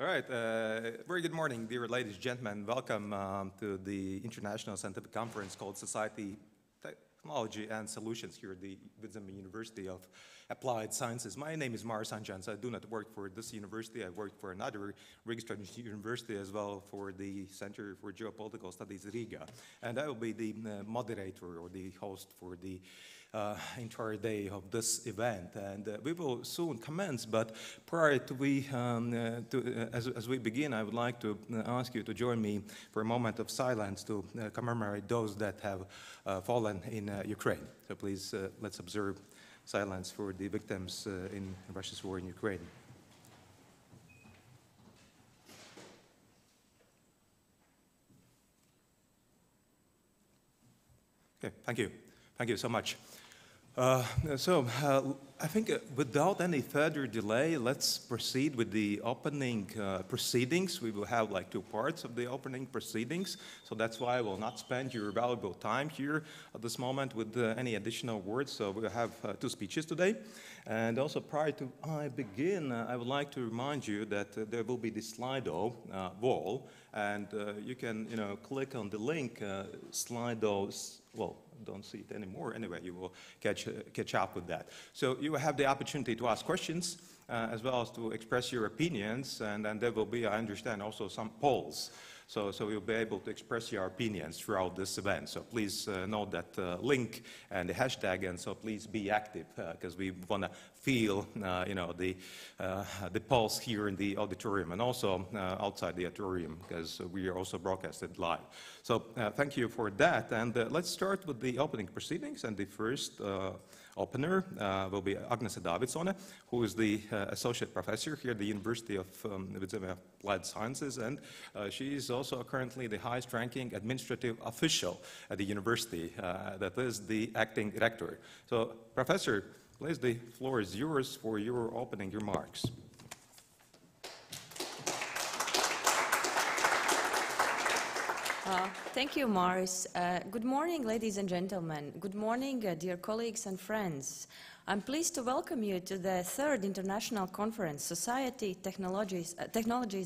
All right. Very good morning, dear ladies and gentlemen. Welcome to the International Scientific Conference called Society, Technology and Solutions here at the University of Applied Sciences. My name is Mars Sanjans. I do not work for this university. I work for another registered university as well, for the Center for Geopolitical Studies, Riga. And I will be the moderator or the host for the entire day of this event. And we will soon commence, but prior to as we begin, I would like to ask you to join me for a moment of silence to commemorate those that have fallen in Ukraine. So please, let's observe silence for the victims in Russia's war in Ukraine. Okay, thank you. Thank you so much. I think without any further delay, let's proceed with the opening proceedings. We will have like two parts of the opening proceedings, so that's why I will not spend your valuable time here at this moment with any additional words. So we'll have two speeches today. And also prior to I begin, I would like to remind you that there will be the Slido wall, and you can click on the link Slido's, well, don't see it anymore. Anyway, you will catch up with that. So you will have the opportunity to ask questions as well as to express your opinions, and then there will be, I understand, also some polls. So you'll be able to express your opinions throughout this event. So please note that link and the hashtag, and so please be active because we want to feel, the pulse here in the auditorium and also outside the auditorium, because we are also broadcasted live. So thank you for that, and let's start with the opening proceedings. And the first opener will be Agnes Davidsone, who is the associate professor here at the University of Applied Sciences, and she is also currently the highest-ranking administrative official at the university, that is the acting rector. So, Professor, please, the floor is yours for your opening remarks. Thank you, Mars. Good morning, ladies and gentlemen. Good morning, dear colleagues and friends. I'm pleased to welcome you to the third international conference, Society, Technologies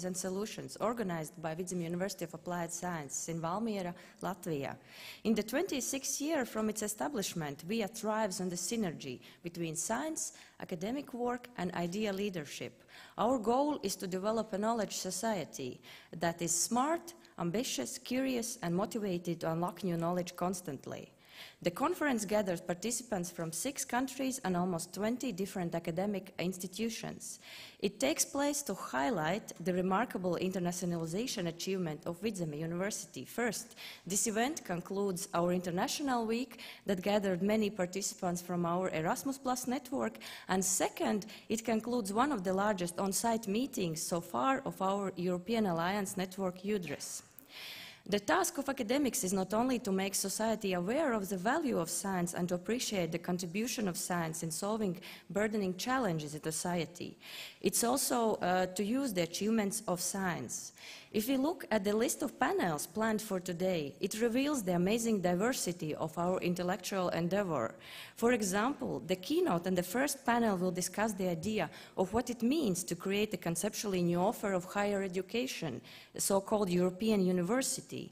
and Solutions, organized by University of Applied Sciences in Valmiera, Latvia. In the 26th year from its establishment, VIA thrives on the synergy between science, academic work, and idea leadership. Our goal is to develop a knowledge society that is smart, ambitious, curious, and motivated to unlock new knowledge constantly. The conference gathers participants from 6 countries and almost 20 different academic institutions. It takes place to highlight the remarkable internationalization achievement of Vidzeme University. First, this event concludes our International Week that gathered many participants from our Erasmus Plus network, and second, it concludes one of the largest on-site meetings so far of our European Alliance network, UDRES. The task of academics is not only to make society aware of the value of science and to appreciate the contribution of science in solving burdening challenges in society. It's also to use the achievements of science. If we look at the list of panels planned for today, it reveals the amazing diversity of our intellectual endeavor. For example, the keynote and the first panel will discuss the idea of what it means to create a conceptually new offer of higher education, the so-called European University.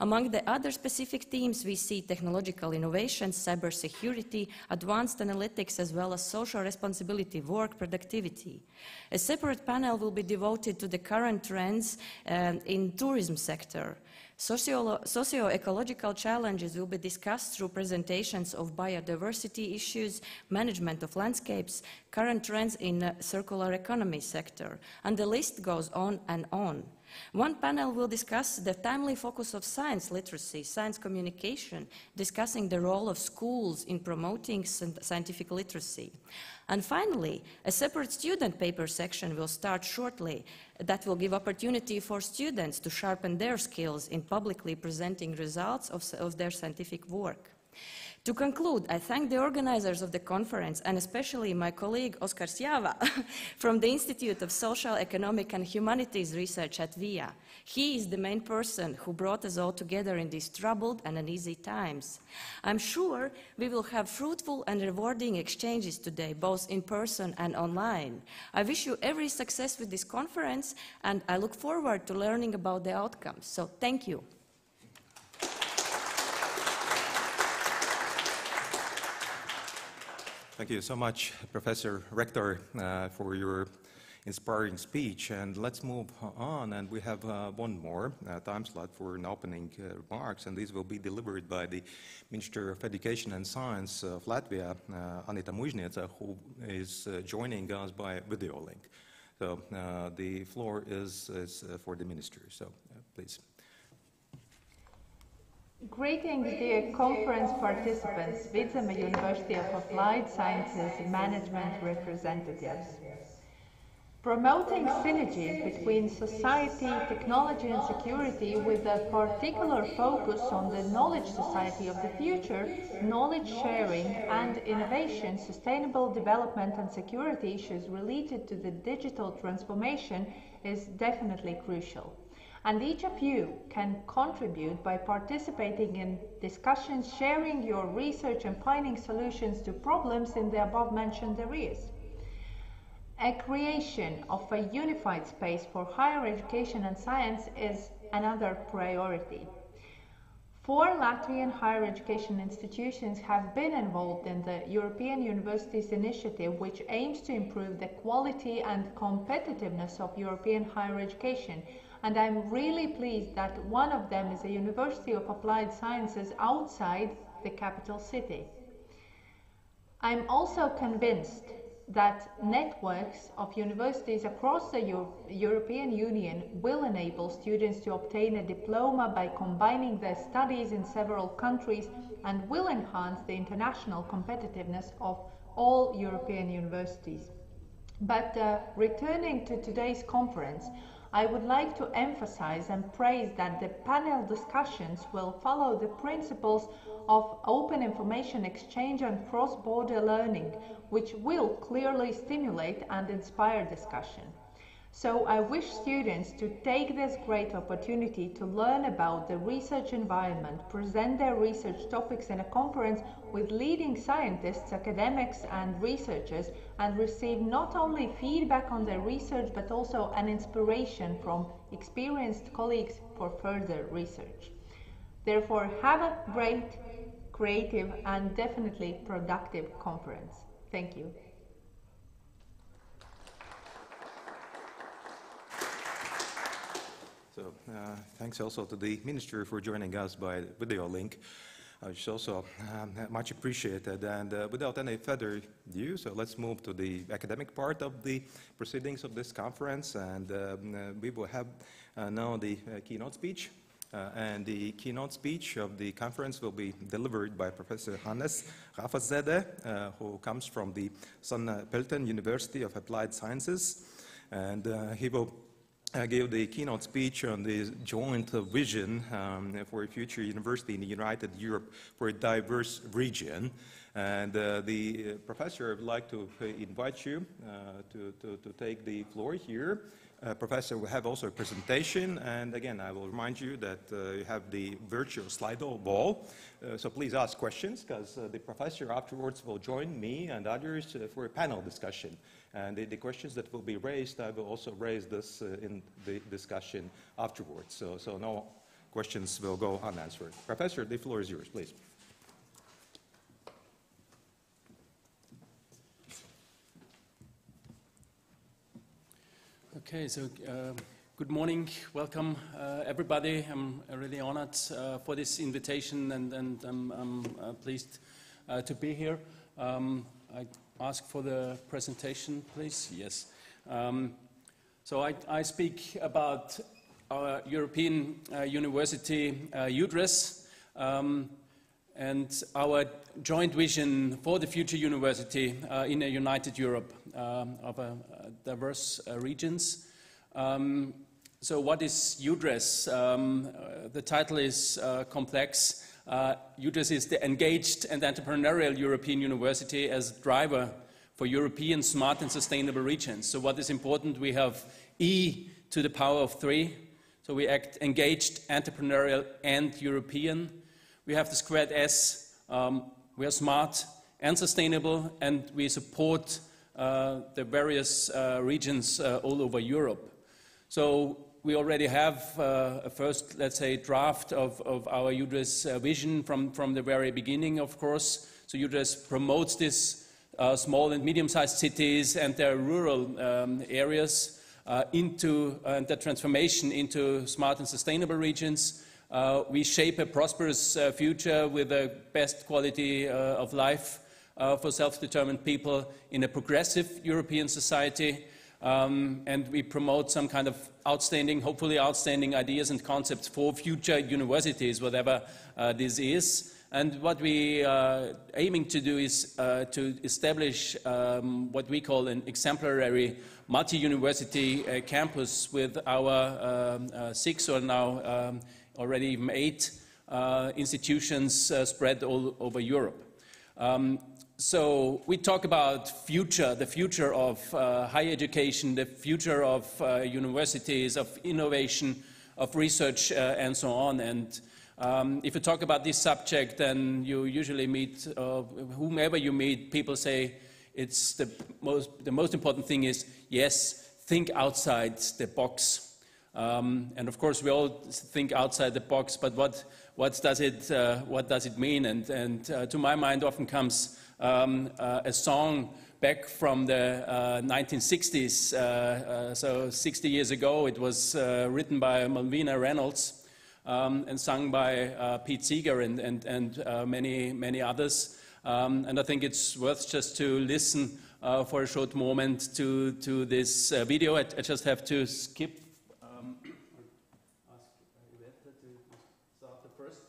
Among the other specific themes, we see technological innovations, cybersecurity, advanced analytics, as well as social responsibility, work productivity. A separate panel will be devoted to the current trends in tourism sector. Socio-ecological challenges will be discussed through presentations of biodiversity issues, management of landscapes, current trends in circular economy sector, and the list goes on and on. One panel will discuss the timely focus of science literacy, science communication, discussing the role of schools in promoting scientific literacy. And finally, a separate student paper section will start shortly that will give opportunity for students to sharpen their skills in publicly presenting results of their scientific work. To conclude, I thank the organizers of the conference and especially my colleague Oskar Sjava from the Institute of Social, Economic and Humanities Research at VIA. He is the main person who brought us all together in these troubled and uneasy times. I'm sure we will have fruitful and rewarding exchanges today, both in person and online. I wish you every success with this conference and I look forward to learning about the outcomes. So thank you. Thank you so much, Professor Rector, for your inspiring speech. And let's move on, and we have one more time slot for an opening remarks, and these will be delivered by the Minister of Education and Science of Latvia, Anita Mužniece, who is joining us by video link. So the floor is for the Minister, so please. Greetings, dear conference participants, Vidzeme University of Applied Sciences management representatives. Promoting synergies between society, technology and security with a particular focus on the knowledge society of the future, knowledge sharing and innovation, sustainable development and security issues related to the digital transformation is definitely crucial. And each of you can contribute by participating in discussions, sharing your research and finding solutions to problems in the above-mentioned areas. A creation of a unified space for higher education and science is another priority. 4 Latvian higher education institutions have been involved in the European Universities Initiative, which aims to improve the quality and competitiveness of European higher education. And I'm really pleased that one of them is a University of Applied Sciences outside the capital city. I'm also convinced that networks of universities across the European Union will enable students to obtain a diploma by combining their studies in several countries and will enhance the international competitiveness of all European universities. But returning to today's conference, I would like to emphasize and praise that the panel discussions will follow the principles of open information exchange and cross-border learning, which will clearly stimulate and inspire discussion. So I wish students to take this great opportunity to learn about the research environment, present their research topics in a conference with leading scientists, academics and researchers, and receive not only feedback on their research but also an inspiration from experienced colleagues for further research. Therefore, have a great, creative and definitely productive conference. Thank you. So thanks also to the Minister for joining us by video link, which is also much appreciated. And without any further ado, so let's move to the academic part of the proceedings of this conference. And we will have now the keynote speech. And the keynote speech of the conference will be delivered by Professor Hannes Rafazadeh, who comes from the San Pelten University of Applied Sciences. And he will gave the keynote speech on the joint vision for a future university in the United Europe for a diverse region. And the professor would like to invite you to take the floor here. Professor will have also a presentation, and again, I will remind you that you have the virtual Slido wall, so please ask questions, because the professor afterwards will join me and others for a panel discussion. And the questions that will be raised, I will also raise this in the discussion afterwards, so no questions will go unanswered. Professor, the floor is yours, please. Okay, so good morning, welcome everybody. I'm really honored for this invitation, and I'm pleased to be here. I ask for the presentation, please. Yes. So I speak about our European University UDRES and our joint vision for the future university in a united Europe of diverse regions. So what is UDRES? The title is complex. UTRES is the engaged and entrepreneurial European university as driver for European smart and sustainable regions. So what is important, we have E to the power of 3. So we act engaged, entrepreneurial, and European. We have the squared S. We are smart and sustainable, and we support the various regions all over Europe. So we already have a first, let's say, draft of our UTRES vision from the very beginning, of course. So UTRES promotes this small and medium-sized cities and their rural areas into the transformation into smart and sustainable regions. We shape a prosperous future with the best quality of life for self-determined people in a progressive European society. And we promote some kind of outstanding, hopefully outstanding ideas and concepts for future universities, whatever this is. And what we are aiming to do is to establish what we call an exemplary multi-university campus with our 6 or now already even 8 institutions spread all over Europe. So we talk about the future of higher education, the future of universities, of innovation, of research, and so on. And if you talk about this subject, then you usually meet, whomever you meet, people say it's the most important thing is, yes, think outside the box. And of course, we all think outside the box, but what does it mean? And to my mind, often comes a song back from the 1960s. So 60 years ago, it was written by Malvina Reynolds and sung by Pete Seeger and many others. And I think it's worth just to listen for a short moment to this video. I just have to skip. Ask Yvette to start the first.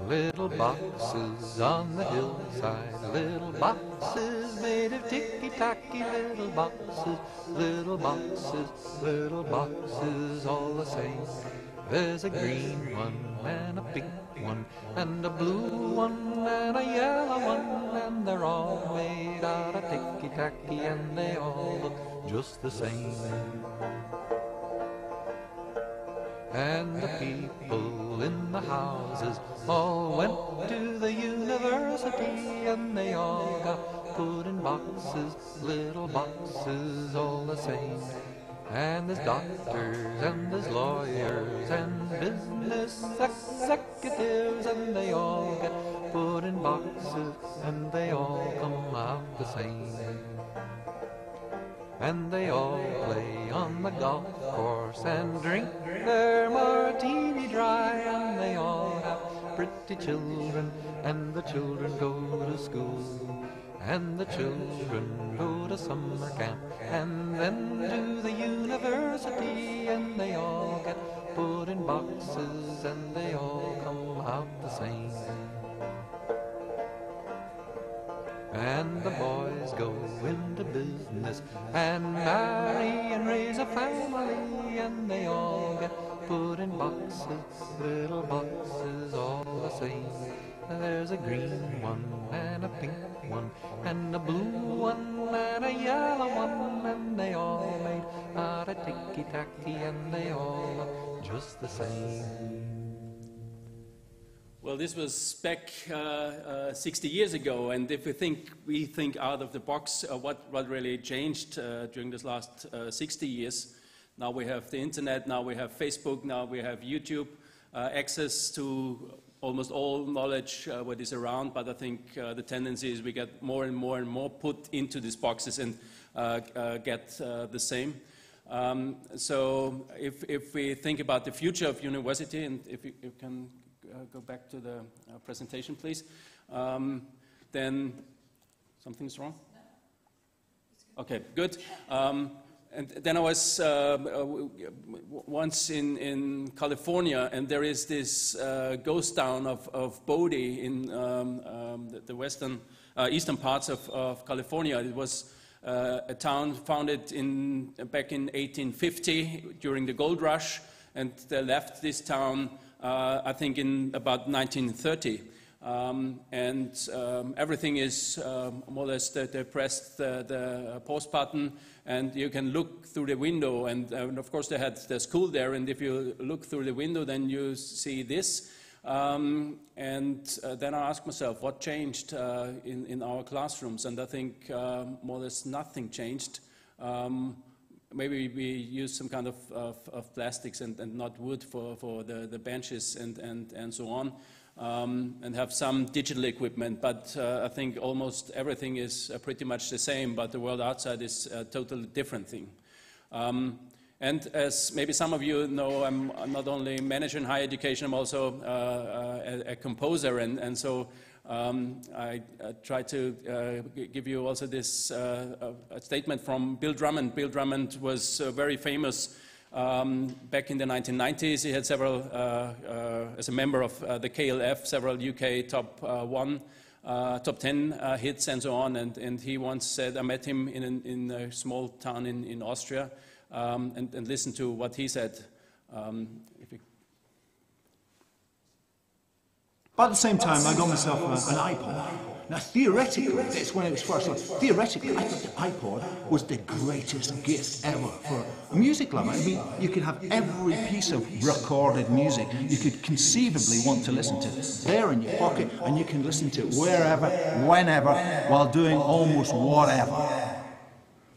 Little boxes on the hillside, little boxes made of ticky-tacky, little boxes, little boxes, little boxes all the same. There's a green one and a pink one and a blue one and a yellow one, and they're all made out of ticky-tacky and they all look just the same. And the people in the houses all went to the university, and they all got put in boxes, little boxes all the same. And there's doctors and there's lawyers and business executives, and they all get put in boxes and they all come out the same. And they all play on the golf course and drink their martini dry, and they all have pretty children, and the children go to school, and the children go to summer camp, and then to the university, and they all get put in boxes and they all come out the same. And the boys go into business and marry and raise a family, and they all get put in boxes, little boxes all the same. There's a green one and a pink one and a blue one and a yellow one, and they all made out of ticky-tacky and they all look just the same. Well, this was back 60 years ago, and if we think out of the box, what really changed during this last 60 years. Now we have the internet, now we have Facebook, now we have YouTube, access to almost all knowledge what is around, but I think the tendency is we get more and more and more put into these boxes and get the same. So if we think about the future of university, and if you can go back to the presentation, please. Then something's wrong? Okay, good. And then I was once in California, and there is this ghost town of Bodie in the eastern parts of California. It was a town founded back in 1850 during the gold rush, and they left this town, I think, in about 1930. Everything is more or less, they pressed the pause button, and you can look through the window, and of course they had the school there, and if you look through the window, then you see this. Then I asked myself, what changed in our classrooms? And I think more or less nothing changed. Maybe we use some kind of plastics and not wood for the benches and so on, and have some digital equipment. But I think almost everything is pretty much the same, but the world outside is a totally different thing. And as maybe some of you know, I'm not only manager in higher education, I'm also a composer, and so I try to give you also this a statement from Bill Drummond. Bill Drummond was very famous back in the 1990s. He had several, as a member of the KLF, several UK top 10 hits and so on, and he once said, I met him in a small town in Austria, and listen to what he said. By the same time, I got myself an iPod. Now, theoretically, that's when it was first launched. Theoretically, I thought the iPod was the greatest gift ever for a music lover. I mean, you could have every piece of recorded music you could conceivably want to listen to there in your pocket, and you can listen to it wherever, whenever, while doing almost whatever.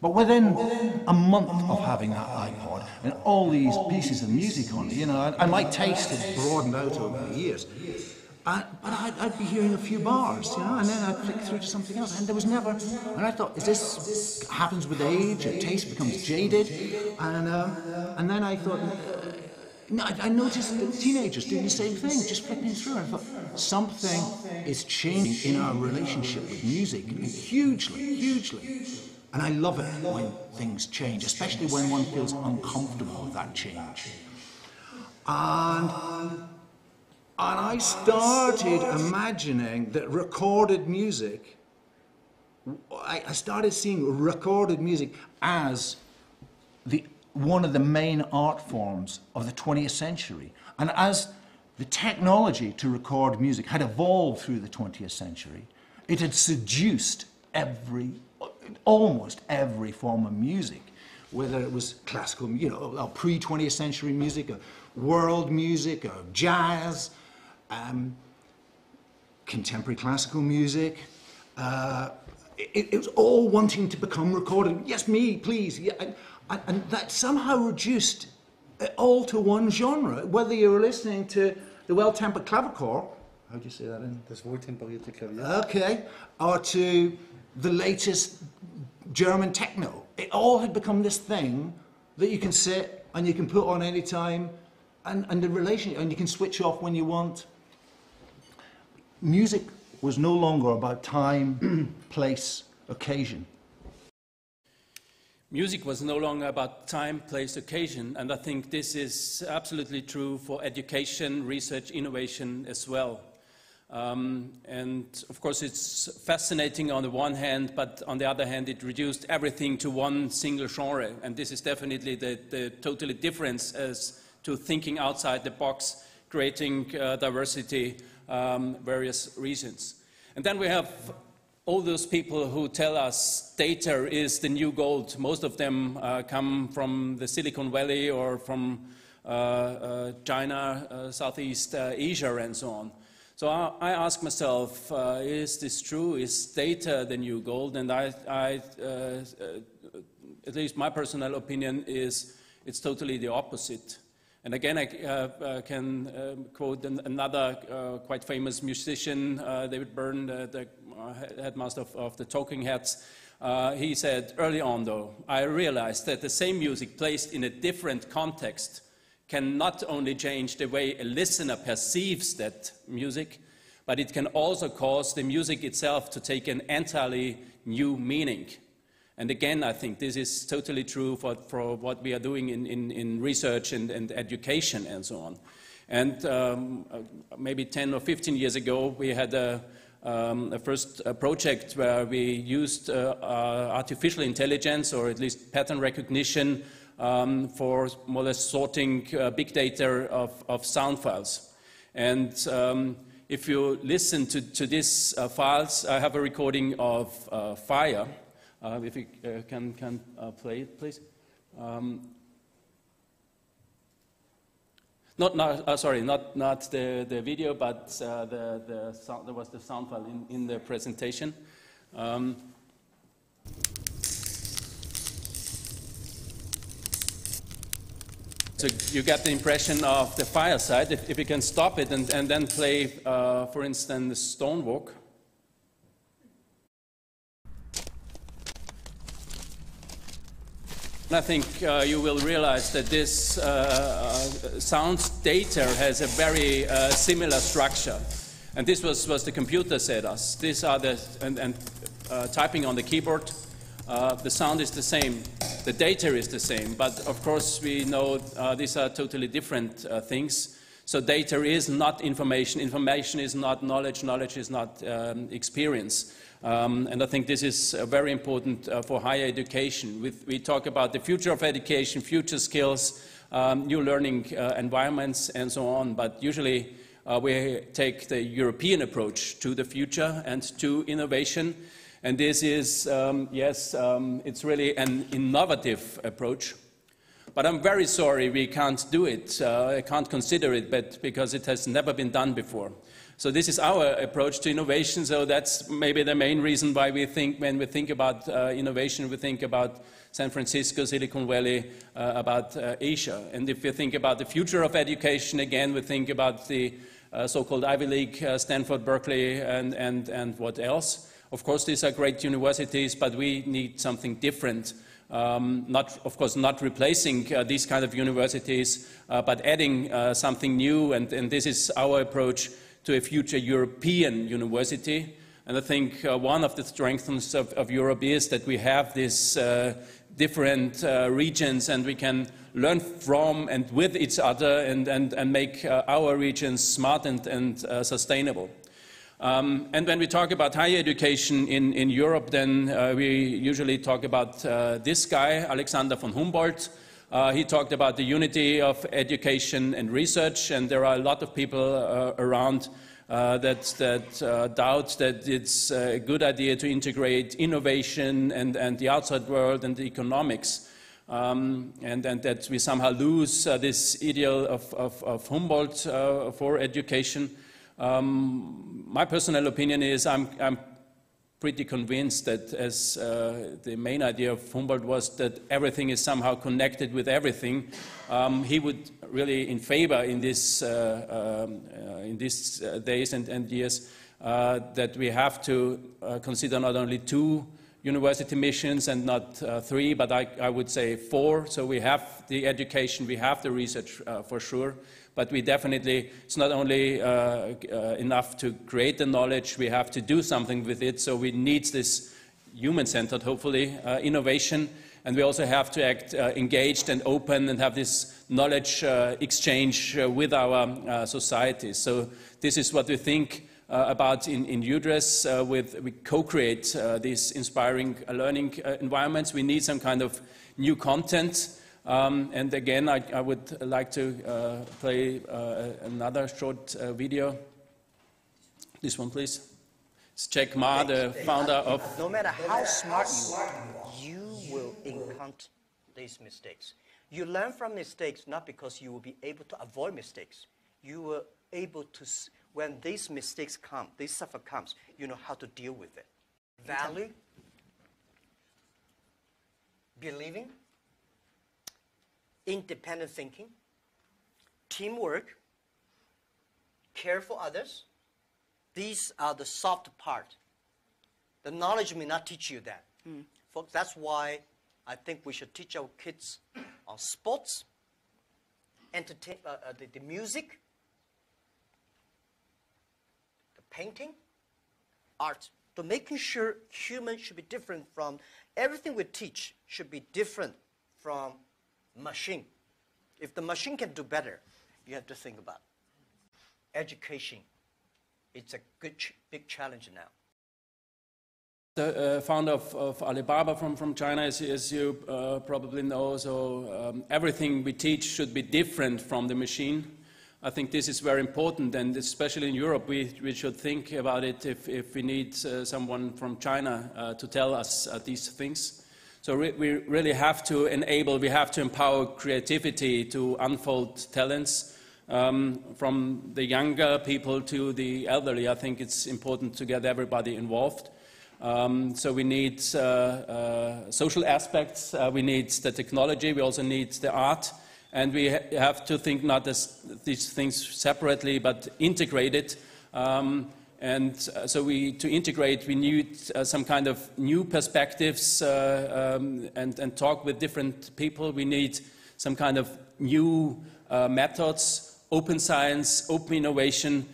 But within a month of having that iPod and all these pieces of music on it, you know, and my taste had broadened out over the years. But I'd be hearing a few bars, you know, and then I'd flick through to something else, and there was never. And I thought, is this happens with age? Your taste becomes jaded, and then I thought, I noticed that teenagers doing the same thing, just flicking through. And I thought something is changing in our relationship with music, hugely, hugely. And I love it when things change, especially when one feels uncomfortable with that change. And I started imagining that recorded music, I started seeing recorded music as one of the main art forms of the 20th century. And as the technology to record music had evolved through the 20th century, it had seduced almost every form of music, whether it was classical, you know, pre-20th century music, world music, jazz, contemporary classical music. It was all wanting to become recorded. Yes, me, please. Yeah, and that somehow reduced it all to one genre. Whether you were listening to the well-tempered clavichord, how do you say that in? Das wohltemperierte Klavier. Okay, or to the latest German techno. It all had become this thing that you can sit and you can put on any time, and the relation, and you can switch off when you want. Music was no longer about time, place, occasion. Music was no longer about time, place, occasion, and I think this is absolutely true for education, research, innovation as well. And of course it's fascinating on the one hand, but on the other hand it reduced everything to one single genre, and this is definitely the totally difference as to thinking outside the box, creating diversity, various reasons. And then we have all those people who tell us data is the new gold. Most of them come from the Silicon Valley or from China, Southeast Asia and so on. So I ask myself, is this true? Is data the new gold? And at least my personal opinion is it's totally the opposite. And again, I can quote another quite famous musician, David Byrne, the headmaster of the Talking Heads. He said early on, though, I realized that the same music placed in a different context can not only change the way a listener perceives that music, but it can also cause the music itself to take an entirely new meaning. And again, I think this is totally true for what we are doing in research and education and so on. And maybe 10 or 15 years ago, we had a a first project where we used artificial intelligence, or at least pattern recognition, for more or less sorting big data of sound files. And if you listen to these files, I have a recording of fire. If you can play it, please. Not the video, but the sound, there was the sound file in the presentation. So you get the impression of the fireside. If you can stop it and then play, for instance, the stone walk. I think you will realize that this sound data has a very similar structure. And this was the computer said us. These are the, typing on the keyboard, the sound is the same, the data is the same, but of course we know these are totally different things. So data is not information, information is not knowledge, knowledge is not experience. And I think this is very important for higher education. We talk about the future of education, future skills, new learning environments, and so on. But usually we take the European approach to the future and to innovation. And this is, it's really an innovative approach. But I'm very sorry we can't do it. I can't consider it, but because it has never been done before. So this is our approach to innovation. So that's maybe the main reason why we think, when we think about innovation, we think about San Francisco, Silicon Valley, about Asia. And if you think about the future of education, again, we think about the so-called Ivy League, Stanford, Berkeley, and what else. Of course, these are great universities, but we need something different. Of course, not replacing these kind of universities, but adding something new. And this is our approach to a future European university. And I think one of the strengths of Europe is that we have these different regions, and we can learn from and with each other and make our regions smart and sustainable. And when we talk about higher education in Europe, then we usually talk about this guy, Alexander von Humboldt. He talked about the unity of education and research, and there are a lot of people around that doubt that it's a good idea to integrate innovation and the outside world and the economics, and that we somehow lose this ideal of Humboldt for education. My personal opinion is I'm pretty convinced that, as the main idea of Humboldt was that everything is somehow connected with everything, he would really in favor in these days and years that we have to consider not only 2 university missions and not 3, but I would say 4. So we have the education, we have the research for sure. But we definitely, it's not only enough to create the knowledge, we have to do something with it. So we need this human-centered, hopefully, innovation. And we also have to act engaged and open and have this knowledge exchange with our societies. So this is what we think about in UDRES. We co-create these inspiring learning environments. We need some kind of new content. And again, I would like to play another short video. This one, please. It's Jack Ma, the founder of... No matter how smart you are, you will encounter these mistakes. You learn from mistakes not because you will be able to avoid mistakes. You will able to, when these mistakes come, this suffer comes, you know how to deal with it. Value, believing, independent thinking, teamwork, care for others. These are the soft part. The knowledge may not teach you that. Folks, that's why I think we should teach our kids on sports, the music, the painting, art. So making sure humans should be different from, everything we teach should be different from machine. If the machine can do better, you have to think about education It's a big challenge now. The founder of Alibaba from China, as you probably know, so everything we teach should be different from the machine. I think this is very important, and especially in Europe, we should think about it if we need someone from China to tell us these things. So we really have to enable, we have to empower creativity to unfold talents. From the younger people to the elderly, I think it's important to get everybody involved. So we need social aspects, we need the technology, we also need the art, and we have to think not as these things separately, but integrated. So to integrate, we need some kind of new perspectives and talk with different people. We need some kind of new methods, open science, open innovation.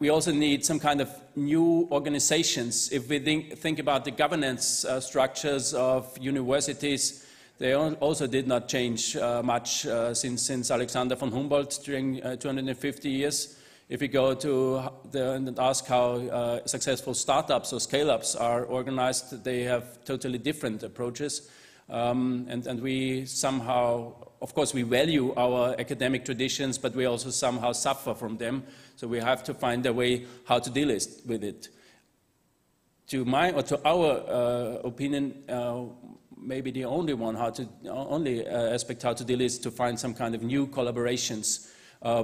We also need some kind of new organizations. If we think about the governance structures of universities, they also did not change much since Alexander von Humboldt during 250 years. If we go to and ask how successful startups or scale-ups are organized, they have totally different approaches. And we somehow, of course, we value our academic traditions, but we also somehow suffer from them. So we have to find a way how to deal with it. To our opinion, maybe the only aspect how to deal is to find some kind of new collaborations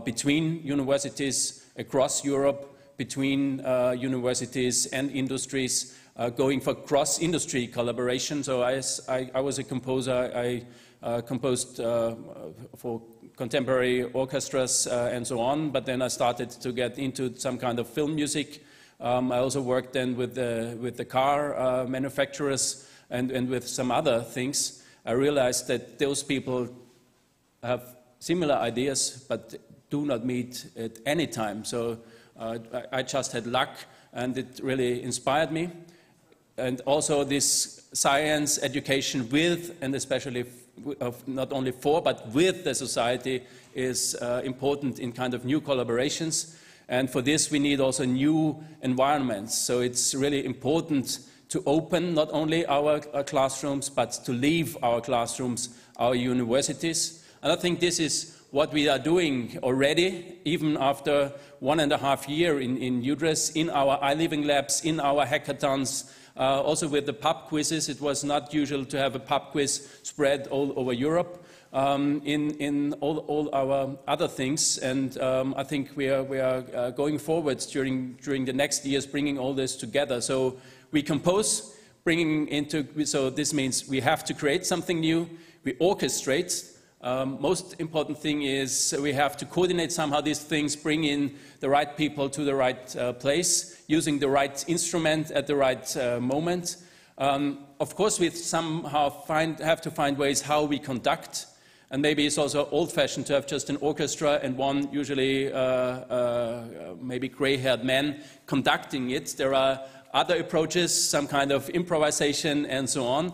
between universities across Europe, between universities and industries, going for cross-industry collaboration. So I was a composer. I composed for contemporary orchestras and so on, but then I started to get into some kind of film music. I also worked then with the car manufacturers and with some other things. I realized that those people have similar ideas, but do not meet at any time. So I just had luck, and it really inspired me. And also this science education with, and especially not only for, but with the society is important in kind of new collaborations. And for this we need also new environments. So it's really important to open not only our classrooms, but to leave our classrooms, our universities. And I think this is what we are doing already, even after 1.5 years in UDRES, in our iLiving labs, in our hackathons, also with the pub quizzes. It was not usual to have a pub quiz spread all over Europe, in all our other things. And I think we are going forward during the next years, bringing all this together. So we compose, so this means we have to create something new, we orchestrate. Most important thing is we have to coordinate somehow these things, bring in the right people to the right place, using the right instrument at the right moment. Of course, we somehow have to find ways how we conduct, and maybe it's also old-fashioned to have just an orchestra and one usually maybe gray-haired man conducting it. There are other approaches, some kind of improvisation and so on.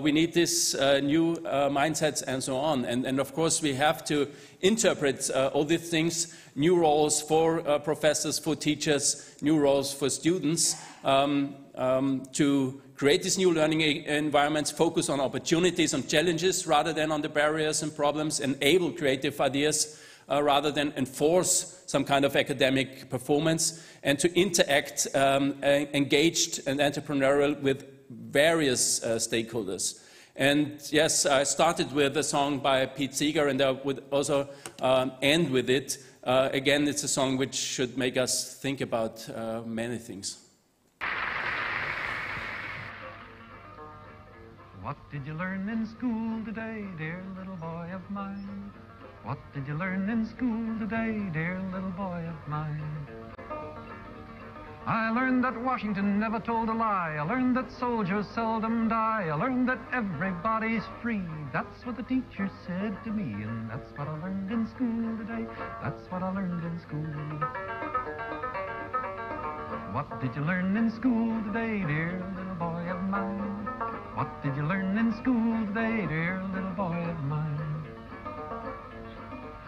We need this new mindsets and so on. And of course we have to interpret all these things, new roles for professors, for teachers, new roles for students, to create these new learning environments, focus on opportunities, on challenges rather than on the barriers and problems, enable creative ideas rather than enforce some kind of academic performance, and to interact engaged and entrepreneurial with various stakeholders. And yes, I started with a song by Pete Seeger, and I would also end with it. Again, it's a song which should make us think about many things. What did you learn in school today, dear little boy of mine? What did you learn in school today, dear little boy of mine? I learned that Washington never told a lie. I learned that soldiers seldom die. I learned that everybody's free. That's what the teacher said to me, and that's what I learned in school today. That's what I learned in school. What did you learn in school today, dear little boy of mine? What did you learn in school today, dear little boy of mine?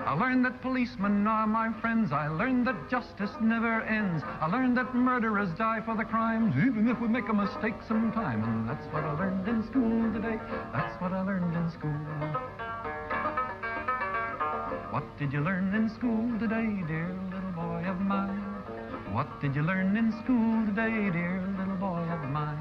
I learned that policemen are my friends. I learned that justice never ends. I learned that murderers die for the crimes, even if we make a mistake sometime. And that's what I learned in school today. That's what I learned in school. What did you learn in school today, dear little boy of mine? What did you learn in school today, dear little boy of mine?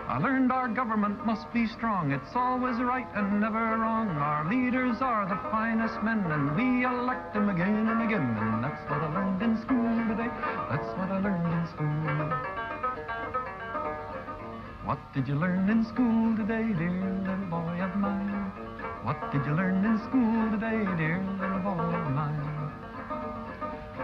I learned our government must be strong. It's always right and never wrong. Our leaders are the finest men, and we elect them again and again. And that's what I learned in school today. That's what I learned in school. What did you learn in school today, dear little boy of mine? What did you learn in school today, dear little boy of mine?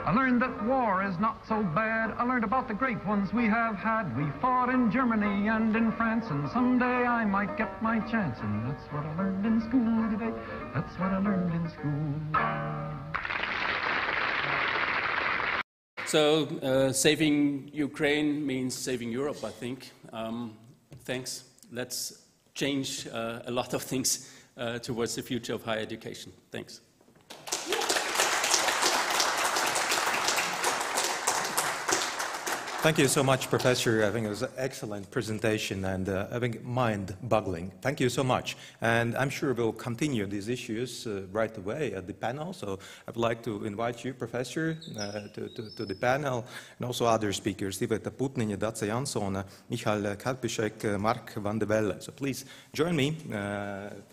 I learned that war is not so bad. I learned about the great ones we have had. We fought in Germany and in France, and someday I might get my chance. And that's what I learned in school today. That's what I learned in school. So saving Ukraine means saving Europe, I think. Thanks. Let's change a lot of things towards the future of higher education. Thanks. Thank you so much, Professor. I think it was an excellent presentation and I think mind-boggling. Thank you so much. And I'm sure we'll continue these issues right away at the panel. So I'd like to invite you, Professor, to the panel, and also other speakers, Iveta Putniņa, Dace Jansone, Michael Carfishe, Mark Vanderbilt. So please join me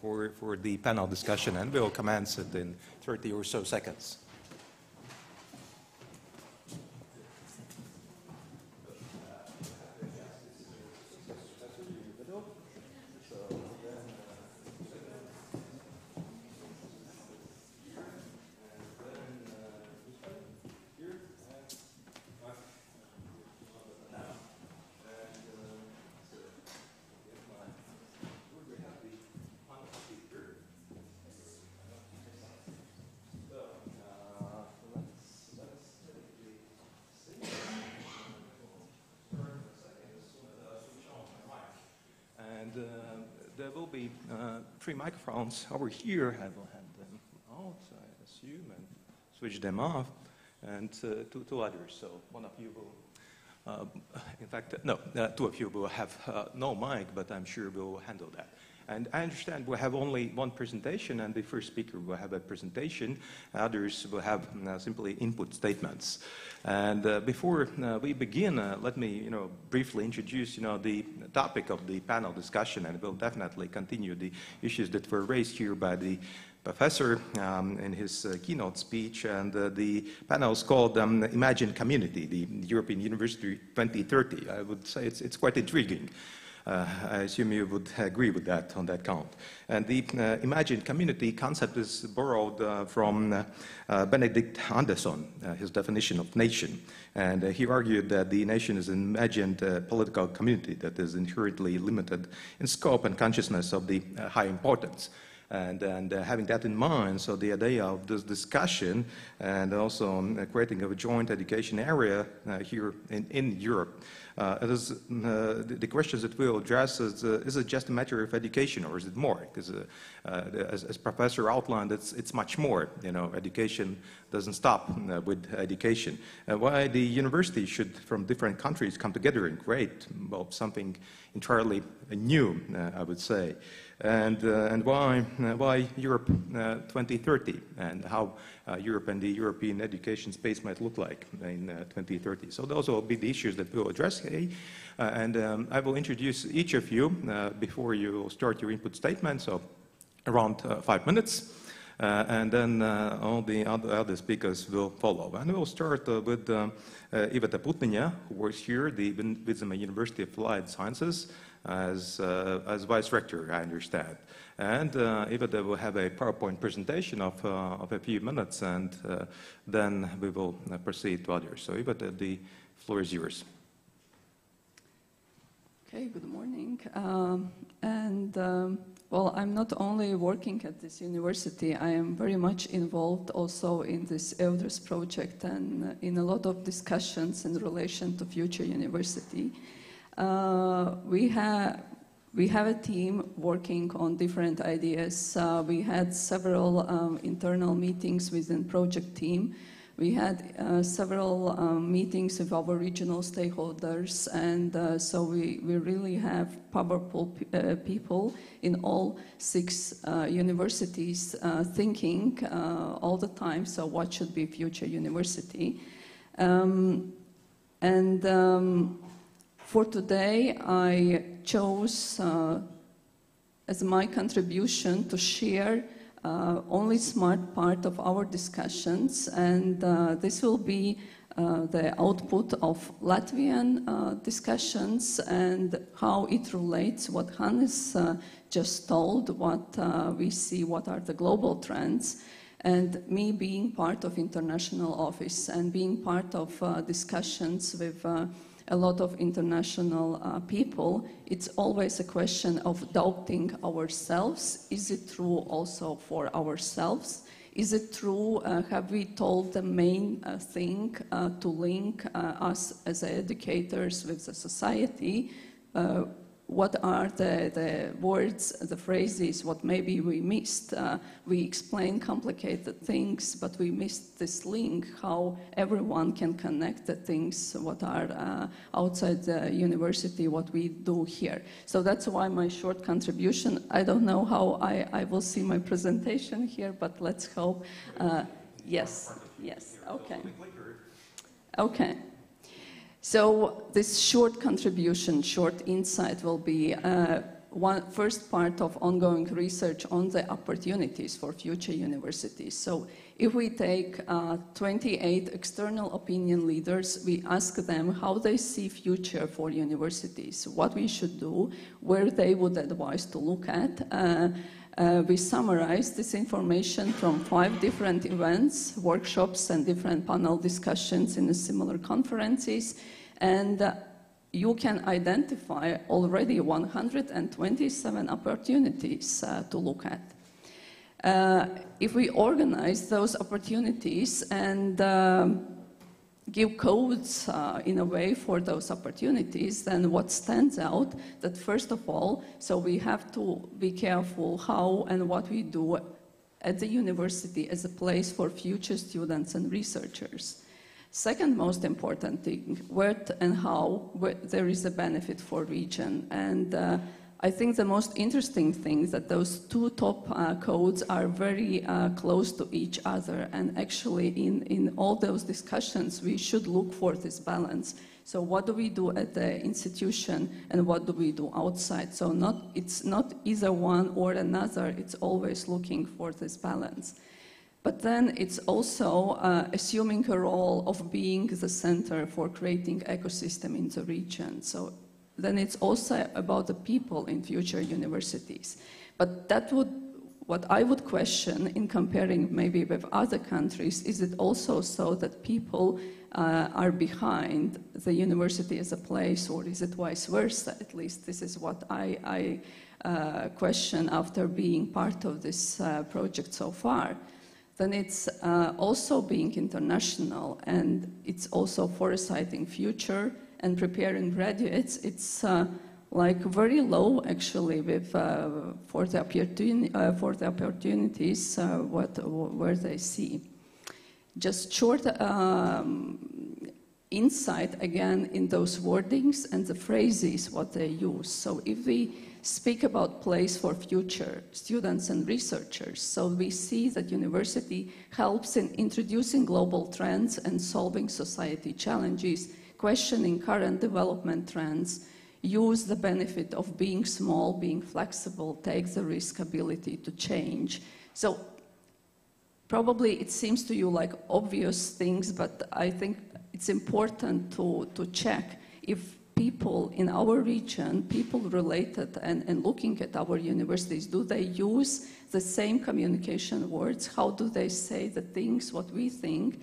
for the panel discussion, and we'll commence it in 30 or so seconds. There will be 3 microphones over here. I will hand them out, I assume, and switch them off, and 2 others. So one of you will, in fact, no, 2 of you will have no mic, but I'm sure we'll handle that. And I understand we have only 1 presentation, and the first speaker will have a presentation. Others will have simply input statements. And before we begin, let me, briefly introduce, the topic of the panel discussion, and we'll definitely continue the issues that were raised here by the professor in his keynote speech. And the panel is called Imagine Community, the European University 2030. I would say it's quite intriguing. I assume you would agree with that on that count. And the imagined community concept is borrowed from Benedict Anderson, his definition of nation. And he argued that the nation is an imagined political community that is inherently limited in scope and consciousness of the high importance. And having that in mind, so the idea of this discussion and also creating of a joint education area here in Europe, it is, the questions that we'll address is it just a matter of education, or is it more? Because as Professor outlined, it's much more. Education doesn't stop with education. Why the university should, from different countries, come together and create, well, something entirely new, I would say. And why Europe 2030, and how Europe and the European education space might look like in 2030. So those will be the issues that we'll address today. And I will introduce each of you before you start your input statement, so around 5 minutes. And then all the other speakers will follow. And we'll start with Iveta Putniņa, who works here at the University of Applied Sciences as vice rector, I understand. And Iveta will have a PowerPoint presentation of a few minutes, and then we will proceed to others. So Iveta, the floor is yours. Okay, good morning. Well, I'm not only working at this university, I am very much involved also in this Elders project and in a lot of discussions in relation to future university. We have a team working on different ideas. We had several internal meetings within project team. We had several meetings with our regional stakeholders, and so we really have powerful people in all 6 universities thinking all the time, so what should be future university. For today, I chose as my contribution to share only smart part of our discussions, and this will be the output of Latvian discussions and how it relates what Hannes just told, what we see, what are the global trends, and me being part of international office and being part of discussions with a lot of international people. It's always a question of doubting ourselves. Is it true also for ourselves? Is it true, have we told the main thing to link us as educators with the society? What are the words, the phrases, what maybe we missed? We explain complicated things, but we missed this link, how everyone can connect the things what are outside the university, what we do here. So that's why my short contribution. I don't know how I will see my presentation here, but let's hope. Yes, okay. Okay. So this short contribution, short insight will be first part of ongoing research on the opportunities for future universities. So if we take 28 external opinion leaders, we ask them how they see future for universities, what we should do, where they would advise to look at. We summarize this information from 5 different events, workshops, and different panel discussions in similar conferences, and you can identify already 127 opportunities to look at. If we organize those opportunities and give codes in a way for those opportunities, then what stands out that first of all, so we have to be careful how and what we do at the university as a place for future students and researchers. Second most important thing, where and how there is a benefit for region. And I think the most interesting thing is that those 2 top codes are very close to each other, and actually in all those discussions we should look for this balance. So what do we do at the institution and what do we do outside? So it's not either one or another, it's always looking for this balance. But then it's also assuming a role of being the center for creating ecosystem in the region. So then it's also about the people in future universities. But that would, what I would question in comparing maybe with other countries, is it also so that people are behind the university as a place, or is it vice versa? At least this is what I question after being part of this project so far. Then it's also being international, and it's also foresighting future and preparing graduates. It's like very low actually with for the opportunities where they see. Just short insight again in those wordings and the phrases what they use. So if we speak about place for future students and researchers, so we see that university helps in introducing global trends and solving society challenges, questioning current development trends, use the benefit of being small, being flexible, take the risk ability to change. So probably it seems to you like obvious things, but I think it's important to check if people in our region, people related and looking at our universities, do they use the same communication words? How do they say the things what we think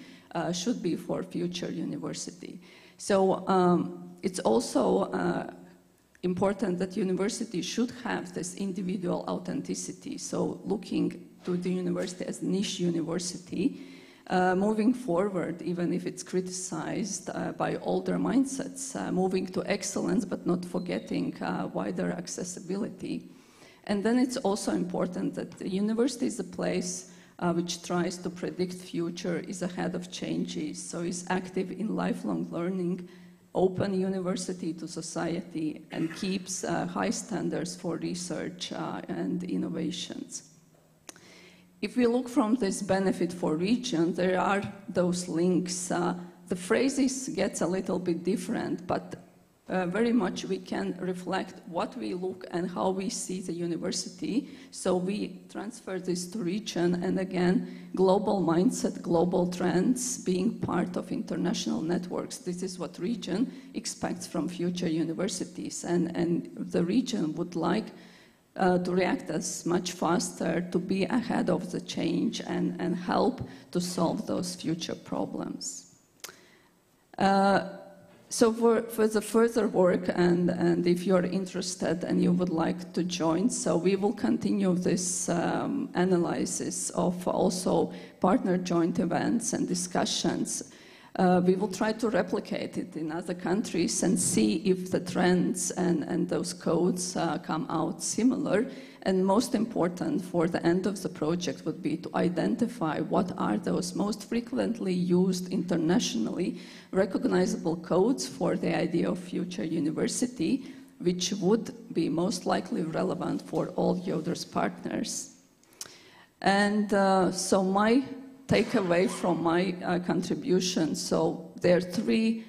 should be for future university? So it's also important that university should have this individual authenticity. So looking to the university as niche university, moving forward, even if it's criticized by older mindsets, moving to excellence but not forgetting wider accessibility. And then it's also important that the university is a place which tries to predict future, is ahead of changes, so is active in lifelong learning, open university to society, and keeps high standards for research and innovations. If we look from this benefit for region, there are those links. The phrases get a little bit different, but very much we can reflect what we look and how we see the university. So we transfer this to region, and again, global mindset, global trends, being part of international networks. This is what region expects from future universities, and the region would like to react as much faster, to be ahead of the change and help to solve those future problems. So for the further work, and if you're interested and you would like to join, so we will continue this analysis of also partner joint events and discussions. We will try to replicate it in other countries and see if the trends and those codes come out similar. And most important for the end of the project would be to identify what are those most frequently used internationally recognizable codes for the idea of future university, which would be most likely relevant for all Yoder's partners. And so my takeaway from my contribution, so there are three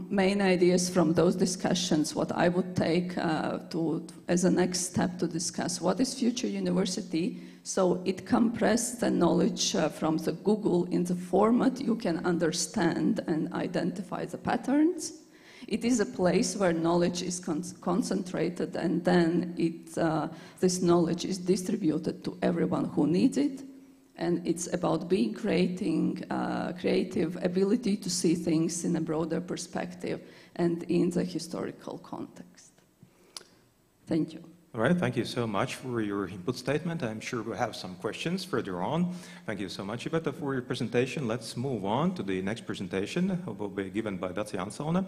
main ideas from those discussions, what I would take as a next step to discuss. What is future university? So it compressed the knowledge from the Google in the format you can understand and identify the patterns. It is a place where knowledge is concentrated, and then this knowledge is distributed to everyone who needs it. And it's about being creative ability to see things in a broader perspective and in the historical context. Thank you. All right, thank you so much for your input statement. I'm sure we'll have some questions further on. Thank you so much, Iveta, for your presentation. Let's move on to the next presentation, which will be given by Dacia Ansalone.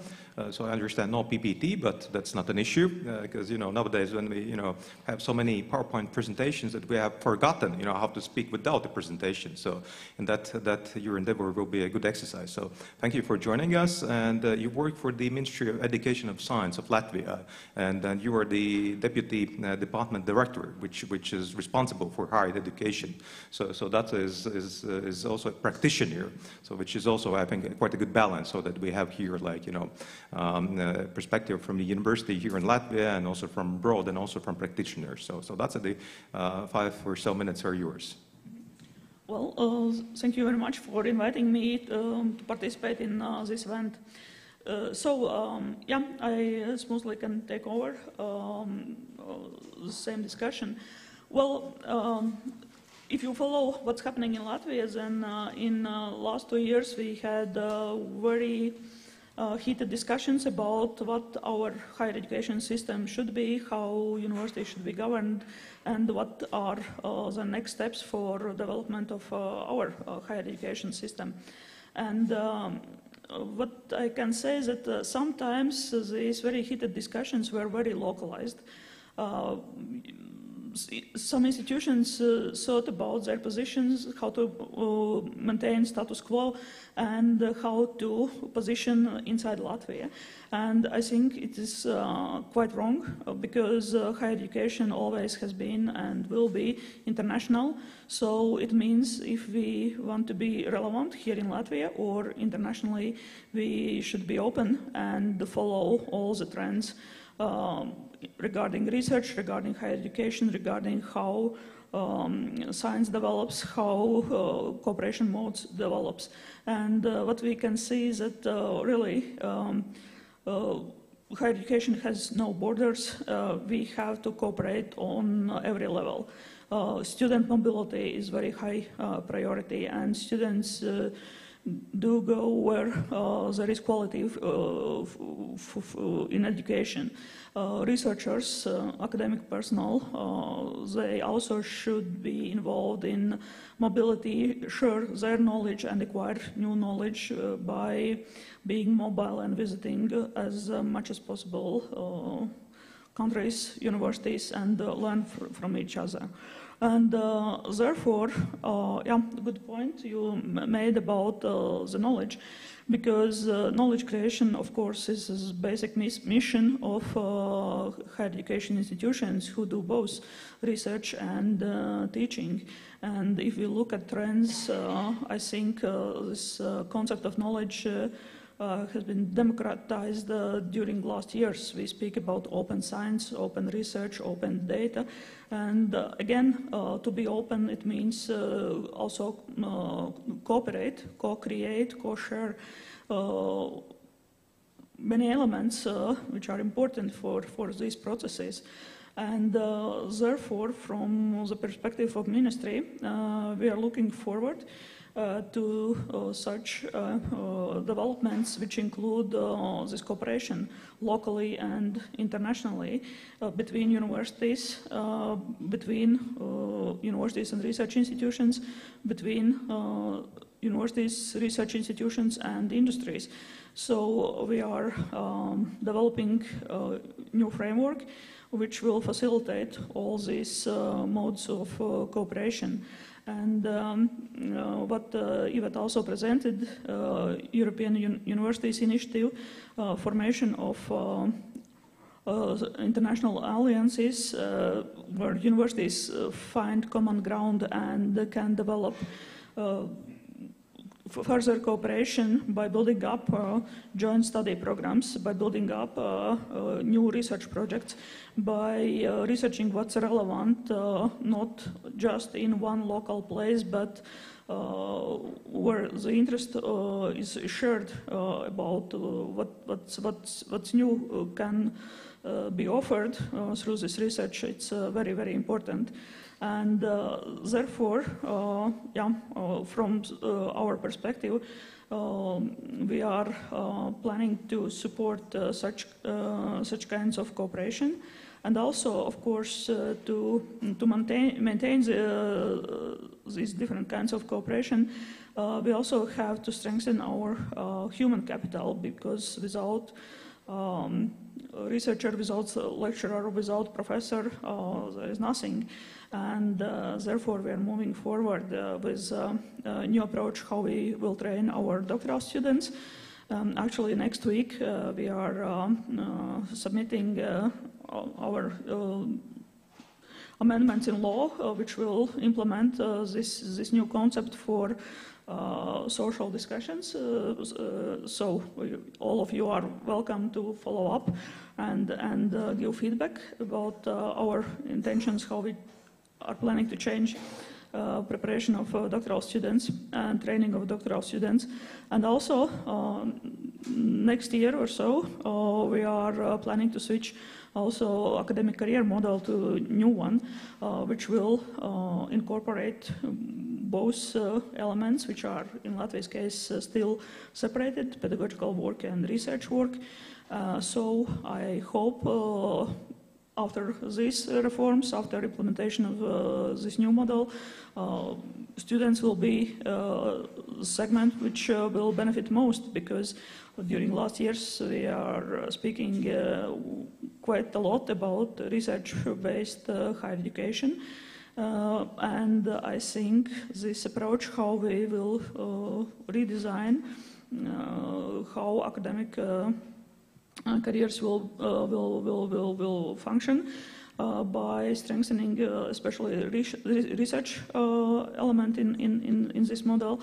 So I understand no PPT, but that's not an issue, because nowadays when we have so many PowerPoint presentations that we have forgotten how to speak without the presentation. So in that your endeavor will be a good exercise. So thank you for joining us. And you work for the Ministry of Education and Science of Latvia, and you are the Deputy Department Director, which is responsible for higher education. So that is also a practitioner, so which is also, I think, quite a good balance, so that we have here perspective from the university here in Latvia, and also from abroad, and also from practitioners. So that's the 5 or so minutes are yours. Well, thank you very much for inviting me to participate in this event. Yeah, I smoothly can take over the same discussion. Well, if you follow what's happening in Latvia, then in last 2 years we had very heated discussions about what our higher education system should be, how universities should be governed, and what are the next steps for development of our higher education system. And what I can say is that sometimes these very heated discussions were very localized. Some institutions thought about their positions, how to maintain status quo, and how to position inside Latvia. And I think it is quite wrong, because higher education always has been and will be international. So it means if we want to be relevant here in Latvia or internationally, we should be open and follow all the trends regarding research, regarding higher education, regarding how science develops, how cooperation modes develops. And what we can see is that really higher education has no borders. We have to cooperate on every level. Student mobility is very high priority, and students do go where there is quality in education. Researchers, academic personnel, they also should be involved in mobility, share their knowledge and acquire new knowledge by being mobile and visiting as much as possible countries, universities, and learn from each other. And therefore, yeah, good point you made about the knowledge, because knowledge creation, of course, is a basic mission of higher education institutions who do both research and teaching. And if we look at trends, I think this concept of knowledge has been democratized during last years. We speak about open science, open research, open data. And again, to be open, it means also cooperate, co-create, co-share many elements which are important for these processes. And therefore, from the perspective of ministry, we are looking forward to such developments which include this cooperation locally and internationally between universities, universities and research institutions, between universities, research institutions and industries. So we are developing a new framework which will facilitate all these modes of cooperation. And what Yvette also presented, European Universities Initiative, formation of international alliances where universities find common ground and can develop further cooperation by building up joint study programs, by building up new research projects, by researching what's relevant, not just in one local place, but where the interest is shared about what's new can be offered through this research. It's very, very important. And therefore, from our perspective, we are planning to support such kinds of cooperation, and also, of course, to maintain these different kinds of cooperation. We also have to strengthen our human capital, because without researcher, without lecturer, without professor, there is nothing. And therefore, we are moving forward with a new approach how we will train our doctoral students. Actually, next week, we are submitting our amendments in law, which will implement this new concept for social discussions. So all of you are welcome to follow up and give feedback about our intentions, how we are planning to change preparation of doctoral students and training of doctoral students. And also, next year or so, we are planning to switch also academic career model to new one, which will incorporate both elements, which are, in Latvia's case, still separated, pedagogical work and research work. So I hope after these reforms, after implementation of this new model, students will be a segment which will benefit most, because during last years we are speaking quite a lot about research-based higher education. And I think this approach, how we will redesign how academic careers will function by strengthening especially research element in this model.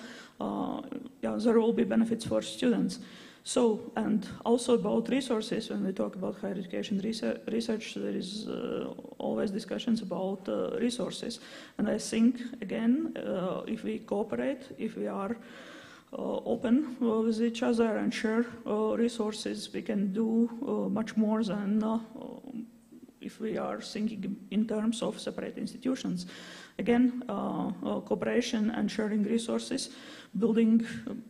There will be benefits for students. So, and also about resources, when we talk about higher education research, there is always discussions about resources. And I think, again, if we cooperate, if we are open with each other and share resources, we can do much more than if we are thinking in terms of separate institutions. Again, cooperation and sharing resources, building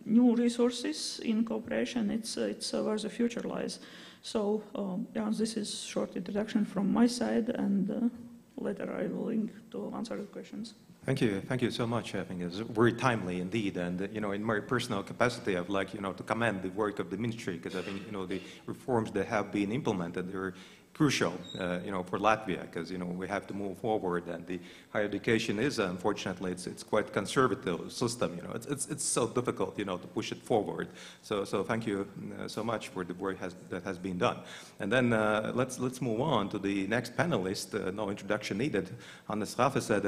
new resources in cooperation, it's where the future lies. So yeah, this is short introduction from my side, and later I will link to answer the questions. Thank you so much. I think it's very timely indeed, and you know, in my personal capacity, I'd like to commend the work of the ministry, because I think the reforms that have been implemented are crucial, for Latvia, because we have to move forward, and the higher education is unfortunately it's quite conservative system. It's so difficult to push it forward. So thank you so much for the work that has been done. And then let's move on to the next panelist. No introduction needed. Hannes Carfishe,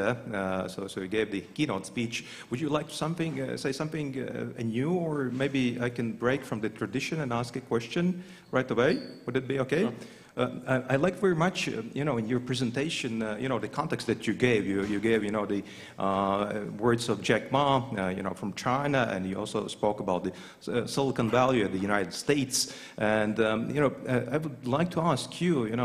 so he gave the keynote speech. Would you like say something new, or maybe I can break from the tradition and ask a question right away? Would it be okay? Sure. I like very much, in your presentation, the context that you gave. You gave, the words of Jack Ma, from China, and you also spoke about the Silicon Valley of the United States. And, I would like to ask you, to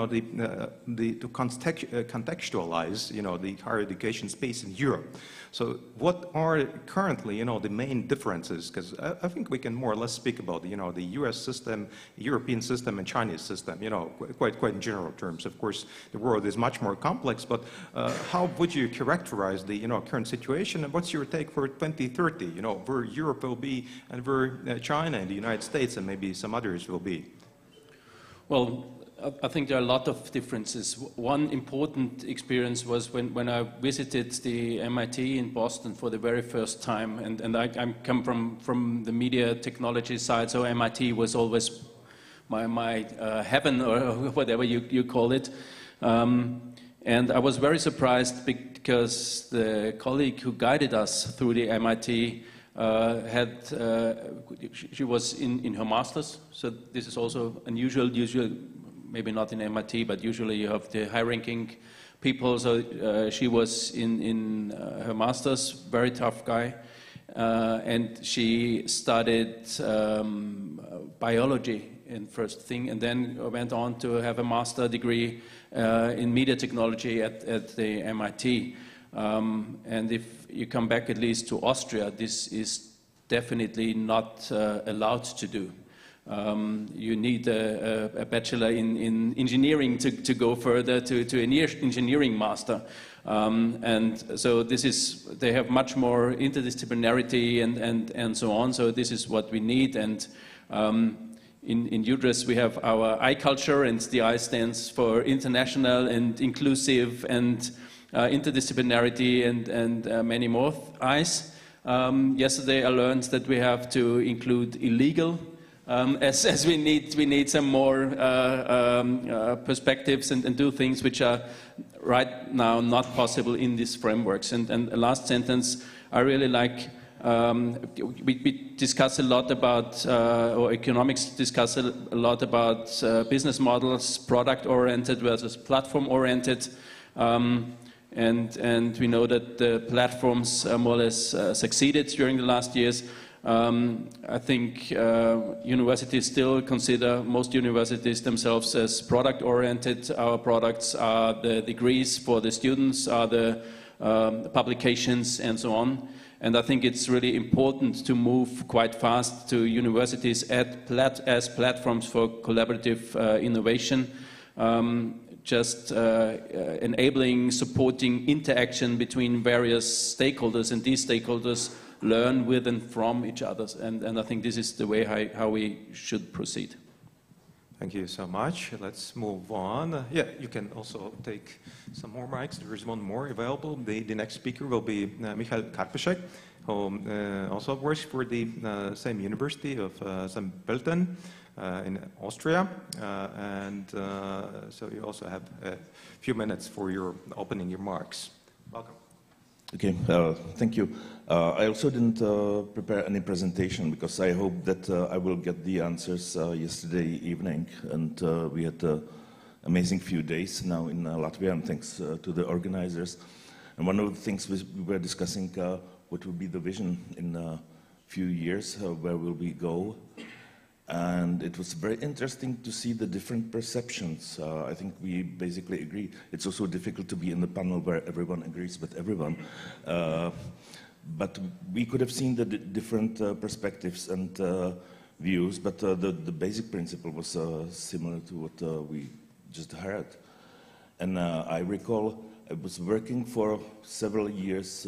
contextualize, the higher education space in Europe. So what are currently, the main differences? Because I think we can more or less speak about, the US system, European system, and Chinese system, quite in general terms. Of course, the world is much more complex, but how would you characterize the, current situation, and what's your take for 2030, where Europe will be, and where China and the United States and maybe some others will be? Well, I think there are a lot of differences. One important experience was when I visited the MIT in Boston for the very first time, and I come from the media technology side, so MIT was always my heaven, or whatever you call it. And I was very surprised because the colleague who guided us through the MIT she was in her master's, so this is also unusual. Maybe not in MIT, but usually you have the high-ranking people. So she was in her master's, very tough guy, and she studied biology in first thing, and then went on to have a master degree in media technology at the MIT. And if you come back at least to Austria, this is definitely not allowed to do. You need a bachelor in engineering to go further to an engineering master. And so they have much more interdisciplinarity and so on. So this is what we need. And in UDRES we have our I culture, and the I stands for international and inclusive and interdisciplinarity and many more I's. Yesterday I learned that we have to include illegal, as we need some more perspectives and do things which are right now not possible in these frameworks. And the last sentence I really like. We discuss a lot about, or economics discuss a lot about business models, product-oriented versus platform-oriented. And we know that the platforms more or less succeeded during the last years. I think universities still consider, most universities themselves, as product-oriented. Our products are the degrees for the students, are the publications, and so on. And I think it's really important to move quite fast to universities as platforms for collaborative innovation. Just enabling, supporting interaction between various stakeholders, and these stakeholders learn with and from each other. And I think this is the way how we should proceed. Thank you so much. Let's move on. Yeah, you can also take some more mics. There is one more available. The next speaker will be Michael Carfishe, who also works for the same University of St. Pölten in Austria. So you also have a few minutes for your opening remarks. Welcome. Okay, thank you. I also didn't prepare any presentation because I hope that I will get the answers yesterday evening, and we had an amazing few days now in Latvia, and thanks to the organizers. And one of the things we were discussing, what will be the vision in a few years, where will we go? And it was very interesting to see the different perceptions. I think we basically agree. It's also difficult to be in the panel where everyone agrees with everyone. But we could have seen the different perspectives and views, but the basic principle was similar to what we just heard. And I recall I was working for several years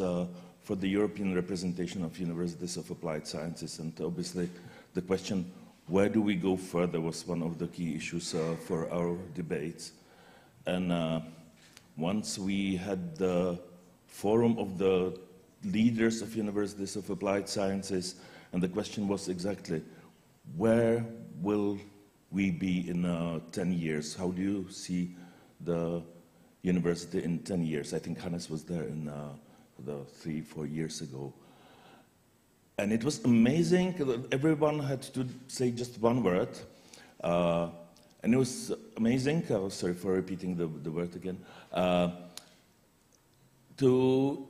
for the European representation of universities of applied sciences, and obviously the question, where do we go further, was one of the key issues for our debates. And once we had the forum of the leaders of universities of applied sciences, and the question was exactly, where will we be in 10 years? How do you see the university in 10 years? I think Hannes was there in 3-4 years ago. And it was amazing. Everyone had to say just one word. And it was amazing, sorry for repeating the word again, to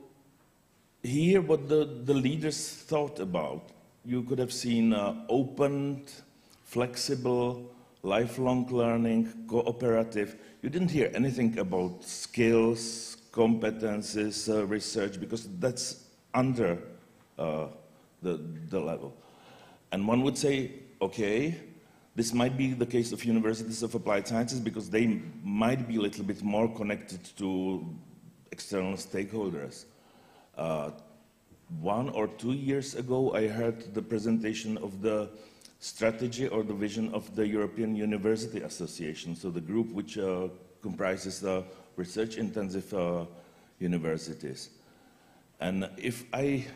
hear what the leaders thought about. You could have seen open, flexible, lifelong learning, cooperative. You didn't hear anything about skills, competences, research, because that's under the level. And one would say, okay, this might be the case of universities of applied sciences because they might be a little bit more connected to external stakeholders. 1 or 2 years ago, I heard the presentation of the strategy or the vision of the European University Association, so the group which comprises the research-intensive universities. And if I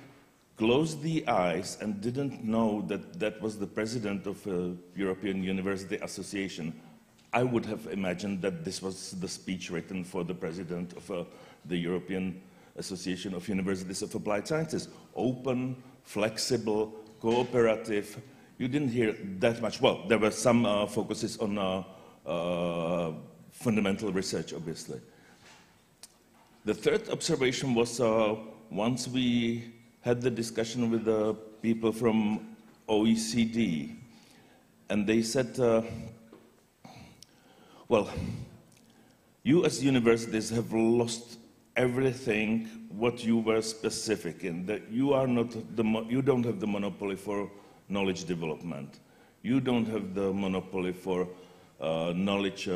closed the eyes and didn't know that that was the president of the European University Association, I would have imagined that this was the speech written for the president of the European Association of Universities of Applied Sciences. Open, flexible, cooperative. You didn't hear that much. Well, there were some focuses on fundamental research, obviously. The third observation was once we had the discussion with the people from OECD, and they said, well, you as universities have lost everything what you were specific in, that you are not you don't have the monopoly for knowledge development. You don't have the monopoly for knowledge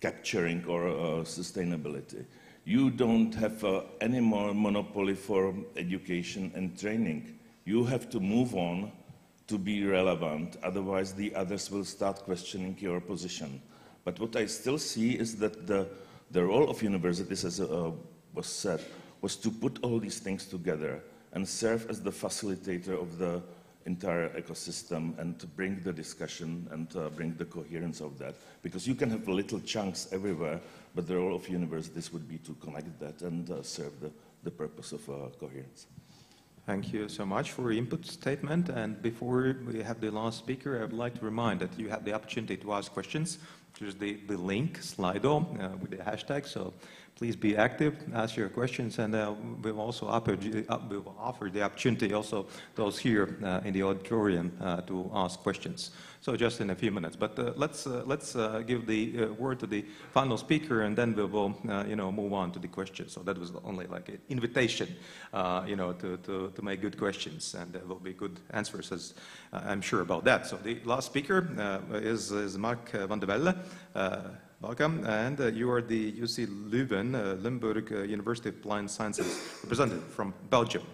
capturing or sustainability. You don't have any more monopoly for education and training. You have to move on to be relevant, otherwise the others will start questioning your position. But what I still see is that the role of universities, as was said, was to put all these things together and serve as the facilitator of the entire ecosystem and to bring the discussion and bring the coherence of that. Because you can have little chunks everywhere, but the role of universities would be to connect that and serve the purpose of coherence. Thank you so much for your input statement. And before we have the last speaker, I would like to remind that you have the opportunity to ask questions. There's the link, Slido, with the hashtag. So please be active, ask your questions, and we'll also offer the opportunity also those here in the auditorium to ask questions. So just in a few minutes. But let's give the word to the final speaker, and then we will move on to the questions. So that was only like an invitation, to make good questions, and there will be good answers, as I'm sure about that. So the last speaker is Mark Vanderbilt. Welcome, and you are the UC Leuven, Limburg University of Applied Sciences representative from Belgium.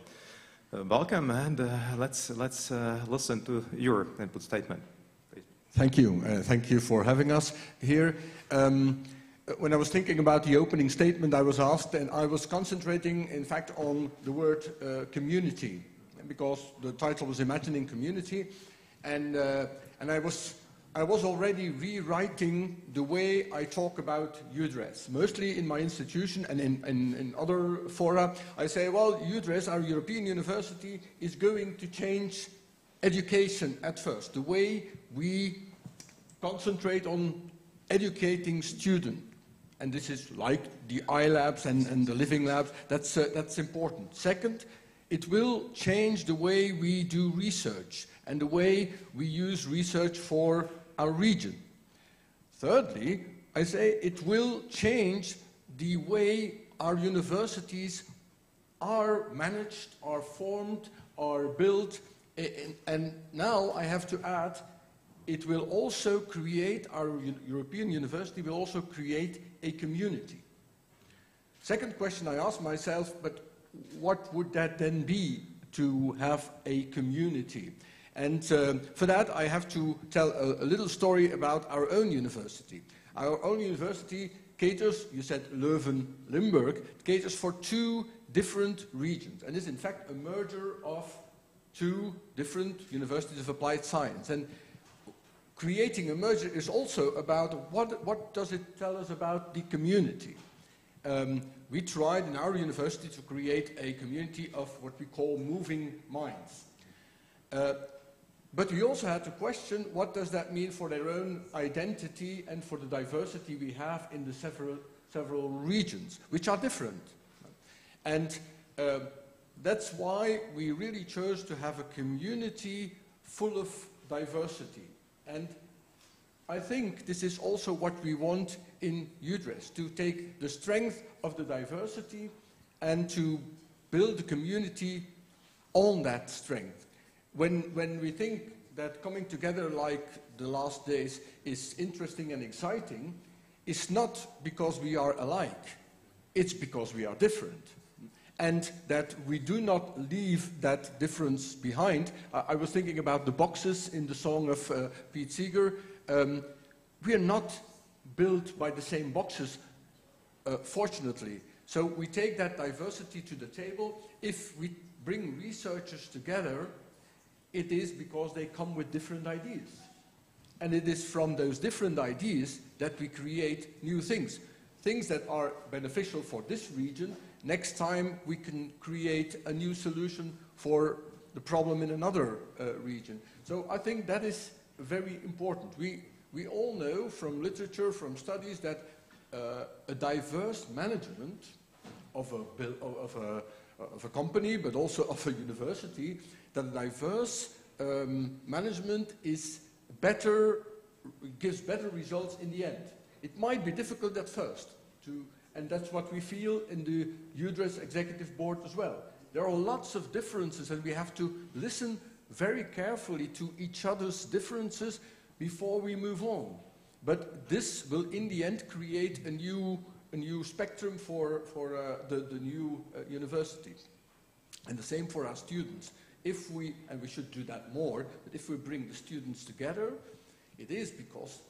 Welcome, and let's listen to your input statement. Please. Thank you. Thank you for having us here. When I was thinking about the opening statement, I was asked, and I was concentrating, in fact, on the word community, because the title was Imagining Community, and I was already rewriting the way I talk about UDRES, mostly in my institution and in other fora. I say, well, UDRES, our European university, is going to change education at first, the way we concentrate on educating students. And this is like the iLabs and the living labs, that's important. Second, It will change the way we do research and the way we use research for our region. Thirdly, I say it will change the way our universities are managed, are formed, are built, and now I have to add, it will also create, our European university will also create a community. Second question I ask myself, but what would that then be to have a community? And for that I have to tell a little story about our own university. Our own university caters, you said Leuven, Limburg, caters for 2 different regions, and is in fact a merger of 2 different universities of applied science. And creating a merger is also about what does it tell us about the community. We tried in our university to create a community of what we call moving minds. But we also had to question what does that mean for their own identity and for the diversity we have in the several regions, which are different. And that's why we really chose to have a community full of diversity. And I think this is also what we want in UDRES, to take the strength of the diversity and to build a community on that strength. When we think that coming together like the last days is interesting and exciting, it's not because we are alike, it's because we are different. And that we do not leave that difference behind. I was thinking about the boxes in the song of Pete Seeger. We are not built by the same boxes, fortunately. So we take that diversity to the table. If we bring researchers together, it is because they come with different ideas. And it is from those different ideas that we create new things. Things that are beneficial for this region. Next time we can create a new solution for the problem in another region. So I think that is very important. We all know from literature, from studies, that a diverse management of a company, but also of a university, that a diverse management is better, gives better results in the end. It might be difficult at first, and that's what we feel in the UDRES Executive Board as well. There are lots of differences, and we have to listen very carefully to each other's differences before we move on. But this will, in the end, create a new spectrum for the new universities. And the same for our students. If we, and we should do that more, but if we bring the students together, it is because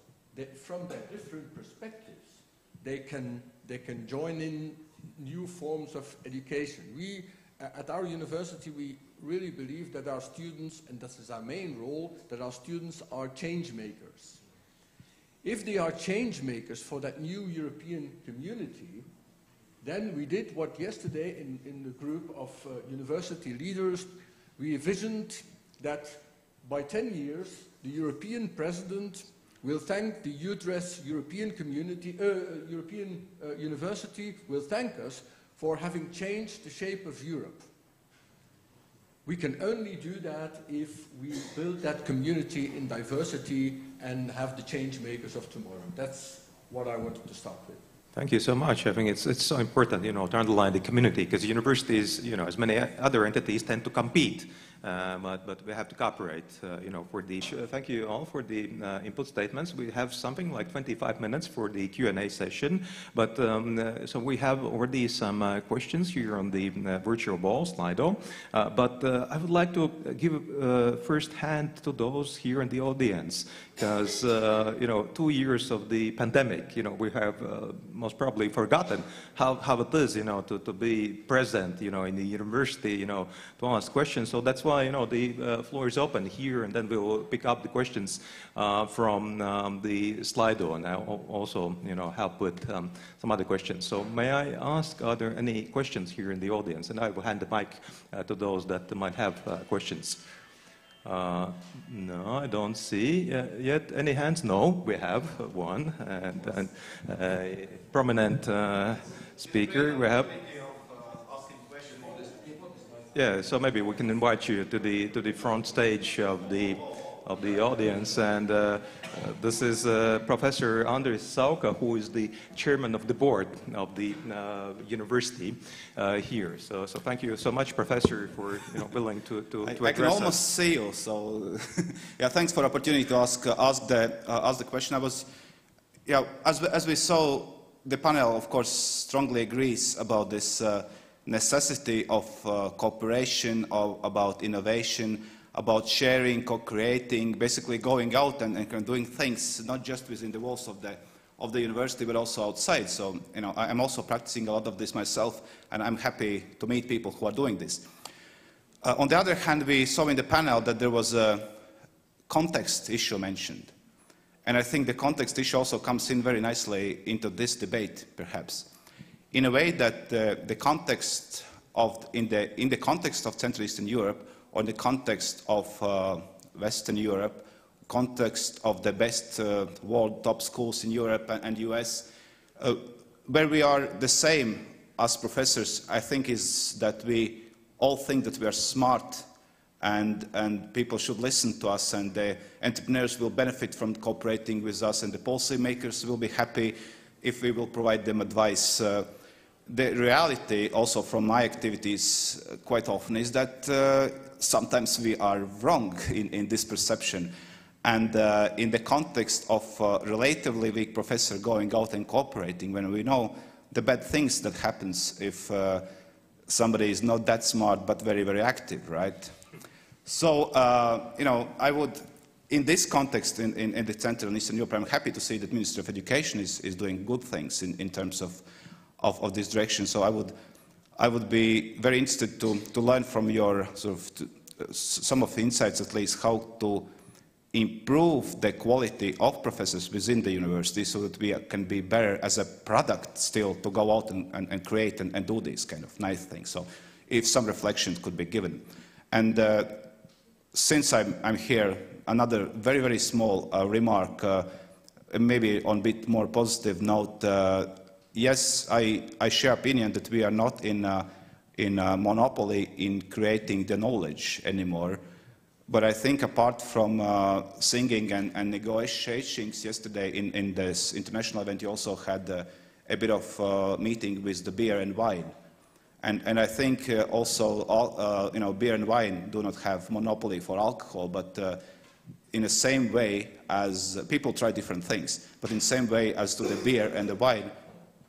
from their different perspectives, they can join in new forms of education. We, at our university, we really believe that our students, and this is our main role, that our students are change makers. If they are change makers for that new European community, then we did what yesterday in the group of university leaders, we envisioned that by 10 years, the European president will thank the UDRES European community, European university will thank us for having changed the shape of Europe. We can only do that if we build that community in diversity and have the change makers of tomorrow. That's what I wanted to start with. Thank you so much. I think it's so important, to underline the community, because universities, as many other entities, tend to compete. But we have to cooperate, for the issue. Thank you all for the input statements. We have something like 25 minutes for the Q&A session. But so we have already some questions here on the virtual wall, Slido. But I would like to give first hand to those here in the audience, because 2 years of the pandemic, we have most probably forgotten how it is, to be present, in the university, to ask questions. So that's why, the floor is open here, and then we will pick up the questions from the Slido, and I'll also, help with some other questions. So may I ask, are there any questions here in the audience? And I will hand the mic to those that might have questions. No, I don't see yet any hands. No, we have one, and a prominent speaker. We have. Yeah, so maybe we can invite you to the front stage of the audience, and this is Professor Andris Sauka, who is the chairman of the board of the university here. So thank you so much, Professor, for willing to address I can almost us. see you. So yeah, thanks for the opportunity to ask the question. As we saw, the panel, of course, strongly agrees about this necessity of cooperation, about innovation, about sharing, co-creating, basically going out and doing things, not just within the walls of the university, but also outside. So, I'm also practicing a lot of this myself, and I'm happy to meet people who are doing this. On the other hand, we saw in the panel that there was a context issue mentioned. And I think the context issue also comes in very nicely into this debate, perhaps, in a way that the context in the context of Central Eastern Europe, or in the context of Western Europe, context of the best world top schools in Europe and US, where we are the same as professors, I think, is that we all think that we are smart and people should listen to us, and the entrepreneurs will benefit from cooperating with us, and the policymakers will be happy if we will provide them advice. The reality also from my activities quite often is that sometimes we are wrong in this perception. And in the context of a relatively weak professor going out and cooperating, when we know the bad things that happens if somebody is not that smart but very, very active, right? So, I would, in this context, in the Central and Eastern Europe, I'm happy to see that Ministry of Education is doing good things in terms of this direction. So I would be very interested to learn from your some of the insights, at least, how to improve the quality of professors within the university so that we can be better as a product still to go out and create and do these kind of nice things. So if some reflection could be given. And since I'm here, another very, very small remark, maybe on a bit more positive note. Yes, I share opinion that we are not in a monopoly in creating the knowledge anymore. But I think apart from singing and negotiations yesterday in this international event, you also had a bit of meeting with the beer and wine. And I think also beer and wine do not have monopoly for alcohol, but in the same way as people try different things, but in the same way as to the beer and the wine,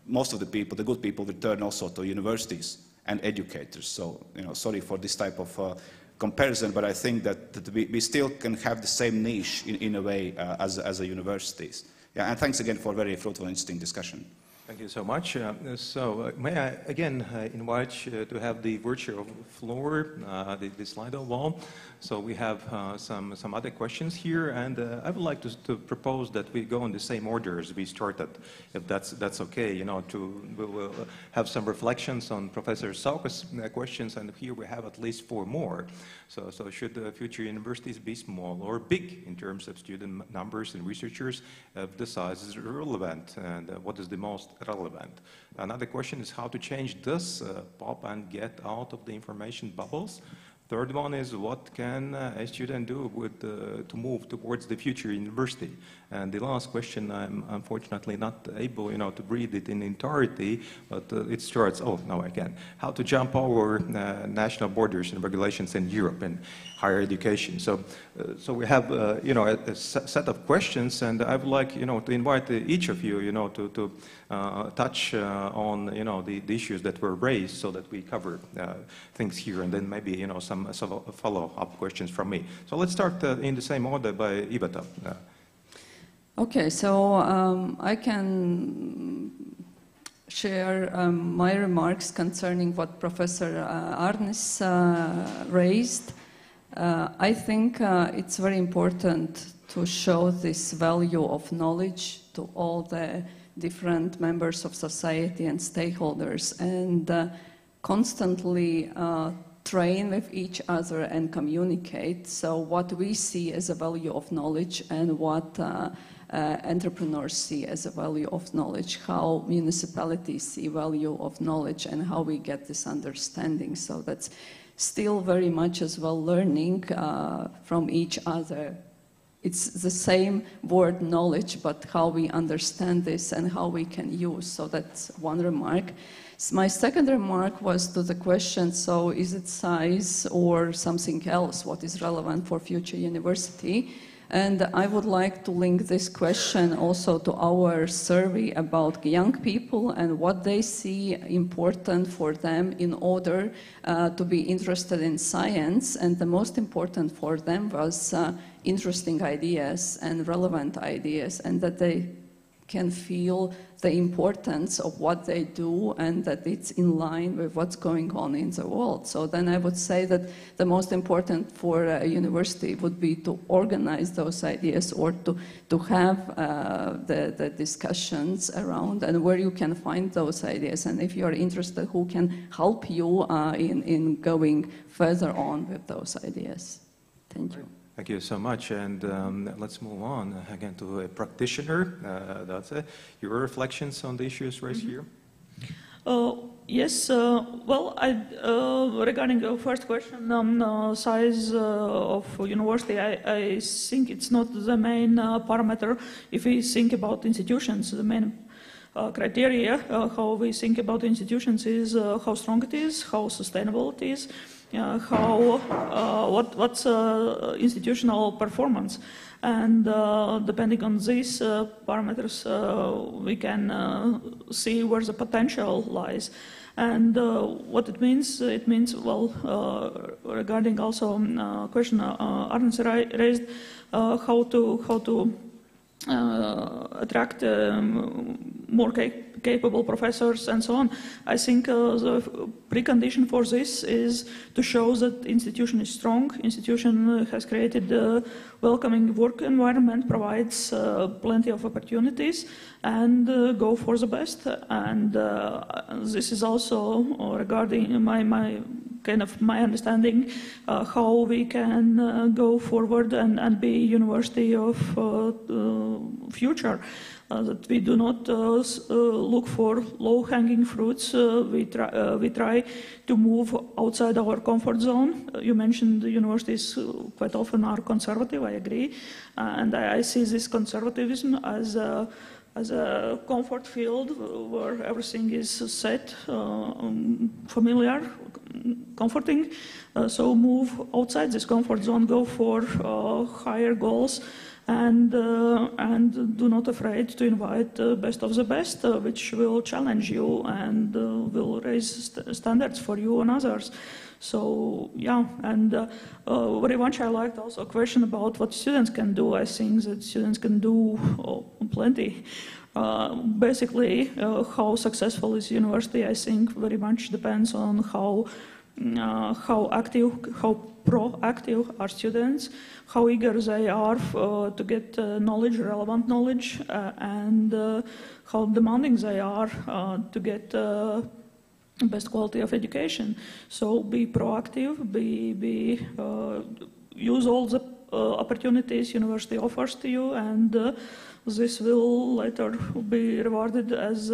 most of the people, the good people, return also to universities and educators. So, sorry for this type of comparison, but I think that we still can have the same niche in a way as a universities. Yeah, and thanks again for a very fruitful and interesting discussion. Thank you so much. May I again invite you to have the virtual floor, the Slido wall. So we have some other questions here, and I would like to propose that we go in the same order as we started, if that's okay. We'll have some reflections on Professor Sauka's questions, and here we have at least 4 more. So should future universities be small or big in terms of student numbers and researchers? The size is irrelevant, and what is the most relevant? Another question is how to change this pop and get out of the information bubbles. Third one is what can a student do to move towards the future university? And the last question, I'm unfortunately not able, to read it in entirety, but it starts, now I can. How to jump over national borders and regulations in Europe and higher education. So we have, a set of questions, and I would like, to invite each of you, to touch on, the issues that were raised so that we cover things here, and then maybe, some follow-up questions from me. So let's start in the same order by Iveta. Okay, so I can share my remarks concerning what Professor Arnis raised. I think it's very important to show this value of knowledge to all the different members of society and stakeholders, and constantly train with each other and communicate. So what we see as a value of knowledge and what entrepreneurs see as a value of knowledge, how municipalities see value of knowledge, and how we get this understanding. So that's still very much as well learning from each other. It's the same word knowledge, but how we understand this and how we can use. So that's one remark. My second remark was to the question, so is it size or something else what is relevant for future university? And I would like to link this question also to our survey about young people and what they see important for them in order to be interested in science. And the most important for them was interesting ideas and relevant ideas, and that they can feel the importance of what they do and that it's in line with what's going on in the world. So then I would say that the most important for a university would be to organize those ideas or to have the discussions around and where you can find those ideas. And if you're interested, who can help you in going further on with those ideas. Thank you. Thank you so much, and let's move on again to a practitioner. That's it. Your reflections on the issues raised here? Yes, well, regarding the first question on size of university, I think it's not the main parameter. If we think about institutions, the main criteria how we think about institutions is how strong it is, how sustainable it is, what's institutional performance, and depending on these parameters, we can see where the potential lies. And what it means, well, regarding also question Arnes raised, how to attract more capable professors and so on. I think the precondition for this is to show that institution is strong, institution has created a welcoming work environment, provides plenty of opportunities, and go for the best. And this is also regarding my understanding how we can go forward and be university of future. That we do not look for low-hanging fruits. We try to move outside our comfort zone. You mentioned the universities quite often are conservative, I agree. And I see this conservatism as a comfort field where everything is set, familiar, comforting. So move outside this comfort zone, go for higher goals, and do not afraid to invite the best of the best, which will challenge you and will raise standards for you and others. So yeah, and very much I liked also a question about what students can do. I think that students can do plenty. Basically, how successful is university, I think very much depends on how active, how proactive are students, how eager they are to get knowledge, relevant knowledge, and how demanding they are to get best quality of education. So be proactive, use all the opportunities university offers to you, and this will later be rewarded as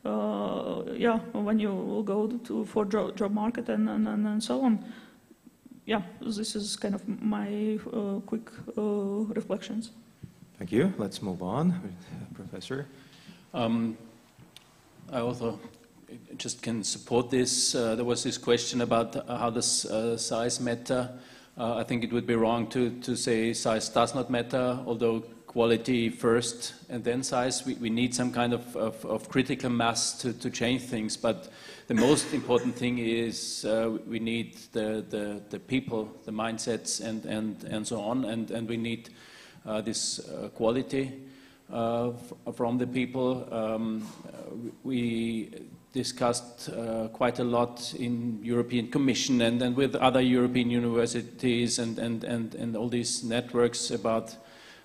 when you go for job market and so on. Yeah, this is kind of my quick reflections. Thank you. Let's move on, Professor. I also just can support this. There was this question about how does size matter. I think it would be wrong to say size does not matter, although quality first and then size. We need some kind of critical mass to change things, but the most important thing is we need the people, the mindsets, and so on, and we need this quality from the people. We discussed quite a lot in European Commission and with other European universities and all these networks about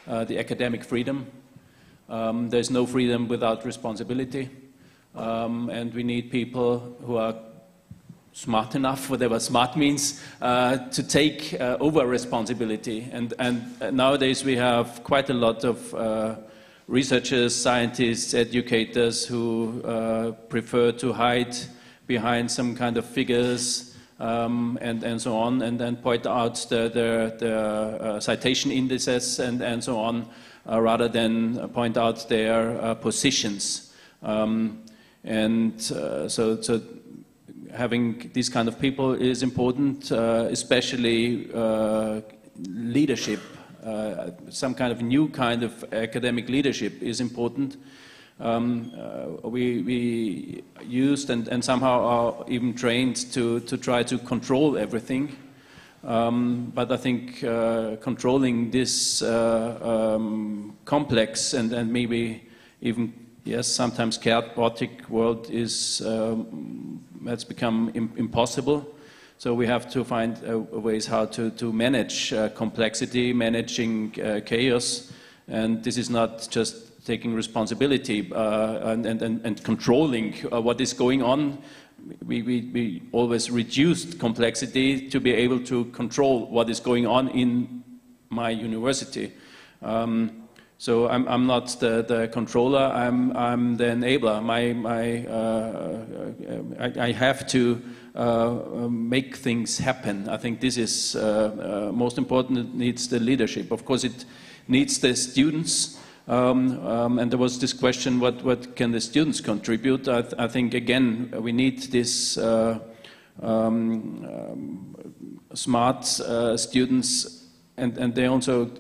the academic freedom. There's no freedom without responsibility, and we need people who are smart enough, whatever smart means, to take over responsibility. And nowadays we have quite a lot of researchers, scientists, educators who prefer to hide behind some kind of figures and so on, and then point out the citation indices and so on, rather than point out their positions. So having these kind of people is important, especially leadership. Some kind of new kind of academic leadership is important. We used and somehow are even trained to try to control everything. But I think controlling this complex and maybe even, yes, sometimes chaotic world is has become impossible. So we have to find ways how to manage complexity, managing chaos, and this is not just taking responsibility and controlling what is going on. We always reduced complexity to be able to control what is going on in my university. So I'm not the controller, I'm the enabler. I have to make things happen. I think this is most important. It needs the leadership. Of course, it needs the students. And there was this question, what can the students contribute? I think, again, we need this smart students, and they also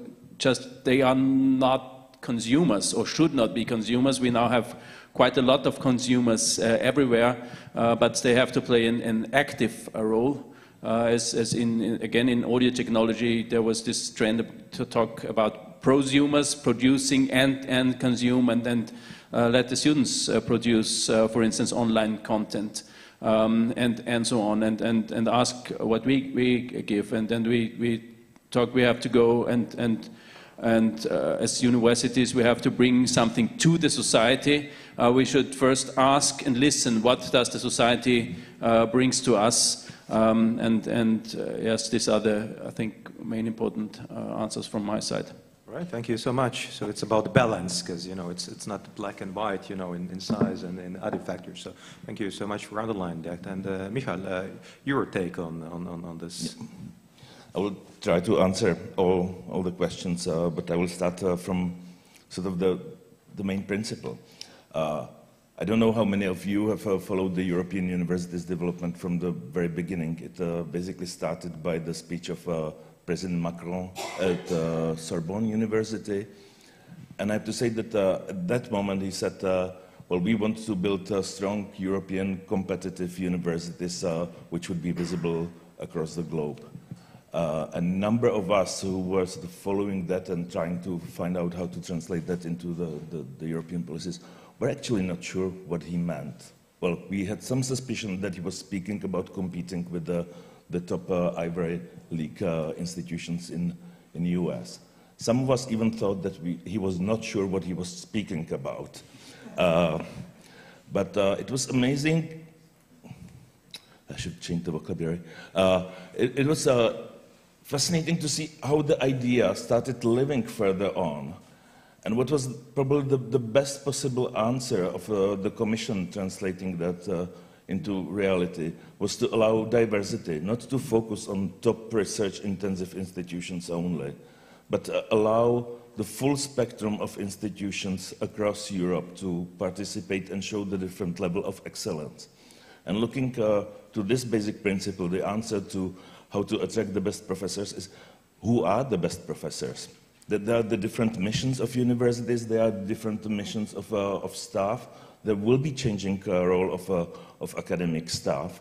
they are not consumers or should not be consumers. We now have quite a lot of consumers everywhere, but they have to play an active role. As again in audio technology, there was this trend to talk about prosumers, producing and consume, and then let the students produce, for instance, online content, and so on, and ask what we give, and then we talk. We have to go and as universities, we have to bring something to the society. We should first ask and listen. What does the society brings to us? Yes, these are the, I think, main important answers from my side. All right, thank you so much. So it's about balance, because it's not black and white, in size and in other factors. So thank you so much for underlining that. And Michael, your take on this? Yeah. I will try to answer all the questions, but I will start from sort of the main principle. I don't know how many of you have followed the European universities development from the very beginning. It basically started by the speech of President Macron at Sorbonne University. And I have to say that at that moment he said, well, we want to build strong European competitive universities which would be visible across the globe. A number of us who were sort of following that and trying to find out how to translate that into the European policies were actually not sure what he meant. Well, we had some suspicion that he was speaking about competing with the top Ivy League institutions in the US. Some of us even thought that he was not sure what he was speaking about. But it was amazing. I should change the vocabulary. It was fascinating to see how the idea started living further on. And what was probably the best possible answer of the Commission translating that into reality was to allow diversity, not to focus on top research-intensive institutions only, but allow the full spectrum of institutions across Europe to participate and show the different level of excellence. And looking to this basic principle, the answer to how to attract the best professors is who are the best professors. That there are the different missions of universities, there are different missions of staff. There will be changing role of academic staff.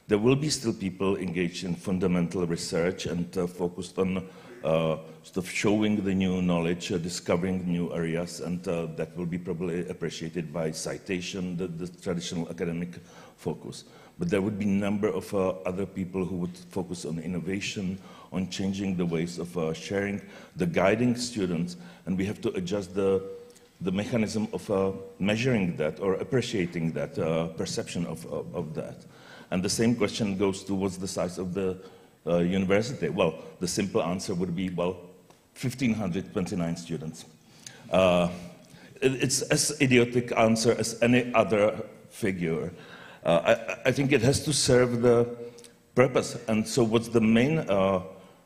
There will be still people engaged in fundamental research and focused on sort of showing the new knowledge, discovering new areas, and that will be probably appreciated by citation, the traditional academic focus. But there would be a number of other people who would focus on innovation, on changing the ways of sharing, the guiding students, and we have to adjust the mechanism of measuring that or appreciating that, perception of that. And the same question goes to what's the size of the university? Well, the simple answer would be, well, 1,529 students. It's as idiotic answer as any other figure. I think it has to serve the purpose. And so what's the main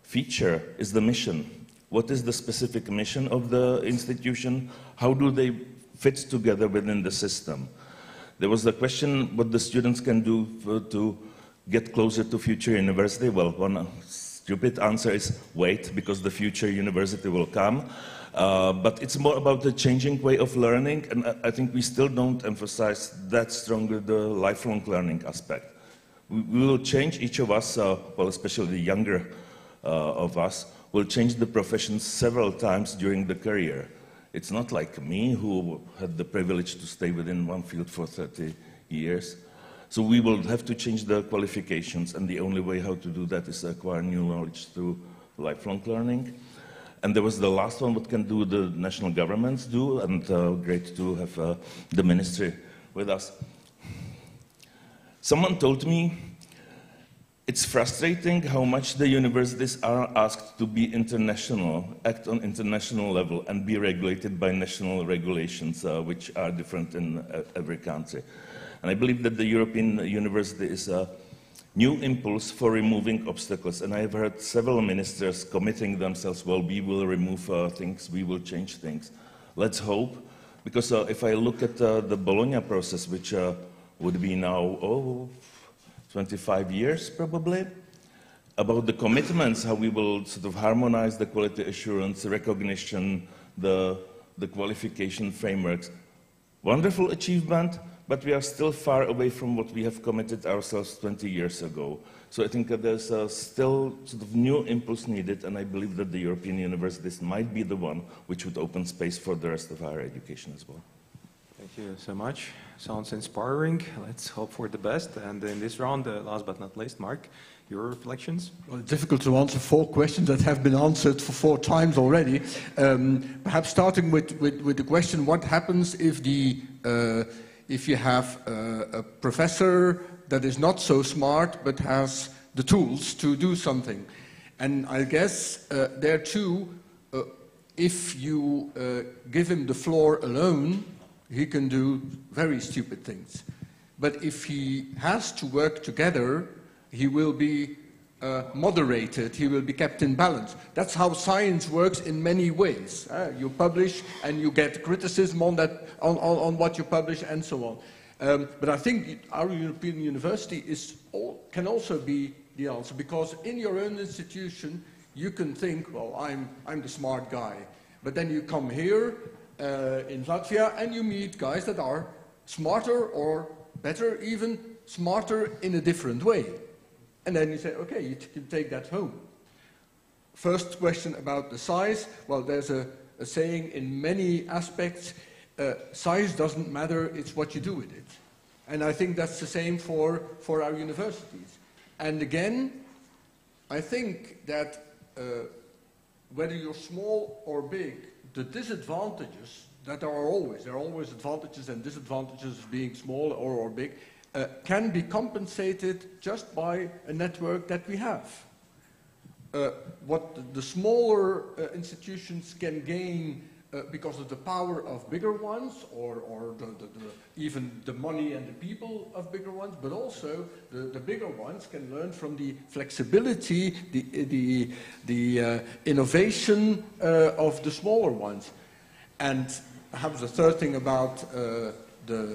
feature is the mission. What is the specific mission of the institution? How do they fit together within the system? There was the question what the students can do to get closer to future university. Well, one stupid answer is wait, because the future university will come. But it's more about the changing way of learning, and I think we still don't emphasize that strongly the lifelong learning aspect. We will change, each of us, well, especially the younger of us, will change the profession several times during the career. It's not like me, who had the privilege to stay within one field for 30 years. So we will have to change the qualifications, and the only way how to do that is acquire new knowledge through lifelong learning. And there was the last one, what can do the national governments do, and great to have the ministry with us. Someone told me it's frustrating how much the universities are asked to be international, act on international level, and be regulated by national regulations, which are different in every country. And I believe that the European University is a new impulse for removing obstacles. And I have heard several ministers committing themselves, well, we will remove things, we will change things. Let's hope, because if I look at the Bologna process, which would be now, 25 years probably, about the commitments, how we will sort of harmonize the quality assurance, recognition, the qualification frameworks. Wonderful achievement, but we are still far away from what we have committed ourselves 20 years ago. So I think that there's still sort of new impulse needed, and I believe that the European universities might be the one which would open space for the rest of higher education as well. Thank you so much. Sounds inspiring. Let's hope for the best. And in this round, last but not least, Mark, your reflections? Well, it's difficult to answer 4 questions that have been answered for 4 times already. Perhaps starting with the question, what happens if you have a professor that is not so smart but has the tools to do something? And I guess there too, if you give him the floor alone, he can do very stupid things. But if he has to work together, he will be moderated, he will be kept in balance. That's how science works in many ways. You publish and you get criticism on on what you publish and so on. But I think our European University can also be the answer, because in your own institution you can think, well, I'm the smart guy. But then you come here in Latvia and you meet guys that are smarter, or better, even smarter in a different way. And then you say, okay, you can take that home. First question about the size. Well, there's a saying in many aspects, size doesn't matter, it's what you do with it. And I think that's the same for our universities. And again, I think that whether you're small or big, the disadvantages that there are always advantages and disadvantages of being small or big, can be compensated just by a network that we have. What the smaller institutions can gain because of the power of bigger ones, or even the money and the people of bigger ones, but also the bigger ones can learn from the flexibility, the innovation of the smaller ones. And perhaps the third thing about the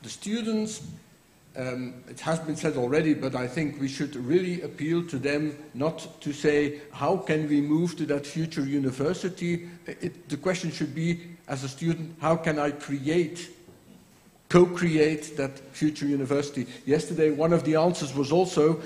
students, it has been said already, but I think we should really appeal to them not to say, how can we move to that future university? The question should be, as a student, how can I co-create that future university? Yesterday, one of the answers was also,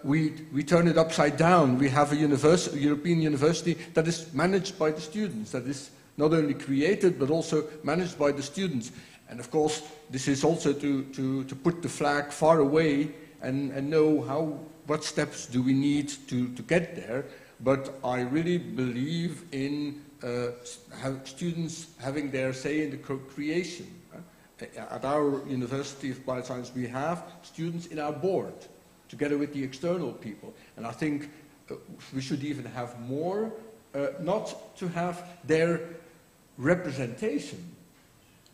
we turn it upside down. We have a European university that is managed by the students, that is not only created, but also managed by the students. And of course, this is also to put the flag far away and know what steps do we need to get there. But I really believe in students having their say in the co-creation. At our University of Bioscience, we have students in our board, together with the external people. And I think we should even have more, not to have their representation,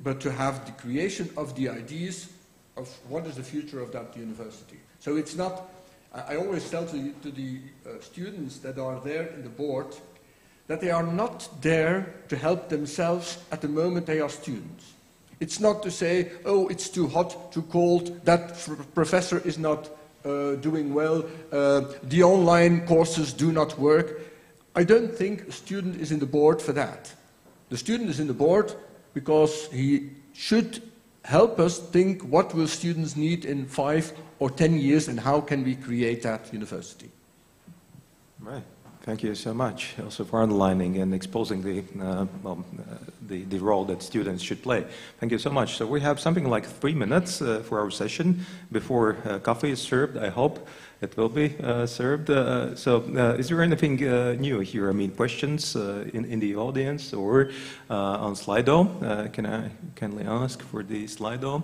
but to have the creation of the ideas of what is the future of that university. So it's not I always tell to the students that are there in the board that they are not there to help themselves at the moment they are students. It's not to say, oh, it's too hot, too cold, that professor is not doing well, the online courses do not work. I don't think a student is in the board for that. The student is in the board because he should help us think what will students need in 5 or 10 years and how can we create that university. Right. Thank you so much also for underlining and exposing the role that students should play. Thank you so much. So we have something like 3 minutes for our session before coffee is served. I hope it will be served. Is there anything new here? I mean, questions in the audience or on Slido? Can I kindly ask for the Slido?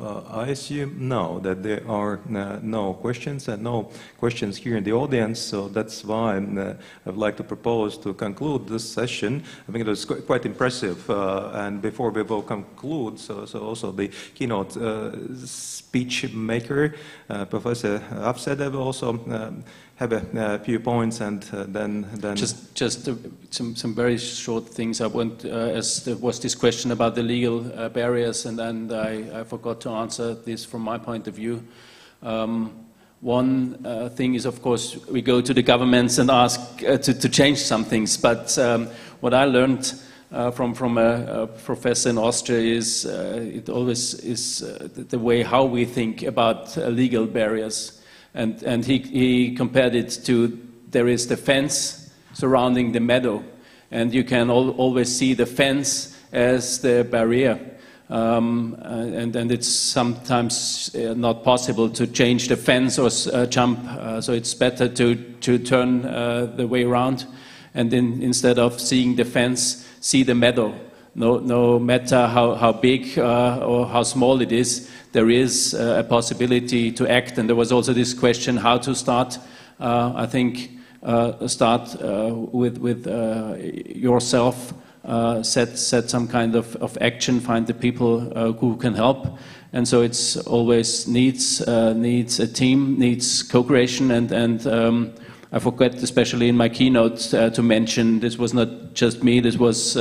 I assume no, that there are no questions and no questions here in the audience, so that's why I would like to propose to conclude this session. I think it was quite impressive, and before we will conclude, so also the keynote speech maker, Professor Afsede, will also have a few points, and then just some very short things. I want, as there was this question about the legal barriers, and I forgot to answer this from my point of view. One thing is, of course, we go to the governments and ask to change some things. But what I learned from a professor in Austria is it always is the way how we think about legal barriers. And he compared it to, there is the fence surrounding the meadow, and you can always see the fence as the barrier. And it's sometimes not possible to change the fence or jump, so it's better to turn the way around, and then instead of seeing the fence, see the meadow. No matter how big or how small it is, there is a possibility to act. And there was also this question how to start. I think start with yourself, set some kind of action, find the people who can help. And so it's always needs a team, needs co-creation, and I forgot, especially in my keynote, to mention this was not just me, this was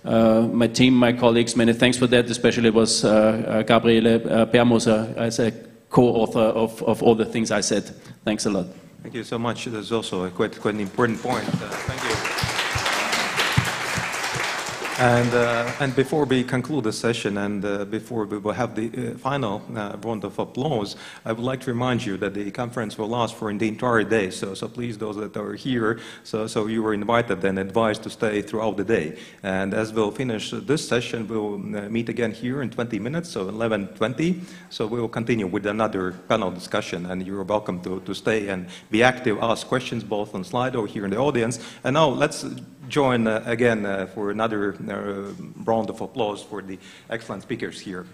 my team, my colleagues. Many thanks for that. Especially was Gabriele Permoser as a co-author of all the things I said. Thanks a lot. Thank you so much. That's also a quite an important point. Thank you. And before we conclude the session and before we will have the final round of applause, I would like to remind you that the conference will last for the entire day. So please, those that are here, so you were invited and advised to stay throughout the day. And as we'll finish this session, we'll meet again here in 20 minutes, so 11:20. So we will continue with another panel discussion, and you're welcome to stay and be active, ask questions both on Slido or here in the audience. And now let's join again for another round of applause for the excellent speakers here.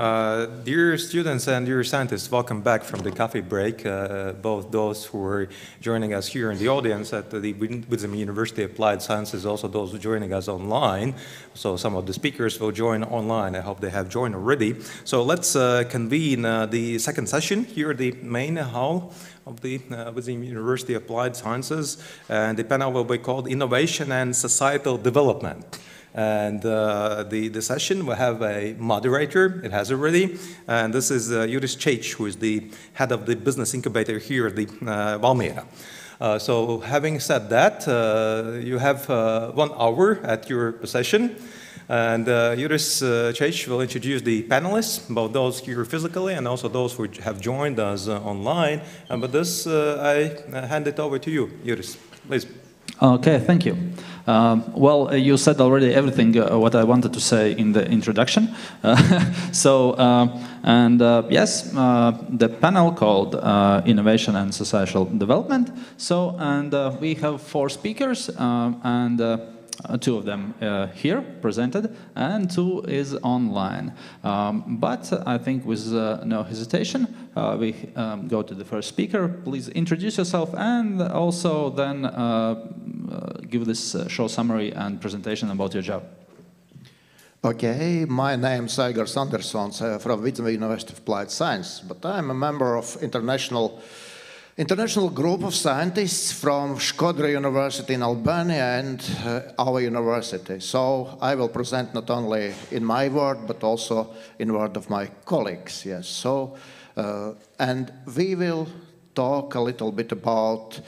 Dear students and dear scientists, welcome back from the coffee break. Both those who are joining us here in the audience at the Wisdom University Applied Sciences, also those who are joining us online. So some of the speakers will join online. I hope they have joined already. So let's convene the second session here at the main hall of the Wisdom University Applied Sciences. And the panel will be called Innovation and Societal Development. And the session will have a moderator, it has already, and this is Juris Čech, who is the head of the business incubator here at the Valmiera. So having said that, you have 1 hour at your possession, and Juris Čech will introduce the panelists, both those here physically and also those who have joined us online. And with this, I hand it over to you, Juris, please. Okay, thank you. Well, you said already everything what I wanted to say in the introduction. Yes, the panel called Innovation and Societal Development. So, and we have 4 speakers, and 2 of them here presented, and 2 is online. But I think with no hesitation, we go to the first speaker. Please introduce yourself and also then give this short summary and presentation about your job. Okay, my name is Aigars Andersons from Vidzemes University of Applied Science, but I'm a member of international group of scientists from Škodra University in Albania and our university. So I will present not only in my word, but also in word of my colleagues. Yes. So, and we will talk a little bit about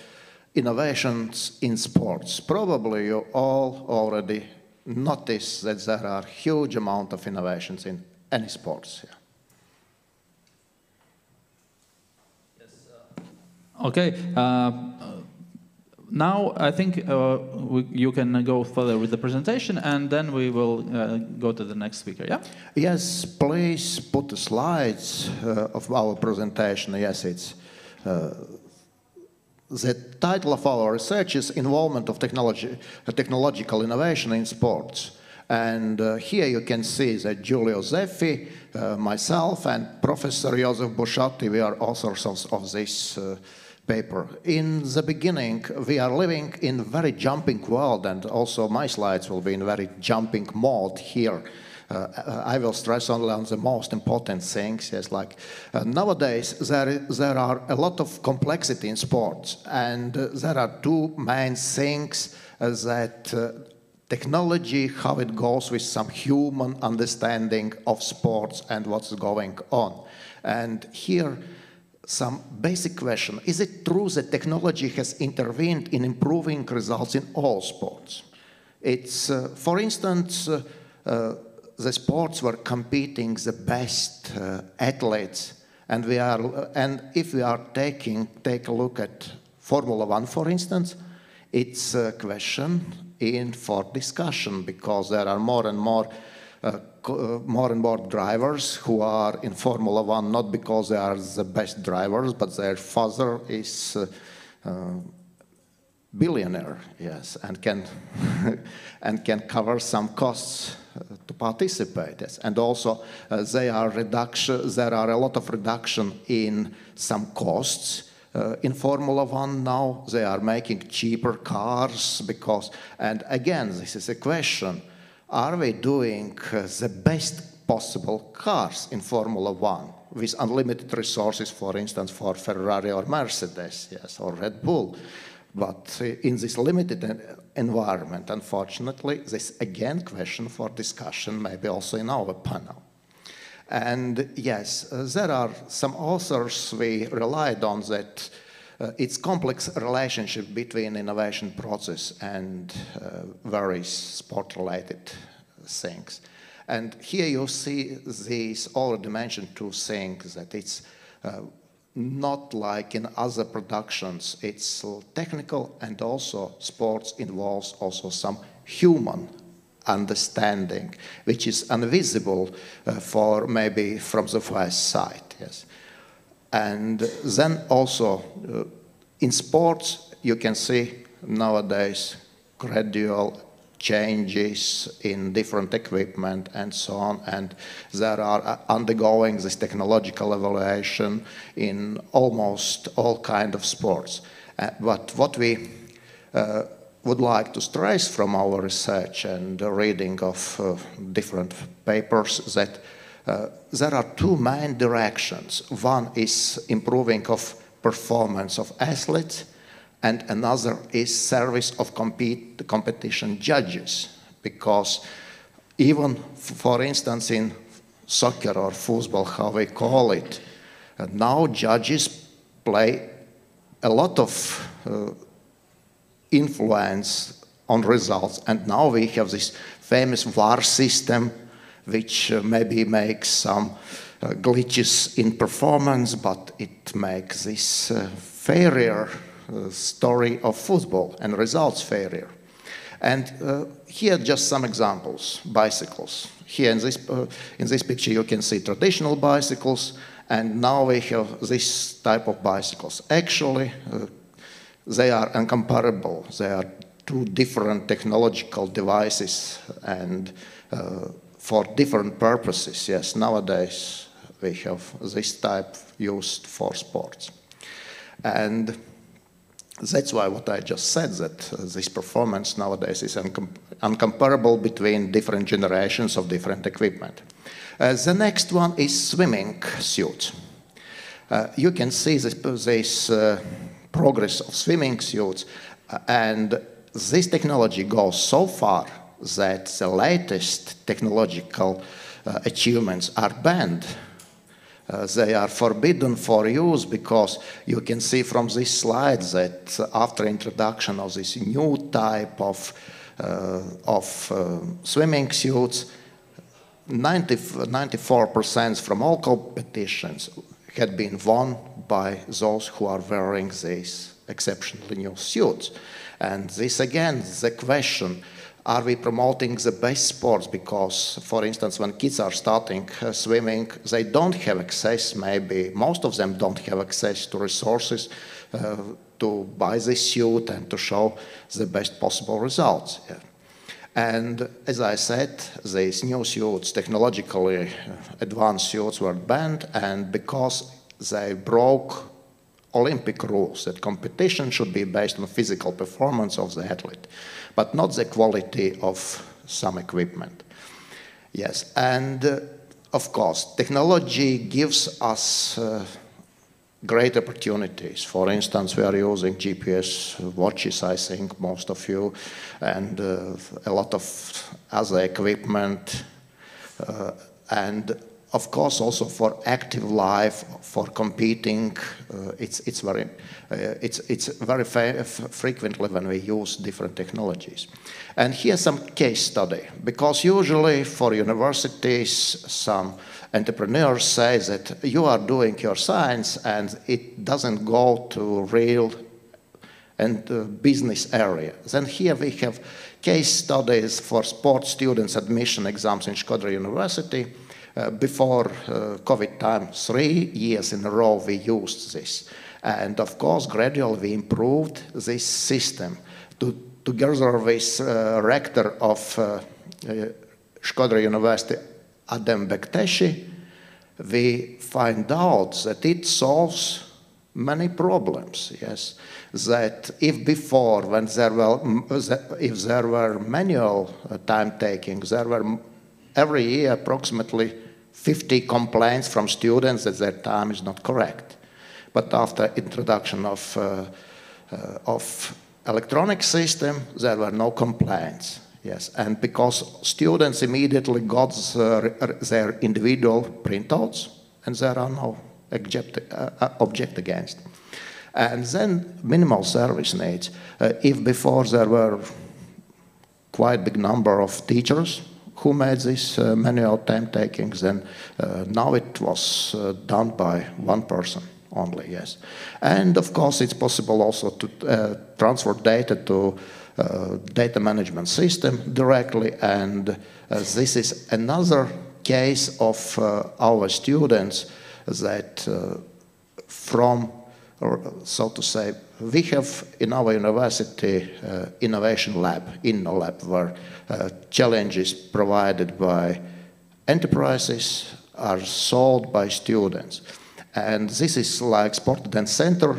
innovations in sports. Probably you all already noticed that there are huge amount of innovations in any sports. Yeah. Okay, now I think you can go further with the presentation, and then we will go to the next speaker, yeah? Yes, please put the slides of our presentation. Yes, it's the title of our research is Involvement of Technological Innovation in Sports. And here you can see that Giulio Zeffi, myself, and Professor Joseph Busciatti, we are authors of this paper. In the beginning, we are living in a very jumping world, and also my slides will be in very jumping mode here. I will stress only on the most important things. Yes, like nowadays there are a lot of complexity in sports, and there are 2 main things that technology, how it goes with some human understanding of sports and what's going on. And here, some basic question: is it true that technology has intervened in improving results in all sports? It's, for instance, the sports were competing the best athletes, and if we are take a look at Formula 1, for instance, it's a question for discussion, because there are more and more drivers who are in Formula 1 not because they are the best drivers, but their father is billionaire, yes, and can and can cover some costs to participate. Yes. And also there are a lot of reduction in some costs. In Formula 1 now they are making cheaper cars because, and again, this is a question, are we doing the best possible cars in Formula 1 with unlimited resources, for instance, for Ferrari or Mercedes, yes, or Red Bull? But in this limited environment, unfortunately, this again question for discussion, maybe also in our panel. And yes, there are some authors we relied on that it's complex relationship between innovation process and various sport-related things. And here you see these already mentioned 2 things, that it's not like in other productions, it's technical, and also sports involves also some human understanding, which is invisible for maybe from the first sight. Yes. And then also in sports, you can see nowadays gradual changes in different equipment and so on, and they are undergoing this technological evaluation in almost all kinds of sports. But what we would like to stress from our research and reading of different papers that there are two main directions. One is improving of performance of athletes, and another is service of competition judges, because even, for instance, in soccer or football, how we call it, now judges play a lot of influence on results, and now we have this famous VAR system, which maybe makes some glitches in performance, but it makes this failure story of football and results failure. And here just some examples. Bicycles. Here in this picture you can see traditional bicycles, and now we have this type of bicycles. Actually, they are incomparable. They are two different technological devices and for different purposes. Yes, nowadays we have this type used for sports. And that's why what I just said, that this performance nowadays is incomparable between different generations of different equipment. The next one is swimming suits. You can see this progress of swimming suits, and this technology goes so far that the latest technological achievements are banned. They are forbidden for use because you can see from this slide that after introduction of this new type of swimming suits, 94% from all competitions had been won by those who are wearing these exceptionally new suits. And this again, the question, are we promoting the best sports? Because, for instance, when kids are starting swimming, they don't have access, maybe most of them don't have access to resources to buy this suit and to show the best possible results. Yeah. And as I said, these new suits, technologically advanced suits, were banned, and because they broke Olympic rules that competition should be based on physical performance of the athlete, but not the quality of some equipment. Yes, and of course, technology gives us great opportunities. For instance, we are using GPS watches, I think, most of you, and a lot of other equipment, and of course, also for active life, for competing, it's very frequently when we use different technologies. And here's some case study, because usually for universities, some entrepreneurs say that you are doing your science and it doesn't go to real and business area. Then here we have case studies for sports students admission exams in Škodra University. Before COVID time, 3 years in a row we used this. And of course, gradually we improved this system. Together with rector of Škodra University, Adam Bekteshi, we find out that it solves many problems, yes. That if before, when if there were manual time-taking, there were every year approximately 50 complaints from students that their time is not correct. But after introduction of electronic system, there were no complaints. Yes, and because students immediately got their individual printouts, and there are no object against. And then minimal service needs. If before there were quite big number of teachers who made this manual time takings, then now it was done by one person only, yes. And of course it's possible also to transfer data to data management system directly, and this is another case of our students that from so to say, we have in our university innovation lab, InnoLab, where challenges provided by enterprises are solved by students. And this is like Sport Dance Center.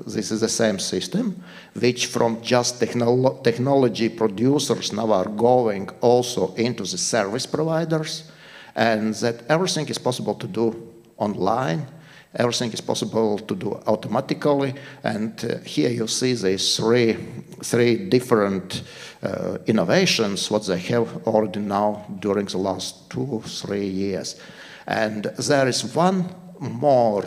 This is the same system, which from just technology producers now are going also into the service providers, and that everything is possible to do online. Everything is possible to do automatically, and here you see these three different innovations, what they have already now during the last 2-3 years. And there is one more,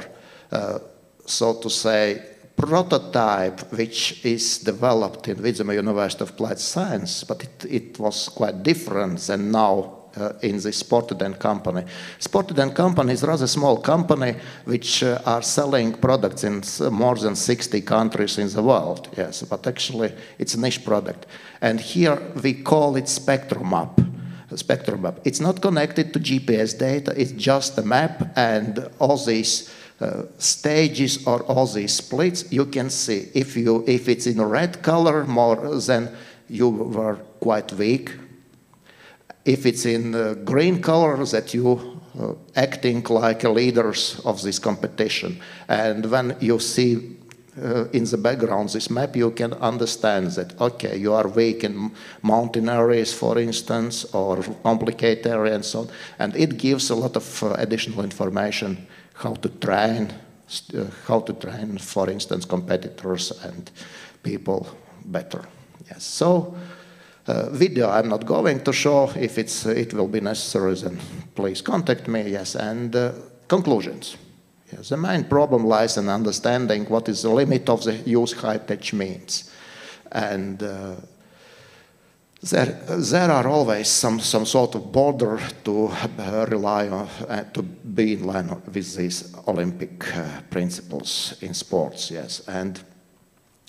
so to say, prototype which is developed in Vidzeme University of Applied Science, but it was quite different than now in the Sportden company. Sportden company is a rather small company which are selling products in more than 60 countries in the world. Yes, but actually it's a niche product. And here we call it Spectrum Map. Spectrum Map. It's not connected to GPS data, it's just a map, and all these stages or all these splits you can see. If it's in a red color more, then you were quite weak. If it's in green color, that you acting like leaders of this competition. And when you see in the background this map, you can understand that, okay, you are weak in mountain areas, for instance, or complicated areas and so on. And it gives a lot of additional information how to train, for instance, competitors and people better. Yes. So. Video I'm not going to show. If it will be necessary, then please contact me. Yes, and conclusions. Yes, the main problem lies in understanding what is the limit of the use high-tech means, and there are always some sort of border to rely on, to be in line with these Olympic principles in sports. Yes, and.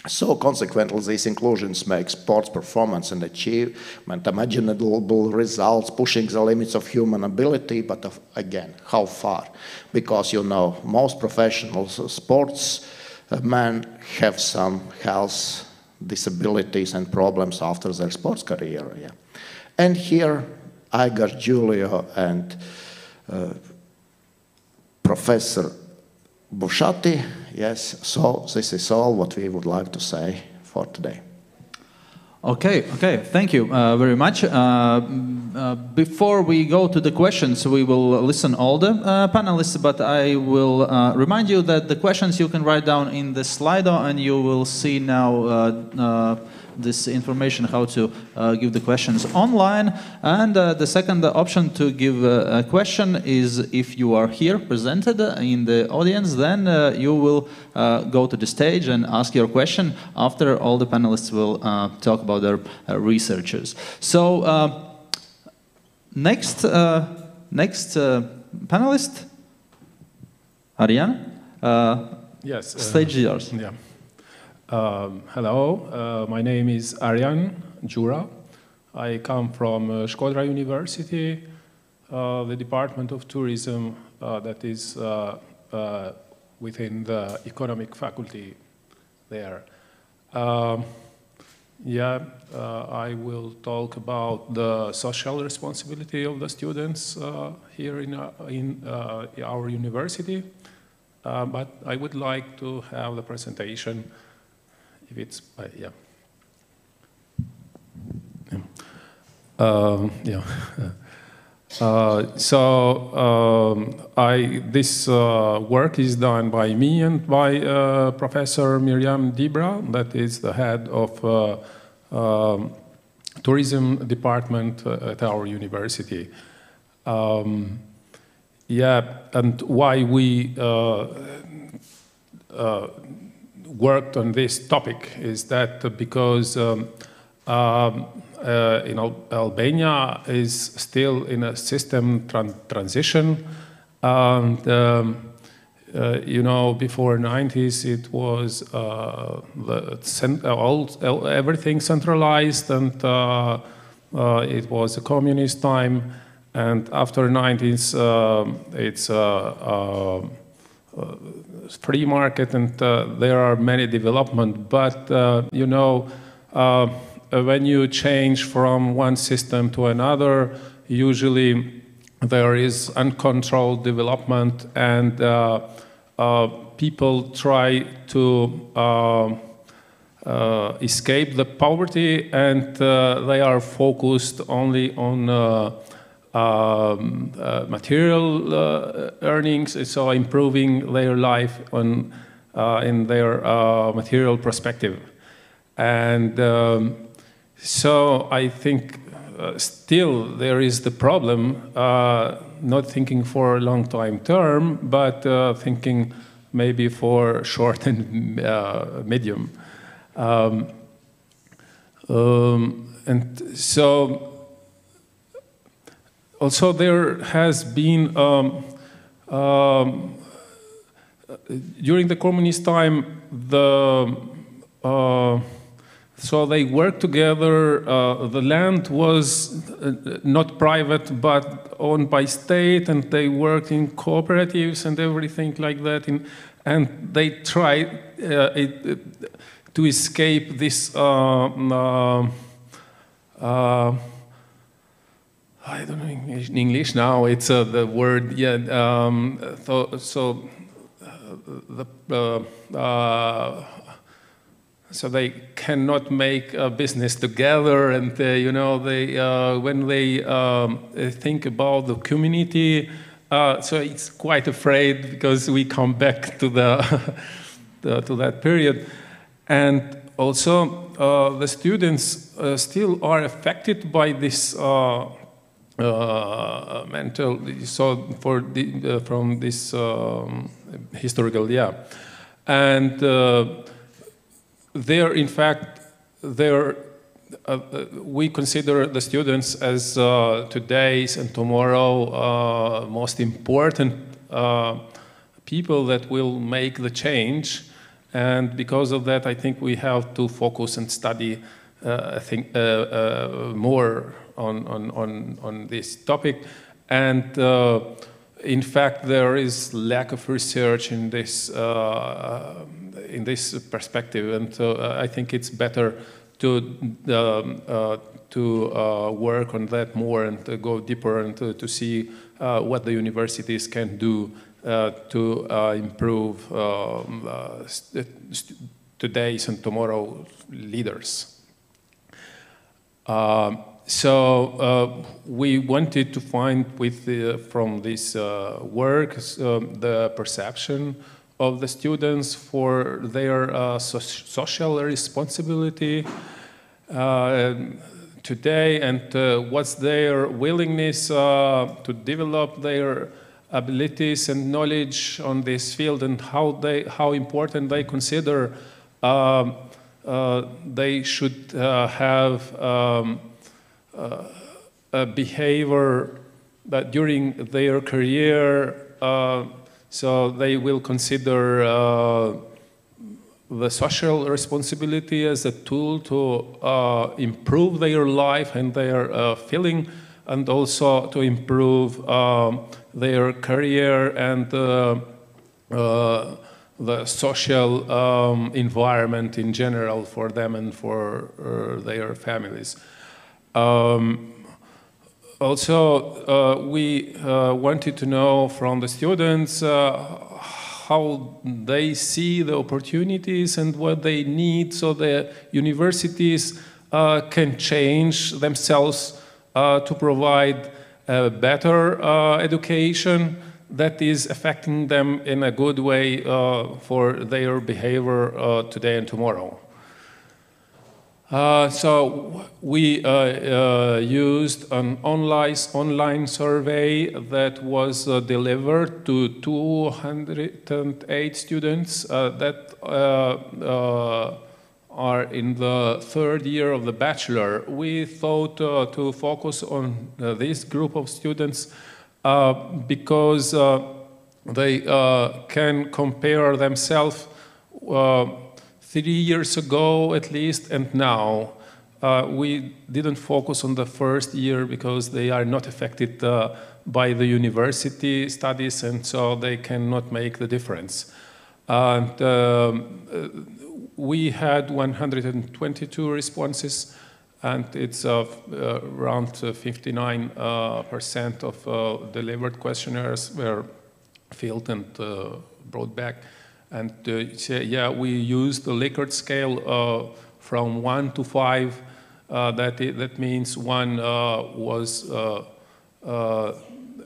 So consequently, these inclusions make sports performance and achievement imaginable results, pushing the limits of human ability, but again, how far? Because, you know, most professional sports men have some health disabilities and problems after their sports career. Yeah. And here, Igor, Giulio, and Professor Bushati. Yes, so this is all what we would like to say for today. Okay, thank you very much. Before we go to the questions, we will listen all the panelists, but I will remind you that the questions you can write down in the Slido, and you will see now this information how to give the questions online. And the second option to give a question is if you are here presented in the audience, then you will go to the stage and ask your question after all the panelists will talk about their researchers. So next panelist, Ariane. Yes. Stage is yours. Yeah. Hello, my name is Aryan Jura. I come from Shkodra University, the Department of Tourism that is within the economic faculty there. I will talk about the social responsibility of the students here in our university, but I would like to have the presentation. If it's this work is done by me and by Professor Miriam Dibra, that is the head of tourism department at our university. And why we worked on this topic is that because Albania is still in a system transition, and before 90s it was everything centralized, and it was a communist time, and after 90s it's free market, and there are many development. But you know, when you change from one system to another, usually there is uncontrolled development, and people try to escape the poverty, and they are focused only on material earnings, so improving their life on, in their material perspective. And so I think still there is the problem, not thinking for a long time term, but thinking maybe for short and medium. And so also there has been, during the communist time, so they worked together. The land was not private, but owned by state, and they worked in cooperatives and everything like that. And they tried to escape this, I don't know in English now, it's the word, yeah, so they cannot make a business together, and you know, they when they think about the community, so it's quite afraid, because we come back to to that period. And also the students still are affected by this mental, so for the, from this historical, yeah. And there, in fact, there we consider the students as today's and tomorrow most important people that will make the change. And because of that, I think we have to focus and study, I think, more on this topic. And in fact, there is lack of research in this perspective, and I think it's better to work on that more and to go deeper and to see what the universities can do to improve today's and tomorrow's leaders. So we wanted to find from this work the perception of the students for their social responsibility today, and what's their willingness to develop their abilities and knowledge on this field, and how important they consider they should have a behavior that during their career, so they will consider the social responsibility as a tool to improve their life and their feeling, and also to improve their career and the social environment in general for them and for their families. Also, we wanted to know from the students how they see the opportunities and what they need, so the universities can change themselves to provide a better education that is affecting them in a good way for their behavior today and tomorrow. So we used an online survey that was delivered to 208 students that are in the third year of the bachelor. We thought to focus on this group of students because they can compare themselves 3 years ago at least and now. we didn't focus on the first year because they are not affected by the university studies, and so they cannot make the difference. And we had 122 responses, and it's around 59% of delivered questionnaires were filled and brought back. And yeah, we used the Likert scale from 1 to 5. That means 1 was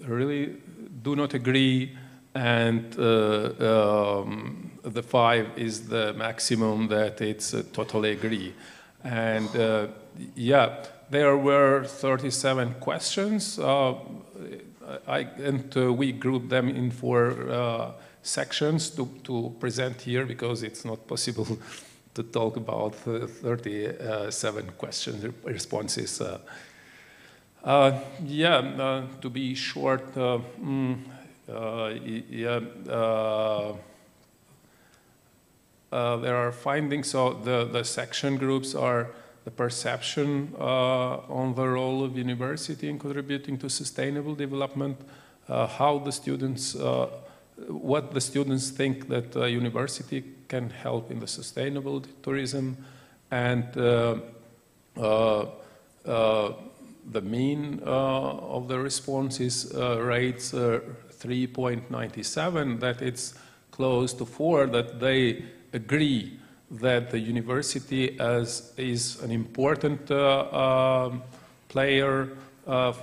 really do not agree, and the 5 is the maximum that it's totally agree. And yeah, there were 37 questions, and we grouped them in 4 sections to present here, because it's not possible to talk about 37 questions responses. Yeah, to be short, there are findings. So the section groups are the perception on the role of university in contributing to sustainable development, how the students, what the students think that university can help in the sustainable tourism, and the mean of the responses rates 3.97, that it's close to 4, that they agree that the university is an important player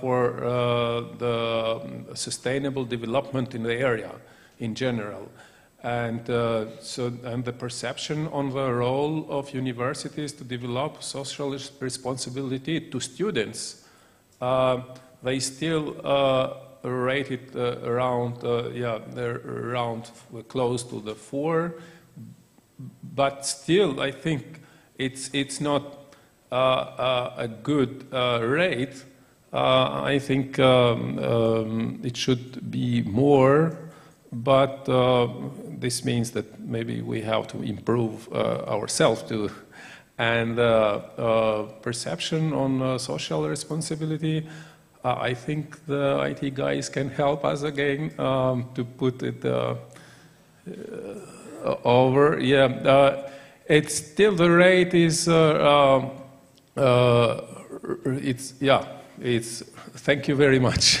for the sustainable development in the area in general. And and the perception on the role of universities to develop social responsibility to students, they still rate it around, yeah, they're around close to the 4, but still I think it's not a good rate. I think it should be more, but this means that maybe we have to improve ourselves too. And perception on social responsibility, I think the IT guys can help us again to put it over. Yeah, it's still, the rate is it's thank you very much.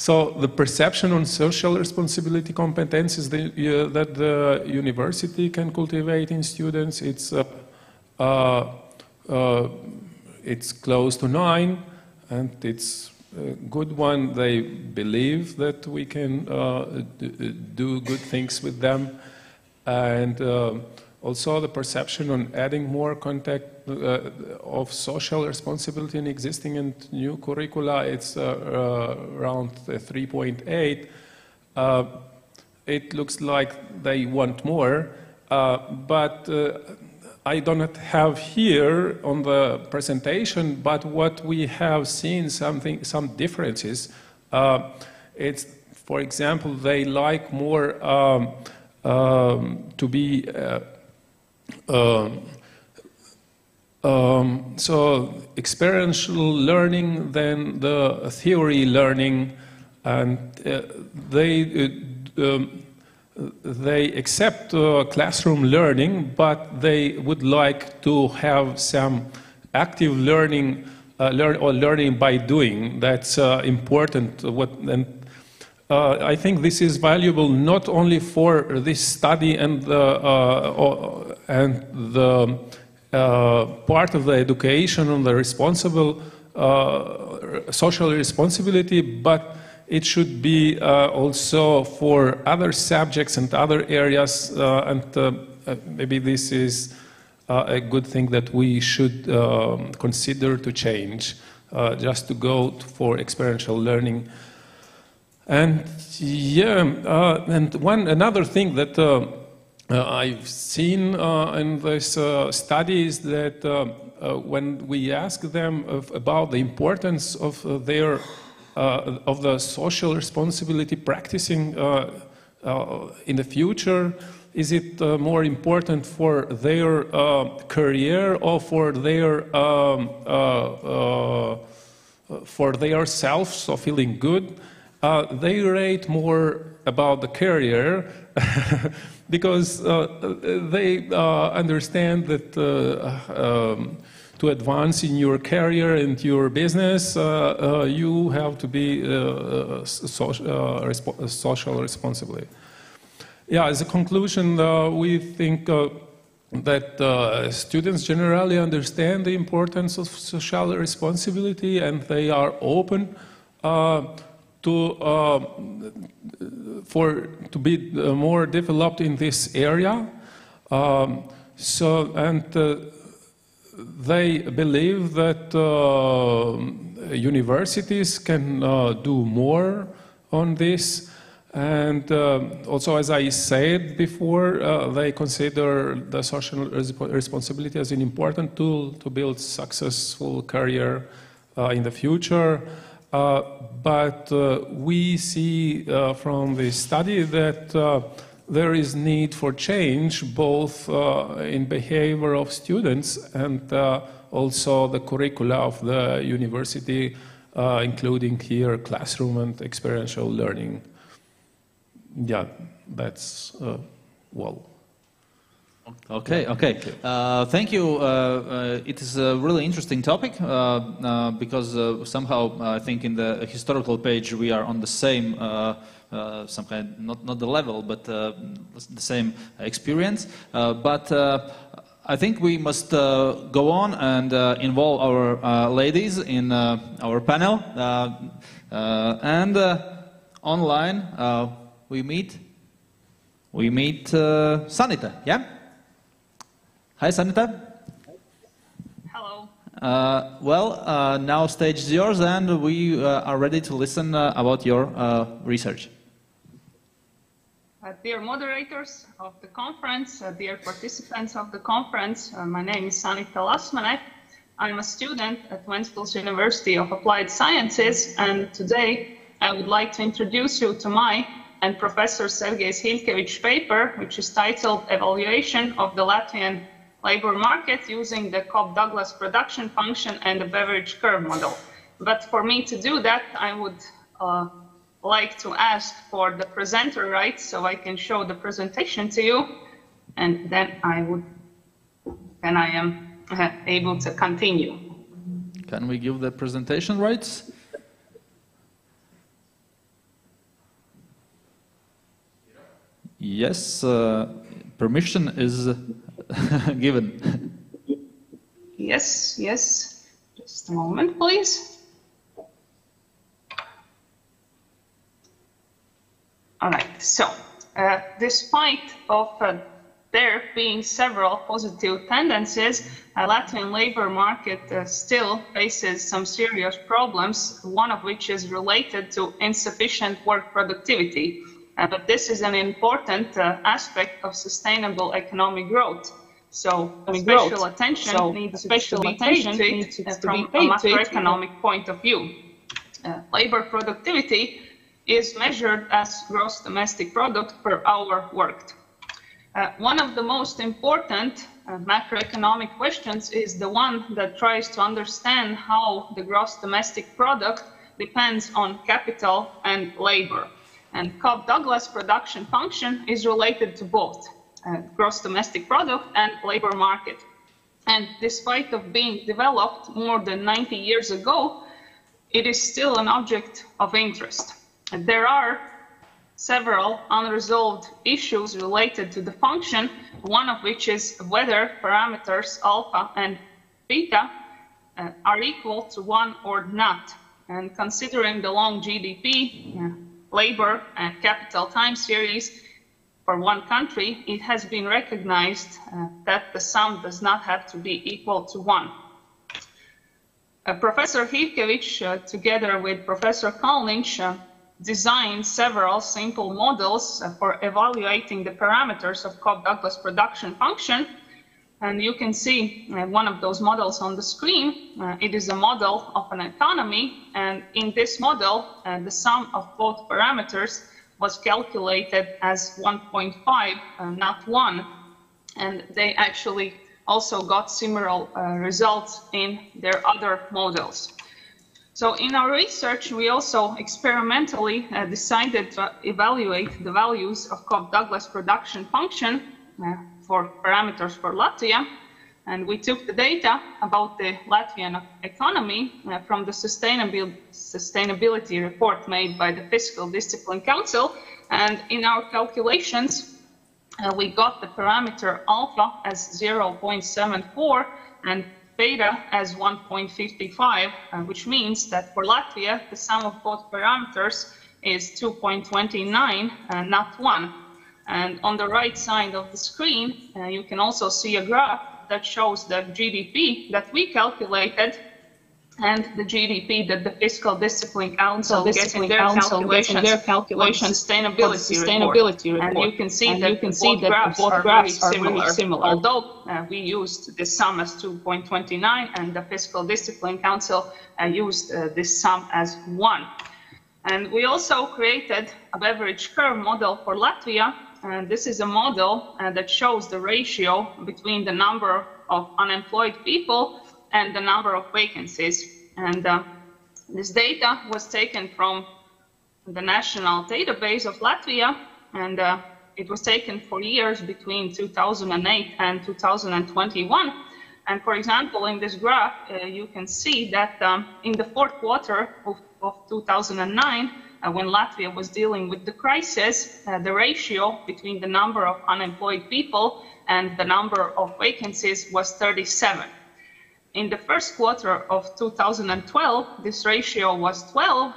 So the perception on social responsibility competences that the university can cultivate in students, it's close to 9, and it's a good one. They believe that we can do good things with them. And also the perception on adding more contact of social responsibility in existing and new curricula, it's around 3.8. It looks like they want more, but I do not have here on the presentation, but what we have seen some differences. It's, for example, they like more to be so experiential learning than the theory learning, and they accept classroom learning, but they would like to have some active learning, or learning by doing. That's important. I think this is valuable not only for this study and the part of the education on the responsible social responsibility, but it should be also for other subjects and other areas, and maybe this is a good thing that we should consider to change, just to go for experiential learning. And yeah, and another thing that I've seen in this study is that when we ask them about the importance of their of the social responsibility practicing in the future, is it more important for their career or for their self, so feeling good? They rate more about the career because they understand that to advance in your career and your business, you have to be social responsibly. Yeah, as a conclusion, we think that students generally understand the importance of social responsibility, and they are open to be more developed in this area. They believe that universities can do more on this. And also, as I said before, they consider the social responsibility as an important tool to build successful career in the future. But we see from the study that there is need for change both in behavior of students and also the curricula of the university, including here classroom and experiential learning. Yeah, that's well. Okay. Thank you. It is a really interesting topic because somehow I think in the historical page we are on the same, some kind, not the level, but the same experience. But I think we must go on and involve our ladies in our panel. And online we meet Sanita. Yeah. Hi, Sanita. Hello. Now stage is yours, and we are ready to listen about your research. Dear moderators of the conference, dear participants of the conference, my name is Sanita Lasmanet. I'm a student at Vanderbilt University of Applied Sciences, and today I would like to introduce you to my and Professor Sergei Hilkevich's paper, which is titled Evaluation of the Latvian Labor Market using the Cobb-Douglas Production Function and the Beveridge Curve Model. But for me to do that, I would like to ask for the presenter rights so I can show the presentation to you, and then I am able to continue. Can we give the presentation rights? Yes, permission is given. Yes. Just a moment, please. All right, so despite of there being several positive tendencies, Latvian labor market still faces some serious problems, one of which is related to insufficient work productivity. But this is an important aspect of sustainable economic growth. So special attention needs to be paid to it from a macroeconomic point of view. Labor productivity is measured as gross domestic product per hour worked. One of the most important macroeconomic questions is the one that tries to understand how the gross domestic product depends on capital and labor. And Cobb-Douglas production function is related to both gross domestic product and labor market. And despite of being developed more than 90 years ago, it is still an object of interest. And there are several unresolved issues related to the function, one of which is whether parameters alpha and beta are equal to 1 or not. And considering the long GDP, labor and capital time series for one country, it has been recognized that the sum does not have to be equal to 1. Professor Hilkevich, together with Professor Kalnic, designed several simple models for evaluating the parameters of Cobb-Douglas production function. And you can see one of those models on the screen. It is a model of an economy. And in this model, the sum of both parameters was calculated as 1.5, not 1. And they actually also got similar results in their other models. So in our research, we also experimentally decided to evaluate the values of Cobb-Douglas production function for parameters for Latvia. And we took the data about the Latvian economy from the sustainability report made by the Fiscal Discipline Council. And in our calculations, we got the parameter alpha as 0.74 and beta as 1.55, which means that for Latvia, the sum of both parameters is 2.29, not 1. And on the right side of the screen, you can also see a graph that shows the GDP that we calculated and the GDP that the Fiscal Discipline Council gets in their calculations sustainability report. And you can see that both graphs are very similar. Although we used this sum as 2.29 and the Fiscal Discipline Council used this sum as 1. And we also created a beverage curve model for Latvia. And this is a model that shows the ratio between the number of unemployed people and the number of vacancies. And this data was taken from the national database of Latvia, and it was taken for years between 2008 and 2021. And for example, in this graph, you can see that in the fourth quarter of 2009, when Latvia was dealing with the crisis, the ratio between the number of unemployed people and the number of vacancies was 37. In the first quarter of 2012, this ratio was 12.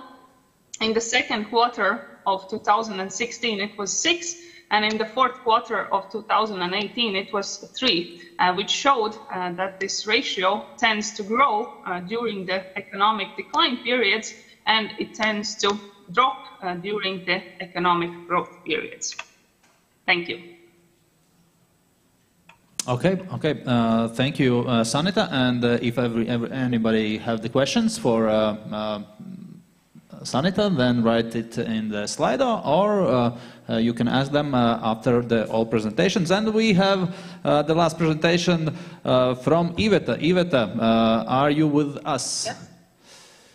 In the second quarter of 2016, it was 6. And in the fourth quarter of 2018, it was 3, which showed that this ratio tends to grow during the economic decline periods, and it tends to drop during the economic growth periods. Thank you. Okay. Thank you, Sanita. And if anybody have the questions for Sanita, then write it in the Slido, or you can ask them after all presentations. And we have the last presentation from Iveta. Iveta, are you with us?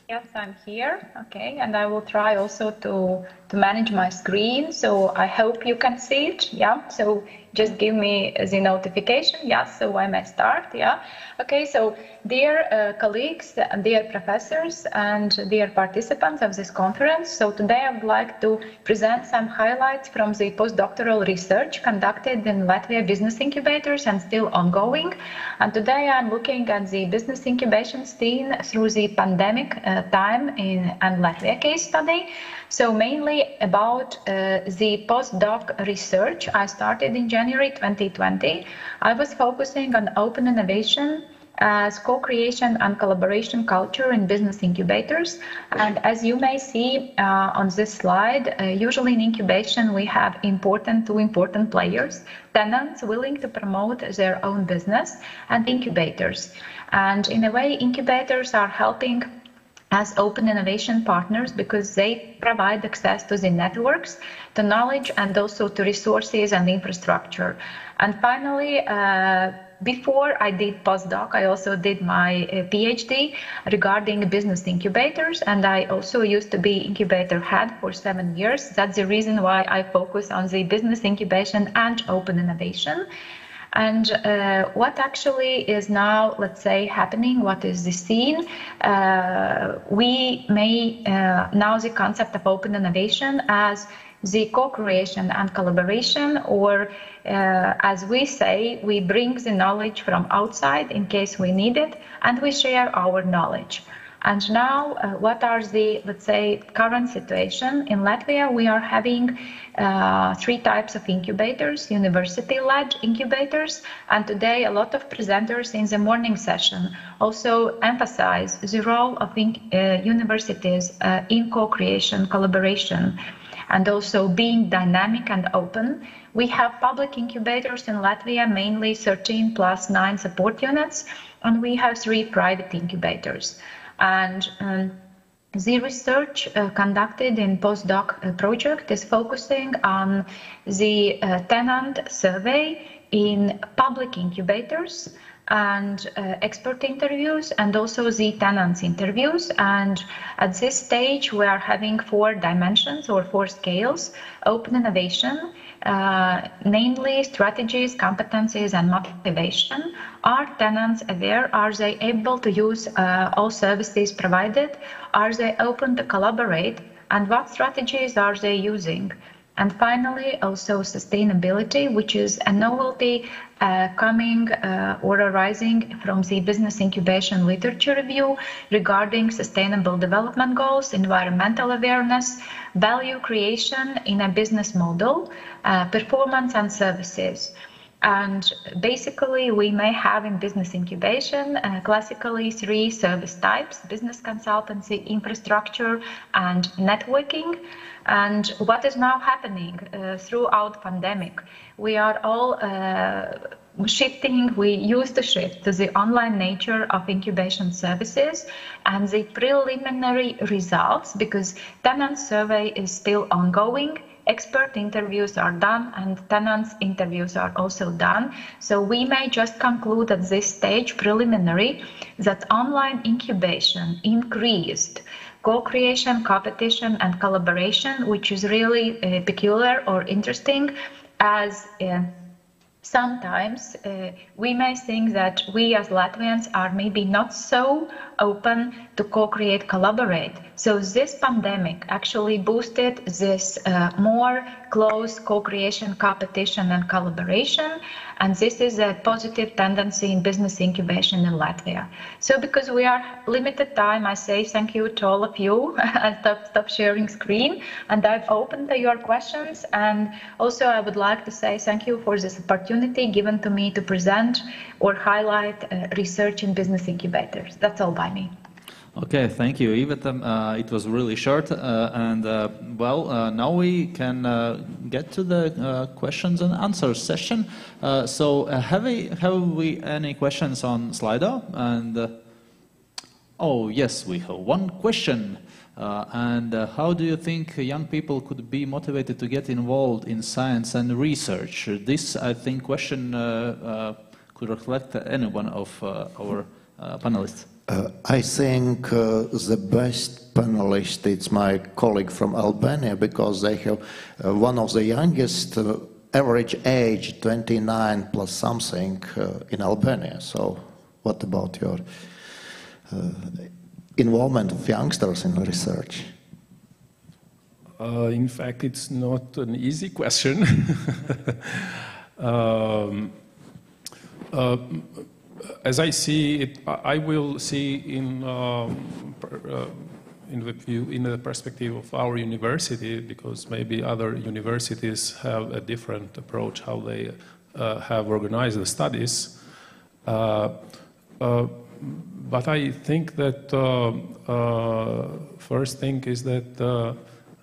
Yes, I'm here. Okay, and I will try also to manage my screen. So I hope you can see it. Yeah. So just give me the notification. Yes. So I may start. Yeah. Okay. So dear colleagues, dear professors, and dear participants of this conference. So today I would like to present some highlights from the postdoctoral research conducted in Latvia business incubators and still ongoing. And today I'm looking at the business incubation scene through the pandemic time and Latvia case study. So mainly about the postdoc research I started in January 2020. I was focusing on open innovation as co-creation and collaboration culture in business incubators. And as you may see on this slide, usually in incubation we have two important players, tenants willing to promote their own business, and incubators. And in a way, incubators are helping as open innovation partners because they provide access to the networks, to knowledge, and also to resources and infrastructure. And finally, before I did postdoc, I also did my PhD regarding business incubators, and I also used to be incubator head for 7 years. That's the reason why I focus on the business incubation and open innovation. And what actually is now, let's say, happening, what is the scene? We may now the concept of open innovation as the co-creation and collaboration, or as we say, we bring the knowledge from outside in case we need it, and we share our knowledge. And now, what are the, let's say, current situation? In Latvia, we are having 3 types of incubators, university-led incubators, and today a lot of presenters in the morning session also emphasize the role of universities in co-creation, collaboration, and also being dynamic and open. We have public incubators in Latvia, mainly 13 plus 9 support units, and we have 3 private incubators. And The research conducted in postdoc project is focusing on the tenant survey in public incubators and expert interviews, and also the tenants interviews. And at this stage we are having 4 dimensions or 4 scales: open innovation, namely strategies, competencies and motivation. Are tenants aware? Are they able to use all services provided? Are they open to collaborate? And what strategies are they using? And finally, also sustainability, which is a novelty coming or arising from the business incubation literature review regarding sustainable development goals, environmental awareness, value creation in a business model, performance and services. And basically, we may have in business incubation classically 3 service types: business consultancy, infrastructure, and networking. And what is now happening throughout pandemic, we are all shifting, we used to shift to the online nature of incubation services, and the preliminary results, because tenant survey is still ongoing, expert interviews are done and tenants interviews are also done. So we may just conclude at this stage, preliminary, that online incubation increased co-creation, competition and collaboration, which is really peculiar or interesting, as sometimes we may think that we as Latvians are maybe not so open to co-create, collaborate. So this pandemic actually boosted this more close co-creation, competition and collaboration. And this is a positive tendency in business incubation in Latvia. So because we are limited time, I say thank you to all of you. I'll stop sharing screen and I've opened to your questions. And also I would like to say thank you for this opportunity given to me to present or highlight research in business incubators. That's all by me. Okay, thank you, Iveta. It was really short, now we can get to the questions and answers session. Have we any questions on Slido? And oh yes, we have one question. How do you think young people could be motivated to get involved in science and research? This, I think, question could reflect any one of our panelists. I think the best panelist is my colleague from Albania, because they have one of the youngest average age, 29 plus something, in Albania. So what about your involvement of youngsters in research? In fact, it's not an easy question. As I see it, I will see in the perspective of our university, because maybe other universities have a different approach how they have organized the studies. But I think that first thing is that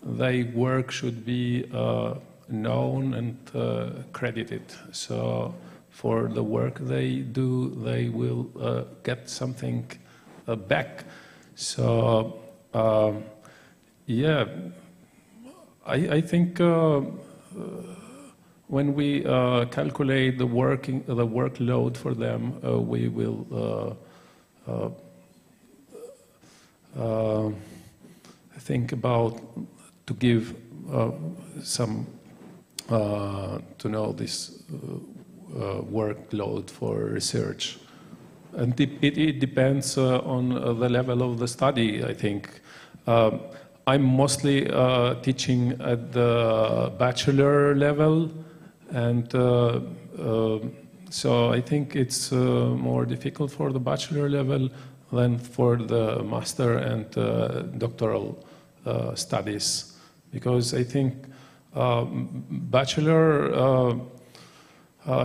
their work should be known and credited. So for the work they do, they will get something back. So yeah, I think when we calculate the workload for them, we will think about to give some to know this workload for research. And it depends on the level of the study, I think. I'm mostly teaching at the bachelor level, and so I think it's more difficult for the bachelor level than for the master and doctoral studies, because I think bachelor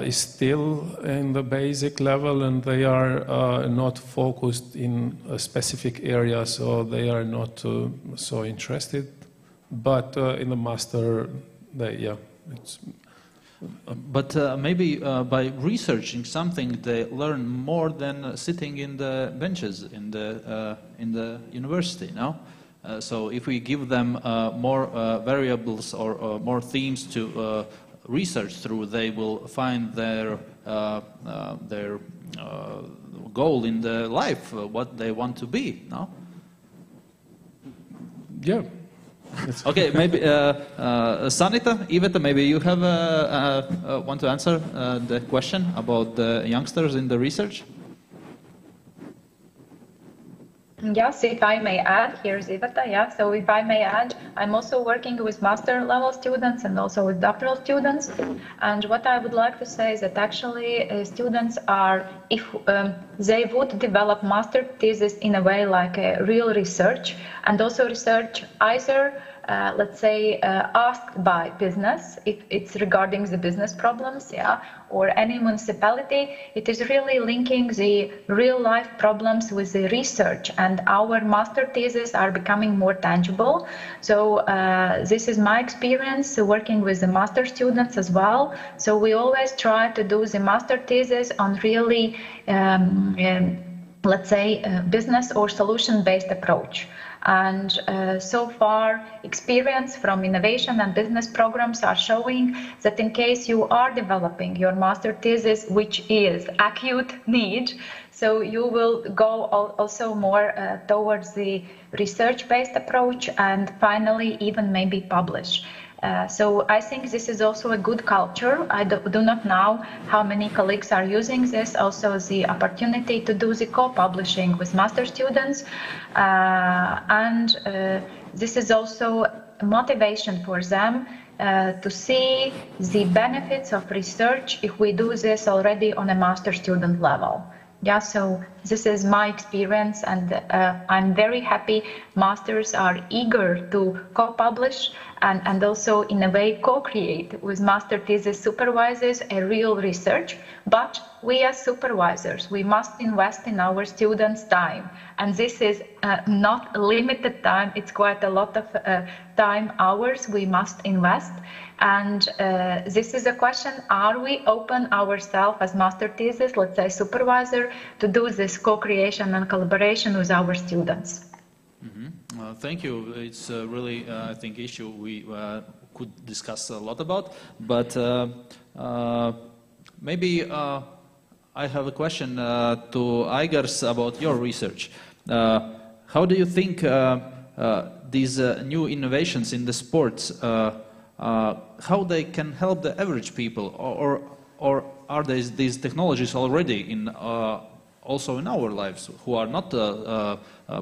is still in the basic level, and they are not focused in a specific area, so they are not so interested. But in the master, it's. But maybe by researching something, they learn more than sitting in the benches in the university. No, So if we give them more variables or more themes to research through, they will find their goal in their life, what they want to be. No? Yeah. Okay, maybe Sanita, Iveta, maybe you have want to answer the question about the youngsters in the research? Yes, if I may add, here's Iveta. Yeah, so if I may add, I'm also working with master level students and also with doctoral students. And what I would like to say is that actually students are, if they would develop master thesis in a way like a real research, and also research either let's say, asked by business, if it's regarding the business problems, yeah, or any municipality, it is really linking the real life problems with the research, and our master theses are becoming more tangible. So this is my experience working with the master students as well. So we always try to do the master thesis on really, let's say, business or solution-based approach. And so far, experience from innovation and business programs are showing that in case you are developing your master thesis, which is acute need, so you will go also more towards the research-based approach and finally even maybe publish. So I think this is also a good culture. I do not know how many colleagues are using this, also the opportunity to do the co-publishing with master students. And this is also a motivation for them to see the benefits of research if we do this already on a master student level. Yeah, so this is my experience, and I'm very happy masters are eager to co-publish and also in a way co-create with master thesis supervisors a real research. But we as supervisors, we must invest in our students' time. And this is not limited time, it's quite a lot of time, hours we must invest. And this is a question, are we open ourselves as master thesis, let's say supervisor, to do this co-creation and collaboration with our students? Thank you. It's really, I think, issue we could discuss a lot about. But maybe I have a question to Aigars about your research. How do you think these new innovations in the sports, how they can help the average people, or are these technologies already in also in our lives who are not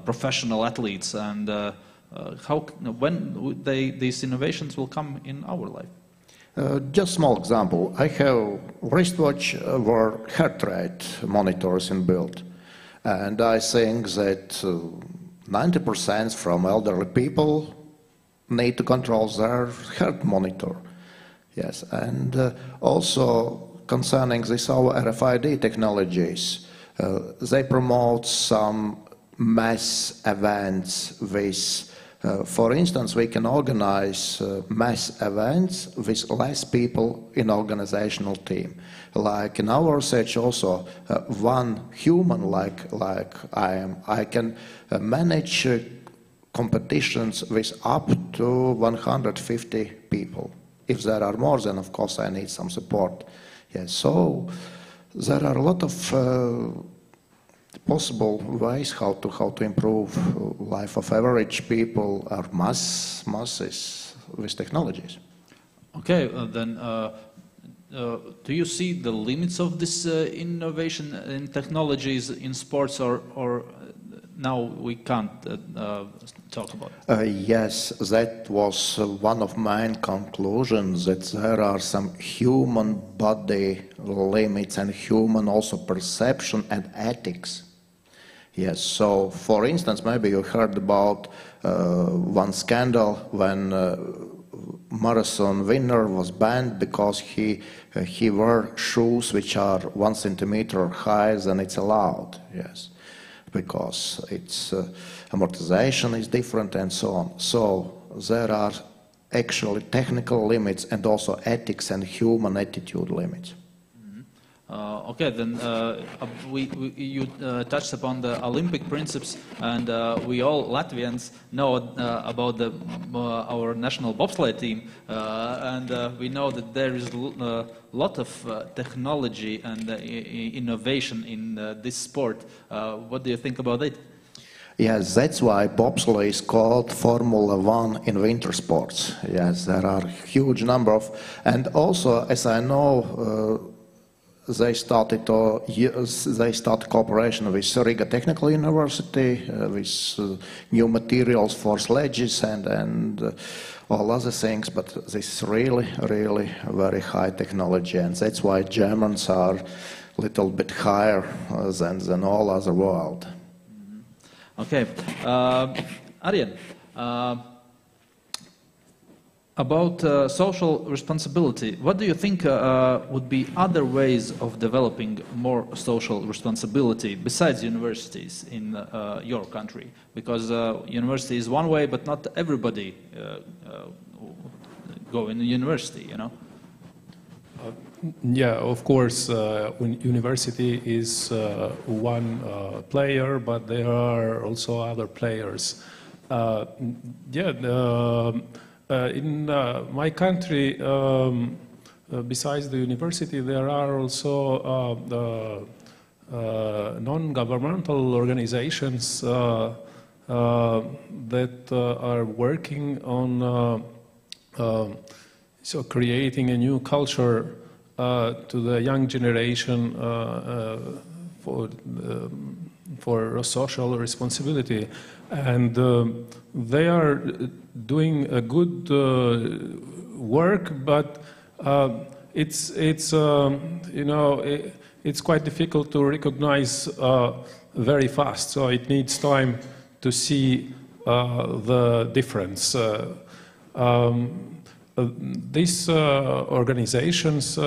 professional athletes, and when these innovations will come in our life? Just small example. I have wristwatch or heart rate monitors inbuilt, and I think that 90% from elderly people need to control their heart monitor. Yes, and also concerning this our RFID technologies, they promote some mass events with, for instance, we can organize mass events with less people in organizational team. Like in our research also, one human like I am, I can manage competitions with up to 150 people. If there are more, then of course I need some support. Yes, so there are a lot of possible ways how to improve life of average people or masses with technologies. Okay, then do you see the limits of this innovation in technologies in sports, or now we can't talk about it? Yes, that was one of my conclusions, that there are some human body limits and human also perception and ethics. Yes, so for instance, maybe you heard about one scandal when marathon winner was banned because he wore shoes which are 1 centimeter higher than it's allowed. Yes, because its amortization is different and so on. So there are actually technical limits and also ethics and human attitude limits. Okay, then you touched upon the Olympic principles, and we all Latvians know about our national bobsleigh team, and we know that there is a lot of technology and innovation in this sport. What do you think about it? Yes, that's why bobsleigh is called Formula One in winter sports. Yes, there are a huge number of, and also, as I know, they started cooperation with Riga Technical University with new materials for sledges and all other things. But this is really very high technology, and that's why Germans are a little bit higher than all other world. Okay, Arjen. About social responsibility, what do you think would be other ways of developing more social responsibility besides universities in your country? Because university is one way, but not everybody go in the university, you know? Yeah, of course, university is one player, but there are also other players. In my country, besides the university, there are also non-governmental organizations that are working on creating a new culture to the young generation for social responsibility, and they are doing a good work, but it's quite difficult to recognize very fast. So it needs time to see the difference. These organizations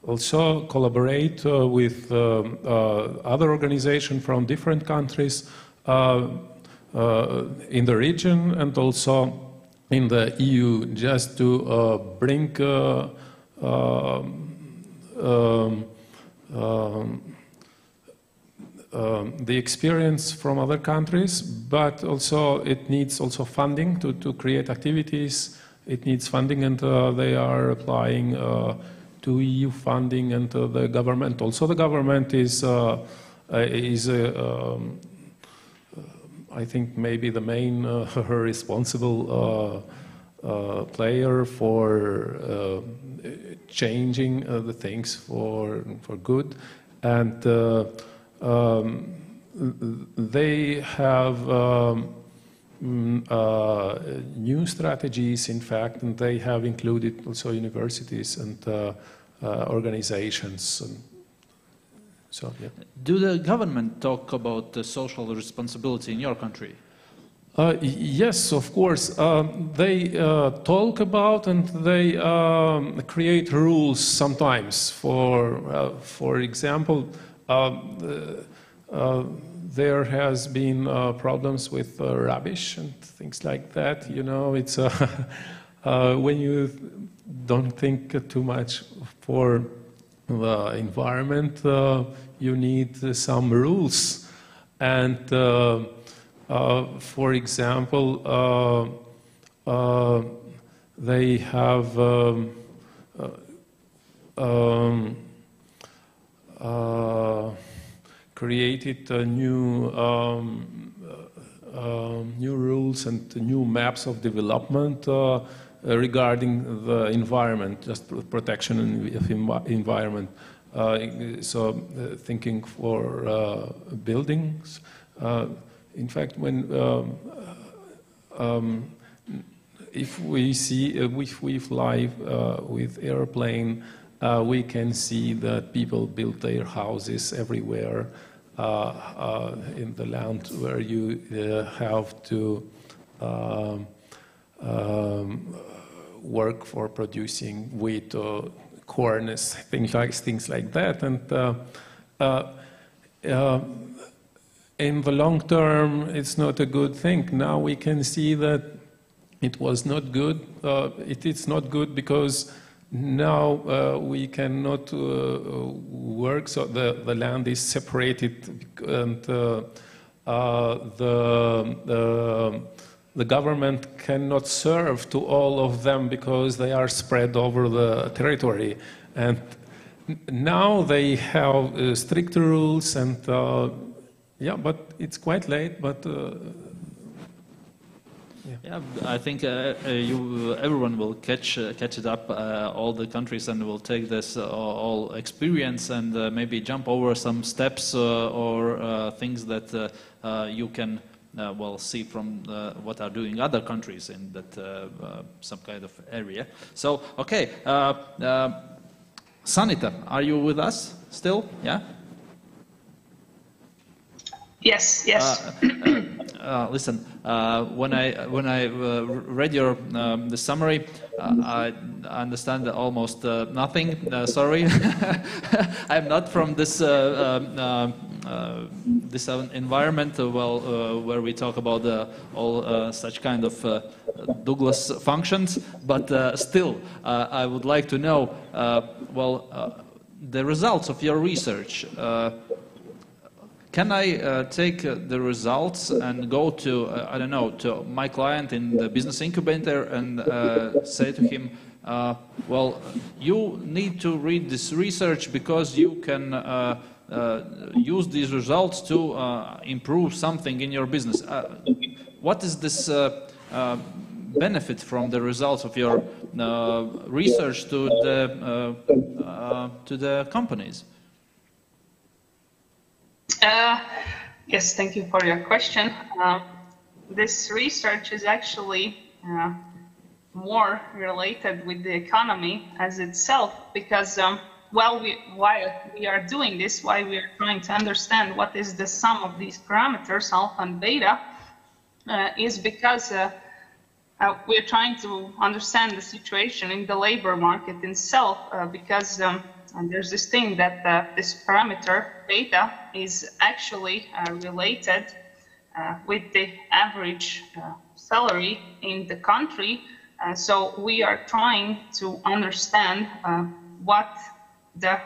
also collaborate with other organizations from different countries in the region and also in the EU, just to bring the experience from other countries, but also it needs also funding to create activities. It needs funding, and they are applying to EU funding and the government. Also, the government is I think maybe the main responsible player for changing the things for good, and they have new strategies, in fact, and they have included also universities and organizations. And so, yeah. Do the government talk about the social responsibility in your country? Yes, of course. They talk about and they create rules sometimes. For example, there has been problems with rubbish and things like that. You know, it's when you don't think too much for the environment, you need some rules. And for example, they have created new rules and new maps of development regarding the environment, just protection of environment. So thinking for buildings. In fact, when if we fly with airplane, we can see that people build their houses everywhere in the land where you have to work for producing wheat or corn, things like that, and in the long term, it's not a good thing. Now we can see that it was not good. It is not good because now we cannot work, so the land is separated, and the government cannot serve to all of them because they are spread over the territory. And now they have strict rules, and yeah, but it's quite late, but yeah, I think everyone will catch it up, all the countries, and will take this all experience and maybe jump over some steps or things that you can well see from what are doing other countries in that some kind of area. So okay, Sanita, are you with us still? Yeah. Yes, yes. Listen, when I read your the summary, I understand almost nothing. Sorry, I'm not from this this environment. Where we talk about all such kind of Douglas functions. But still, I would like to know the results of your research. Can I take the results and go to, I don't know, to my client in the business incubator and say to him, well, you need to read this research because you can use these results to improve something in your business. What is this benefit from the results of your research to the companies? Yes, thank you for your question. This research is actually more related with the economy as itself, because while we are doing this, why we are trying to understand what is the sum of these parameters, alpha and beta, is because we're trying to understand the situation in the labor market itself, because and there's this thing that this parameter beta is actually related with the average salary in the country. So we are trying to understand what the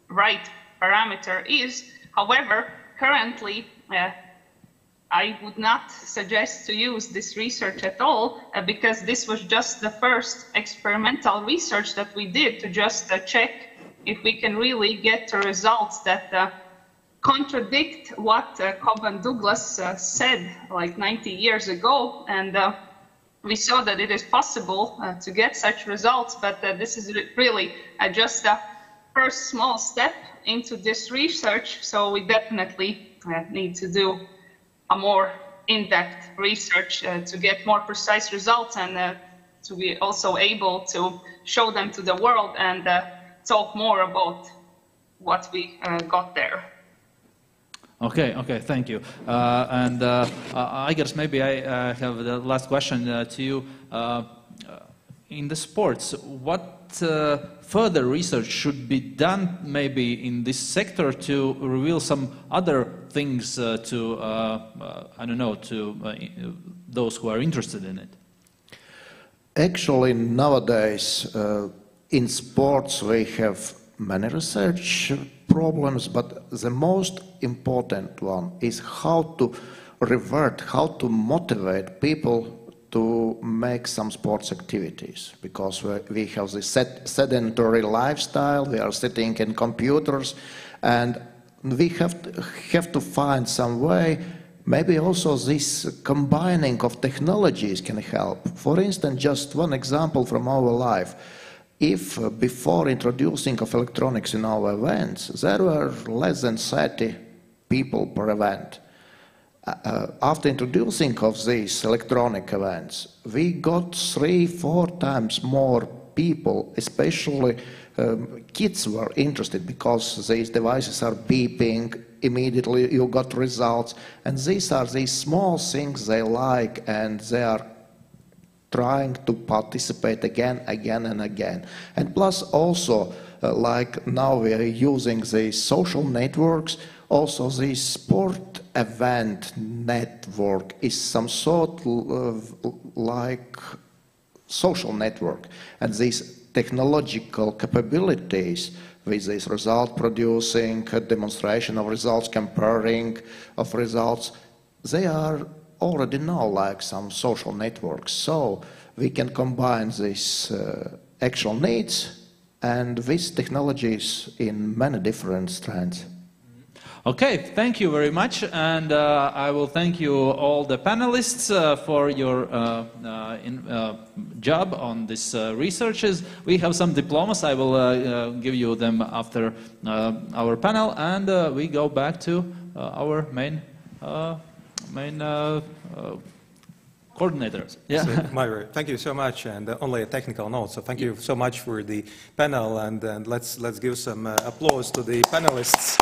right parameter is. However, currently, I would not suggest to use this research at all, because this was just the first experimental research that we did to just check if we can really get the results that contradict what Cobb and Douglas said like 90 years ago. And we saw that it is possible to get such results, but this is really just a first small step into this research. So we definitely need to do a more in-depth research to get more precise results, and to be also able to show them to the world and talk more about what we got there. Okay, thank you. And I guess maybe I have the last question to you. In the sports, what further research should be done maybe in this sector to reveal some other things to, I don't know, to those who are interested in it? Actually, nowadays, in sports, we have many research problems, but the most important one is how to revert, how to motivate people to make some sports activities, because we have this sedentary lifestyle, we are sitting in computers, and we have to find some way. Maybe also this combining of technologies can help. For instance, just one example from our life. If before introducing of electronics in our events, there were less than 30 people per event. After introducing of these electronic events, we got 3-4 times more people, especially kids were interested, because these devices are beeping, immediately you got results, and these are these small things they like, and they are trying to participate again and again. And plus also, like now we are using these social networks, also the sport event network is some sort of like social network. And these technological capabilities with this result producing, demonstration of results, comparing of results, they are already now like some social networks. So we can combine these actual needs and these technologies in many different strands. Okay, thank you very much, and I will thank you all the panelists for your job on these researches. We have some diplomas. I will give you them after our panel, and we go back to our main coordinator. Yeah. So, Myra, thank you so much, and only a technical note. So thank you so much for the panel, and let's give some applause to the panelists.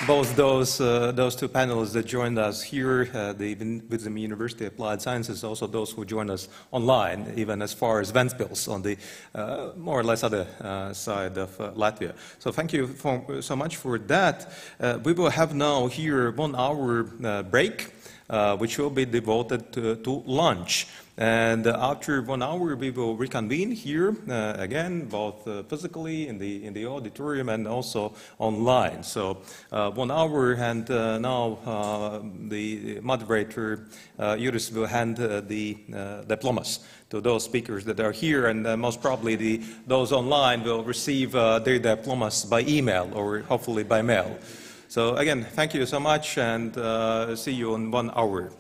Both those two panelists that joined us here at the Vidzemes University of Applied Sciences, also those who joined us online, even as far as Ventspils on the more or less other side of Latvia. So thank you so much for that. We will have now here 1 hour break, which will be devoted to lunch. And after 1 hour, we will reconvene here again, both physically in the auditorium and also online. So 1 hour, and now the moderator, Juris, will hand the diplomas to those speakers that are here, and most probably those online will receive their diplomas by email or hopefully by mail. So again, thank you so much, and see you in 1 hour.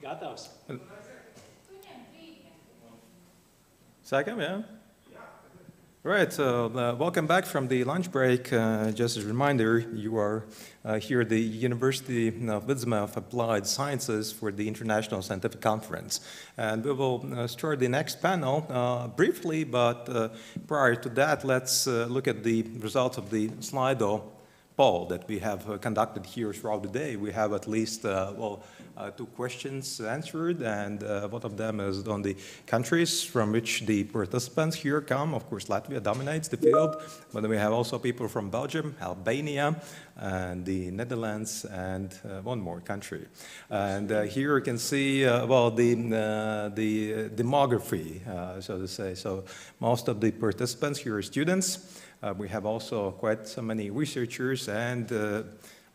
Gatavs. Second, yeah. Right, so welcome back from the lunch break. Just as a reminder, you are here at the University of Vidzeme of Applied Sciences for the International Scientific Conference. And we will start the next panel briefly, but prior to that, let's look at the results of the Slido poll that we have conducted here throughout the day. We have at least, two questions answered, and one of them is on the countries from which the participants here come. Of course, Latvia dominates the field, but then we have also people from Belgium, Albania, and the Netherlands, and one more country. And here you can see, the demography, so to say. So most of the participants here are students. We have also quite so many researchers and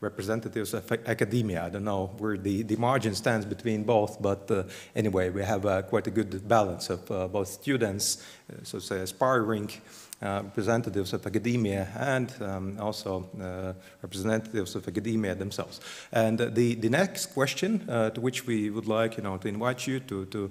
representatives of academia. I don't know where the margin stands between both, but anyway, we have quite a good balance of both students, so to say, aspiring representatives of academia, and also representatives of academia themselves. And the next question to which we would like to invite you to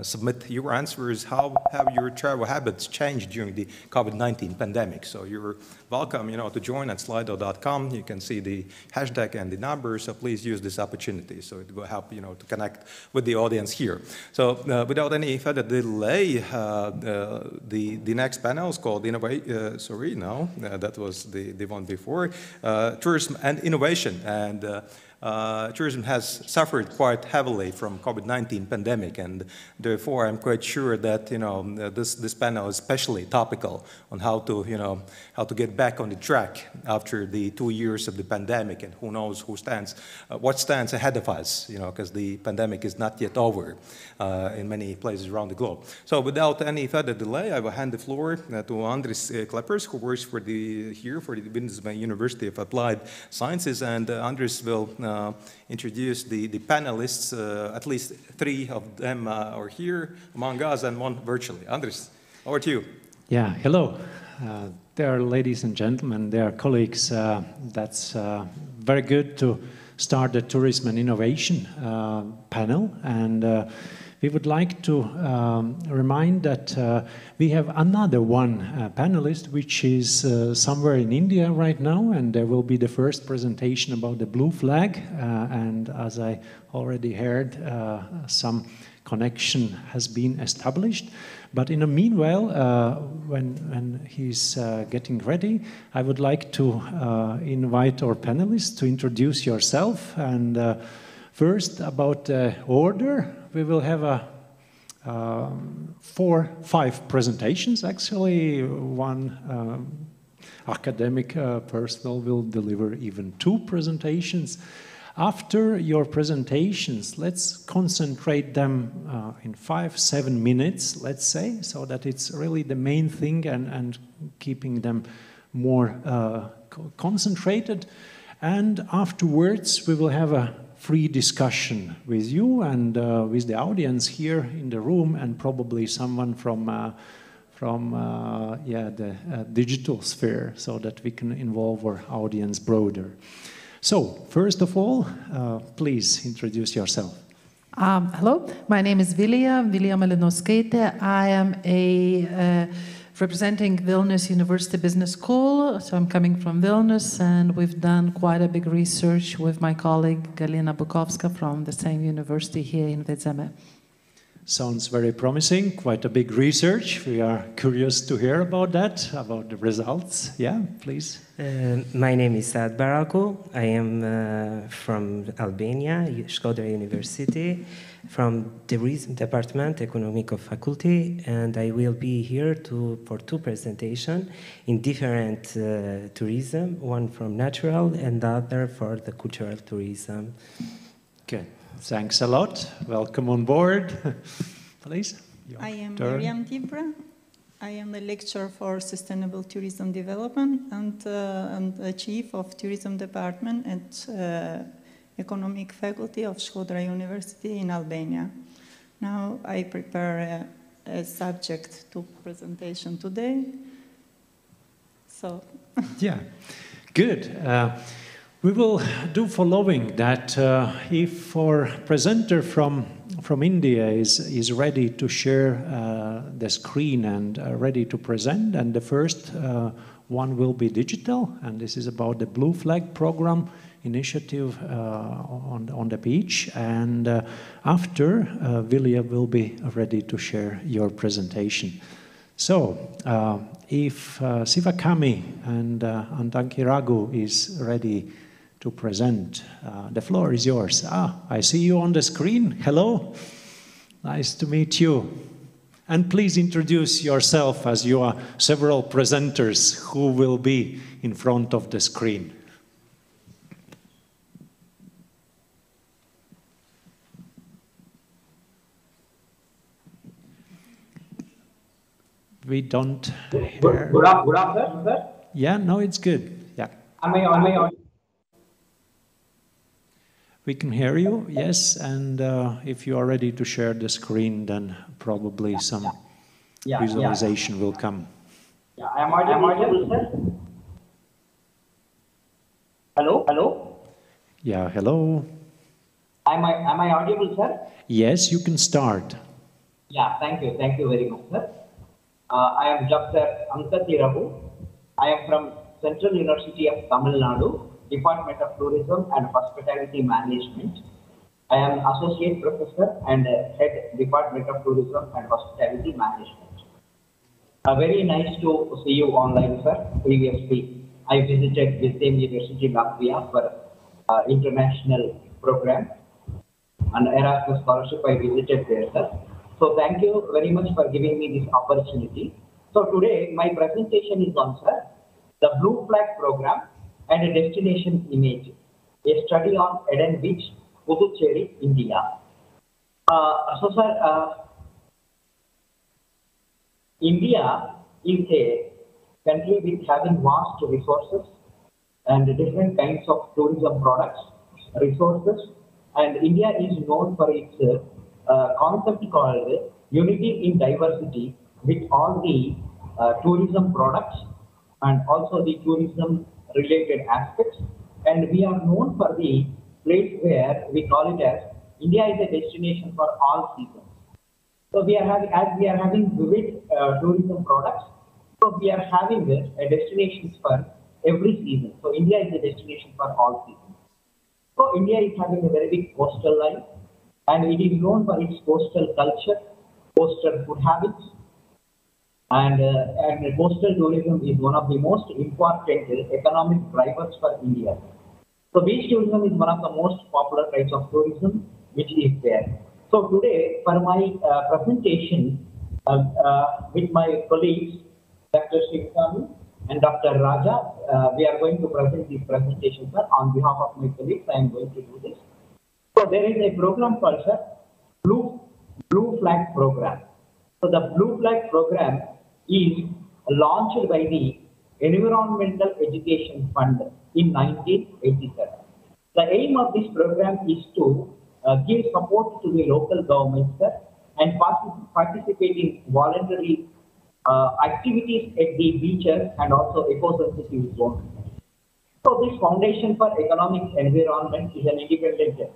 submit your answer is: how have your travel habits changed during the COVID-19 pandemic? So you're welcome to join at slido.com. You can see the hashtag and the numbers, so please use this opportunity. So it will help to connect with the audience here. So without any further delay, the next panel is called that was the one before, Tourism and Innovation. And tourism has suffered quite heavily from COVID-19 pandemic, and therefore I'm quite sure that this panel is especially topical on how to get back on the track after the 2 years of the pandemic, and who knows what stands ahead of us, because the pandemic is not yet over in many places around the globe. So without any further delay, I will hand the floor to Andris Klepers, who works for the Vidzeme University of Applied Sciences, and Andris will introduce the panelists. At least 3 of them are here among us and 1 virtually. Andris, over to you. Yeah, hello. There are ladies and gentlemen, there are colleagues. That's very good to start the Tourism and Innovation panel. And we would like to remind that we have another one panelist, which is somewhere in India right now, and there will be the first presentation about the blue flag. And as I already heard, some connection has been established. But in the meanwhile, when he's getting ready, I would like to invite our panelists to introduce yourself. And first, about the order, we will have 5 presentations. Actually, one academic personnel will deliver even 2 presentations. After your presentations, let's concentrate them in 5-7 minutes, let's say, so that it's really the main thing, and keeping them more concentrated. And afterwards, we will have a free discussion with you and with the audience here in the room, and probably someone from the digital sphere, so that we can involve our audience broader. So, first of all, please introduce yourself. Hello, my name is Vilija Malinauskaitė. I am representing Vilnius University Business School, so I'm coming from Vilnius, and we've done quite a big research with my colleague Galina Bukovska from the same university here in Vidzeme. Sounds very promising, quite a big research. We are curious to hear about that, about the results. Yeah, please. My name is Sad Baraku. I am from Albania, Shkodra University, from Tourism Department, Economic Faculty, and I will be here for 2 presentations in different tourism, one from natural and the other for the cultural tourism. Good. Thanks a lot. Welcome on board. Please. I am Miriam Tibra. I am the lecturer for Sustainable Tourism Development and the Chief of Tourism Department at Economic Faculty of Shkodra University in Albania. Now I prepare a subject to presentation today. So. Yeah, good. We will do following that if our presenter from India is ready to share the screen and ready to present, and the first one will be digital, and this is about the Blue Flag program initiative on the beach, and after Vilja will be ready to share your presentation. So if Sivakami and Andanki Raghu is ready to present, the floor is yours. I see you on the screen. Hello, nice to meet you. And please introduce yourself, as you are several presenters who will be in front of the screen. We don't hear. Good afternoon, sir. Yeah, no, it's good. Yeah. Am I on? We can hear you, yes, and if you are ready to share the screen, then probably some visualization will come. Yeah, I am audible, sir. Hello, hello. Yeah, hello. Am I audible, sir? Yes, you can start. Yeah, thank you very much, sir. I am Dr. Untitled Chapter. I am from Central University of Tamil Nadu, Department of Tourism and Hospitality Management. I am Associate Professor and Head Department of Tourism and Hospitality Management. Very nice to see you online, sir. Previously, I visited the same University, Latvia, for international program. And Erasmus Scholarship, I visited there, sir. So thank you very much for giving me this opportunity. So today, my presentation is on, sir, the Blue Flag program and a destination image, a study on Eden Beach, Puducherry, India. So, sir, India is a country with having vast resources and different kinds of tourism products, resources, and India is known for its concept called unity in diversity, with all the tourism products and also the tourism related aspects, and we are known for the place where we call it as India is a destination for all seasons. So we are having vivid tourism products, so we are having a destinations for every season. So India is a destination for all seasons. So India is having a very big coastal line, and it is known for its coastal culture, coastal food habits, and coastal tourism is one of the most important economic drivers for India. So beach tourism is one of the most popular types of tourism which is there. So today, for my presentation with my colleagues, Dr. Srikami and Dr. Raja, we are going to present this presentation, sir. On behalf of my colleagues, I am going to do this. So there is a program called, sir, Blue Flag program. So the Blue Flag program is launched by the Environmental Education Fund in 1987. The aim of this program is to give support to the local governments, sir, and participate in voluntary activities at the beaches and also eco-sensitive zones. So this Foundation for Economic Environment is an independent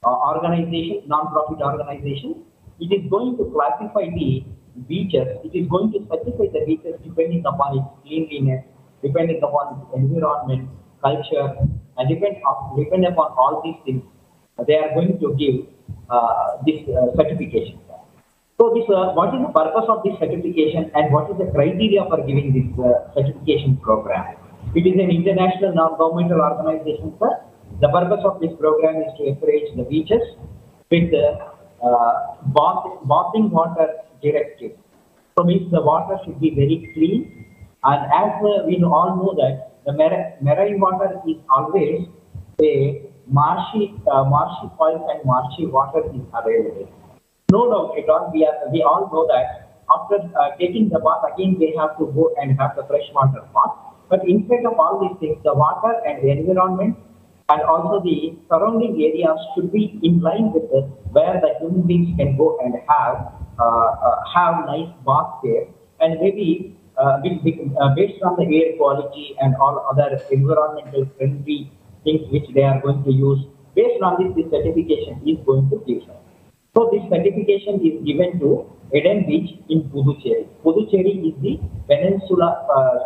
organization, non-profit organization. It is going to classify the beaches, it is going to certify the beaches depending upon its cleanliness, depending upon its environment, culture, and depending upon all these things, they are going to give this certification. So this, what is the purpose of this certification and what is the criteria for giving this certification program? It is an international non-governmental organization, sir. The purpose of this program is to encourage the beaches with bathing water directive. So means the water should be very clean, and as we all know that the marine water is always a marshy soils and marshy water is available. No doubt at all, we all know that after taking the bath, again they have to go and have the fresh water bath. But instead of all these things, the water and the environment and also the surrounding areas should be in line with where the human beings can go and have nice bath there, and maybe based on the air quality and all other environmental friendly things which they are going to use. Based on this certification is going to give. So this certification is given to Eden Beach in Puducherry. Puducherry is the peninsula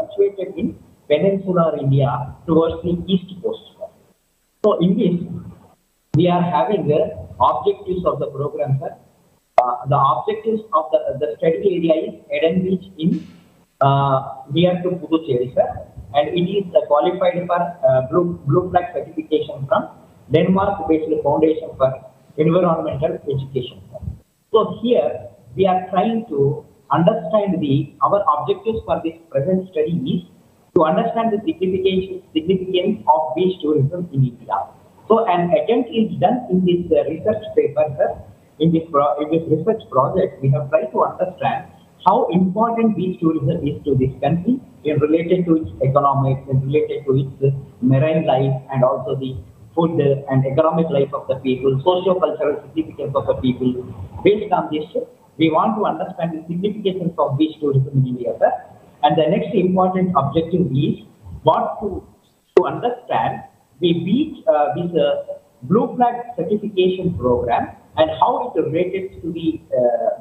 situated in peninsular India towards the east coast. So in this, we are having the objectives of the program, sir. The objectives of the study area is Eden Beach in near to Puducherry, sir, and it is qualified for Blue Flag certification from Denmark-based Foundation for Environmental Education. So here we are trying to understand our objectives for this present study is to understand the significance of beach tourism in India. So an attempt is done in this research paper, sir. In this research project, we have tried to understand how important beach tourism is to this country in related to its economics, in related to its marine life, and also the food and economic life of the people, socio-cultural significance of the people. Based on this, we want to understand the significance of beach tourism in India, sir. And the next important objective is what to understand the beach, this Blue Flag certification program, and how it relates to the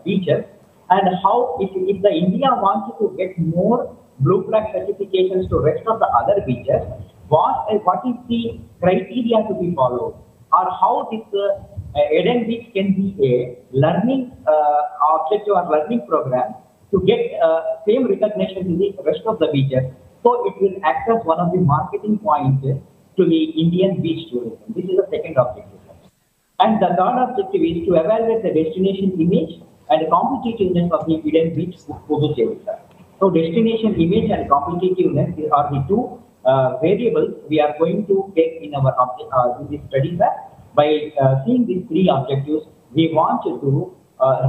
beaches, and how if the India wanted to get more Blue Flag certifications to rest of the other beaches, what is the criteria to be followed, or how this Eden Beach can be a learning objective or learning program to get same recognition to the rest of the beaches. So it will act as one of the marketing points to the Indian beach tourism. This is the second objective. And the third objective is to evaluate the destination image and competitiveness of the Eden Beach Puducherry. So destination image and competitiveness are the two variables we are going to take in our in this study. By seeing these three objectives, we want to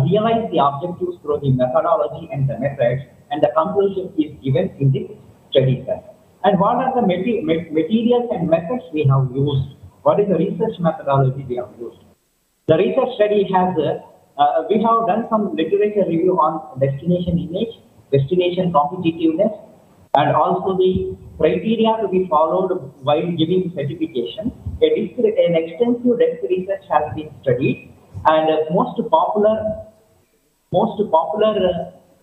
realize the objectives through the methodology and the methods, and the conclusion is given in this study. And what are the materials and methods we have used? What is the research methodology we have used? The research study has, we have done some literature review on destination image, destination competitiveness, and also the criteria to be followed while giving certification. An extensive desk research has been studied, and most popular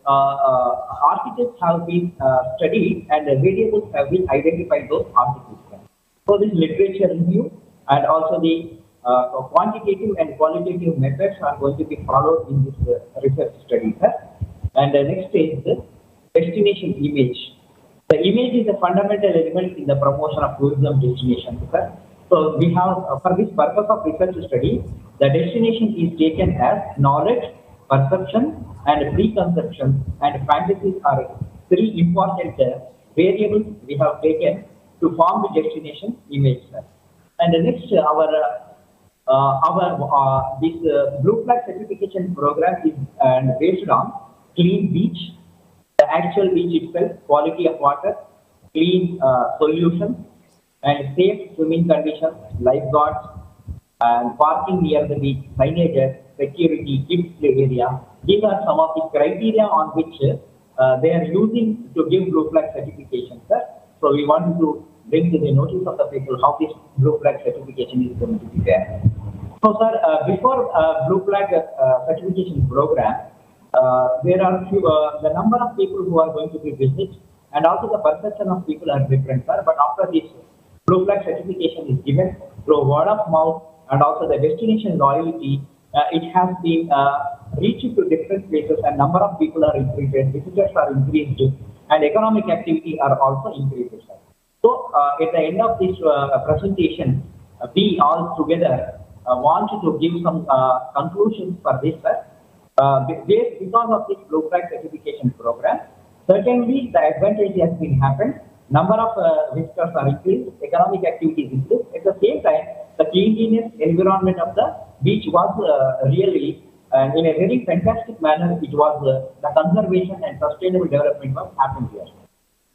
articles have been studied, and variables have been identified those articles. So this literature review and also the quantitative and qualitative methods are going to be followed in this research study. And the next is the destination image. The image is a fundamental element in the promotion of tourism destinations. So we have, for this purpose of research study, the destination is taken as knowledge, perception, and preconception, and fantasies are three important variables we have taken to form the destination image. And the next, this Blue Flag certification program is based on clean beach, the actual beach itself, quality of water, clean solutions, and safe swimming conditions, lifeguards, and parking near the beach, signages, security, kids play area. These are some of the criteria on which they are using to give Blue Flag certification, sir. So we want to bring to the notice of the people how this Blue Flag certification is going to be there. So, sir, before Blue Flag certification program, there are few, the number of people who are going to be visited, and also the perception of people are different, sir. But after this Blue Flag certification is given through word of mouth and also the destination loyalty, it has been reached to different places, and number of people are increased, visitors are increased, and economic activity are also increased. So at the end of this presentation, we all together want to give some conclusions for this, sir. Because of this Blue Flag certification program, certainly the advantage has been happened. Number of visitors are increased, economic activities increased. At the same time, the cleanliness environment of the beach was really in a very fantastic manner. It was the conservation and sustainable development was happened here.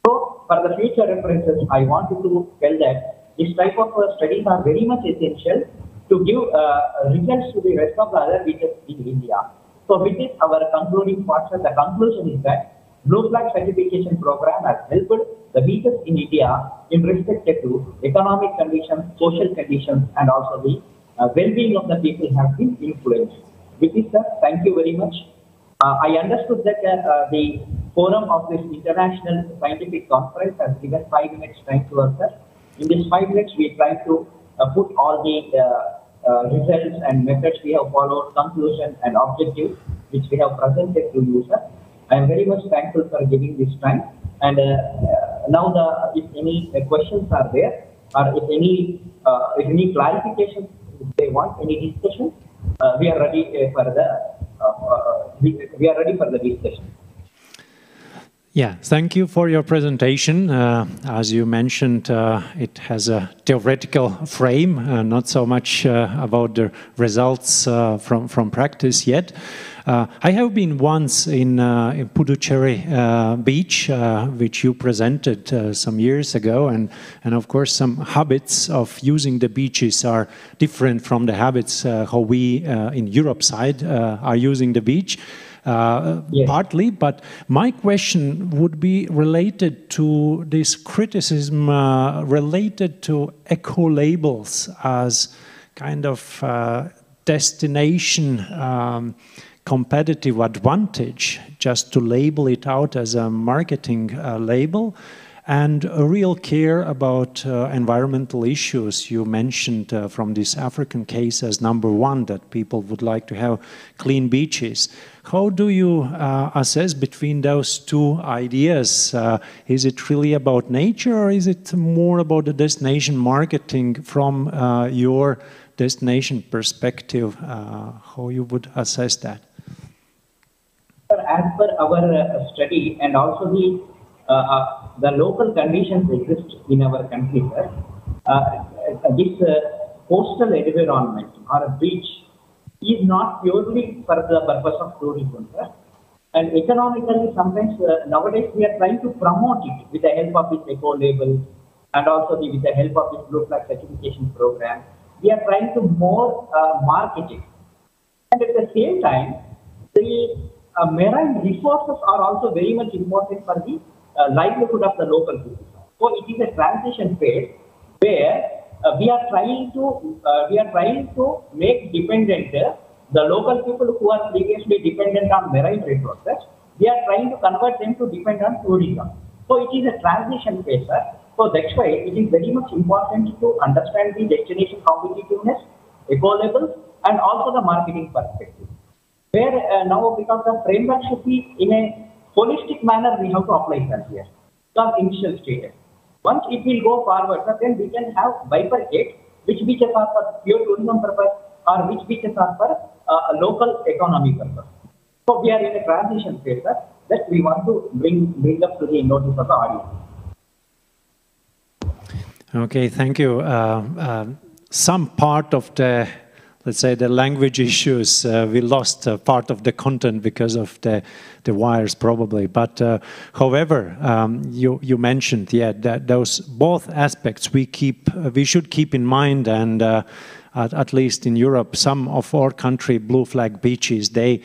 So for the future references, I wanted to tell that this type of studies are very much essential to give results to the rest of the other beaches in India. So with this, our concluding part, the conclusion is that Blue Flag certification program has helped the beaches in India in respect to economic conditions, social conditions, and also the well-being of the people have been influenced. With this, sir, thank you very much. I understood that the forum of this international scientific conference has given 5 minutes time to us, sir. In these 5 minutes, we try to put all the results and methods we have followed, conclusions and objectives which we have presented to you, sir. I am very much thankful for giving this time. And now, if any questions are there, or if any clarifications they want, any discussion, we are ready for the discussion. Yeah, thank you for your presentation. As you mentioned, it has a theoretical frame, not so much about the results from practice yet. I have been once in Puducherry beach, which you presented some years ago, and of course some habits of using the beaches are different from the habits how we in Europe side are using the beach. Yes. Partly, but my question would be related to this criticism related to eco-labels as kind of destination competitive advantage, just to label it out as a marketing label, and a real care about environmental issues. You mentioned from this African case as #1 that people would like to have clean beaches. How do you assess between those two ideas? Is it really about nature, or is it more about the destination marketing from your destination perspective? How you would assess that? As per our study, and also the local conditions exist in our country, sir. This coastal environment or a beach is not purely for the purpose of tourism, sir. And economically, sometimes nowadays we are trying to promote it with the help of this eco label and also with the help of this Blue Flag certification program. We are trying to more market it. And at the same time, the marine resources are also very much important for the livelihood of the local people. So it is a transition phase where we are trying to make dependent the local people who are previously dependent on marine resources. We are trying to convert them to depend on tourism. So it is a transition phase, sir. So that's why it is very much important to understand the destination competitiveness, eco labels, and also the marketing perspective. Where now, because the framework should be in a holistic manner, we have to apply that here. Some initial status. Once it will go forward, then we can have bifurcate which beaches are for pure tourism purpose or which beaches are for local economy purpose. So we are in a transition phase that we want to bring up to the notice of the audience. Okay, thank you. Some part of the, let's say, the language issues, we lost part of the content because of the wires probably. But however, you mentioned, yeah, that those both aspects we should keep in mind, and at least in Europe, some of our country Blue Flag beaches, they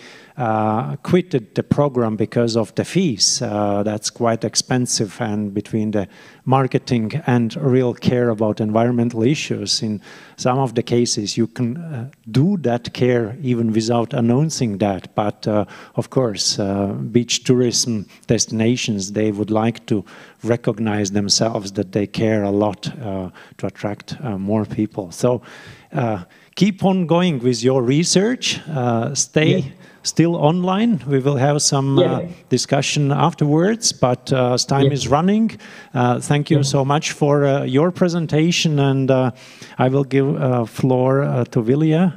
quitted the program because of the fees. That's quite expensive, and between the marketing and real care about environmental issues, in some of the cases you can do that care even without announcing that. But of course, beach tourism destinations, they would like to recognize themselves that they care a lot to attract more people. So keep on going with your research, stay still online. We will have some discussion afterwards, but as time is running, thank you so much for your presentation, and I will give floor to Vilja,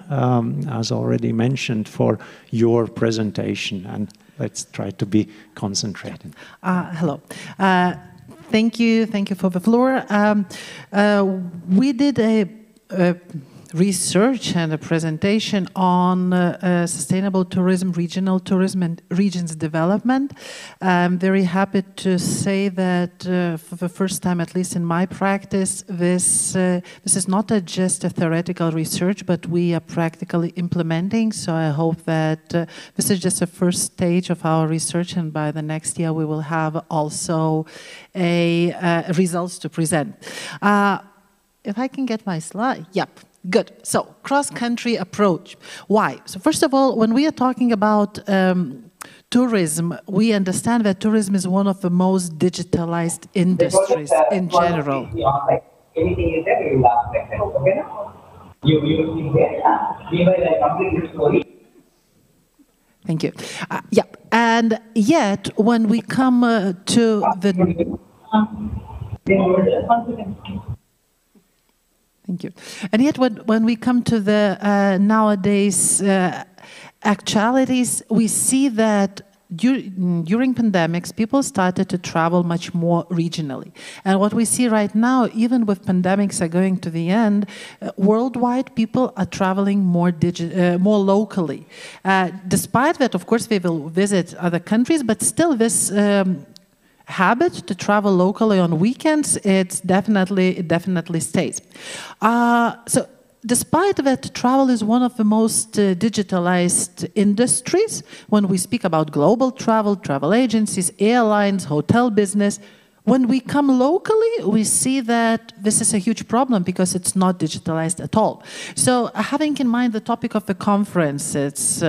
as already mentioned, for your presentation, and let's try to be concentrated. Hello. Thank you for the floor. We did a research and a presentation on sustainable tourism, regional tourism, and regions development. I'm very happy to say that for the first time, at least in my practice, this is not just a theoretical research, but we are practically implementing. So I hope that this is just a first stage of our research, and by the next year we will have also results to present. If I can get my slide, yep. Good. So, cross-country approach. Why? So, first of all, when we are talking about tourism, we understand that tourism is one of the most digitalized industries in general. Anything is there, you will ask questions. Okay? You Thank you. Yeah, and yet when we come to the Thank you. And yet when we come to the nowadays actualities, we see that during pandemics, people started to travel much more regionally. And what we see right now, even with pandemics are going to the end, worldwide people are traveling more locally. Despite that, of course, they will visit other countries, but still this habit to travel locally on weekends, it definitely stays. So despite that, travel is one of the most digitalized industries. When we speak about global travel, travel agencies, airlines, hotel business, when we come locally, we see that this is a huge problem because it's not digitalized at all. So having in mind the topic of the conference, it's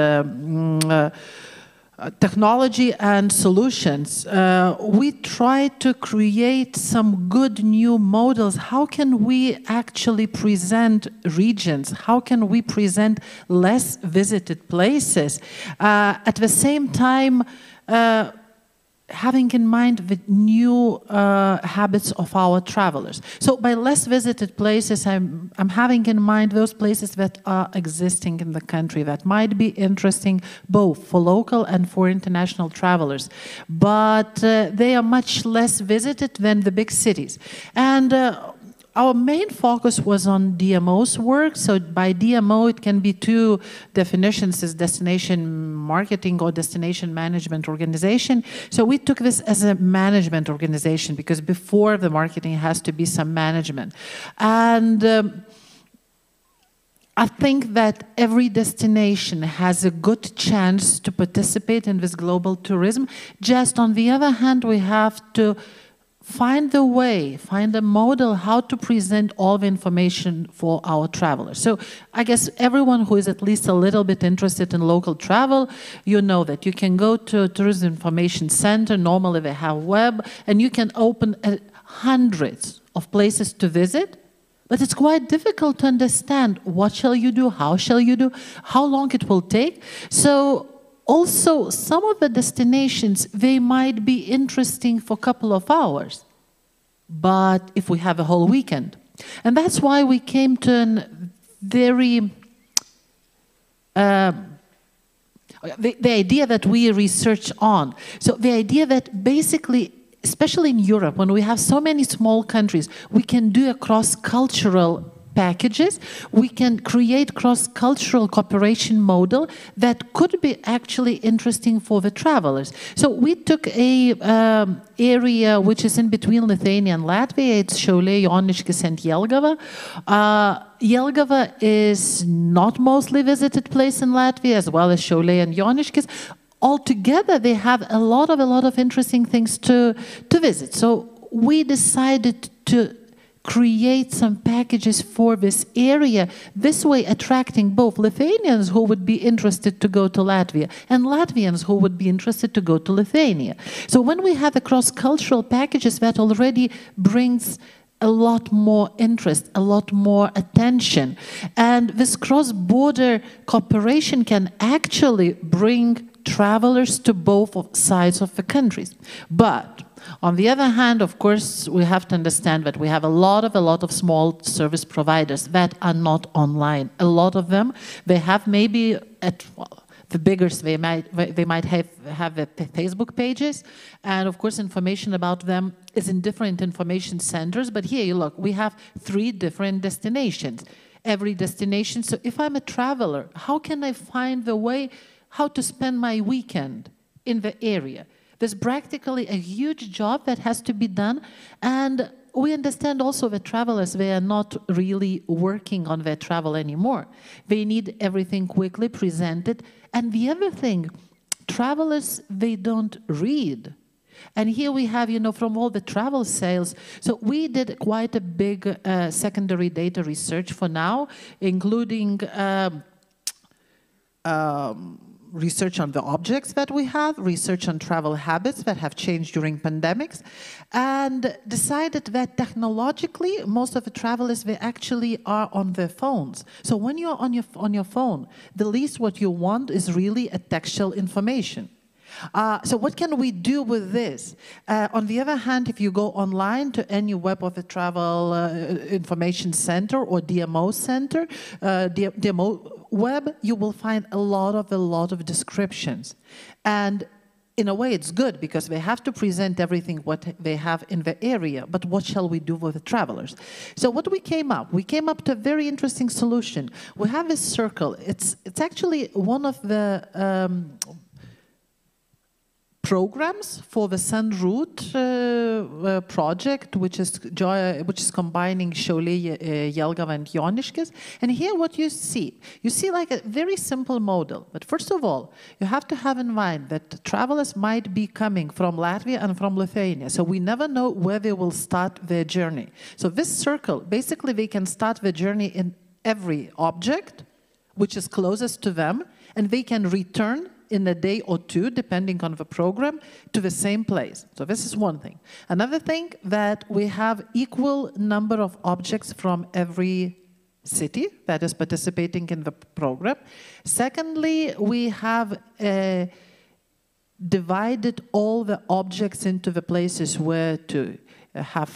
technology and solutions, we try to create some good new models. How can we actually present regions? How can we present less visited places? At the same time, having in mind the new habits of our travelers. So by less visited places, I'm having in mind those places that are existing in the country that might be interesting both for local and for international travelers. But they are much less visited than the big cities. And our main focus was on DMO's work. So by DMO, it can be two definitions, as destination marketing or destination management organization. So we took this as a management organization because before the marketing has to be some management. And I think that every destination has a good chance to participate in this global tourism. Just on the other hand, we have to find the way, find a model how to present all the information for our travelers. So I guess everyone who is at least a little bit interested in local travel, you know that you can go to a tourism information center, normally they have web, and you can open hundreds of places to visit, but it's quite difficult to understand what shall you do, how shall you do, how long it will take. So also, some of the destinations, they might be interesting for a couple of hours, but if we have a whole weekend. And that's why we came to a very, the idea that we research on. So the idea that basically, especially in Europe, when we have so many small countries, we can do a cross-cultural packages, we can create cross-cultural cooperation model that could be actually interesting for the travelers. So we took a area which is in between Lithuania and Latvia. It's Šiauliai, Joniškis, and Jelgava. Jelgava is not mostly visited place in Latvia, as well as Šiauliai and Joniškis. Altogether, they have a lot of interesting things to visit. So we decided to create some packages for this area, this way attracting both Lithuanians who would be interested to go to Latvia and Latvians who would be interested to go to Lithuania. So when we have the cross-cultural packages, that already brings a lot more interest, a lot more attention. And this cross-border cooperation can actually bring travelers to both sides of the countries. But on the other hand, of course, we have to understand that we have a lot of small service providers that are not online. A lot of them, they have maybe the biggest, they might have the Facebook pages, and of course information about them is in different information centers. But here you look, we have 3 different destinations. every destination. So if I'm a traveler, how can I find the way how to spend my weekend in the area? There's practically a huge job that has to be done, and we understand also that travelers, they are not really working on their travel anymore. They need everything quickly presented. And the other thing, travelers, they don't read. And here we have, you know, from all the travel sales. So we did quite a big secondary data research for now, including research on the objects that we have, research on travel habits that have changed during pandemics, and decided that technologically, most of the travelers, they actually are on their phones. So when you're on your phone, the least what you want is really a textual information. So what can we do with this? On the other hand, if you go online to any web of a travel information center or DMO center, DMO web, you will find a lot of descriptions. And in a way, it's good because they have to present everything what they have in the area, but what shall we do with the travelers? So what we came up to a very interesting solution. We have this circle. It's actually one of the programs for the Sun Route project, which is combining Šiauliai, Jelgava, and Joniškis. And here what you see like a very simple model. But first of all, you have to have in mind that travelers might be coming from Latvia and from Lithuania. So we never know where they will start their journey. So this circle, basically they can start the journey in every object, which is closest to them, and they can return in a day or two, depending on the program, to the same place. So this is one thing. Another thing, that we have equal number of objects from every city that is participating in the program. Secondly, we have divided all the objects into the places where to have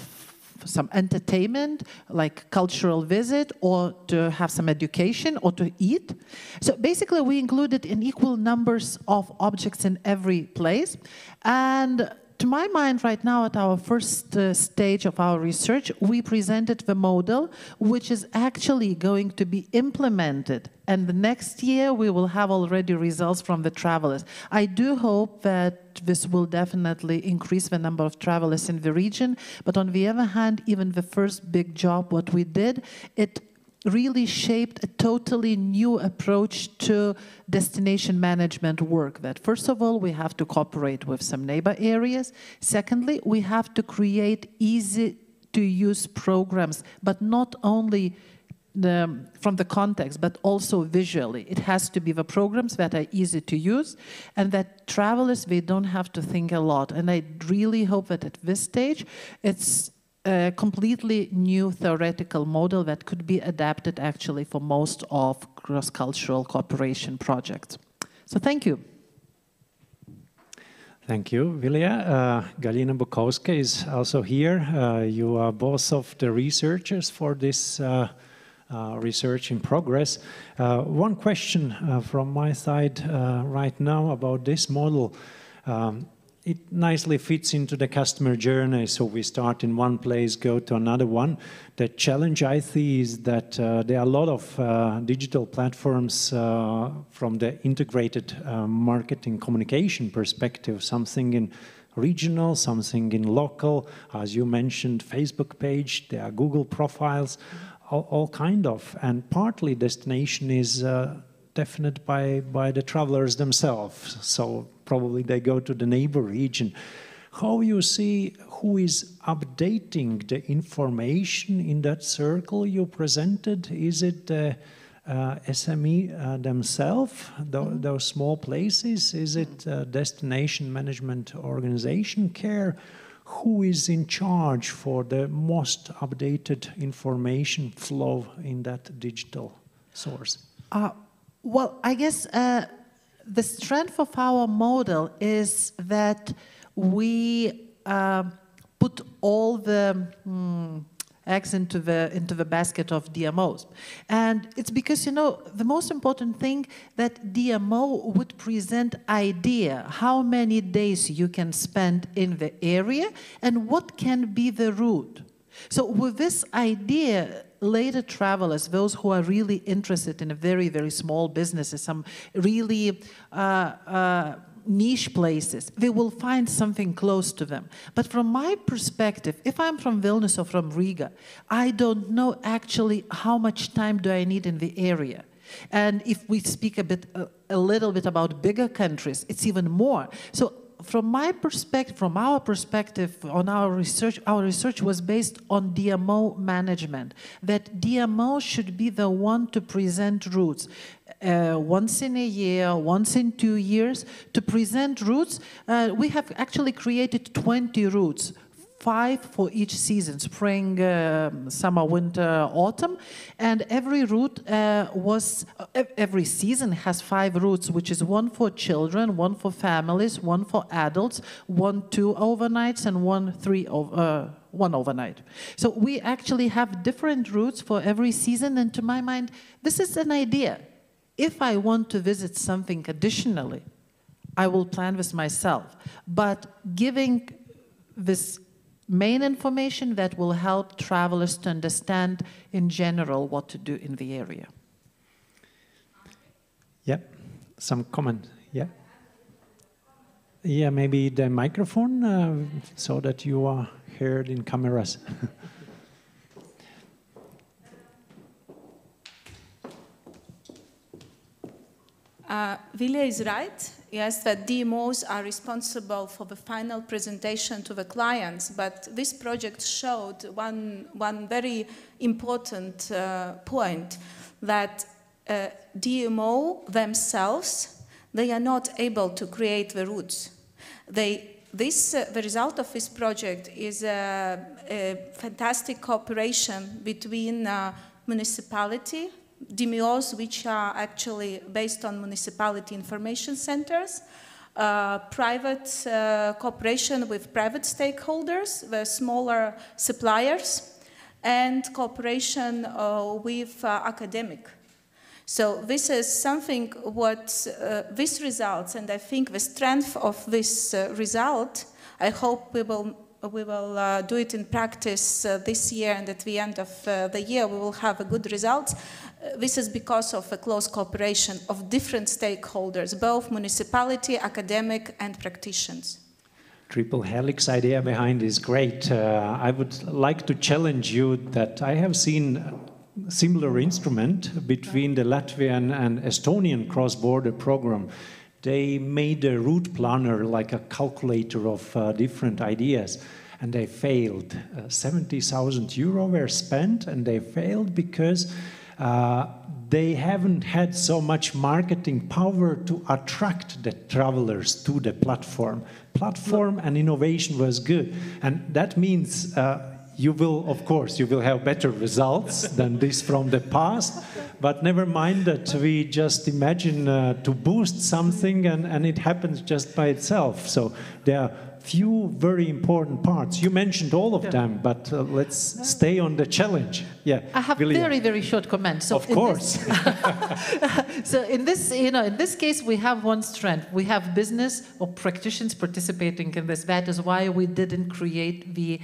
some entertainment, like cultural visit, or to have some education, or to eat. So basically, we included in equal numbers of objects in every place. And to my mind, right now, at our first stage of our research, we presented the model, which is actually going to be implemented. And the next year, we will have already results from the travelers. I do hope that this will definitely increase the number of travelers in the region. But on the other hand, even the first big job, what we did, it really shaped a totally new approach to destination management work. That first of all, we have to cooperate with some neighbor areas. Secondly, we have to create easy-to-use programs, but not only from the context, but also visually. It has to be the programs that are easy to use, and that travelers, they don't have to think a lot. And I really hope that at this stage, it's a completely new theoretical model that could be adapted actually for most of cross-cultural cooperation projects. So thank you. Thank you, Vilja. Galina Bukowska is also here. You are both of the researchers for this research in progress. One question from my side right now about this model. It nicely fits into the customer journey, so we start in one place, go to another one. The challenge I see is that there are a lot of digital platforms from the integrated marketing communication perspective, something in regional, something in local, as you mentioned, Facebook page, there are Google profiles, all kind of, and partly destination is defined by the travelers themselves. So probably they go to the neighbor region. How you see who is updating the information in that circle you presented? Is it the SME themselves, those small places? Is it destination management organization care? Who is in charge for the most updated information flow in that digital source? Well, I guess the strength of our model is that we put all the eggs into the basket of DMOs. And it's because, you know, the most important thing that DMO would present idea, how many days you can spend in the area and what can be the route. So with this idea, later travelers, those who are really interested in a very, very small businesses, some really niche places, they will find something close to them. But from my perspective, if I'm from Vilnius or from Riga, I don't know actually how much time do I need in the area. And if we speak a little bit about bigger countries, it's even more. So from my perspective, from our perspective on our research was based on DMO management, that DMO should be the one to present routes. Once in a year, once in 2 years, to present routes. We have actually created 20 routes, 5 for each season, spring, summer, winter, autumn. And every route every season has 5 routes, which is 1 for children, 1 for families, 1 for adults, 1 2 overnights, and 1 overnight. So we actually have different routes for every season, and to my mind, this is an idea. If I want to visit something additionally, I will plan this myself. But giving this main information that will help travelers to understand in general what to do in the area. Yeah, some comment, yeah? Yeah, maybe the microphone so that you are heard in cameras. Vilja is right, yes, that DMOs are responsible for the final presentation to the clients, but this project showed one very important point, that DMO themselves, they are not able to create the routes. The result of this project is a fantastic cooperation between municipality, DMOs, which are actually based on municipality information centers, private cooperation with private stakeholders, the smaller suppliers, and cooperation with academic. So this is something what this results, and I think the strength of this result, I hope we will do it in practice this year, and at the end of the year we will have a good result. This is because of a close cooperation of different stakeholders, both municipality, academic, and practitioners. Triple helix idea behind is great. I would like to challenge you that I have seen a similar instrument between the Latvian and Estonian cross-border program. They made a route planner, like a calculator of different ideas, and they failed. 70,000 euro were spent, and they failed because they haven't had so much marketing power to attract the travelers to the platform. Platform and innovation was good, and that means you will, of course, you will have better results than this from the past, but never mind that we just imagine to boost something and it happens just by itself. So there are few very important parts. You mentioned all of them, but let's stay on the challenge. Yeah, I have very, very short comment. So of course. So in this case, we have one strength. We have business or practitioners participating in this. That is why we didn't create the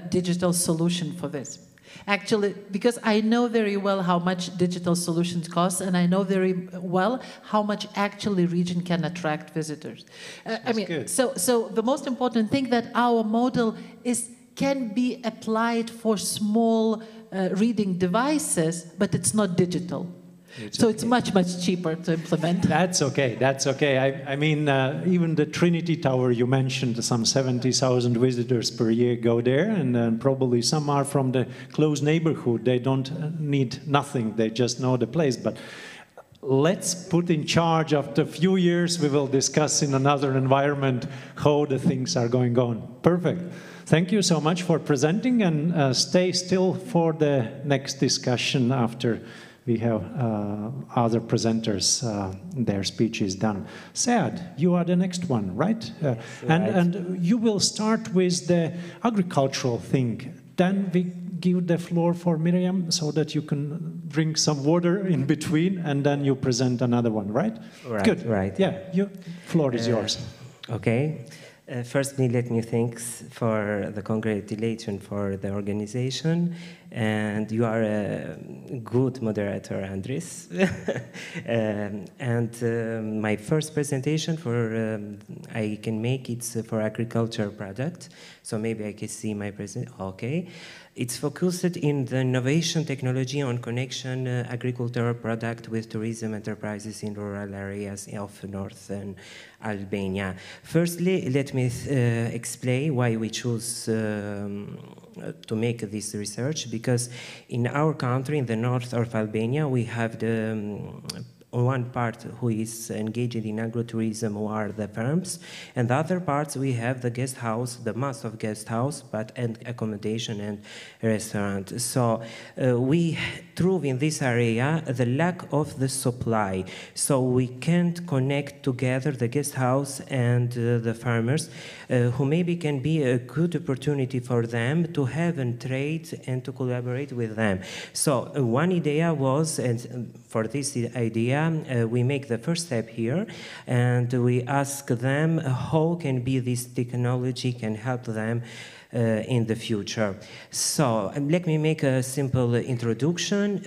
digital solution for this. Actually, because I know very well how much digital solutions cost, and I know very well how much actually region can attract visitors. So the most important thing that our model can be applied for small reading devices, but it's not digital. It's much, much cheaper to implement. That's okay, that's okay. I mean, even the Trinity Tower you mentioned, some 70,000 visitors per year go there, and probably some are from the close neighborhood. They don't need nothing, they just know the place. But let's put in charge. After a few years, we will discuss in another environment how the things are going on. Perfect. Thank you so much for presenting, and stay still for the next discussion after we have other presenters, their speech is done. Saad, you are the next one, right? And you will start with the agricultural thing. Then we give the floor for Miriam so that you can drink some water in between, and then you present another one, right? Right. Good. Right. Yeah, floor is yours. Okay. Firstly, let me thank for the congratulation for the organization. and you are a good moderator, Andres. My first presentation I can make it's for agriculture product. So maybe I can see my present. Okay. It's focused in the innovation technology on connection agricultural product with tourism enterprises in rural areas of northern Albania. Firstly, let me explain why we choose to make this research, because in our country, in the north of Albania, we have the one part who is engaged in agrotourism, who are the farms, and the other parts we have the guest house, the mass of guest house, and accommodation and restaurant. So we prove in this area the lack of the supply. So we can't connect together the guest house and the farmers, who maybe can be a good opportunity for them to have a trade and to collaborate with them. So one idea was, and for this idea, we make the first step here, and we ask them how can be this technology can help them in the future. So let me make a simple introduction.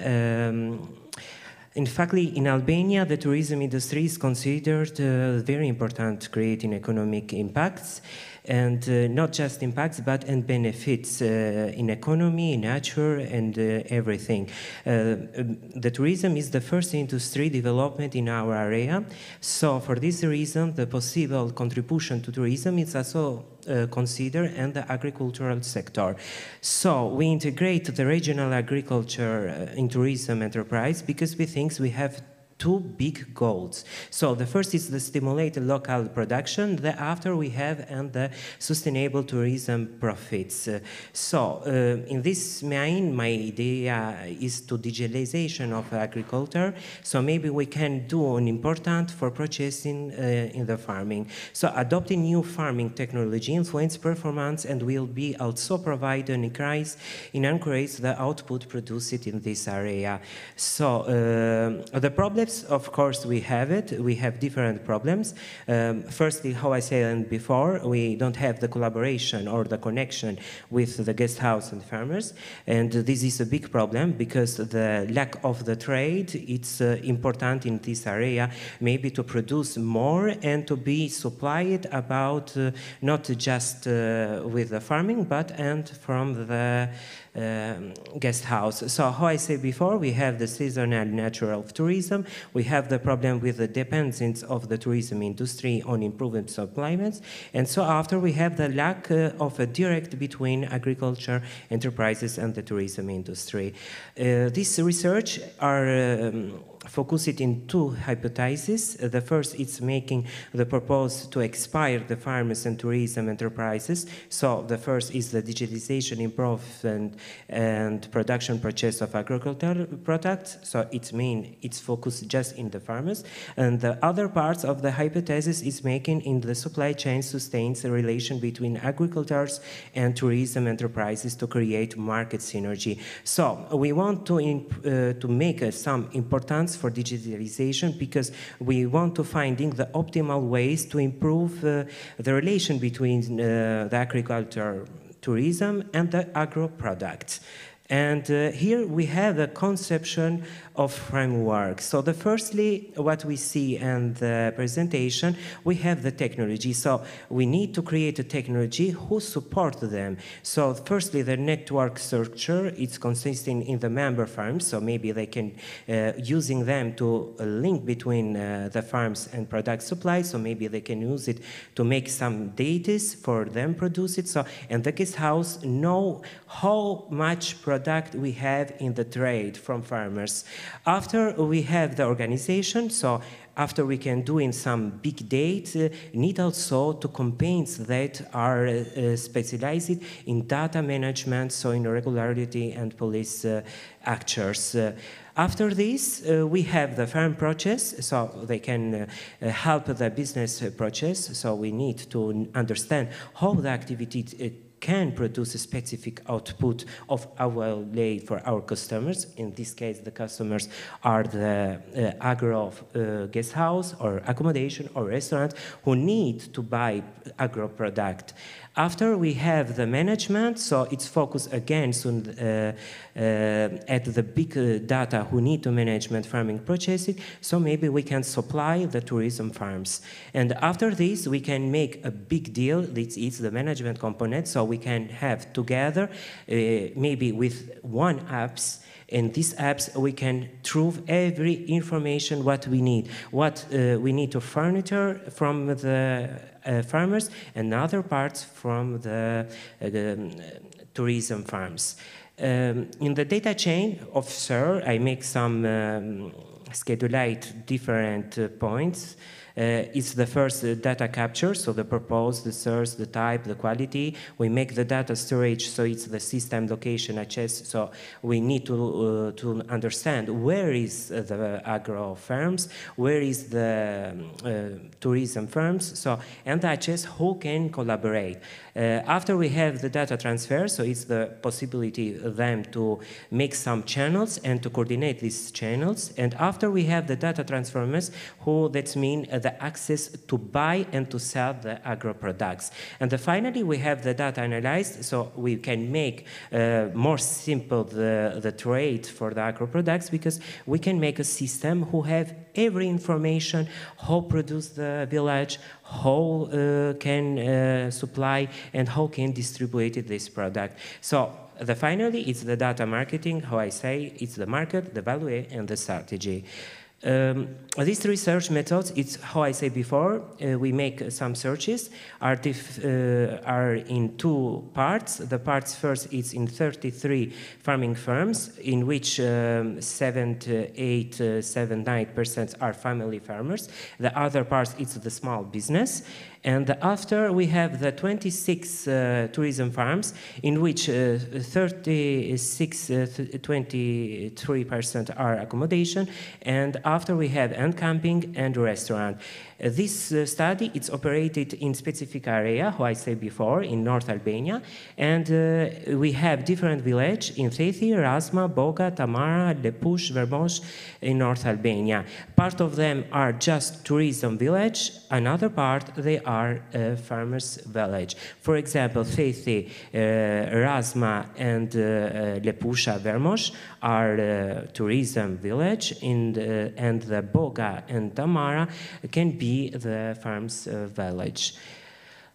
In fact, in Albania, the tourism industry is considered very important, creating economic impacts, and not just impacts, but and benefits in economy, nature, and everything. The tourism is the first industry development in our area. So for this reason, the possible contribution to tourism is also considered in the agricultural sector. So we integrate the regional agriculture in tourism enterprise because we think we have two big goals. So the first is to stimulate local production. After we have and the sustainable tourism profits. In this main, my idea is to digitalization of agriculture. So maybe we can do an important for purchasing in the farming. So adopting new farming technology influence performance and will be also provide an increase the output produced in this area. So the problems, of course, we have it. We have different problems. Firstly, how I said before, we don't have the collaboration or the connection with the guest house and farmers. And this is a big problem because the lack of the trade, it's important in this area, maybe to produce more and to be supplied about not just with the farming, but and from the guest house. So how I said before, we have the seasonal nature of tourism. We have the problem with the dependence of the tourism industry on improved supplements. And so after we have the lack of a direct between agriculture enterprises and the tourism industry. This research are focused in two hypotheses. The first is making the purpose to expire the farmers and tourism enterprises. So the first is the digitalization, improvement, and production purchase of agricultural products. So it means it's focused just in the farmers. And the other parts of the hypothesis is making in the supply chain sustains the relation between agricultures and tourism enterprises to create market synergy. So we want to make some importance for digitalization because we want to finding the optimal ways to improve the relation between the agriculture, tourism, and the agro products. And here we have a conception of framework. So firstly, what we see in the presentation, we have the technology. So we need to create a technology who support them. So firstly, the network structure, it's consisting in the member farms. So maybe they can using them to link between the farms and product supply. So maybe they can use it to make some data for them produce it. So, and the guest house know how much product we have in the trade from farmers. After we have the organization, so after we can do in some big data, need also to campaigns that are specialized in data management, so in regularity and police actors. After this, we have the farm process, so they can help the business process. So we need to understand how the activity can produce a specific output of our lay for our customers. In this case, the customers are the agro guest house or accommodation or restaurant who need to buy agro product. After we have the management, so it's focused again at the big data who need to management farming processes, so maybe we can supply the tourism farms. And after this, we can make a big deal, this is the management component, so we can have together, maybe with one apps, in these apps, we can prove every information what we need to furniture from the farmers and other parts from the tourism farms. In the data chain of SIR, I make some schedulate different points. It's the first data capture, so the purpose, the source, the type, the quality. We make the data storage, so it's the system location HS. So we need to understand where is the agro farms, where is the tourism firms, so and the HS who can collaborate. After we have the data transfer, so it's the possibility of them to make some channels and to coordinate these channels. And after we have the data transformers, who that means the access to buy and to sell the agro products. And finally, we have the data analyzed, so we can make more simple the trade for the agro products, because we can make a system who have every information, how produce the village, how can supply, and how can distribute this product. So finally, it's the data marketing, how I say, it's the market, the value, and the strategy. These research methods, it's how I say before, we make some searches, are in two parts. The parts first is in 33 farming firms, in which 79% are family farmers. The other part is the small business. And after we have the 26 tourism farms, in which 23% are accommodation, and after we have camping and restaurant. This study is operated in specific area, how I said before, in North Albania, and we have different villages in Thethi, Rasma, Boga, Tamara, Lepush, Vermosh in North Albania. Part of them are just tourism village, another part they are farmers village. For example, Thethi, Rasma and Lepusha, Vermosh are tourism village, and the Boga and Tamara can be the farm's village.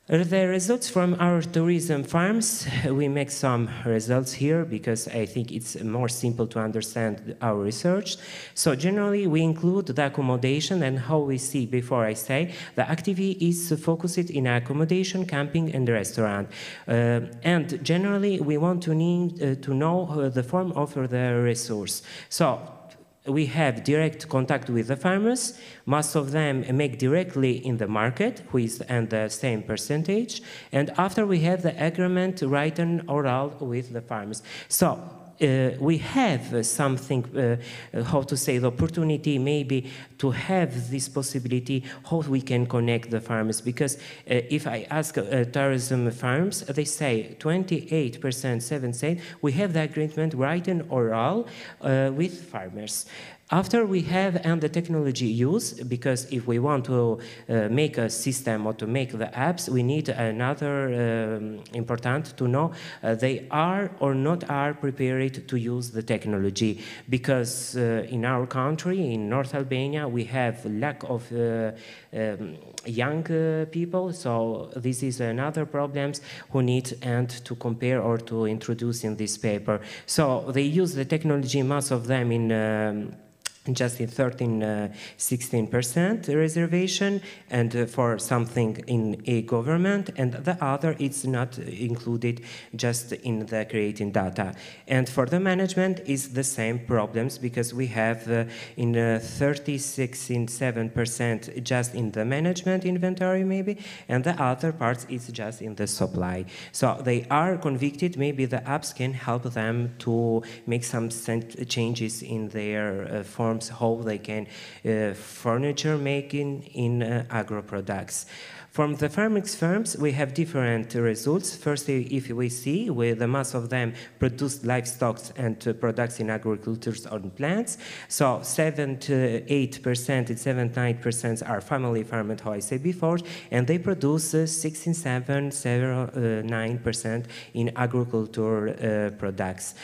The results from our tourism farms, we make some results here because I think it's more simple to understand our research. So generally we include the accommodation, and how we see before I say the activity is focused in accommodation, camping and restaurant. And generally we want to know the form of the resource. So we have direct contact with the farmers. Most of them make directly in the market, who is and the same percentage. And after we have the agreement written oral with the farmers. So we have something, how to say, the opportunity maybe to have this possibility, how we can connect the farmers. Because if I ask tourism farms, they say 28% say we have the agreement written oral with farmers. After we have the technology use, because if we want to make a system or to make the apps, we need another important to know they are or not are prepared to use the technology. Because in our country, in North Albania, we have lack of young people, so this is another problem who need to compare or to introduce in this paper. So they use the technology, most of them in just in 16% reservation, and for something in a government, and the other it's not included just in the creating data. And for the management is the same problems, because we have in 36.7% just in the management inventory maybe, and the other parts is just in the supply. So they are convicted, maybe the apps can help them to make some changes in their form, how they can furniture making in agro products. From the farming firms, we have different results. Firstly, if we see, with the mass of them produce livestock and products in agriculture on plants. So 7 to 8% and 7-9% are family farmed, how I said before, and they produce 9% in agriculture products.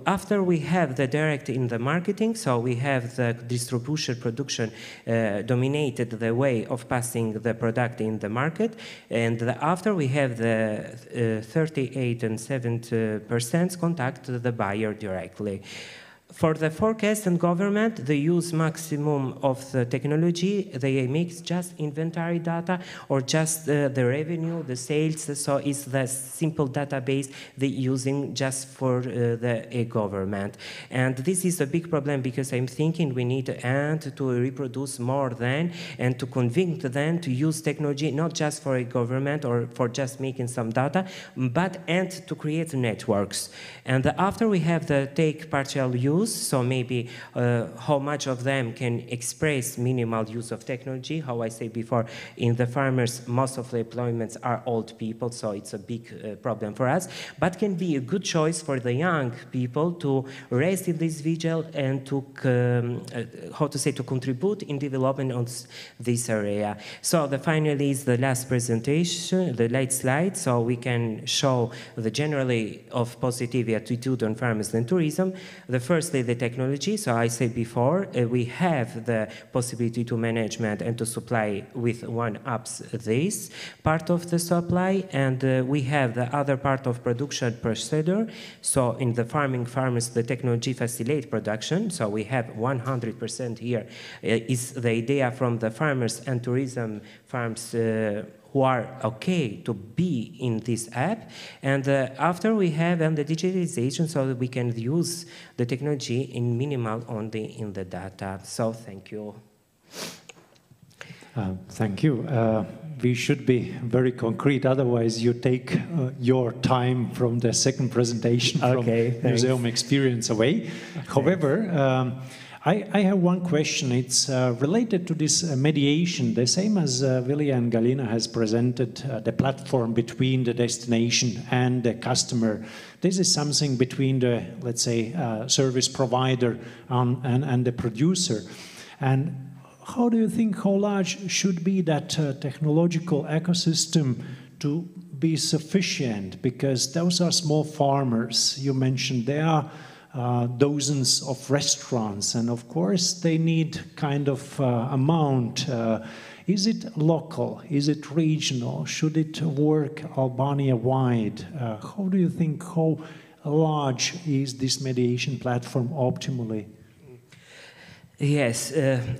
After we have the direct in the marketing, so we have the distribution production dominated the way of passing the product in the market, and after we have the 38 and 7% contact the buyer directly. For the forecast and government, they use maximum of the technology. They mix just inventory data or just the revenue, the sales. So it's the simple database they're using just for the government. And this is a big problem because I'm thinking we need to reproduce more than and to convince them to use technology not just for a government or for just making some data, but and to create networks. And after we have the take partial use, so maybe how much of them can express minimal use of technology. How I say before, in the farmers, most of the employments are old people, so it's a big problem for us, but can be a good choice for the young people to raise in this vigil and to, to contribute in development on this area. So finally is the last presentation, the last slide, so we can show the generally of positive attitude on farmers and tourism. The firstly, the technology. So I said before, we have the possibility to management and to supply with one apps this part of the supply, and we have the other part of production procedure. So in the farmers, the technology facilitates production. So we have 100% here. Is the idea from the farmers and tourism farms who are okay to be in this app, and after we have the digitalization, so that we can use the technology in minimal only in the data. So thank you. Thank you. We should be very concrete, otherwise you take your time from the second presentation from museum experience away. Okay. However, I have one question. It's related to this mediation, the same as Vilja and Galina has presented the platform between the destination and the customer. This is something between the, let's say, service provider and the producer. And how do you think, how large should be that technological ecosystem to be sufficient? Because those are small farmers. You mentioned there are dozens of restaurants, and of course they need kind of amount. Is it local? Is it regional? Should it work Albania-wide? How do you think, how large is this mediation platform optimally? Yes,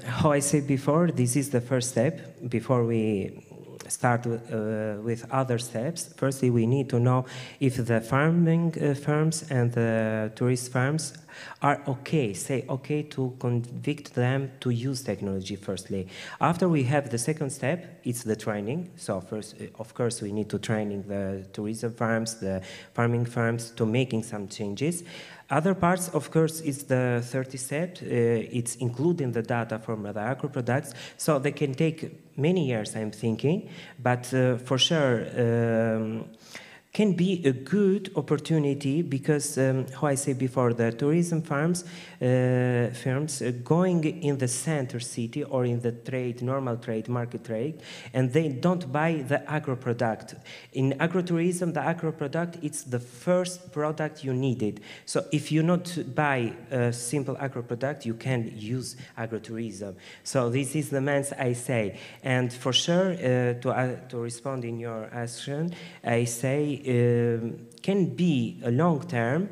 how I said before, this is the first step before we start with other steps. Firstly, we need to know if the farming firms and the tourist firms are okay, say okay to convict them to use technology firstly. After we have the second step, it's the training. So first, of course, we need to training the tourism firms, the farming firms to making some changes. Other parts, of course, is the 30 step. It's including the data from the agro products, so they can take many years, I'm thinking, but for sure can be a good opportunity because, how I said before, the tourism firms going in the center city or in the trade, normal trade, market trade, and they don't buy the agro product. In agrotourism, the agro product, it's the first product you needed. So if you not buy a simple agro product, you can use agrotourism. So this is the means I say. And for sure, to respond in your action, I say can be a long term,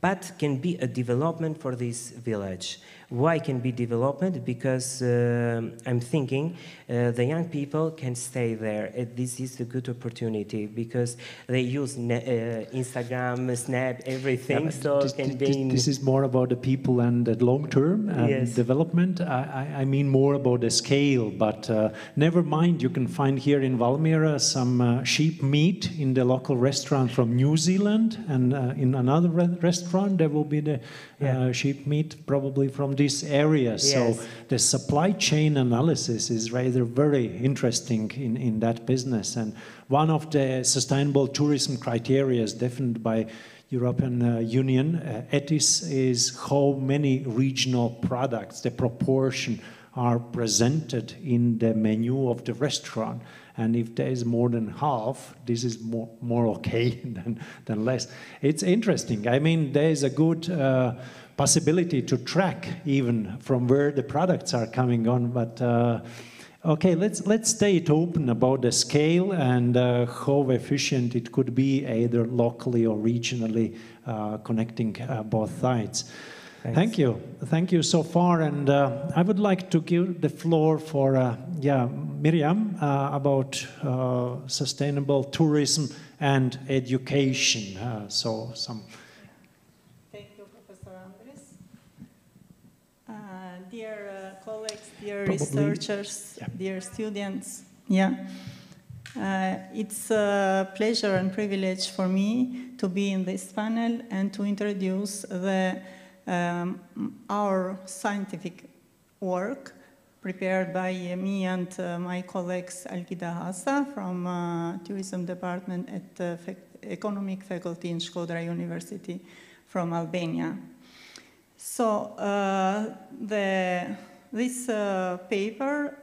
but can be a development for this village. Why can be development? Because I'm thinking the young people can stay there. This is a good opportunity because they use Instagram, Snap, everything. Yeah, so this is more about the people and the long-term development. I mean more about the scale, but never mind. You can find here in Valmiera some sheep meat in the local restaurant from New Zealand, and in another restaurant there will be the sheep meat probably from of these areas. Yes. So the supply chain analysis is rather very interesting in that business. And one of the sustainable tourism criteria is defined by European Union, ETIS, is how many regional products, the proportion, are presented in the menu of the restaurant. And if there is more than half, this is more okay than less. It's interesting. I mean, there is a good possibility to track even from where the products are coming on. But okay, let's stay open about the scale and how efficient it could be, either locally or regionally, connecting both sides. Thanks. Thank you so far, and I would like to give the floor for Miriam about sustainable tourism and education. So some. Thank you, Professor Andres. Dear colleagues, dear Probably, researchers, dear students, it's a pleasure and privilege for me to be in this panel and to introduce our scientific work prepared by me and my colleagues Algida Hassa from Tourism Department at the Economic Faculty in Shkodra University from Albania. So this paper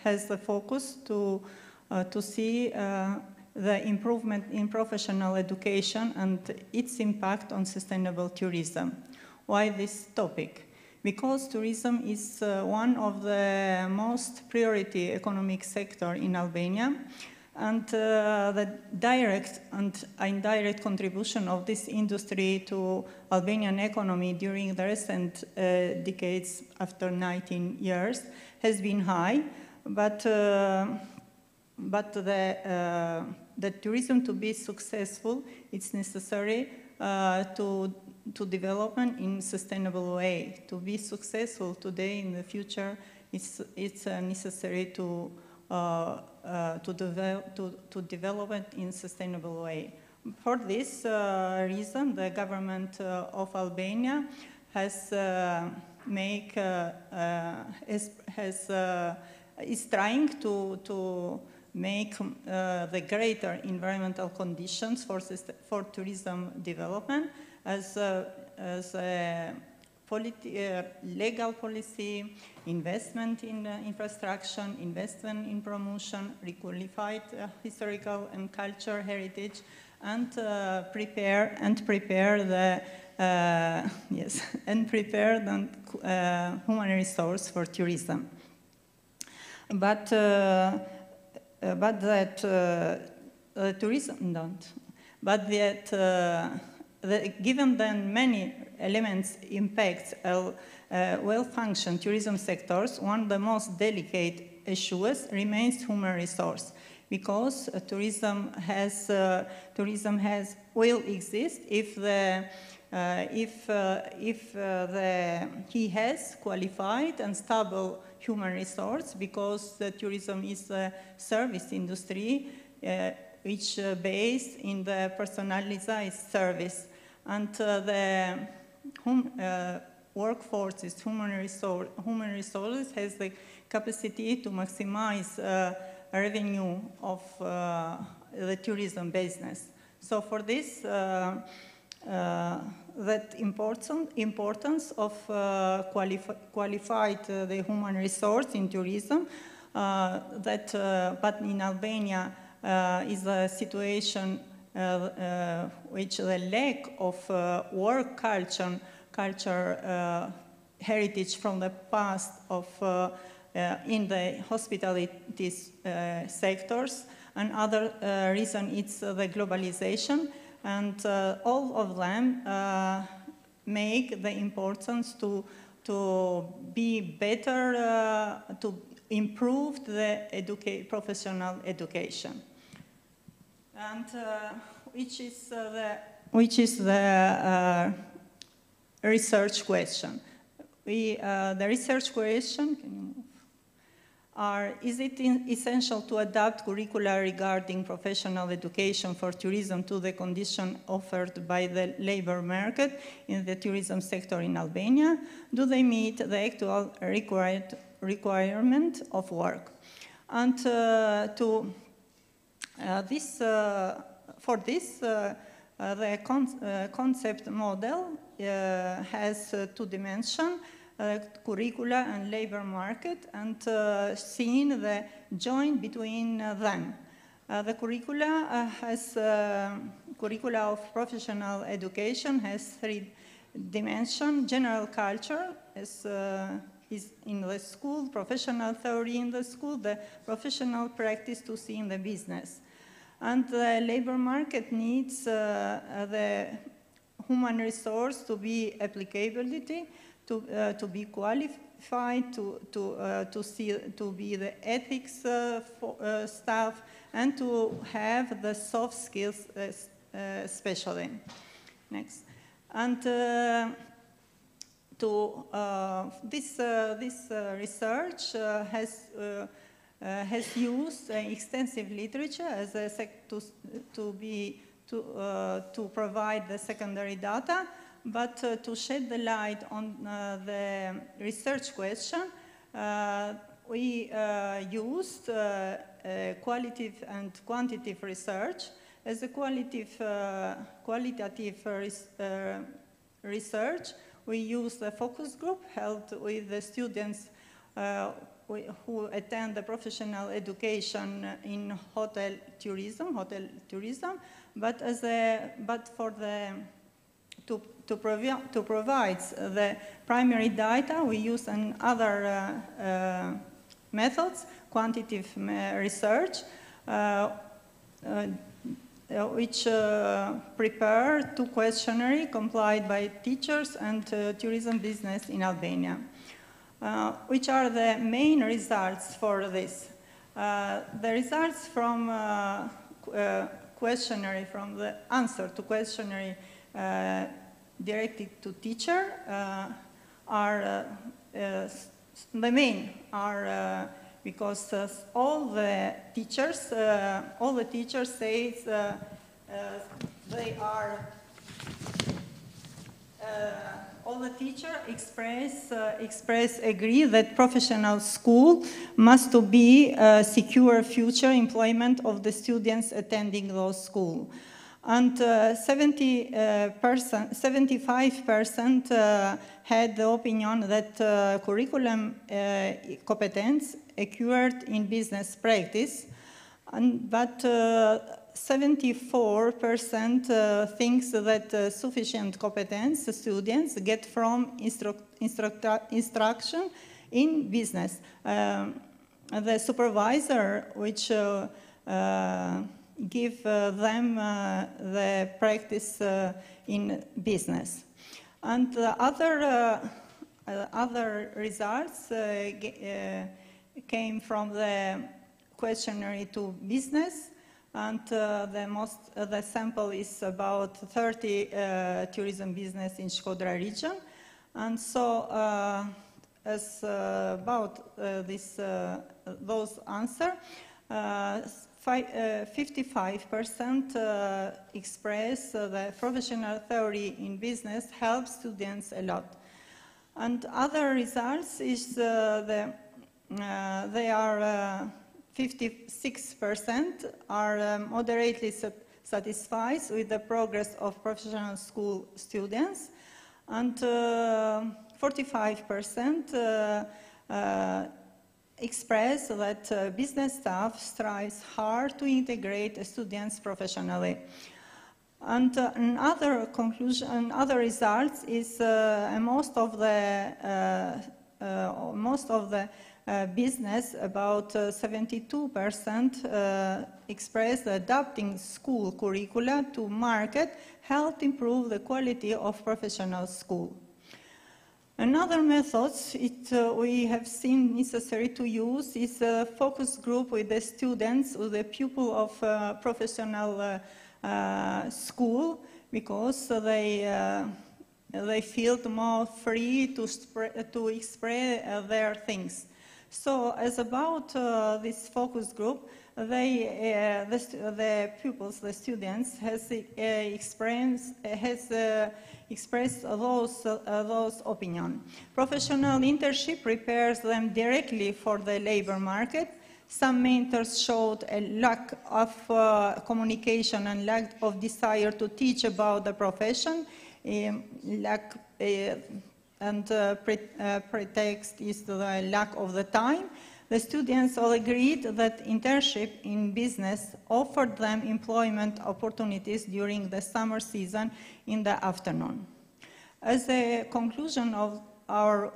has the focus to see the improvement in professional education and its impact on sustainable tourism. Why this topic? Because tourism is one of the most priority economic sector in Albania, and the direct and indirect contribution of this industry to Albanian economy during the recent decades after 19 years has been high, but the tourism to be successful, it's necessary to development in sustainable way. To be successful today in the future, it's necessary to develop it in sustainable way. For this reason, the government of Albania is trying to make the greater environmental conditions for tourism development as a legal policy, investment in infrastructure, investment in promotion, requalified historical and cultural heritage, and prepare the human resource for tourism. But that tourism don't. But that given then many elements impacts well-functioned tourism sectors, one of the most delicate issues remains human resource, because tourism will exist if he has qualified and stable human resource, because the tourism is a service industry which based in the personalized service. And the workforce is human resources has the capacity to maximize revenue of the tourism business. So for this, that importance of qualified the human resource in tourism, but in Albania is a situation which the lack of work culture heritage from the past of in the hospitality sectors, and other reason it's the globalization, and all of them make the importance to be better, to improve the professional education. And which is the research question. The research question, can you move? Is it essential to adapt curricula regarding professional education for tourism to the condition offered by the labor market in the tourism sector in Albania? Do they meet the actual requirement of work? And for this, the concept model has two dimensions. Curricula and labor market, and seeing the joint between them. The curricula curricula of professional education has three dimensions: general culture is in the school, professional theory in the school, the professional practice to see in the business. And the labor market needs the human resource to be applicability, to be qualified, to be the ethics staff, and to have the soft skills especially. Next. And this research has used extensive literature as to provide the secondary data. But to shed the light on the research question, we used qualitative and quantitative research. As a qualitative research, we used a focus group held with the students who attend the professional education in hotel tourism. To provide the primary data, we use other methods, quantitative research, which prepare two questionnaires complied by teachers and tourism business in Albania. Which are the main results for this? The results from questionnaire, from the answer to questionnaire directed to teacher are the main are because all the teachers say they are all the teachers express agree that professional school must to be secure future employment of the students attending those schools. And 75% had the opinion that curriculum competence acquired in business practice, but 74% thinks that sufficient competence students get from instruction in business. The supervisor, which give them the practice in business. And other results came from the questionnaire to business, and the sample is about 30 tourism business in Shkodra region. And so as about those answers, 55% express the professional theory in business helps students a lot. And other results is they are 56% are moderately satisfied with the progress of professional school students, and 45% express that business staff strives hard to integrate students professionally. And another conclusion, other results is most of the business, about 72% express adapting school curricula to market helped improve the quality of professional school. Another method we have seen necessary to use is a focus group with the students, with the pupil of professional school, because they feel more free to express their things. So as about this focus group, the pupils, the students, has expressed those opinions. Professional internship prepares them directly for the labor market. Some mentors showed a lack of communication and lack of desire to teach about the profession. Pretext is the lack of the time. The students all agreed that internship in business offered them employment opportunities during the summer season in the afternoon. As a conclusion of our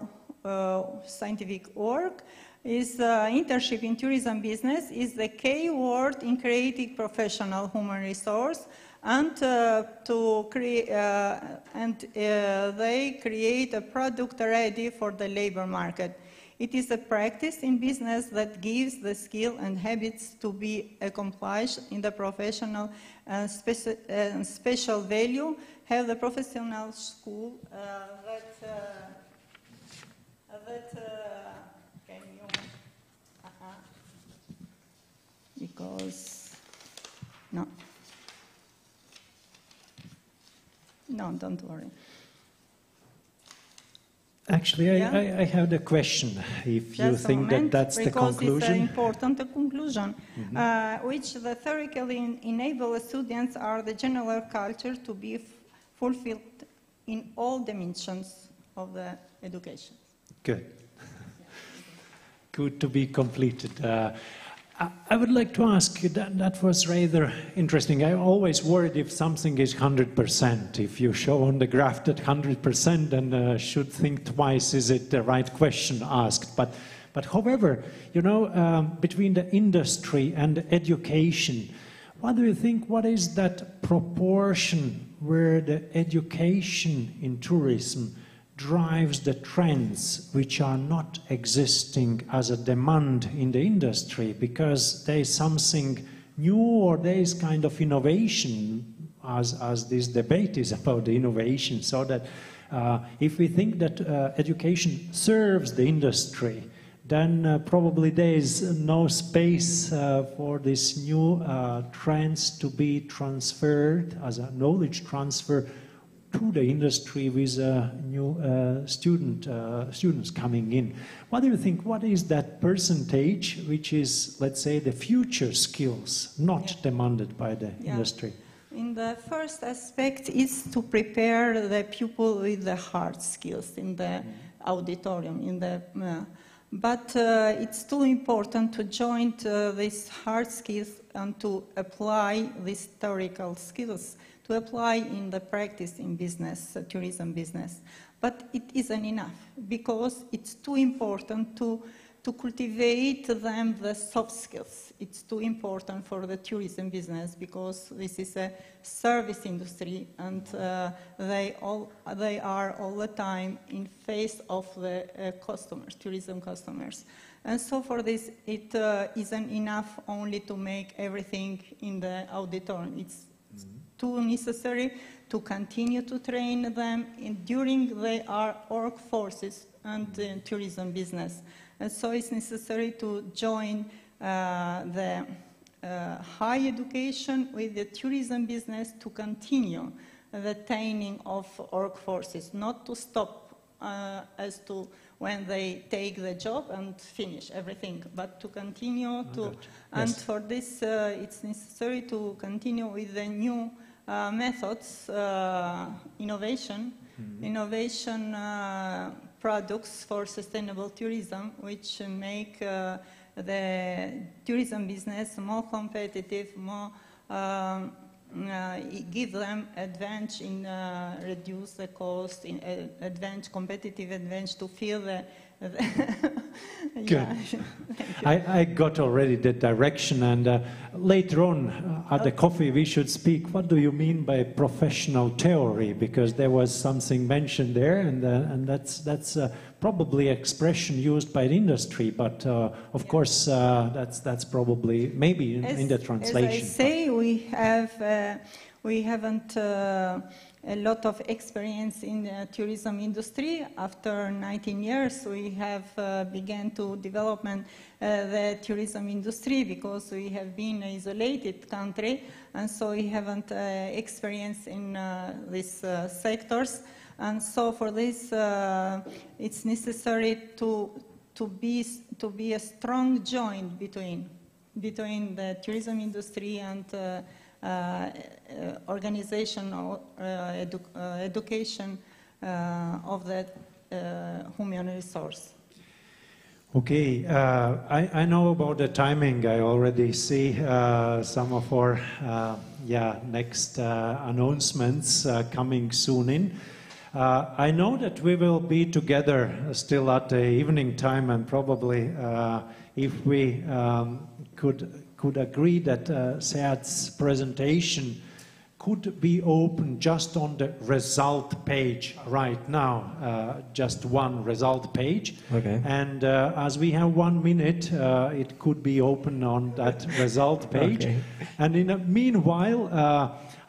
scientific work, internship in tourism business is the key word in creating professional human resource, and they create a product ready for the labor market. It is a practice in business that gives the skill and habits to be accomplished in the professional special value. Have the professional school can you because no, don't worry. Actually, I have the question, if you think that that's the conclusion. Because it's an important conclusion, which the theoretically enable students are the general culture to be fulfilled in all dimensions of the education. Good. Good to be completed. I would like to ask you, that was rather interesting. I'm always worried if something is 100%. If you show on the graph that 100%, then should think twice, is it the right question asked? But however, you know, between the industry and education, what do you think, what is that proportion where the education in tourism drives the trends which are not existing as a demand in the industry, because there is something new or there is kind of innovation, as this debate is about the innovation, so that if we think that education serves the industry, then probably there is no space for these new trends to be transferred as a knowledge transfer to the industry with new students coming in. What do you think? What is that percentage which is, let's say, the future skills not demanded by the industry? In the first aspect is to prepare the pupil with the hard skills in the auditorium, in the but it's too important to join these hard skills and to apply these theoretical skills, to apply in the practice in business, tourism business. But it isn't enough, because it's too important to cultivate them the soft skills. It's too important for the tourism business, because this is a service industry, and they are all the time in face of the customers, tourism customers. And so for this, it isn't enough only to make everything in the auditorium. It's too necessary to continue to train them during their workforces and tourism business. And so it's necessary to join the high education with the tourism business to continue the training of workforces, not to stop as to when they take the job and finish everything, but to continue to, and for this it's necessary to continue with the new methods, innovation products for sustainable tourism, which make the tourism business more competitive, more give them advantage in reduce the cost, in advantage, competitive advantage to feel the Good. I got already the direction, and later on at the coffee we should speak. What do you mean by professional theory? Because there was something mentioned there, and that's probably expression used by the industry. But of course, that's probably maybe in the translation. As I say, we we haven't a lot of experience in the tourism industry. After 19 years, we have begun to develop the tourism industry because we have been an isolated country, and so we haven't experience in these sectors. And so for this, it's necessary to be a strong joint between the tourism industry and organization or education of the human resource. Okay, I know about the timing. I already see some of our next announcements coming soon in. I know that we will be together still at the evening time, and probably if we could agree that Sead's presentation could be open just on the result page right now, just one result page. Okay. And as we have 1 minute, it could be open on that result page. Okay. And in the meanwhile,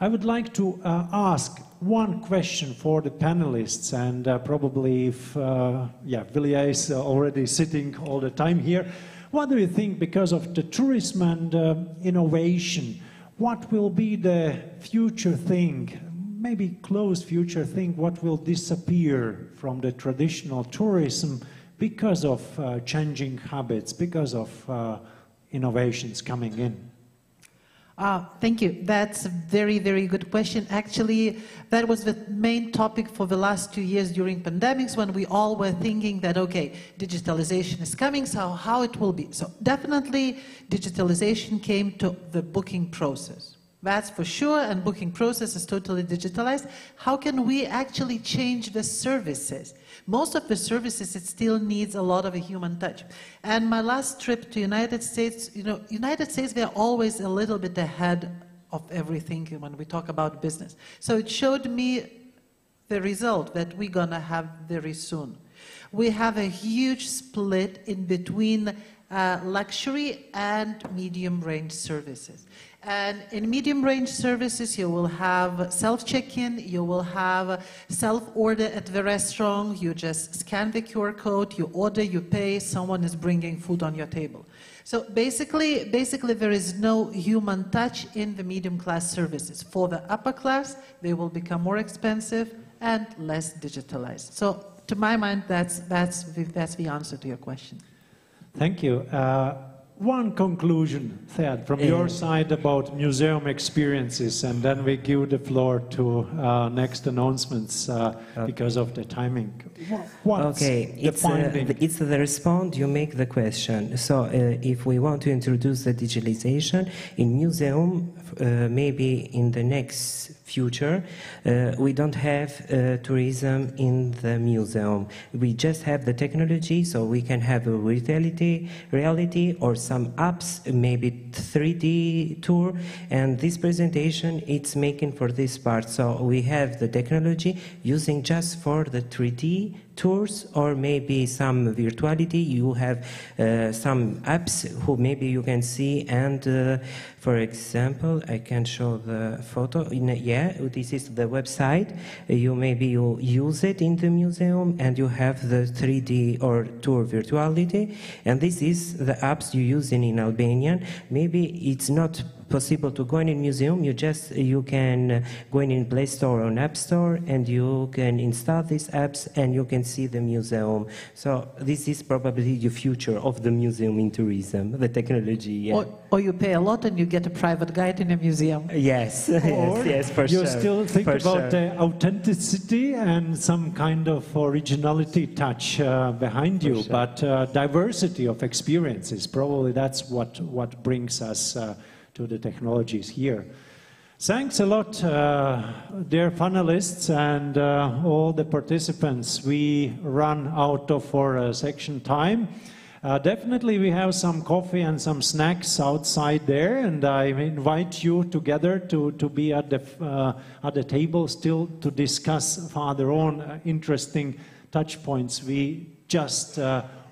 I would like to ask one question for the panelists, and probably if Vilja is already sitting all the time here. What do you think, because of the tourism and innovation, what will be the future thing, maybe close future thing, what will disappear from the traditional tourism because of changing habits, because of innovations coming in? Thank you. That's a very, very good question. Actually, that was the main topic for the last 2 years during pandemics, when we all were thinking that, okay, digitalization is coming, so how it will be. So definitely digitalization came to the booking process. That's for sure, and booking process is totally digitalized. How can we actually change the services? Most of the services, it still needs a lot of a human touch. And my last trip to United States, United States, they're always a little bit ahead of everything when we talk about business. So it showed me the result that we're gonna have very soon. We have a huge split in between luxury and medium range services. And in medium range services, you will have self-check-in, you will have self-order at the restaurant, you just scan the QR code, you order, you pay, someone is bringing food on your table. So basically there is no human touch in the medium class services. For the upper class, they will become more expensive and less digitalized. So to my mind, that's the answer to your question. Thank you. One conclusion, Thad, from your side about museum experiences, and then we give the floor to next announcements because of the timing. What's the finding? It's the response, you make the question. So if we want to introduce the digitalization in museum, maybe in the next future, we don't have tourism in the museum. We just have the technology, so we can have a reality or some apps, maybe 3D tour, and this presentation it's making for this part. So we have the technology using just for the 3D tours, or maybe some virtuality. You have some apps who maybe you can see, and for example, I can show the photo. This is the website. You use it in the museum, and you have the 3D or tour virtuality, and this is the apps you use in Albanian. Maybe it's not possible to go in a museum. You can go in Play Store or App Store, and you can install these apps, and you can see the museum. So this is probably the future of the museum in tourism, the technology. Yeah. Or you pay a lot and you get a private guide in a museum. Yes, or yes, for sure. You still think about the authenticity and some kind of originality touch behind you, but diversity of experiences. Probably that's what brings us to the technologies here. Thanks a lot, dear panelists and all the participants. We run out of our section time. Definitely we have some coffee and some snacks outside there, and I invite you together to be at the table still to discuss further on interesting touch points we just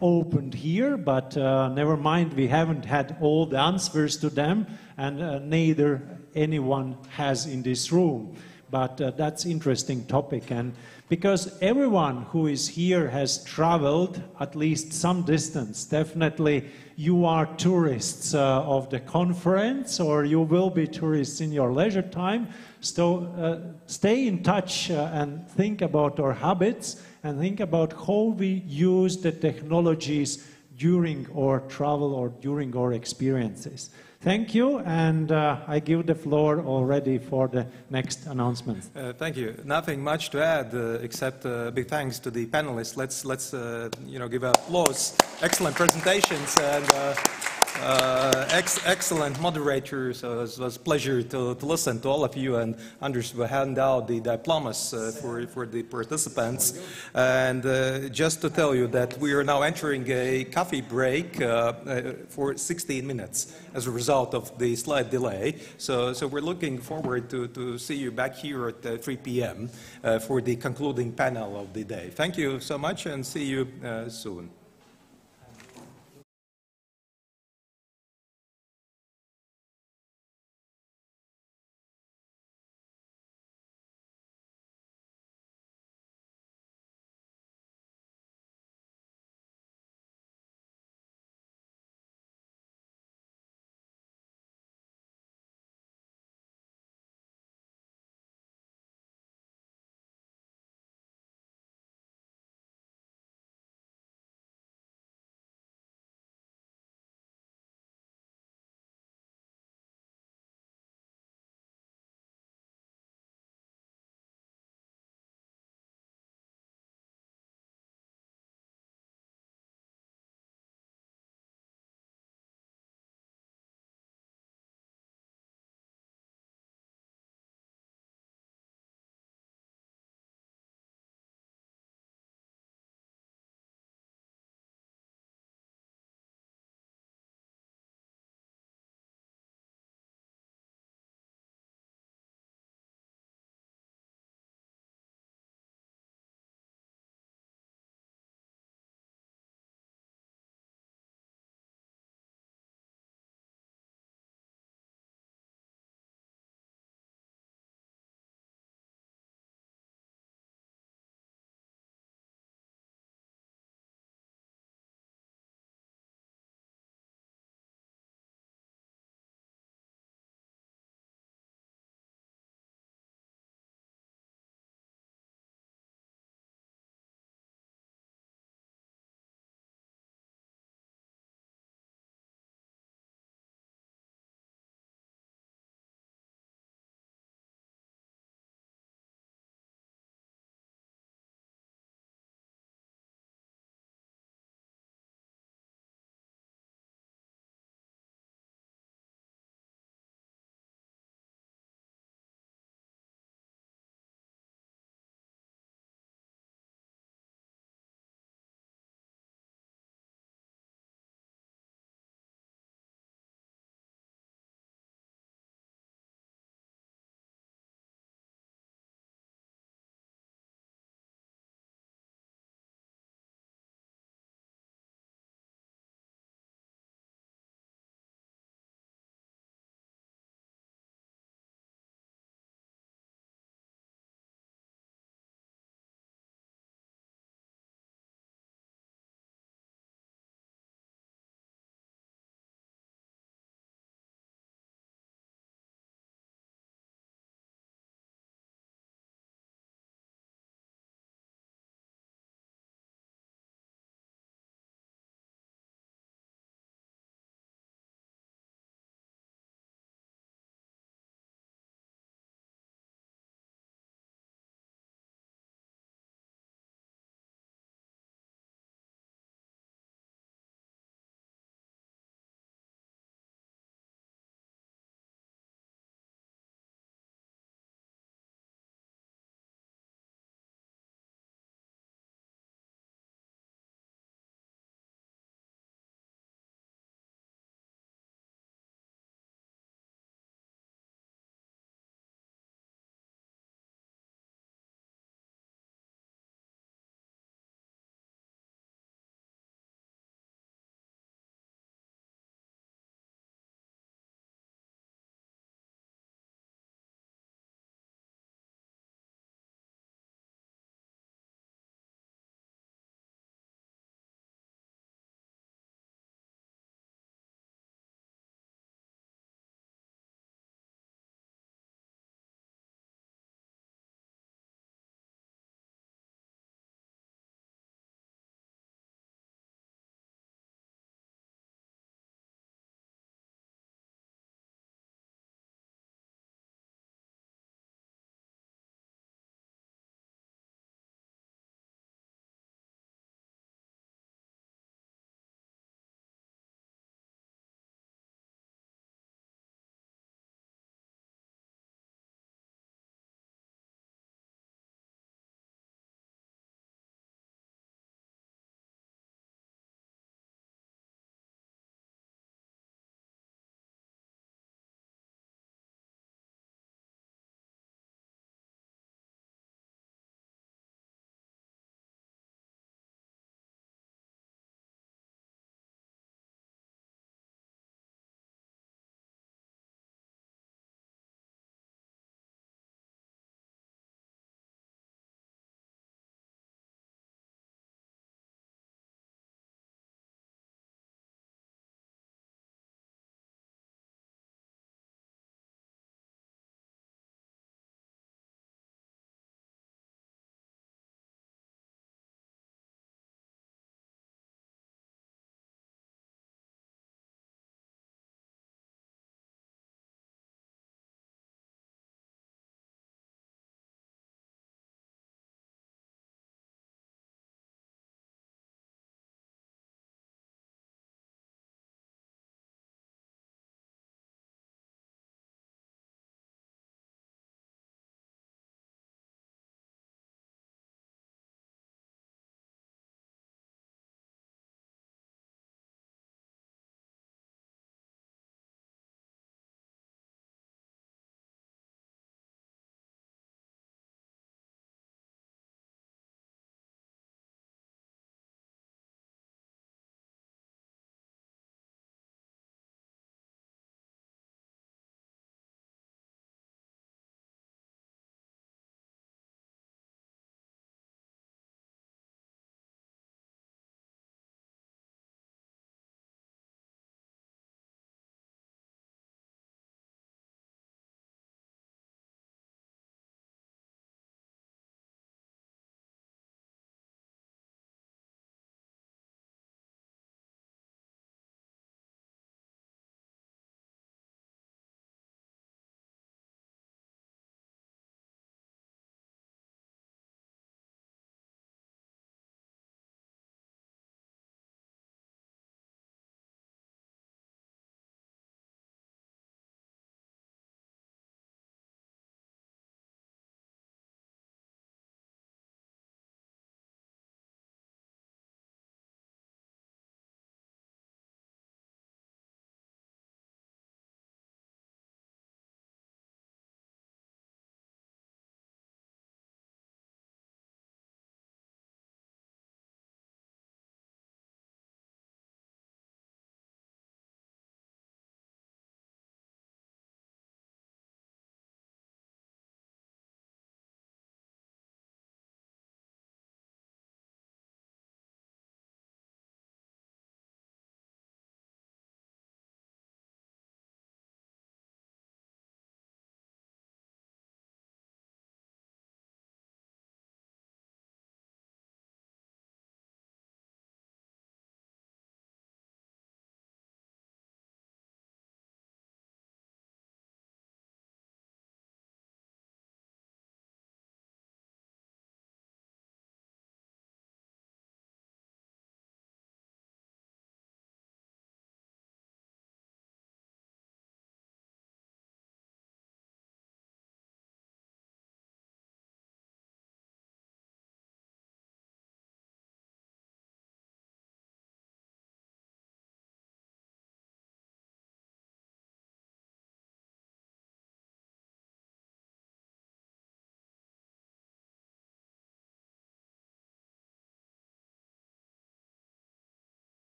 opened here, but never mind, we haven't had all the answers to them, and neither anyone has in this room. But that's interesting topic, and because everyone who is here has traveled at least some distance. Definitely you are tourists of the conference, or you will be tourists in your leisure time. So stay in touch and think about our habits and think about how we use the technologies during our travel or during our experiences. Thank you, and I give the floor already for the next announcement. Thank you. Nothing much to add except big thanks to the panelists. Let's give applause. Excellent presentations and excellent moderators. It was a pleasure to listen to all of you, and Anders will hand out the diplomas for the participants. And just to tell you that we are now entering a coffee break for 16 minutes as a result of the slight delay. So we're looking forward to see you back here at 3 p.m. For the concluding panel of the day. Thank you so much, and see you soon.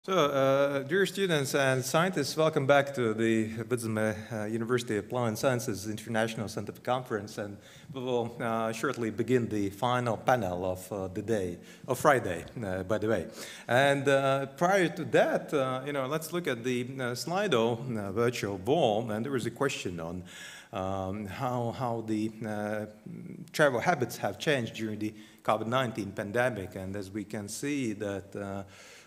So, dear students and scientists, welcome back to the Budapest University Applied Sciences International Scientific Conference, and we will shortly begin the final panel of the day, of Friday, by the way. And prior to that, let's look at the Slido virtual wall, and there was a question on how the travel habits have changed during the COVID-19 pandemic, and as we can see that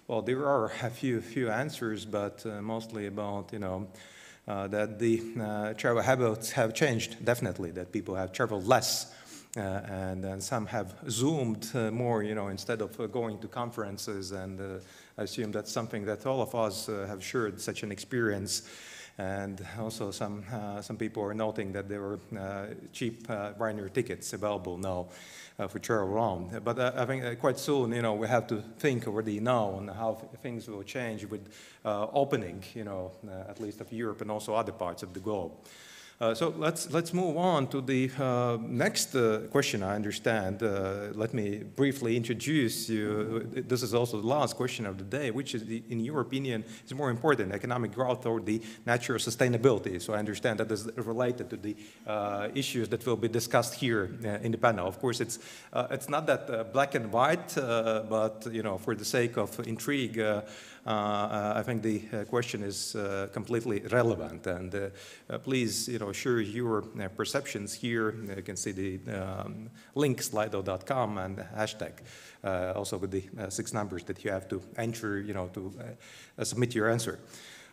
well, there are a few answers, but mostly about, that the travel habits have changed, definitely, that people have traveled less, and some have Zoomed more, instead of going to conferences, and I assume that's something that all of us have shared such an experience. And also some people are noting that there were cheap Ryanair tickets available now for travel around. But I think quite soon, we have to think already now on how things will change with opening, at least of Europe and also other parts of the globe. So let's move on to the next question, I understand. Let me briefly introduce you. This is also the last question of the day, which is, in your opinion, is more important, economic growth or the natural sustainability? So I understand that is related to the issues that will be discussed here in the panel. Of course, it's not that black and white, but for the sake of intrigue, I think the question is completely relevant, and please, share your perceptions here. You can see the link slido.com and hashtag, also with the 6 numbers that you have to enter, to submit your answer.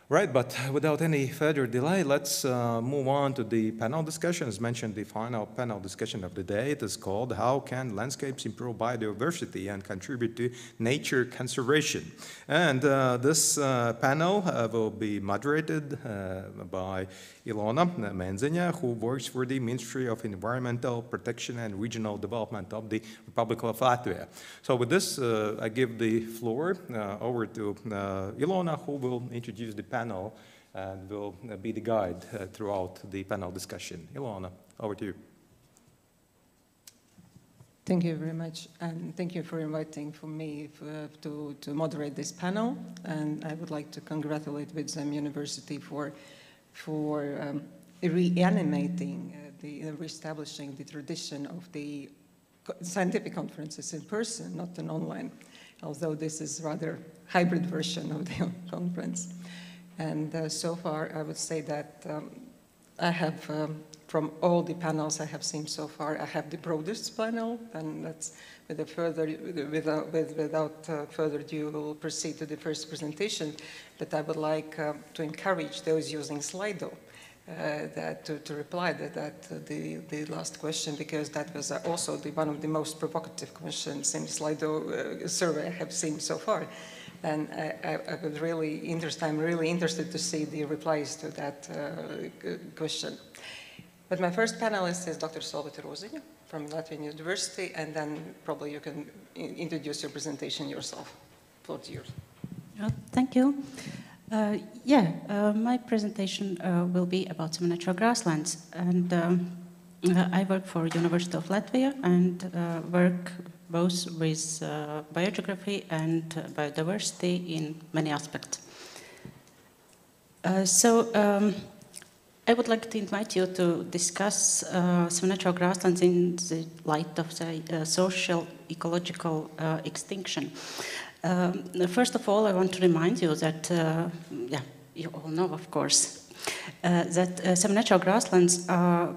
Right, but without any further delay, let's move on to the panel discussion. As mentioned, the final panel discussion of the day. It is called "How Can Landscapes Improve Biodiversity and Contribute to Nature Conservation?" And this panel will be moderated by Ilona Menziņa, who works for the Ministry of Environmental Protection and Regional Development of the Republic of Latvia. So with this, I give the floor over to Ilona, who will introduce the panel and will be the guide throughout the panel discussion. Ilona, over to you. Thank you very much, and thank you for inviting me to moderate this panel. And I would like to congratulate Vidzem University for reanimating, reestablishing the tradition of the scientific conferences in person, not an online, although this is rather hybrid version of the conference. And so far, I would say that I have, from all the panels I have seen so far, I have the broadest panel, and that's without further ado, we'll proceed to the first presentation. But I would like to encourage those using Slido to reply to the last question, because that was also one of the most provocative questions in Slido survey I have seen so far. And I'm really interested to see the replies to that question. But my first panelist is Dr. Solvita Roziņa from Latvian University, and then probably you can introduce your presentation yourself. Floor to yours. Thank you. My presentation will be about some natural grasslands, and I work for University of Latvia and work both with biogeography and biodiversity in many aspects. I would like to invite you to discuss some natural grasslands in the light of the social ecological extinction. First of all, I want to remind you that, you all know, of course, that some natural grasslands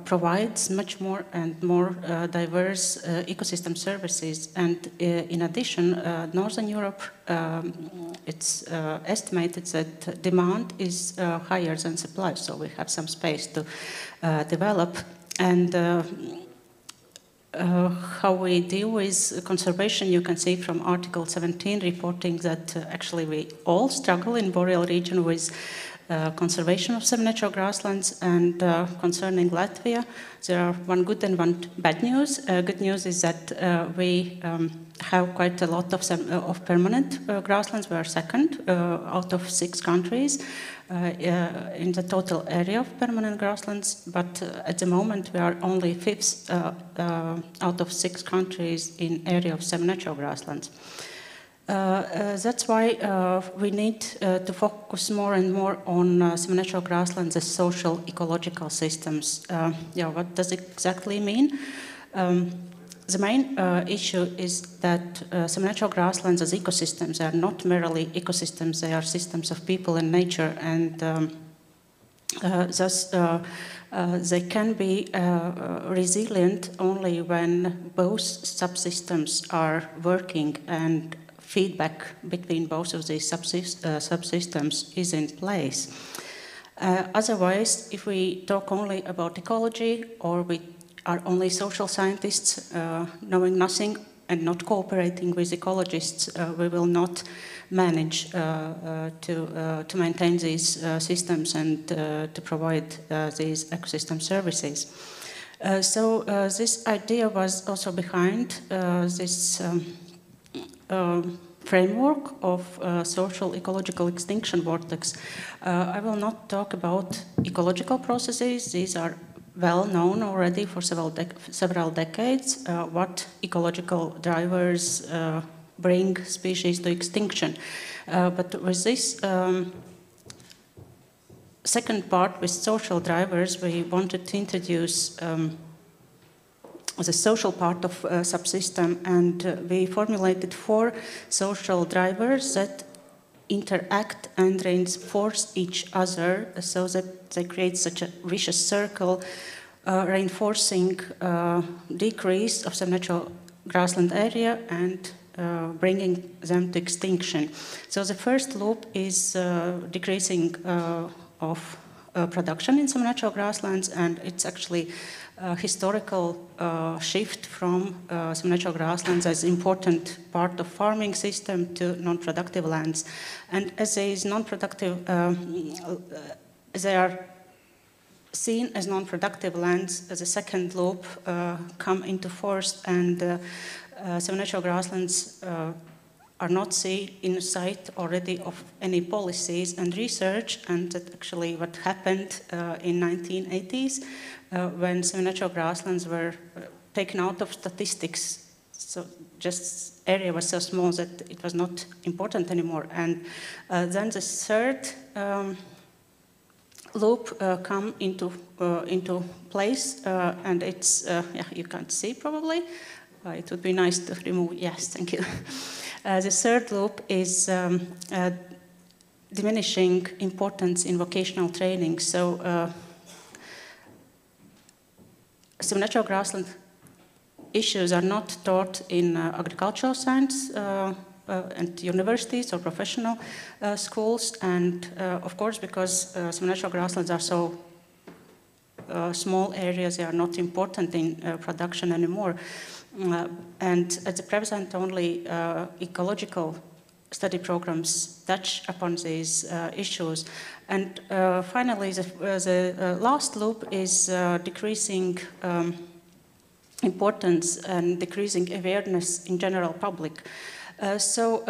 provides much more and more diverse ecosystem services, and in addition, Northern Europe, it's estimated that demand is higher than supply, so we have some space to develop. And how we deal with conservation, you can see from Article 17 reporting that actually we all struggle in boreal region with conservation of some natural grasslands. And concerning Latvia, there are one good and one bad news. Good news is that we have quite a lot of permanent grasslands. We are second out of 6 countries in the total area of permanent grasslands, but at the moment we are only 5th out of 6 countries in area of some natural grasslands. That's why we need to focus more and more on semi-natural grasslands as social ecological systems. Yeah, what does it exactly mean? The main issue is that semi-natural grasslands as ecosystems are not merely ecosystems, they are systems of people and nature, and thus they can be resilient only when both subsystems are working and feedback between both of these subsystems is in place. Otherwise, if we talk only about ecology, or we are only social scientists knowing nothing and not cooperating with ecologists, we will not manage to maintain these systems and to provide these ecosystem services. So this idea was also behind this framework of social ecological extinction vortex. I will not talk about ecological processes. These are well known already for several decades, what ecological drivers bring species to extinction. But with this second part, with social drivers, we wanted to introduce the social part of subsystem, and we formulated 4 social drivers that interact and reinforce each other, so that they create such a vicious circle, reinforcing decrease of some natural grassland area and bringing them to extinction. So the first loop is decreasing of production in some natural grasslands, and it's actually a historical shift from some natural grasslands as important part of farming system to non-productive lands. And as these non-productive, they are seen as non-productive lands, as a second loop come into force, and some natural grasslands are not seen in sight already of any policies and research, and that actually what happened in 1980s when some natural grasslands were taken out of statistics. So just area was so small that it was not important anymore. And then the third loop come into place, and it's yeah, you can't see probably. It would be nice to remove. Yes, thank you. The third loop is diminishing importance in vocational training. So some natural grassland issues are not taught in agricultural science and universities or professional schools, and of course, because some natural grasslands are so small areas, they are not important in production anymore. And at the present, only ecological study programs touch upon these issues. And finally, the last loop is decreasing importance and decreasing awareness in general public. So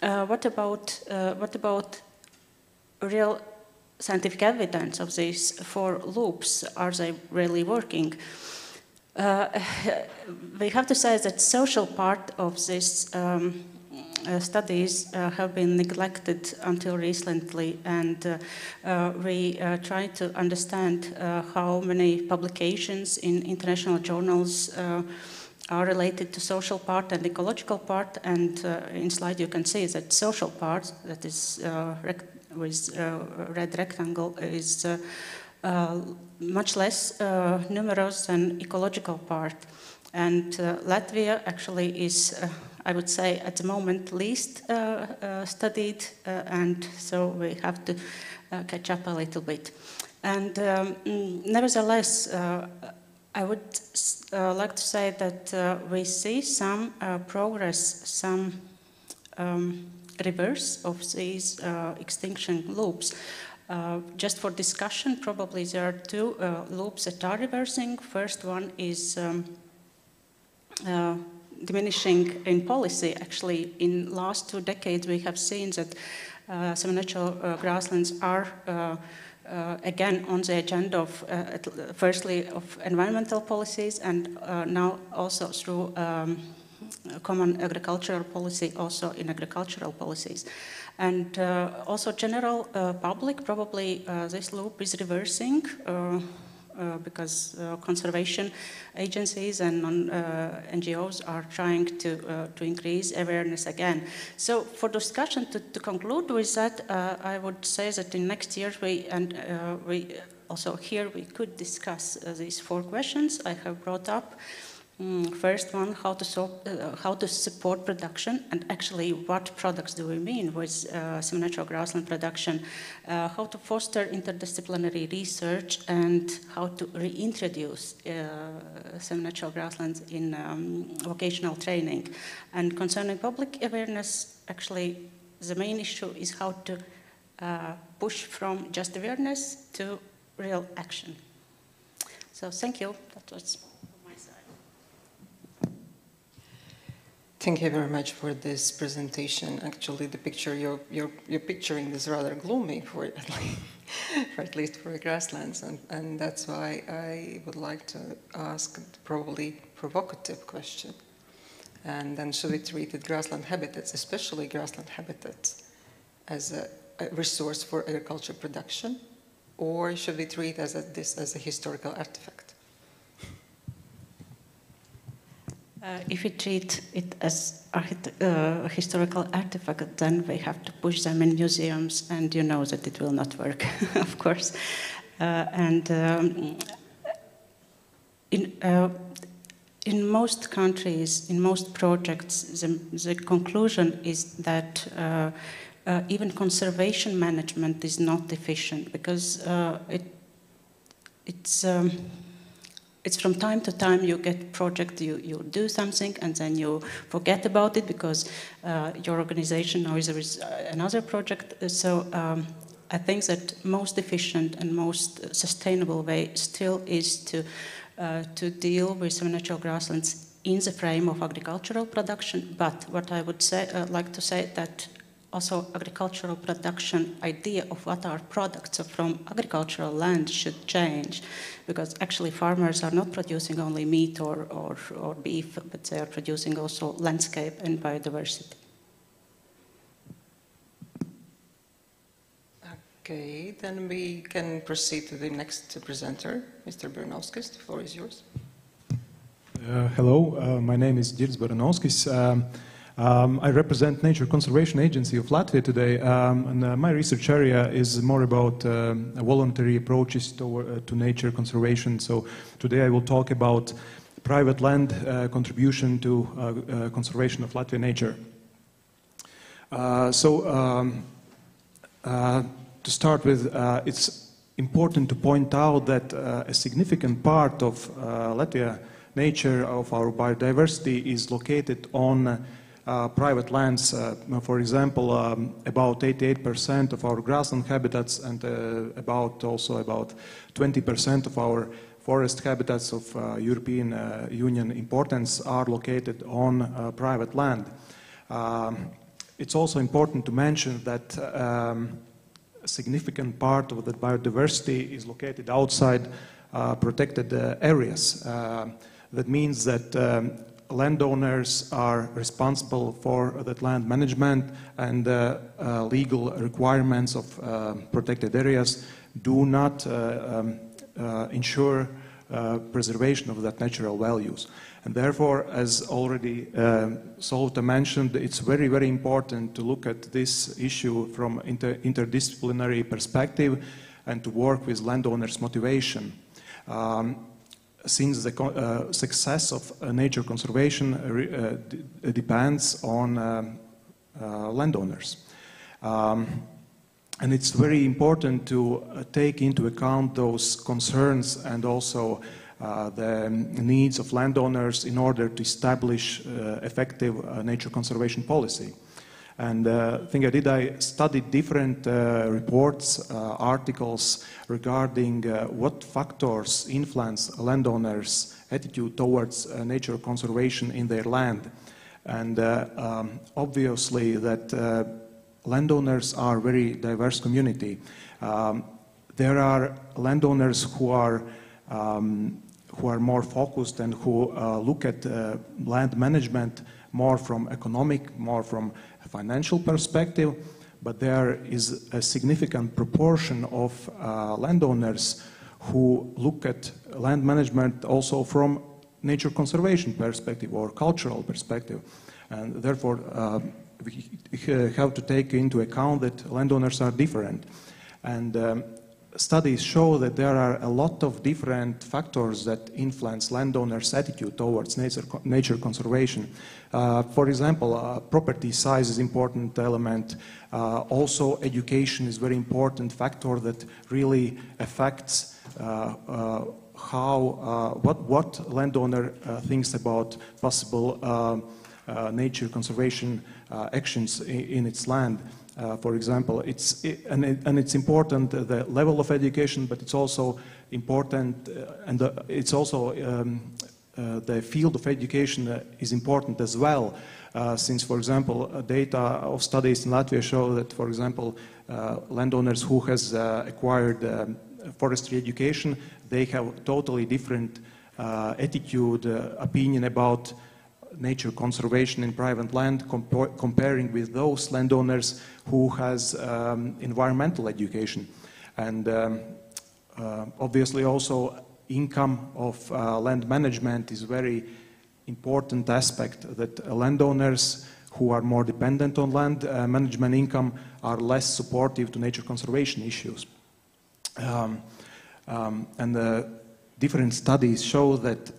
what about real scientific evidence of these 4 loops? Are they really working? We have to say that social part of these studies have been neglected until recently, and we try to understand how many publications in international journals are related to social part and ecological part, and in slide you can see that social part, that is with red rectangle, is much less numerous than ecological part. And Latvia actually is, I would say, at the moment least studied, and so we have to catch up a little bit. And nevertheless, I would like to say that we see some progress, some reverse of these extinction loops. Just for discussion, probably there are 2 loops that are reversing. First one is diminishing in policy. Actually, in last 2 decades, we have seen that some natural grasslands are again on the agenda of, firstly, of environmental policies, and now also through common agricultural policy also in agricultural policies. And also general public, probably this loop is reversing because conservation agencies and NGOs are trying to increase awareness again. So for discussion, to conclude with that, I would say that in next year we also here we could discuss these 4 questions I have brought up. First one, how to support production, and actually what products do we mean with semi-natural grassland production, how to foster interdisciplinary research, and how to reintroduce semi-natural grasslands in vocational training. And concerning public awareness, actually the main issue is how to push from just awareness to real action. So thank you. That was my side. Thank you very much for this presentation. Actually, the picture you're picturing is rather gloomy for at least for grasslands, and that's why I would like to ask a probably provocative question. And then should we treat grassland habitats, especially grassland habitats, as a resource for agriculture production, or should we treat this as a historical artifact? If we treat it as a historical artifact, then we have to push them in museums, and you know that it will not work, of course. In most countries, in most projects, the conclusion is that even conservation management is not efficient, because it's from time to time you get project, you do something and then you forget about it because your organization knows there is another project. So I think that most efficient and most sustainable way still is to deal with semi-natural grasslands in the frame of agricultural production. But what I would say, like to say that also agricultural production idea of what are products from agricultural land should change, because actually farmers are not producing only meat or beef, but they are producing also landscape and biodiversity. Okay, then we can proceed to the next presenter, Mr. Baranauskis. The floor is yours. Hello, my name is Girds Baranauskis. I represent Nature Conservation Agency of Latvia today, and my research area is more about voluntary approaches to nature conservation. So today I will talk about private land contribution to conservation of Latvian nature. To start with, it's important to point out that a significant part of Latvia nature, of our biodiversity, is located on private lands. For example, about 88% of our grassland habitats and about 20% of our forest habitats of European Union importance are located on private land. It's also important to mention that a significant part of the biodiversity is located outside protected areas. That means that landowners are responsible for that land management, and legal requirements of protected areas do not ensure preservation of that natural values. And therefore, as already Solta mentioned, it's very, very important to look at this issue from interdisciplinary perspective and to work with landowners' motivation. Since the success of nature conservation depends on landowners. And it's very important to take into account those concerns and also the needs of landowners in order to establish effective nature conservation policy. And the thing I did, I studied different reports, articles regarding what factors influence landowners' attitude towards nature conservation in their land. And obviously that landowners are a very diverse community. There are landowners who who are more focused and who look at land management more from economic, more from a financial perspective. But there is a significant proportion of landowners who look at land management also from nature conservation perspective or cultural perspective. And therefore, we have to take into account that landowners are different. And studies show that there are a lot of different factors that influence landowners' attitude towards nature conservation. For example, property size is an important element. Also, education is a very important factor that really affects what landowner thinks about possible nature conservation actions in its land. For example, it's important the level of education, but it's also important, it's also the field of education is important as well. Since, for example, data of studies in Latvia show that, for example, landowners who has acquired forestry education, they have totally different attitude, opinion about nature conservation in private land comparing with those landowners who has environmental education. And obviously also income of land management is a very important aspect, that landowners who are more dependent on land management income are less supportive to nature conservation issues. Different studies show that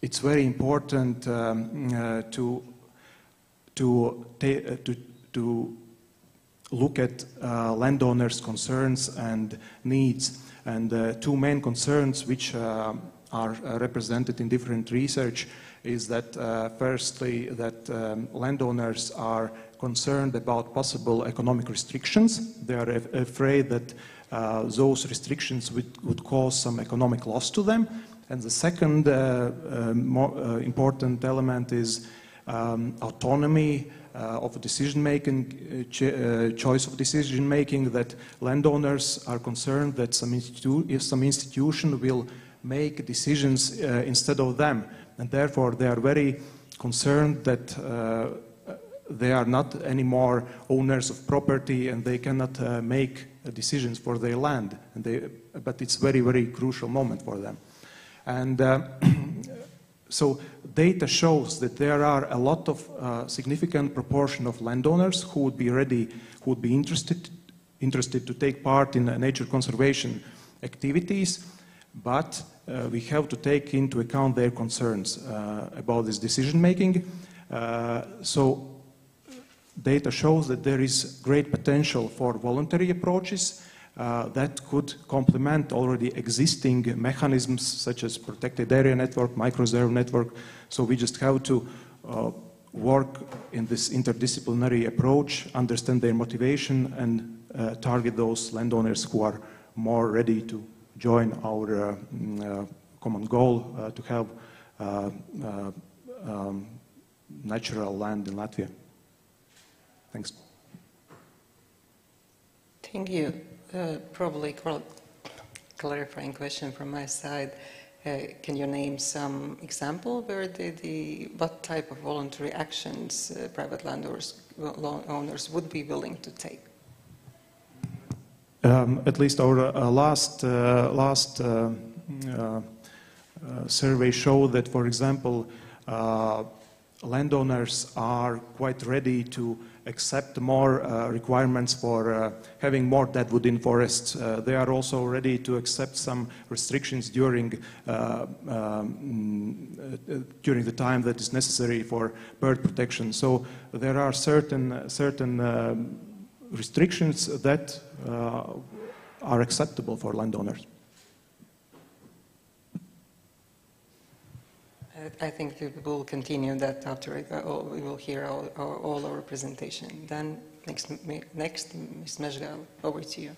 it's very important to look at landowners' concerns and needs. And two main concerns which are represented in different research is that firstly that landowners are concerned about possible economic restrictions. They are afraid that those restrictions would cause some economic loss to them. And the second more important element is autonomy of decision-making, choice of decision-making, that landowners are concerned that some institution will make decisions instead of them. And therefore, they are very concerned that they are not anymore owners of property and they cannot make decisions for their land. But it's a very, very crucial moment for them. And so data shows that there are a lot of significant proportion of landowners who would be ready, who would be interested to take part in nature conservation activities, but we have to take into account their concerns about this decision making. So data shows that there is great potential for voluntary approaches that could complement already existing mechanisms such as protected area network, microreserve network. So we just have to work in this interdisciplinary approach, understand their motivation, and target those landowners who are more ready to join our common goal to have natural land in Latvia. Thanks. Thank you. Probably clarifying question from my side. Can you name some example where what type of voluntary actions private landowners would be willing to take? At least our last survey showed that, for example, landowners are quite ready to accept more requirements for having more deadwood in forests. They are also ready to accept some restrictions during the time that is necessary for bird protection. So there are certain restrictions that are acceptable for landowners. I think we will continue that after we will hear all our presentation. Then next Ms. Mezgal, over to you.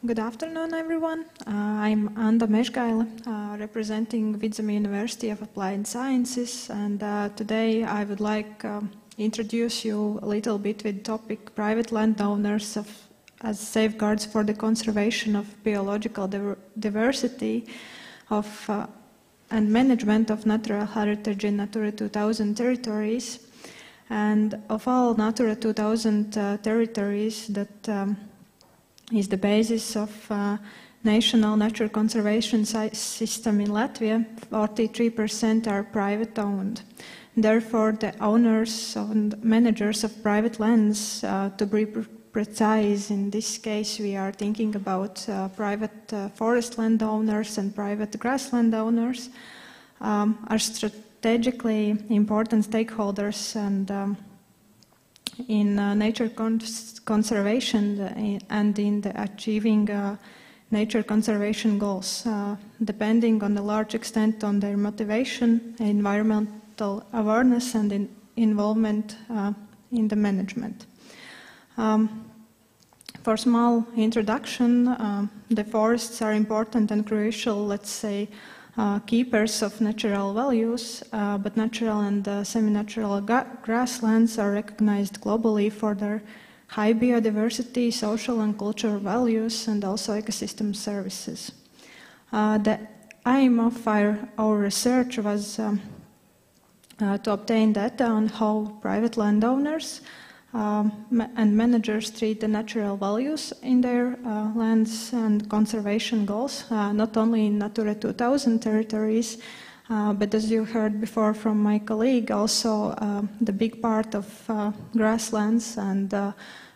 Good afternoon, everyone. I'm Anda Mezgaila, representing Vidzeme University of Applied Sciences, and today I would like introduce you a little bit with the topic private landowners as safeguards for the conservation of biological diversity and management of natural heritage in Natura 2000 territories. And of all Natura 2000 territories, that is the basis of national nature conservation system in Latvia, 43% are private owned. Therefore, the owners and managers of private lands, to be precise, in this case we are thinking about private forest landowners and private grassland owners, are strategically important stakeholders and in nature conservation and in the achieving nature conservation goals, depending on a large extent on their motivation, environmental awareness and involvement in the management. For small introduction, the forests are important and crucial, let's say, keepers of natural values, but natural and semi-natural grasslands are recognized globally for their high biodiversity, social and cultural values, and also ecosystem services. The aim of our research was to obtain data on how private landowners and managers treat the natural values in their lands and conservation goals, not only in Natura 2000 territories, but as you heard before from my colleague, also the big part of grasslands and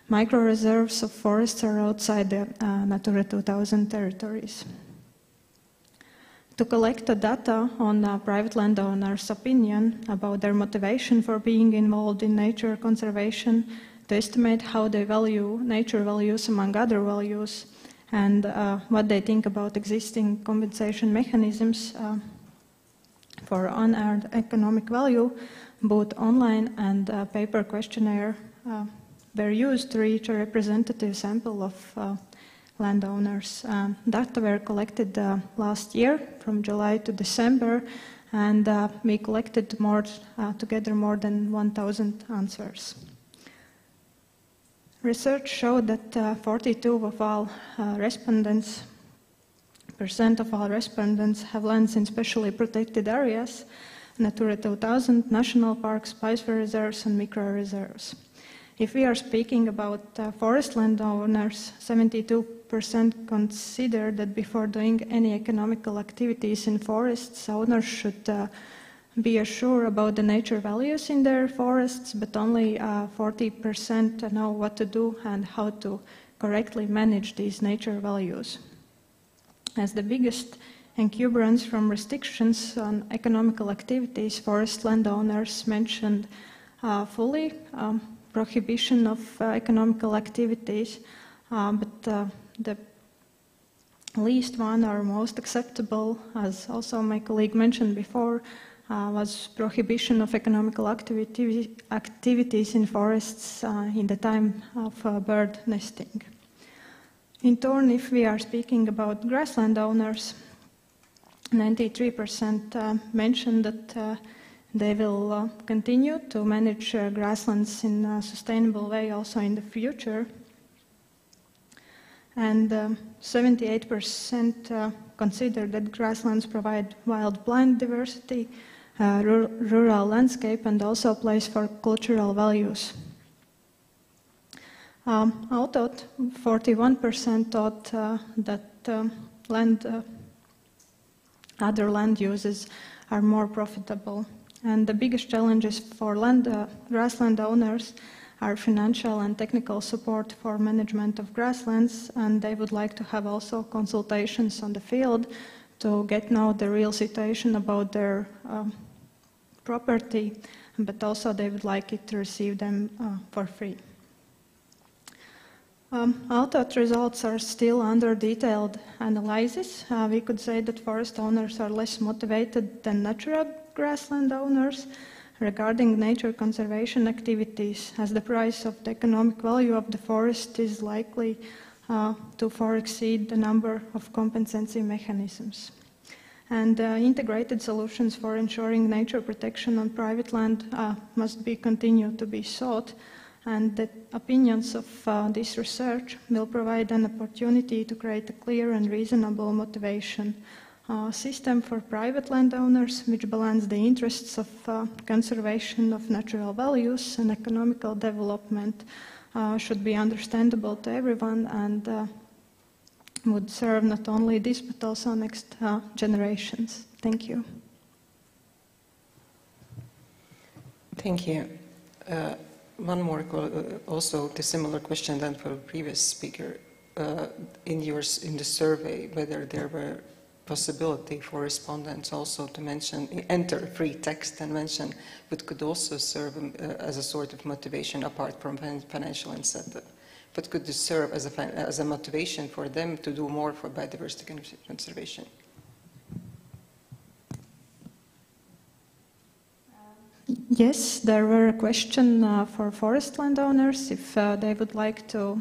micro-reserves of forests are outside the Natura 2000 territories. To collect the data on private landowners' opinion about their motivation for being involved in nature conservation, to estimate how they value nature values among other values, and what they think about existing compensation mechanisms for unearned economic value, both online and paper questionnaire were used to reach a representative sample of landowners. Data were collected last year from July to December, and we collected together more than 1,000 answers. Research showed that 42% of all respondents have lands in specially protected areas, Natura 2000, national parks, biosphere reserves, and micro-reserves. If we are speaking about forest landowners, 72% consider that before doing any economical activities in forests, owners should be assured about the nature values in their forests, but only 40% know what to do and how to correctly manage these nature values. As the biggest encumbrance from restrictions on economical activities, forest landowners mentioned fully prohibition of economical activities, but the least one or most acceptable, as also my colleague mentioned before, was prohibition of economical activities in forests in the time of bird nesting. In turn, if we are speaking about grassland owners, 93% mentioned that they will continue to manage grasslands in a sustainable way also in the future. And 78% consider that grasslands provide wild plant diversity, rural landscape, and also a place for cultural values. Although 41% thought that other land uses are more profitable. And the biggest challenges for grassland owners are financial and technical support for management of grasslands, and they would like to have also consultations on the field to get know the real situation about their property, but also they would like it to receive them for free. Although results are still under detailed analysis, we could say that forest owners are less motivated than natural grassland owners regarding nature conservation activities, as the price of the economic value of the forest is likely to far exceed the number of compensation mechanisms. And integrated solutions for ensuring nature protection on private land must be continued to be sought, And the opinions of this research will provide an opportunity to create a clear and reasonable motivation system for private landowners, which balance the interests of conservation of natural values and economical development, should be understandable to everyone and would serve not only this but also next generations. Thank you. Thank you. One more, also the similar question than for the previous speaker. In the survey, whether there were possibility for respondents also to mention, enter free text and mention, but could also serve as a sort of motivation apart from financial incentive, but could serve as a motivation for them to do more for biodiversity conservation. Yes, there were a question for forest landowners if they would like to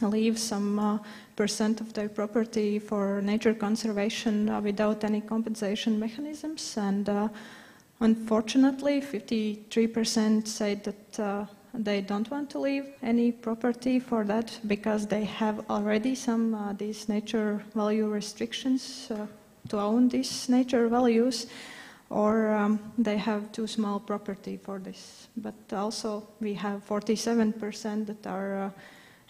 leave some percent of their property for nature conservation without any compensation mechanisms, and unfortunately 53% said that they don't want to leave any property for that because they have already some these nature value restrictions to own these nature values, or they have too small property for this. But also we have 47% that are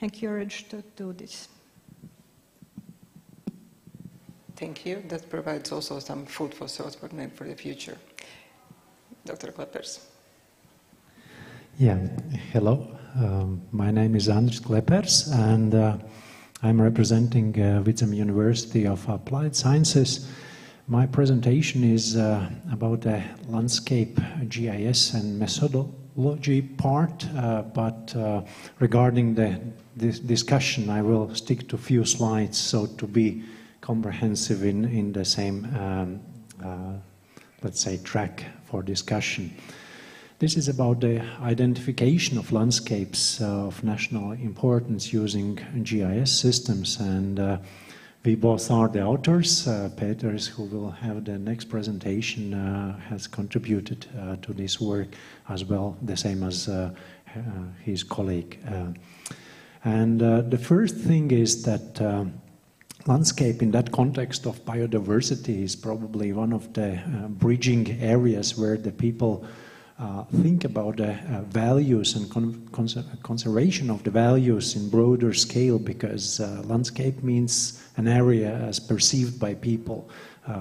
encouraged to do this. Thank you. That provides also some food for thought for the future. Dr. Kleppers. Yeah, hello. My name is Andris Kleppers, and I'm representing Vidzem University of Applied Sciences. My presentation is about the landscape GIS and methodology part, but regarding this discussion, I will stick to a few slides, so to be comprehensive in the same, let's say, track for discussion. This is about the identification of landscapes of national importance using GIS systems, and we both are the authors. Peters, who will have the next presentation, has contributed to this work as well, the same as his colleague. The first thing is that landscape in that context of biodiversity is probably one of the bridging areas where the people think about the values and conservation of the values in broader scale, because landscape means an area as perceived by people,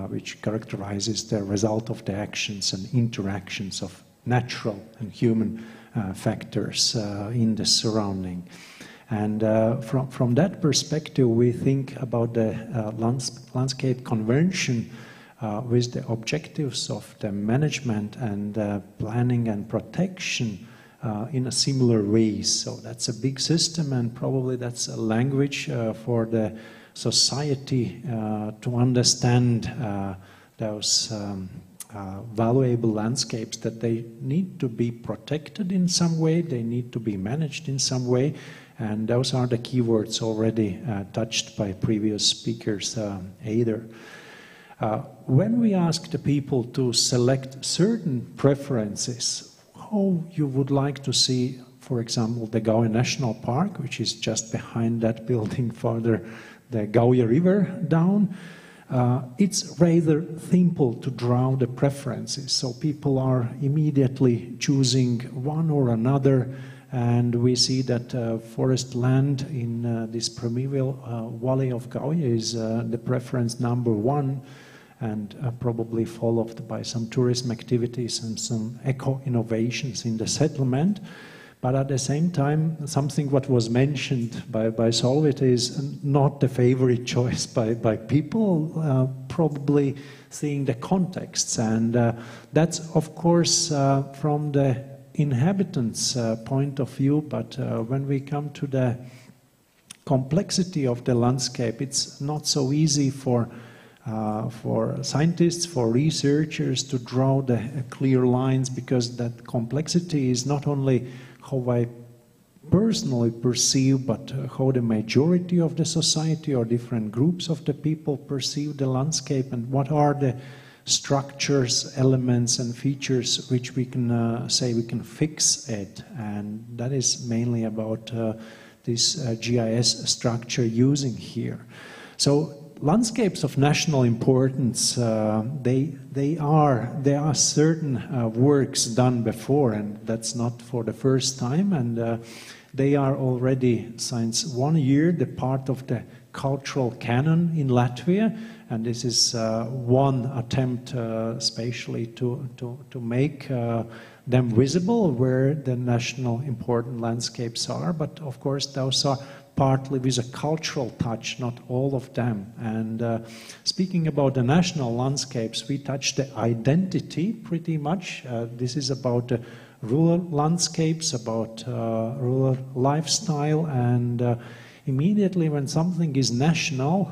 which characterizes the result of the actions and interactions of natural and human factors in the surrounding. And from that perspective, we think about the landscape convention with the objectives of the management and planning and protection in a similar way. So that's a big system, and probably that's a language for the society to understand those valuable landscapes, that they need to be protected in some way, they need to be managed in some way, and those are the keywords already touched by previous speakers either. When we ask the people to select certain preferences, how you would like to see, for example, the Gauja National Park, which is just behind that building further, the Gauja River down, it's rather simple to draw the preferences. So people are immediately choosing one or another, and we see that forest land in this primeval valley of Gauja is the preference number one, and probably followed by some tourism activities and some eco-innovations in the settlement. But at the same time, something what was mentioned by Solvit is not the favorite choice by people, probably seeing the contexts. And that's, of course, from the inhabitants' point of view, but when we come to the complexity of the landscape, it's not so easy for scientists, for researchers to draw the clear lines, because that complexity is not only how I personally perceive, but how the majority of the society or different groups of the people perceive the landscape, and what are the structures, elements, and features which we can say we can fix it. And that is mainly about this GIS structure using here. So landscapes of national importance, there are certain works done before, and that's not for the first time, and they are already since 1 year the part of the cultural canon in Latvia, and this is one attempt spatially to make them visible where the national important landscapes are, but of course those are partly with a cultural touch, not all of them. And speaking about the national landscapes, we touch the identity pretty much. This is about the rural landscapes, about rural lifestyle, and immediately when something is national,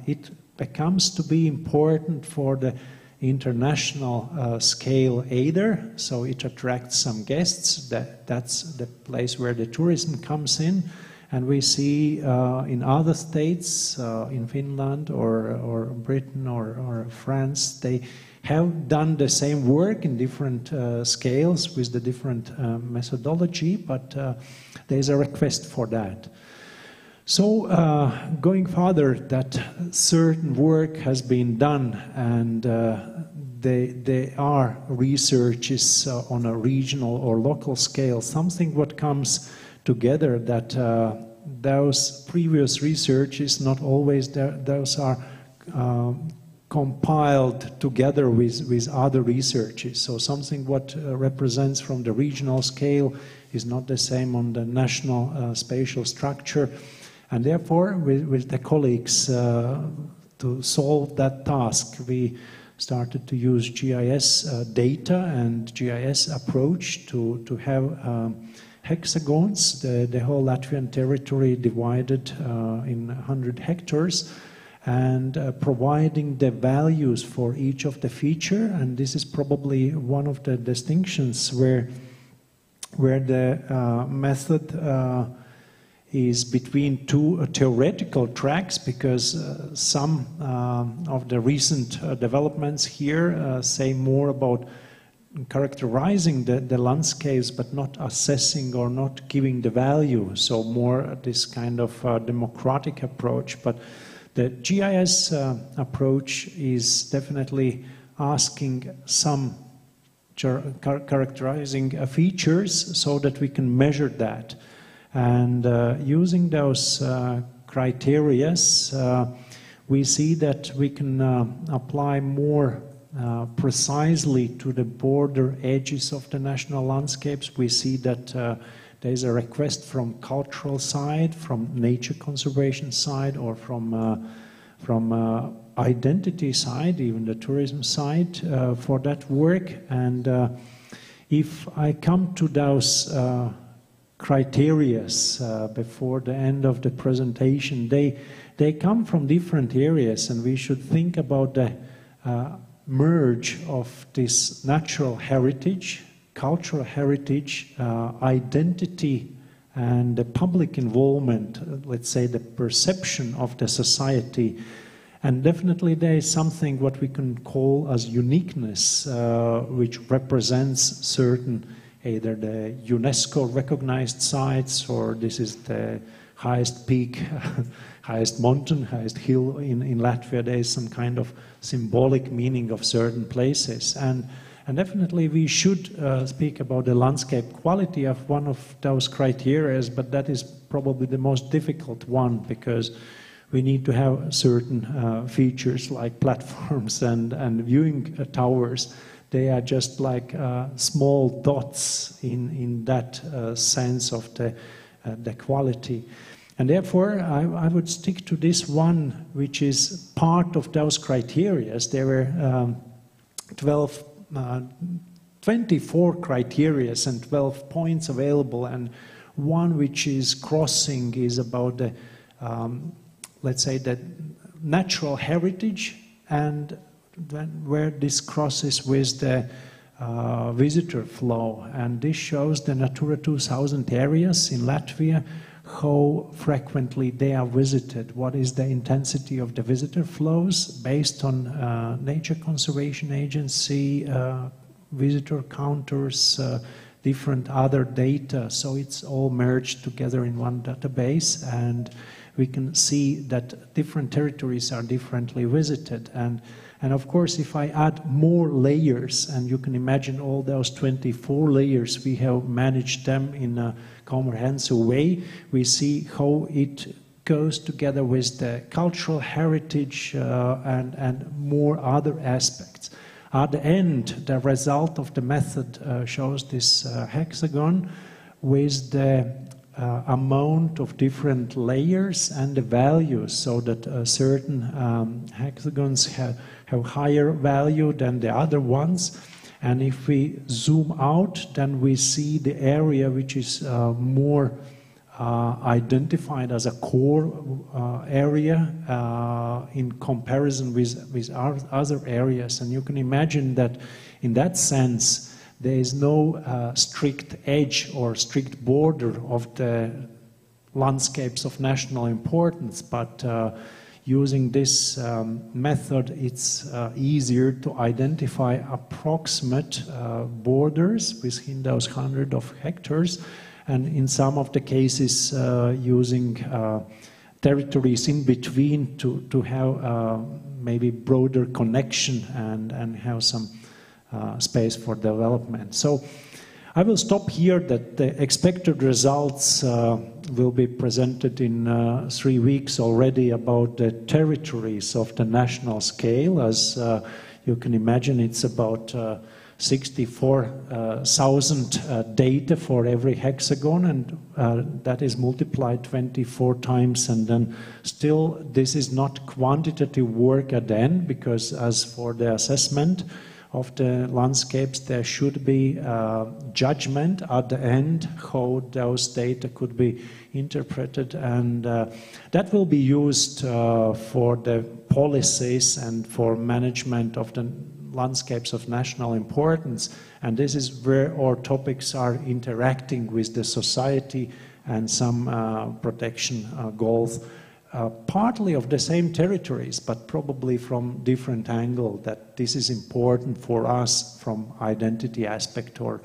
it becomes to be important for the international scale either, so it attracts some guests. That's the place where the tourism comes in. And we see in other states, in Finland or Britain or France, they have done the same work in different scales with the different methodology, but there's a request for that. So going further, that certain work has been done, and there are researches on a regional or local scale, something what comes together that those previous researches, not always those are compiled together with other researches. So something what represents from the regional scale is not the same on the national spatial structure. And therefore, with the colleagues to solve that task, we started to use GIS data and GIS approach to have hexagons, the whole Latvian territory divided in 100 hectares, and providing the values for each of the feature. And this is probably one of the distinctions where the method is between two theoretical tracks, because some of the recent developments here say more about characterizing the landscapes, but not assessing or not giving the value. So more this kind of democratic approach. But the GIS approach is definitely asking some characterizing features so that we can measure that. And using those criteria, we see that we can apply more precisely to the border edges of the national landscapes. We see that there is a request from cultural side, from nature conservation side, or from identity side, even the tourism side, for that work. And if I come to those criteria before the end of the presentation, they come from different areas, and we should think about the merge of this natural heritage, cultural heritage, identity, and the public involvement, let's say the perception of the society. And definitely there is something what we can call as uniqueness, which represents certain, either the UNESCO recognized sites, or this is the highest peak, highest mountain, highest hill in Latvia. There is some kind of symbolic meaning of certain places. And definitely we should speak about the landscape quality of one of those criteria, but that is probably the most difficult one, because we need to have certain features like platforms and viewing towers. They are just like small dots in that sense of the quality. And therefore, I would stick to this one, which is part of those criteria. There were 24 criteria and 12 points available, and one which is crossing is about the, let's say, the natural heritage, and then where this crosses with the visitor flow. And this shows the Natura 2000 areas in Latvia, how frequently they are visited, what is the intensity of the visitor flows based on Nature Conservation Agency visitor counters, different other data. So it's all merged together in one database, and we can see that different territories are differently visited. And of course, if I add more layers, and you can imagine all those 24 layers, we have managed them in a comprehensive way. We see how it goes together with the cultural heritage and more other aspects. At the end, the result of the method shows this hexagon with the amount of different layers and the values, so that certain hexagons have higher value than the other ones. And if we zoom out, then we see the area which is more identified as a core area in comparison with other areas. And you can imagine that in that sense, there is no strict edge or strict border of the landscapes of national importance, but using this method, it's easier to identify approximate borders within those 100 of hectares, and in some of the cases using territories in between to have maybe broader connection and have some space for development. So I will stop here. That the expected results will be presented in 3 weeks already about the territories of the national scale. As you can imagine, it's about 64,000 data for every hexagon, and that is multiplied 24 times. And then still, this is not quantitative work at the end, because as for the assessment of the landscapes, there should be judgment at the end how those data could be interpreted, and that will be used for the policies and for management of the landscapes of national importance. And this is where our topics are interacting with the society and some protection goals, partly of the same territories, but probably from different angle, that this is important for us from identity aspect or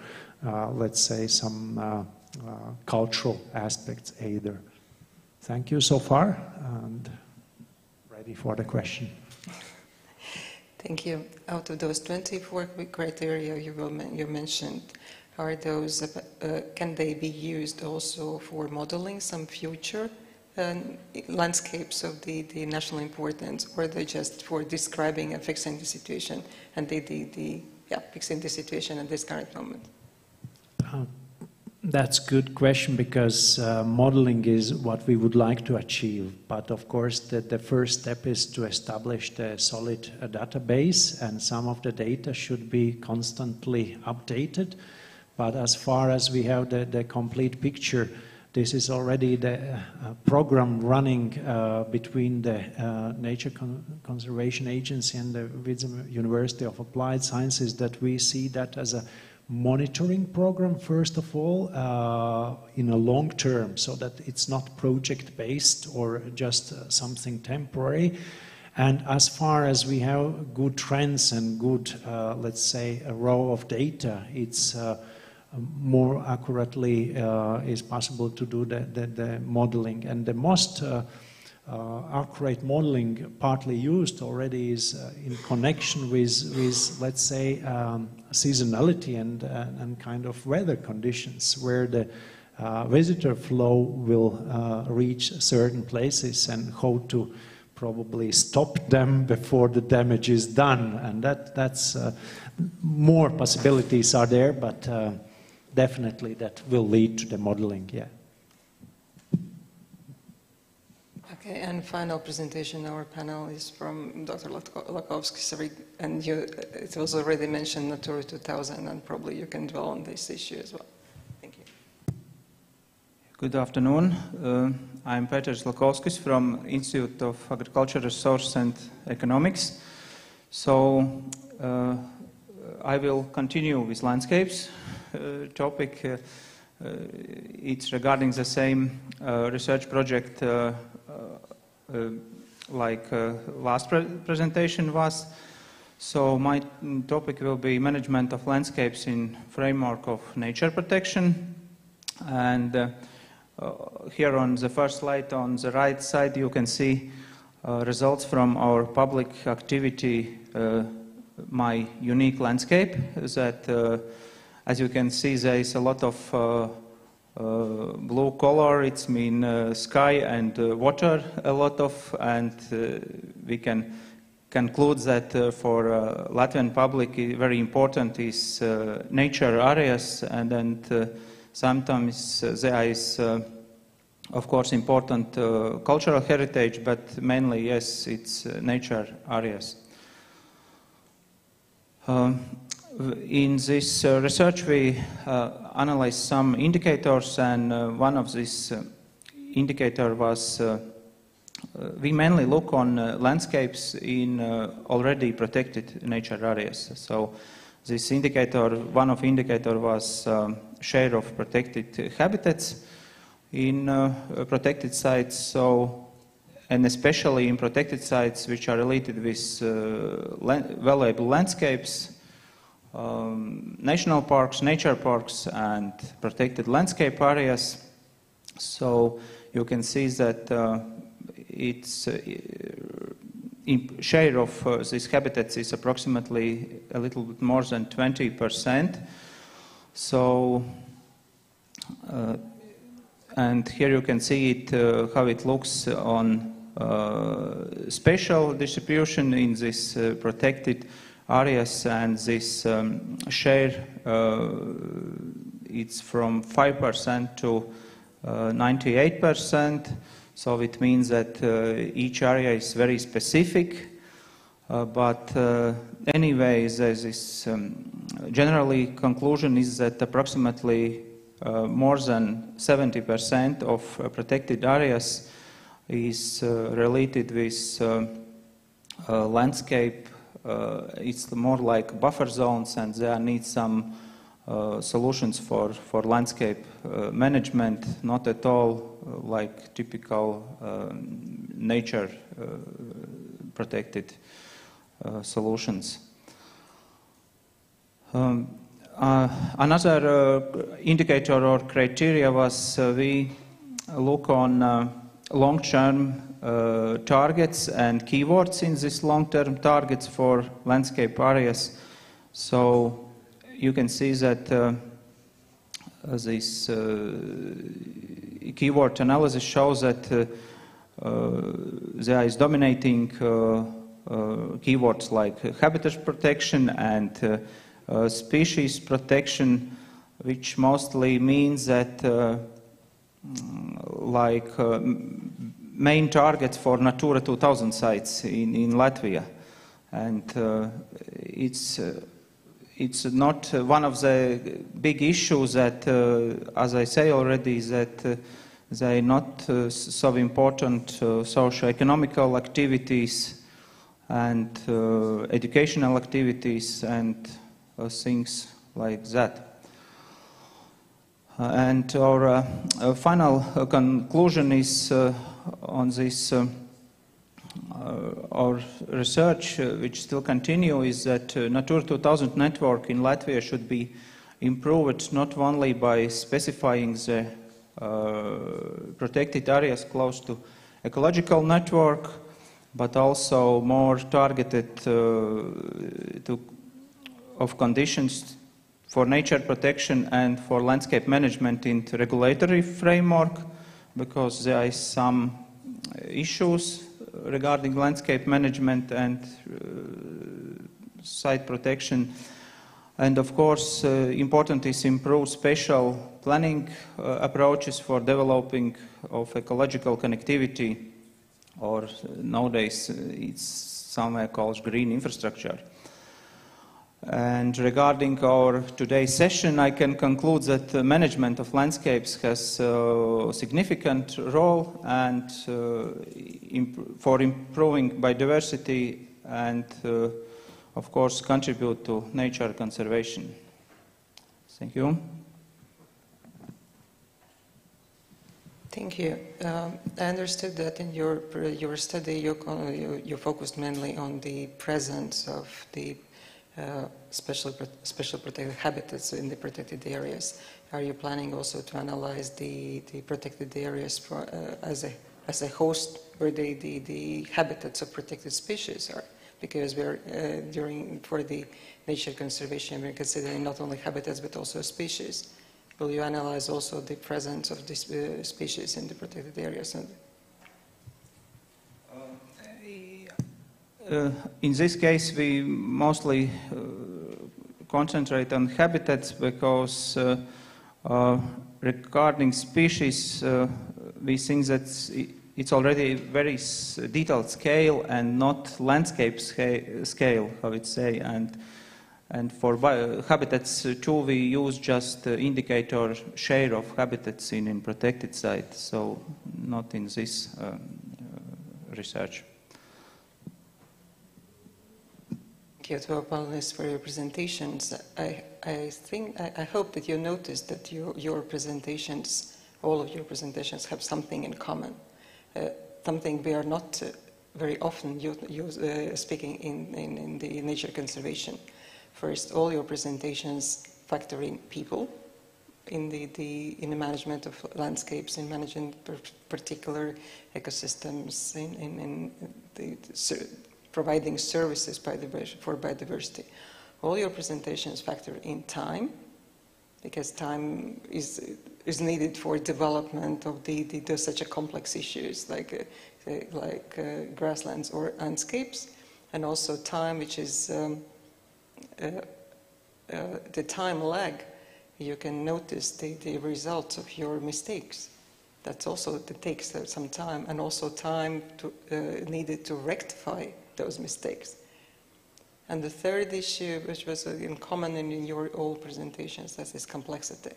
let's say some cultural aspects either. Thank you so far, and ready for the question. Thank you. Out of those 24 criteria you mentioned, are those can they be used also for modeling some future landscapes of the national importance, or are they just for describing and fixing the situation, and fixing the situation at this current moment? That's a good question, because modeling is what we would like to achieve. But of course, the first step is to establish the solid database, and some of the data should be constantly updated. But as far as we have the complete picture, this is already the program running between the Nature Conservation Agency and the University of Applied Sciences, that we see that as a monitoring program, first of all, in a long term, so that it's not project-based or just something temporary. And as far as we have good trends and good, let's say, a row of data, it's more accurately is possible to do the modeling. And the most accurate modeling partly used already is in connection with let's say, seasonality and kind of weather conditions, where the visitor flow will reach certain places and how to probably stop them before the damage is done. And that's more possibilities are there, but definitely that will lead to the modeling, yeah. Okay, and final presentation, our panel is from Dr. Lakowski, and it was already mentioned Natura 2000, and probably you can dwell on this issue as well. Thank you. Good afternoon. I'm Peter Lakowskis from Institute of Agriculture Resource and Economics. So I will continue with landscapes topic. it's regarding the same research project like last presentation was. So my topic will be management of landscapes in framework of nature protection. And here on the first slide on the right side you can see results from our public activity, My Unique Landscape, that as you can see there is a lot of blue color, it's mean sky and water a lot of, and we can conclude that for Latvian public very important is nature areas, and sometimes there is of course important cultural heritage, but mainly yes, it's nature areas. In this research we analyzed some indicators, and one of these indicator was we mainly look on landscapes in already protected nature areas. So this indicator, one of indicator was share of protected habitats in protected sites. So, and especially in protected sites which are related with valuable landscapes, national parks, nature parks, and protected landscape areas. So you can see that its share of these habitats is approximately a little bit more than 20%. So, and here you can see it how it looks on spatial distribution in this protected areas, and this share it's from 5% to 98%. So it means that each area is very specific, but anyways, there's this generally conclusion is that approximately more than 70% of protected areas is related with landscape. It's more like buffer zones, and there needs some solutions for landscape management, not at all like typical nature protected solutions. Another indicator or criteria was we look on long-term targets and keywords in these long-term targets for landscape areas. So you can see that this keyword analysis shows that there is dominating keywords like habitat protection and species protection, which mostly means that like main targets for Natura 2000 sites in Latvia, and it's not one of the big issues that, as I say already, that they are not so important socio-economical activities and educational activities and things like that. And our final conclusion is on this our research, which still continue, is that Natura 2000 network in Latvia should be improved not only by specifying the protected areas close to ecological network, but also more targeted of conditions for nature protection and for landscape management in the regulatory framework, because there is some issues regarding landscape management and site protection. And of course, important is improve spatial planning approaches for developing of ecological connectivity, or nowadays it's somewhere called green infrastructure. And regarding our today's session, I can conclude that the management of landscapes has a significant role and for improving biodiversity and of course contribute to nature conservation. Thank you. Thank you. I understood that in your study you focused mainly on the presence of the special protected habitats in the protected areas. Are you planning also to analyze the protected areas for, as a host where the habitats of protected species are? Because we're for the nature conservation, we're considering not only habitats but also species. Will you analyze also the presence of these species in the protected areas? In this case, we mostly concentrate on habitats because regarding species, we think that it's already a very detailed scale and not landscape scale, I would say. And for habitats too, we use just indicator share of habitats in protected sites, so not in this research. Thank you to our panelists for your presentations. I hope that you noticed that your presentations, all of your presentations, have something in common, something we are not very often speaking in the nature conservation. First, all your presentations factor in people in the management of landscapes, in managing particular ecosystems, in providing services for biodiversity. All your presentations factor in time, because time is needed for development of such a complex issues like grasslands or landscapes, and also time, which is the time lag. You can notice the results of your mistakes. That takes some time, and also time needed to rectify those mistakes. And the third issue, which was in common in your all presentations, that is complexity,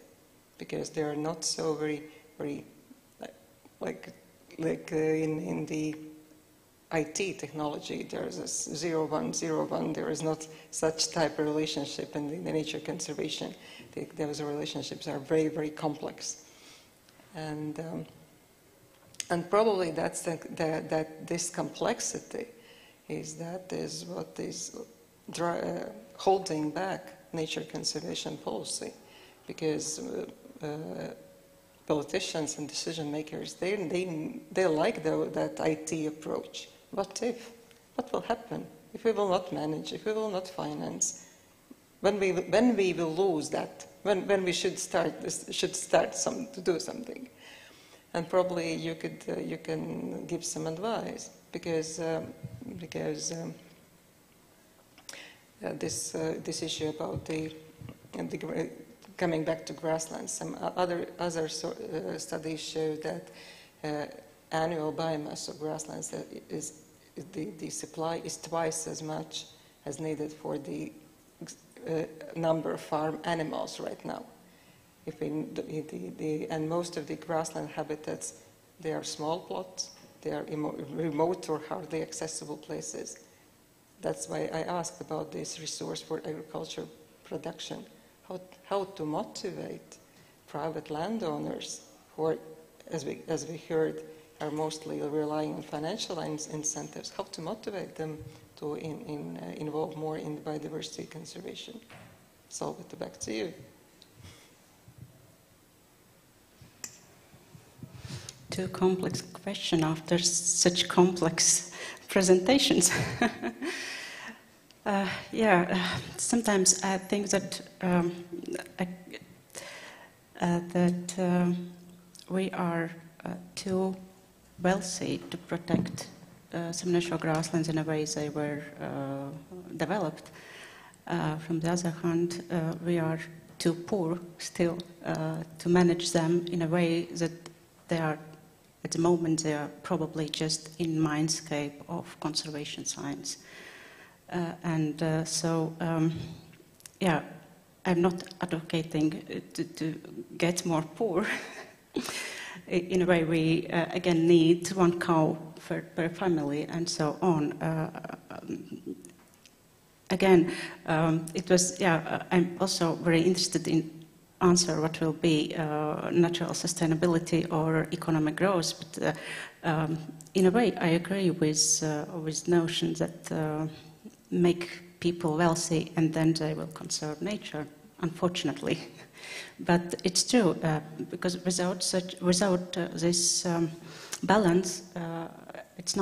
because they are not so very like in the IT technology, there is a 0-1, 0-1. There is not such type of relationship in the nature conservation. Those relationships are very, very complex, and probably that's that this complexity is what is holding back nature conservation policy, because politicians and decision makers they like that IT approach. What if? What will happen if we will not manage? If we will not finance? When we will lose that? When we should start to do something? And probably you can give some advice, because this issue about the coming back to grasslands, some other studies show that annual biomass of grasslands the supply is twice as much as needed for the number of farm animals right now. And most of the grassland habitats, they are small plots, they are remote or hardly accessible places. That's why I asked about this resource for agriculture production. How to motivate private landowners who are, as we heard, are mostly relying on financial incentives. How to motivate them to involve more in biodiversity conservation. So, back to you. Too complex question after such complex presentations. Sometimes I think that we are too wealthy to protect some natural grasslands in a way they were developed. From the other hand, we are too poor still to manage them in a way that they are, at the moment, they are probably just in mindscape of conservation science. I'm not advocating to get more poor. In a way, we again need one cow per family and so on. It was, I'm also very interested in answer what will be natural sustainability or economic growth, but in a way I agree with notions that make people wealthy and then they will conserve nature, unfortunately. But it's true, because without this balance, it's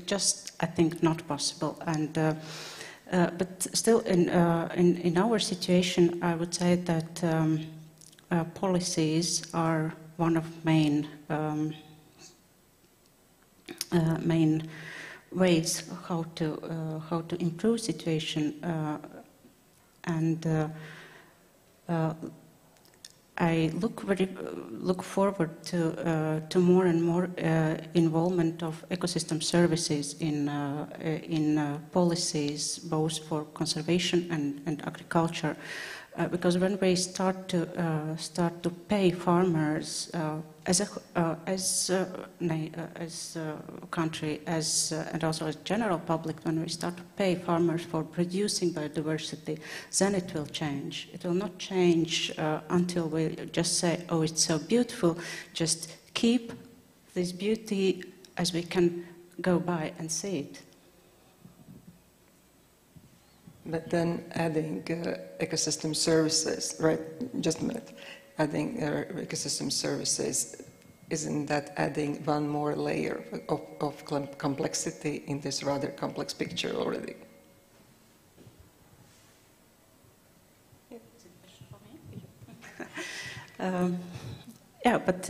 just, I think, not possible. And but still, in our situation, I would say that policies are one of main ways how to improve situation, and I look forward to more and more involvement of ecosystem services in policies, both for conservation and agriculture, because when we start to pay farmers as a country, and also as general public, when we start to pay farmers for producing biodiversity, then it will change. It will not change until we just say, oh, it's so beautiful, just keep this beauty as we can go by and see it. But then adding ecosystem services, right, just a minute, adding ecosystem services, isn't that adding one more layer of complexity in this rather complex picture already? Yeah, but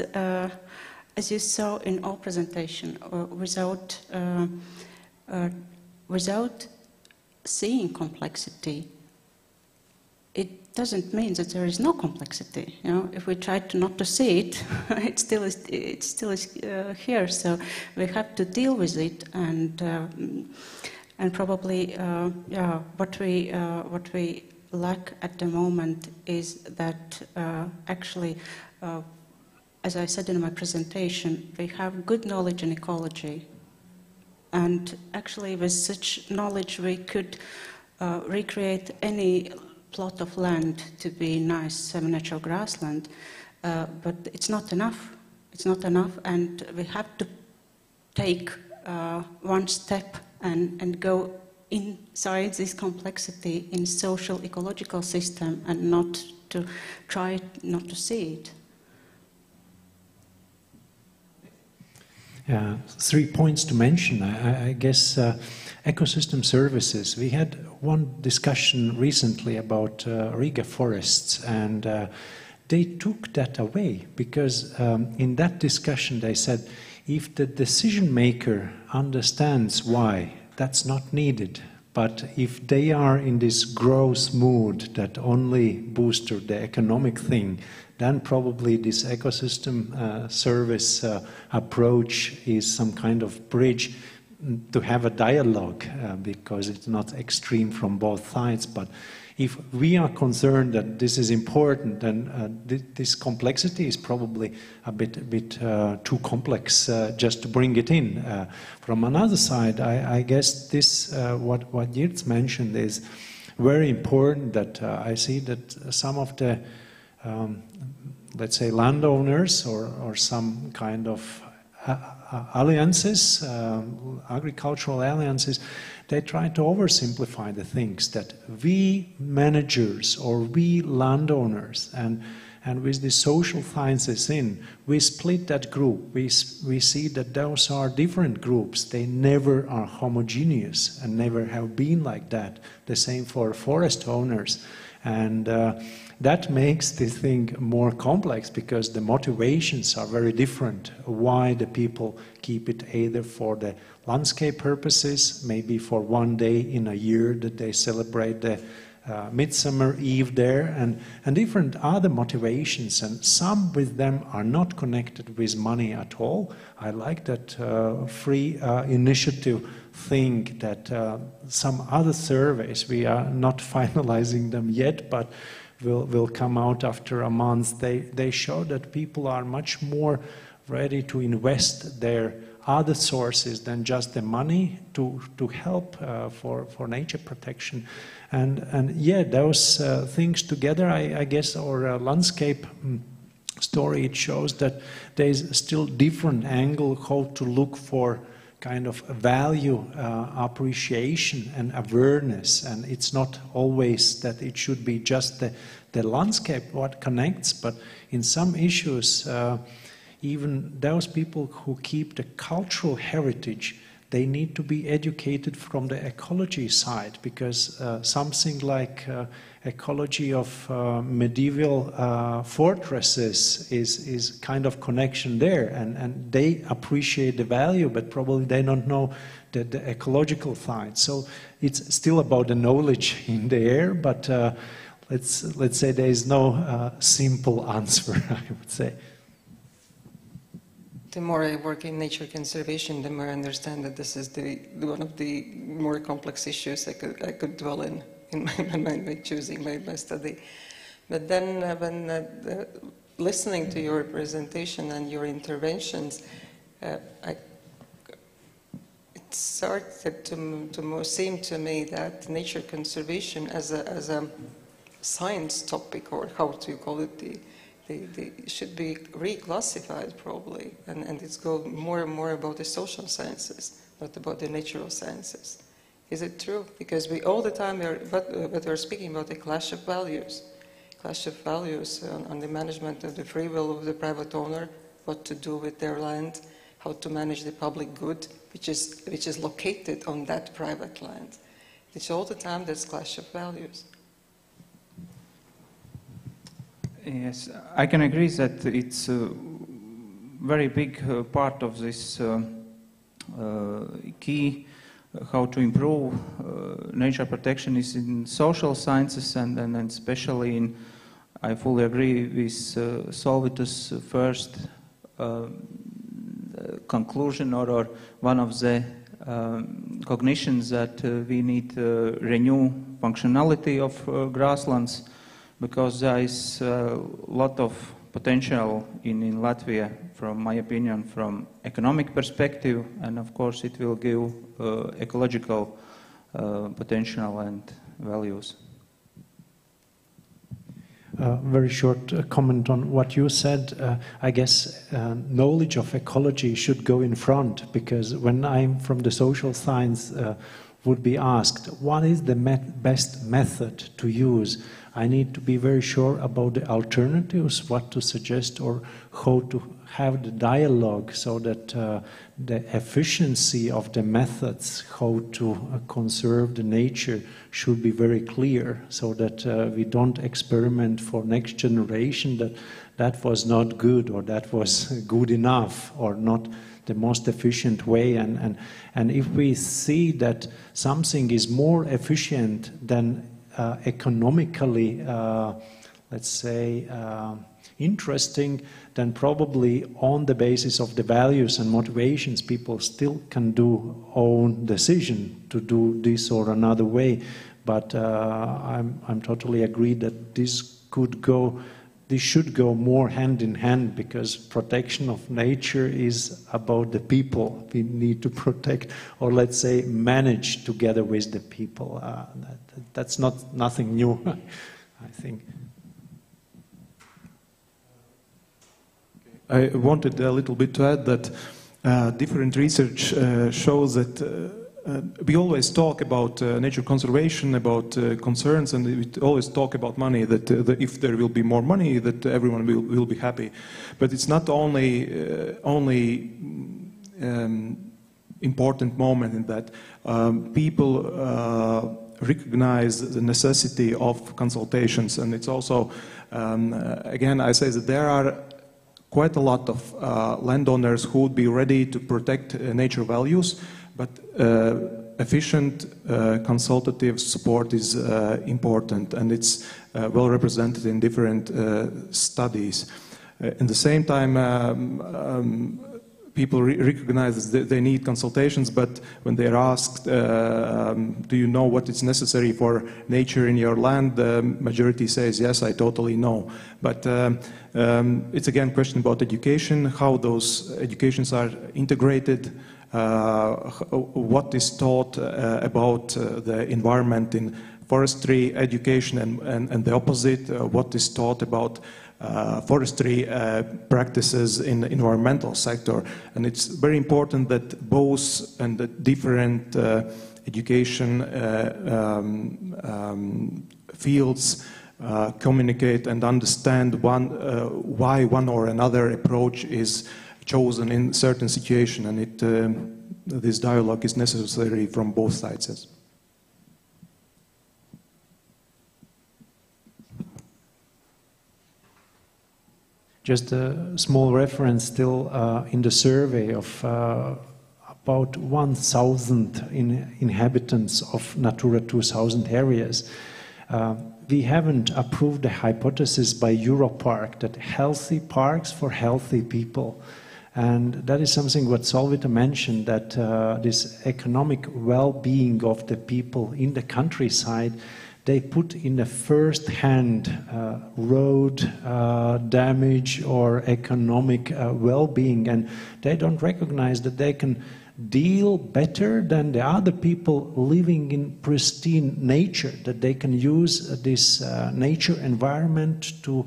as you saw in our presentation, without seeing complexity, it doesn't mean that there is no complexity. You know, if we try not to see it, it still is here. So we have to deal with it, and probably yeah, what we lack at the moment is that actually, as I said in my presentation, we have good knowledge in ecology. And actually, with such knowledge, we could recreate any plot of land to be nice semi-natural grassland, but it's not enough. It's not enough, and we have to take one step and go inside this complexity in social ecological system, and not to try not to see it. 3 points to mention. I guess ecosystem services. We had one discussion recently about Riga forests, and they took that away because in that discussion they said if the decision maker understands why, that's not needed. But if they are in this growth mood that only boosts the economic thing, then probably this ecosystem service approach is some kind of bridge to have a dialogue, because it's not extreme from both sides. But if we are concerned that this is important, then this complexity is probably a bit too complex just to bring it in. From another side, I guess this, what Jirts mentioned is very important, that I see that some of the let's say landowners or some kind of alliances, agricultural alliances, they try to oversimplify the things, that we managers or we landowners and with the social sciences we split that group. We see that those are different groups. They never are homogeneous and never have been like that. The same for forest owners. And that makes the thing more complex, because the motivations are very different. Why the people keep it, either for the landscape purposes, maybe for one day in a year that they celebrate the Midsummer Eve there, and different other motivations, and some with them are not connected with money at all. I like that free initiative thing, that some other surveys, we are not finalizing them yet, but will come out after a month. They show that people are much more ready to invest their other sources than just the money to help for nature protection. And yeah, those things together, I guess our landscape story, it shows that there is still different angle how to look for kind of value, appreciation and awareness. And it's not always that it should be just the landscape what connects, but in some issues, even those people who keep the cultural heritage, they need to be educated from the ecology side, because something like ecology of medieval fortresses is kind of connection there, and they appreciate the value, but probably they don't know the ecological side. So it's still about the knowledge in the air, but let's say there is no simple answer, I would say. The more I work in nature conservation, the more I understand that this is one of the more complex issues I could dwell in my choosing my study. But then when listening to your presentation and your interventions, it started to seem to me that nature conservation as a science topic, or how do you call it, they should be reclassified probably, and it's go more and more about the social sciences, not about the natural sciences. Is it true? Because we all the time we're speaking about a clash of values on the management of the free will of the private owner, what to do with their land, how to manage the public good, which is located on that private land. It's all the time this clash of values. Yes, I can agree that it's a very big part of this key how to improve nature protection is in social sciences, and especially in, I fully agree with Solvitus' first conclusion or one of the cognitions that we need renew functionality of grasslands, because there is a lot of potential in Latvia, from my opinion, from economic perspective, and of course it will give ecological potential and values. Very short comment on what you said. I guess knowledge of ecology should go in front, because when I'm from the social science, would be asked, what is the best method to use? I need to be very sure about the alternatives, what to suggest, or how to have the dialogue, so that the efficiency of the methods, how to conserve the nature, should be very clear, so that we don't experiment for next generation that was not good, or that was good enough, or not the most efficient way. And if we see that something is more efficient than economically, let's say, interesting, then probably on the basis of the values and motivations, people still can do own decision to do this or another way. But I'm totally agreed that this should go more hand in hand, because protection of nature is about the people. We need to protect, or let's say manage together with the people. That's nothing new, I think. I wanted a little bit to add that different research shows that we always talk about nature conservation, about concerns, and we always talk about money, that if there will be more money, that everyone will be happy. But it's not only important moment in that. People recognize the necessity of consultations, and it's also, again, I say that there are quite a lot of landowners who would be ready to protect nature values, but efficient consultative support is important, and it's well represented in different studies. In the same time, people recognize that they need consultations, but when they're asked, do you know what is necessary for nature in your land, the majority says, yes, I totally know. But it's again a question about education, how those educations are integrated, what is taught about the environment in forestry education, and the opposite, what is taught about forestry practices in the environmental sector. And it's very important that both and the different education fields communicate and understand why one or another approach is chosen in certain situation, and this dialogue is necessary from both sides. Yes. Just a small reference still in the survey of about 1,000 inhabitants of Natura 2000 areas. We haven't approved the hypothesis by Europark that healthy parks for healthy people. And that is something what Solvita mentioned, that this economic well-being of the people in the countryside, they put in the first-hand road damage or economic well-being, and they don't recognize that they can deal better than the other people living in pristine nature, that they can use this nature environment to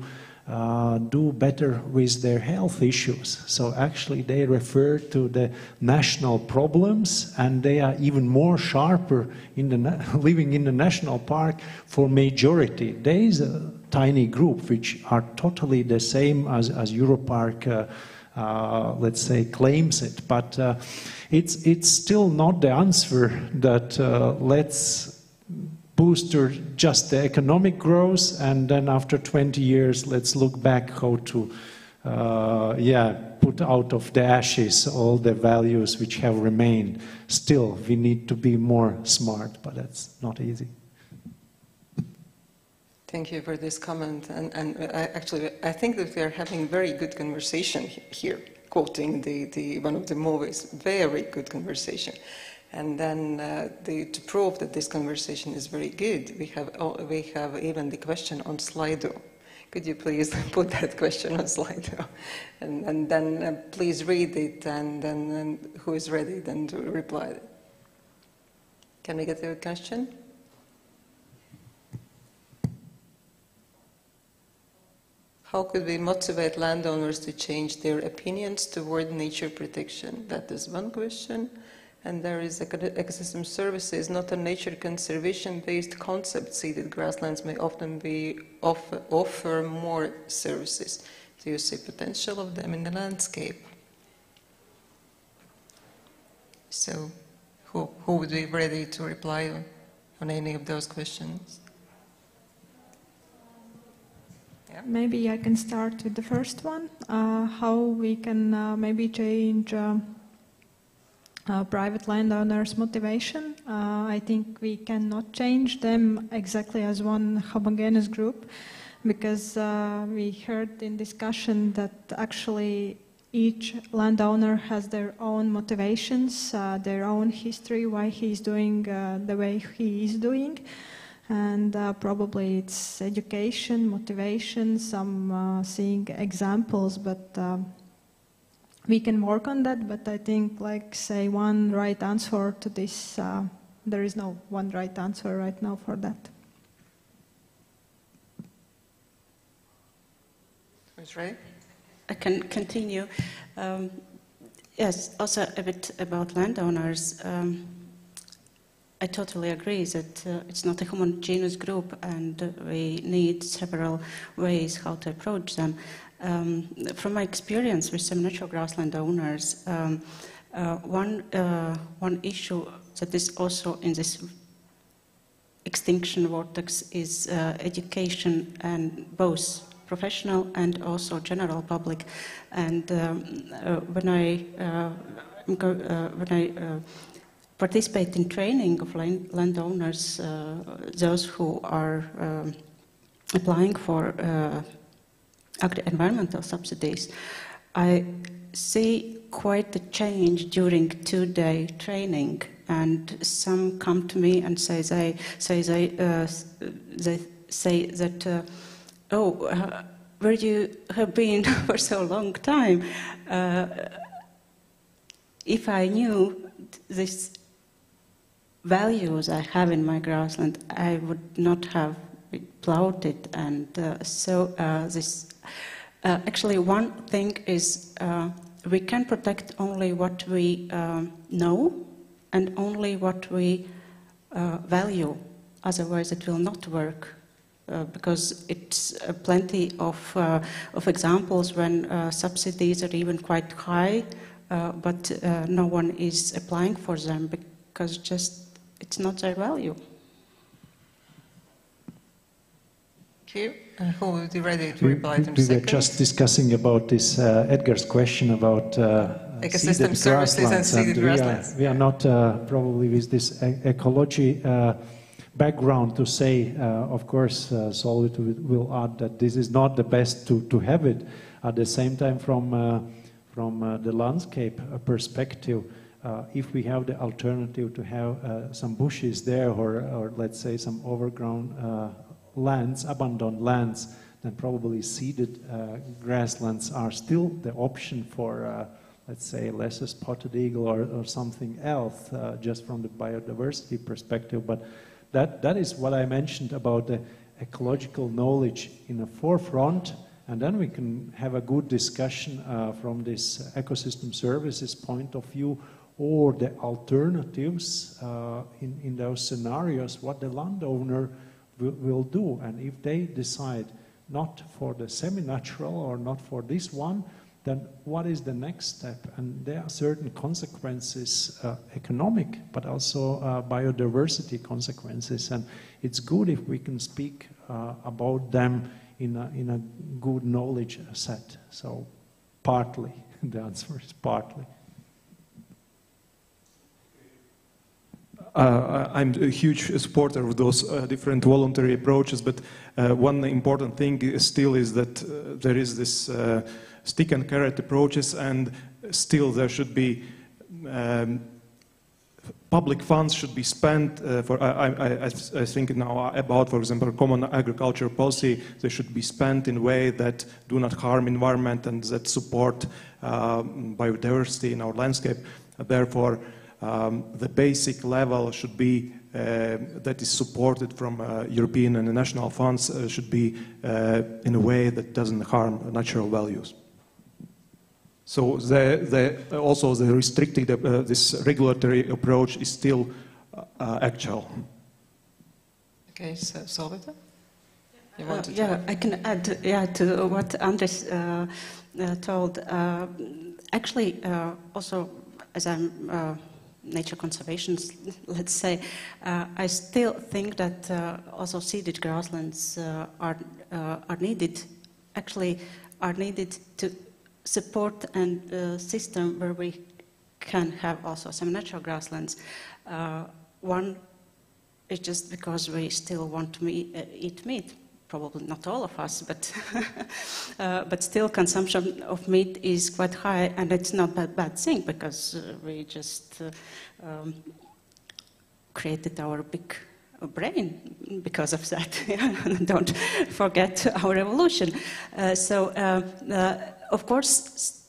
do better with their health issues. So actually they refer to the national problems, and they are even more sharper in the living in the national park for majority. There is a tiny group which are totally the same as Europark let's say claims it, but it's still not the answer that let's boost just the economic growth, and then after 20 years let's look back how to put out of the ashes all the values which have remained. Still, we need to be more smart, but that's not easy. Thank you for this comment, and I think that we are having very good conversation here, quoting one of the movies, very good conversation. And then to prove that this conversation is very good, we have even the question on Slido. Could you please put that question on Slido? And then please read it, and then who is ready then to reply? Can we get the question? How could we motivate landowners to change their opinions toward nature protection? That is one question. And there is ecosystem services, not a nature conservation-based concept. Seeded grasslands may often offer more services. Do you see potential of them in the landscape? So, who would be ready to reply on any of those questions? Yeah. Maybe I can start with the first one. How we can maybe change private landowners' motivation. I think we cannot change them exactly as one homogeneous group, because we heard in discussion that actually each landowner has their own motivations, their own history, why he is doing the way he is doing. And probably it's education, motivation, some seeing examples, but we can work on that. But I think, like, say, one right answer to this, there is no one right answer right now for that. That's right. I can continue. Yes, also a bit about landowners. I totally agree that it's not a homogeneous group, and we need several ways how to approach them. From my experience with some natural grassland owners, one issue that is also in this extinction vortex is education, and both professional and also general public. And when I participate in training of landowners, those who are applying for agri-environmental subsidies, I see quite a change during 2-day training, and some come to me and say they say that where you have been for so long time. If I knew these values I have in my grassland, I would not have plowed it. And actually, one thing is we can protect only what we know and only what we value. Otherwise, it will not work. Because it's plenty of examples when subsidies are even quite high, but no one is applying for them because just it's not their value. Thank you. And who will be ready to reply to We were just discussing about this Edgar's question about ecosystem services and seeded grasslands. We are not probably with this ecology background to say, of course, Solid will add that this is not the best to have it. At the same time, from the landscape perspective, if we have the alternative to have some bushes there or let's say some overgrown lands, abandoned lands, then probably seeded grasslands are still the option for let's say lesser spotted eagle or something else, just from the biodiversity perspective. But that is what I mentioned about the ecological knowledge in the forefront, and then we can have a good discussion from this ecosystem services point of view, or the alternatives in those scenarios, what the landowner will do. And if they decide not for the semi-natural or not for this one, then what is the next step? And there are certain consequences, economic, but also biodiversity consequences. And it's good if we can speak about them in a good knowledge set. So partly, the answer is partly. I'm a huge supporter of those different voluntary approaches, but one important thing still is that there is this stick and carrot approaches, and still there should be public funds should be spent for, I think now about, for example, common agricultural policy. They should be spent in a way that do not harm environment and that support biodiversity in our landscape. Therefore, the basic level should be that is supported from European and national funds should be in a way that doesn't harm natural values. So also the restricted, this regulatory approach is still actual. Okay, so Solvita? I can add to what Andres told. Actually, also as I'm nature conservationist, let's say, I still think that also seeded grasslands are needed. Actually, are needed to support a system where we can have also some natural grasslands. One is just because we still want to eat meat. Probably not all of us, but but still consumption of meat is quite high, and it's not a bad thing because we just created our big brain because of that. Don't forget our evolution. Of course,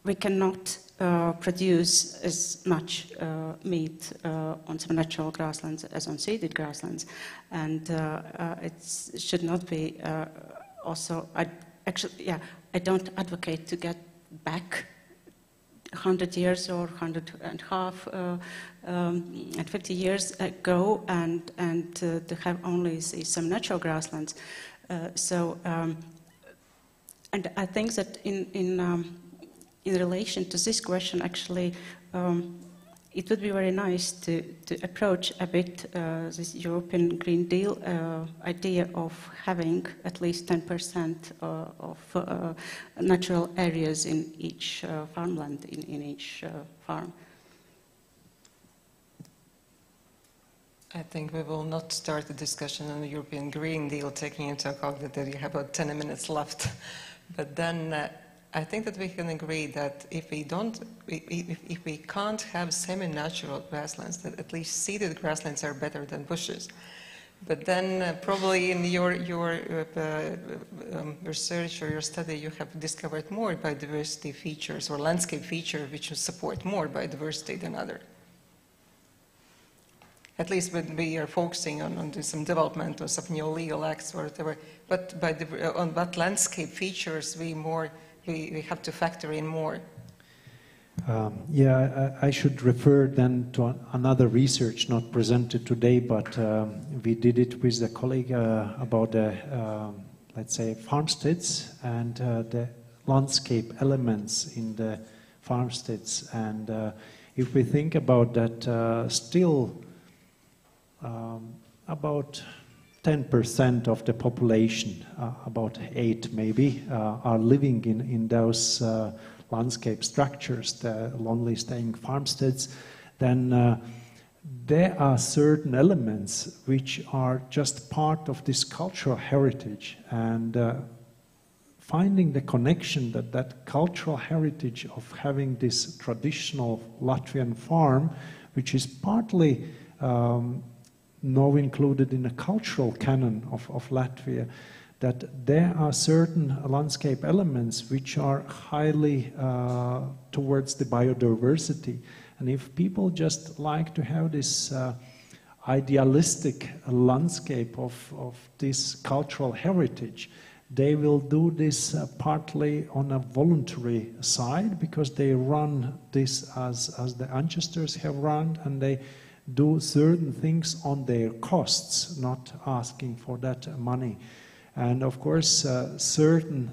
we cannot produce as much meat on some natural grasslands as on seeded grasslands, and it should not be also. I don't advocate to get back 100 years or 150 years ago and to have only some natural grasslands. And I think that in relation to this question, actually, it would be very nice to approach a bit this European Green Deal idea of having at least 10% of natural areas in each farmland, in each farm. I think we will not start the discussion on the European Green Deal, taking into account that you have about 10 minutes left. But then I think that we can agree that if we don't, if we can't have semi-natural grasslands, that at least seeded grasslands are better than bushes. But then probably in your research or your study, you have discovered more biodiversity features or landscape features which will support more biodiversity than other. At least when we are focusing on some development or some new legal acts or whatever, but on what landscape features we have to factor in more. Yeah, I should refer then to another research not presented today, but we did it with a colleague about the, let's say, farmsteads and the landscape elements in the farmsteads. And if we think about that, still about 10% of the population, about 8 maybe, are living in those landscape structures, the lonely staying farmsteads, then there are certain elements which are just part of this cultural heritage, and finding the connection that cultural heritage of having this traditional Latvian farm, which is partly now included in a cultural canon of Latvia, that there are certain landscape elements which are highly towards the biodiversity. And if people just like to have this idealistic landscape of this cultural heritage, they will do this partly on a voluntary side, because they run this as the ancestors have run, and they do certain things on their costs, not asking for that money. And of course, certain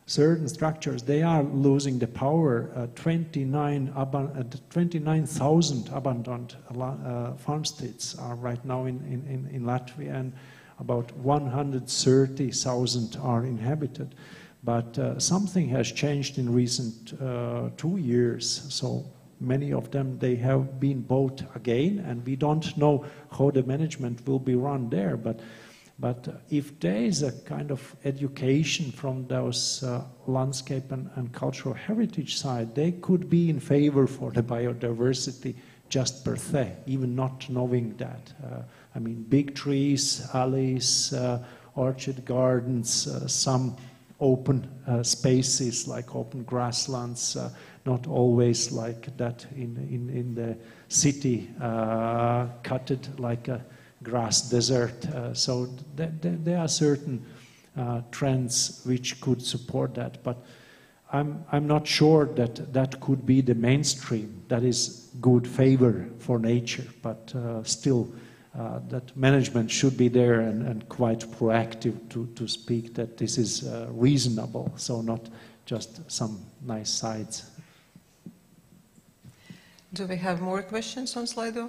structures, they are losing the power. 29,000 abandoned farmsteads are right now in Latvia, and about 130,000 are inhabited. But something has changed in recent 2 years. So many of them, they have been bought again, and we don't know how the management will be run there. But if there is a kind of education from those landscape and cultural heritage side, they could be in favor for the biodiversity just per se, even not knowing that. I mean, big trees, alleys, orchard gardens, some open spaces like open grasslands, not always like that in the city, cutted like a grass desert. So there are certain trends which could support that, but I'm not sure that could be the mainstream. That is good favor for nature, but still that management should be there and quite proactive to speak that this is reasonable, so not just some nice sides. Do we have more questions on Slido?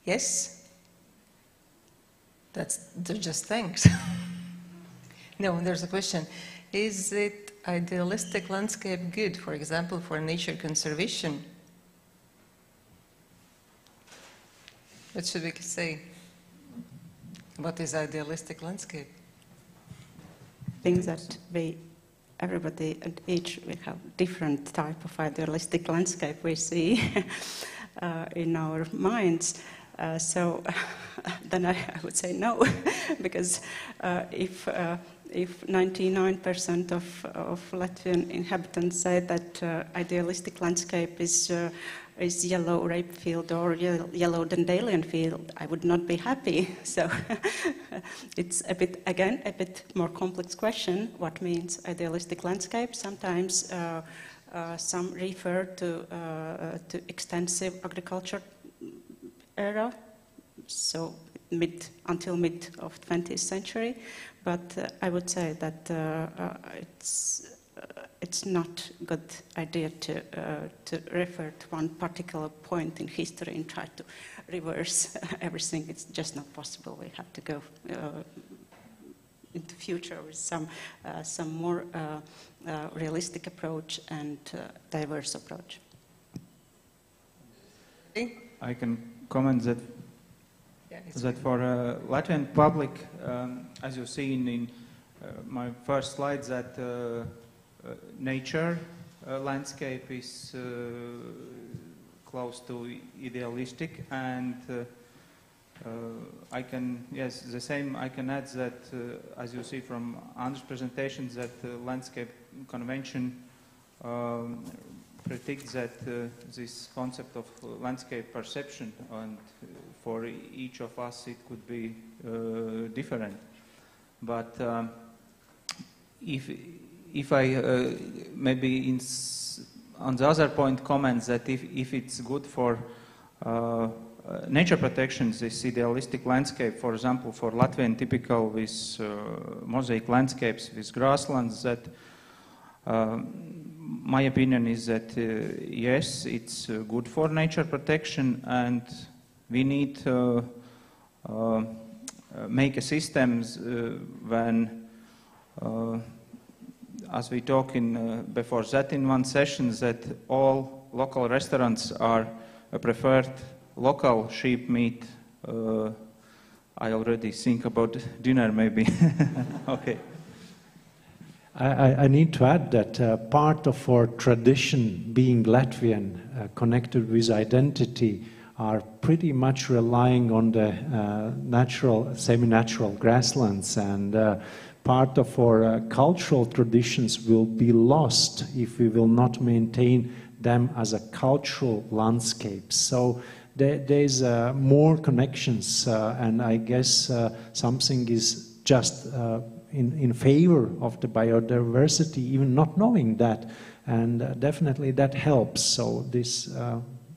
Yes? They're just thanks. No, there's a question. Is it idealistic landscape good, for example, for nature conservation? What should we say? What is idealistic landscape? Things that everybody at each we have different type of idealistic landscape we see in our minds. So then I would say no, because if 99% of Latvian inhabitants say that idealistic landscape is yellow rape field or yellow dandelion field, I would not be happy. So it's a bit more complex question. What means idealistic landscape? Sometimes some refer to extensive agriculture era, so until mid of 20th century. But I would say that it's not a good idea to refer to one particular point in history and try to reverse everything. It's just not possible. We have to go into future with some more realistic approach and diverse approach. I can comment that for Latvian public, as you've seen my first slide that nature landscape is close to idealistic, and I can, yes, the same, I can add that, as you see from Andr's presentations, that landscape convention predicts that this concept of landscape perception, and for each of us it could be different. But if I maybe on the other point comments that if it's good for nature protection, this idealistic landscape, for example, for Latvian typical with mosaic landscapes with grasslands, that my opinion is that yes, it's good for nature protection, and we need to make a systems when, as we talked in before that in one session, that all local restaurants are preferred local sheep meat. I already think about dinner maybe. Okay. I need to add that part of our tradition, being Latvian, connected with identity, are pretty much relying on the natural, semi-natural grasslands, and part of our cultural traditions will be lost if we will not maintain them as a cultural landscape. So there's more connections, and I guess something is just in favor of the biodiversity, even not knowing that, and definitely that helps. So this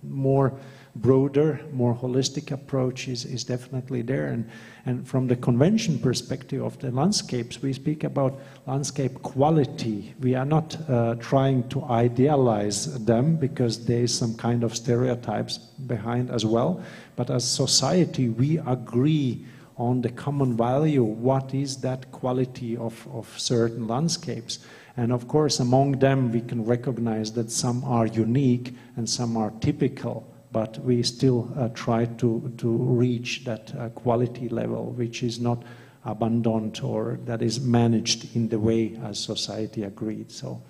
more broader, more holistic approach is definitely there. And from the convention perspective of the landscapes, we speak about landscape quality. We are not trying to idealize them, because there is some kind of stereotypes behind as well. But as society, we agree on the common value, what is that quality of certain landscapes. And of course, among them, we can recognize that some are unique and some are typical, but we still try to reach that quality level, which is not abandoned or that is managed in the way as society agreed. So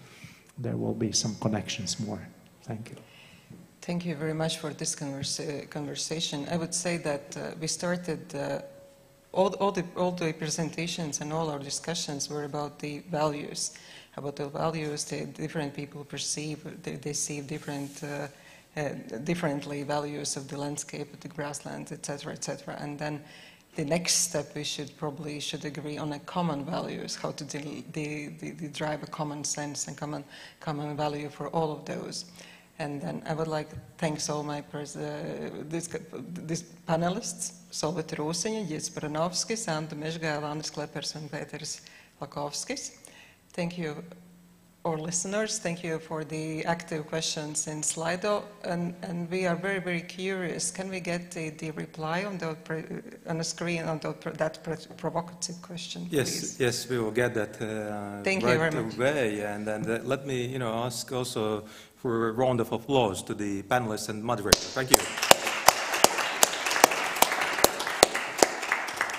there will be some connections more. Thank you. Thank you very much for this conversation. I would say that we started, all the presentations and all our discussions were about the values. About the values that different people perceive, they see differently values of the landscape, of the grasslands, etc., etc. And then the next step, we should probably agree on a common values, how to drive a common sense and common value for all of those. And then I would like to thank all my these panelists, Solvita Rūsiņa, Jits Baranovskis, Anta Mežgāla, Andris Klepers, and Pēters Lakovskis. Thank you, our listeners. Thank you for the active questions in Slido. And we are very, very curious. Can we get the reply on the screen on that provocative question, please? Yes, we will get that Thank you very much. away. And then let me ask also for a round of applause to the panelists and moderator. Thank you.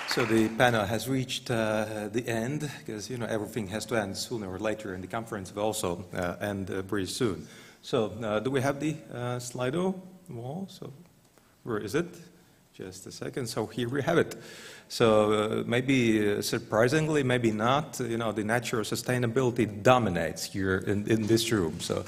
So the panel has reached the end, because everything has to end sooner or later, and the conference will also end pretty soon. So do we have the Slido wall? So where is it? Just a second. So here we have it. So maybe surprisingly, maybe not, the natural sustainability dominates here in this room. So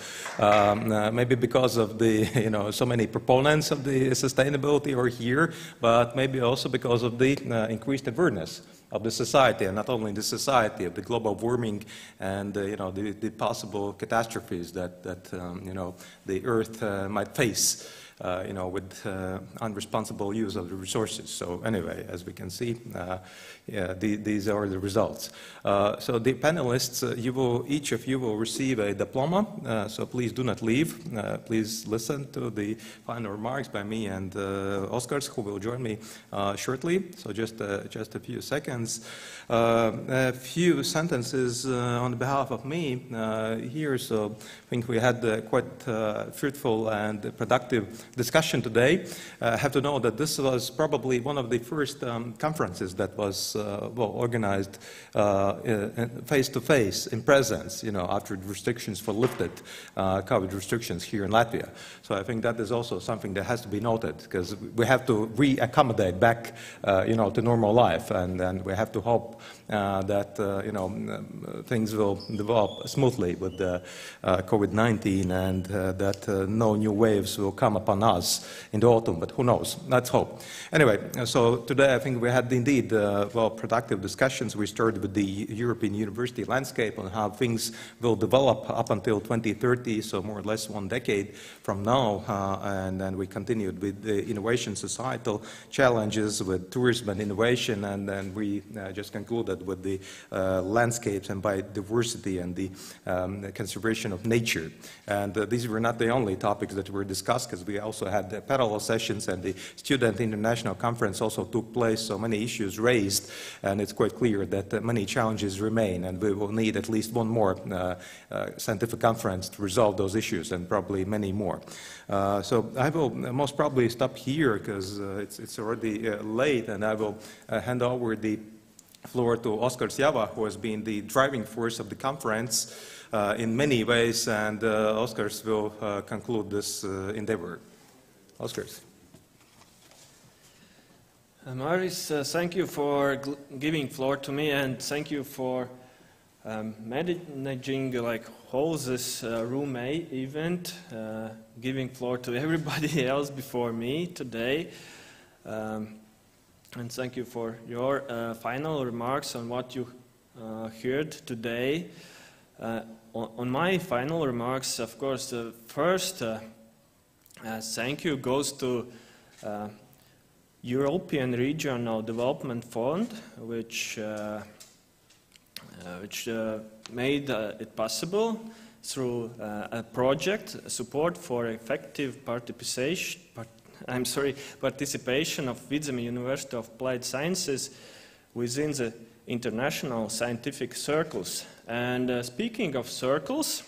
maybe because of the, so many proponents of the sustainability are here, but maybe also because of the increased awareness of the society, and not only the society, of the global warming and the possible catastrophes that the Earth might face. With unresponsible use of the resources. So anyway, as we can see, these are the results. So the panelists, each of you will receive a diploma. So please do not leave. Please listen to the final remarks by me and Oskars, who will join me shortly. So just a few seconds. A few sentences on behalf of me here. So I think we had quite fruitful and productive discussion today. I have to know that this was probably one of the first conferences that was organized face-to-face in presence, after the restrictions were lifted, COVID restrictions here in Latvia. So I think that is also something that has to be noted, because we have to re-accommodate back, to normal life, and we have to hope that things will develop smoothly with the COVID-19, and that no new waves will come upon us in the autumn, but who knows? Let's hope. Anyway, so today I think we had indeed productive discussions. We started with the European university landscape on how things will develop up until 2030, so more or less 1 decade from now, and then we continued with the innovation societal challenges with tourism and innovation, and then we just concluded with the landscapes and biodiversity and the conservation of nature. And these were not the only topics that were discussed, because we also had the parallel sessions, and the Student International Conference also took place, so many issues raised, and it's quite clear that many challenges remain, and we will need at least one more scientific conference to resolve those issues, and probably many more. So I will most probably stop here, because it's already late, and I will hand over the floor to Oskars Java, who has been the driving force of the conference in many ways, and Oskars will conclude this endeavor. Oskars. Maris, thank you for giving floor to me, and thank you for managing whole this Room A event, giving floor to everybody else before me today. And thank you for your final remarks on what you heard today. On my final remarks, of course, the first thank you goes to European Regional Development Fund, which made it possible through a project, support for effective participation of Vidzeme University of Applied Sciences within the international scientific circles. And speaking of circles,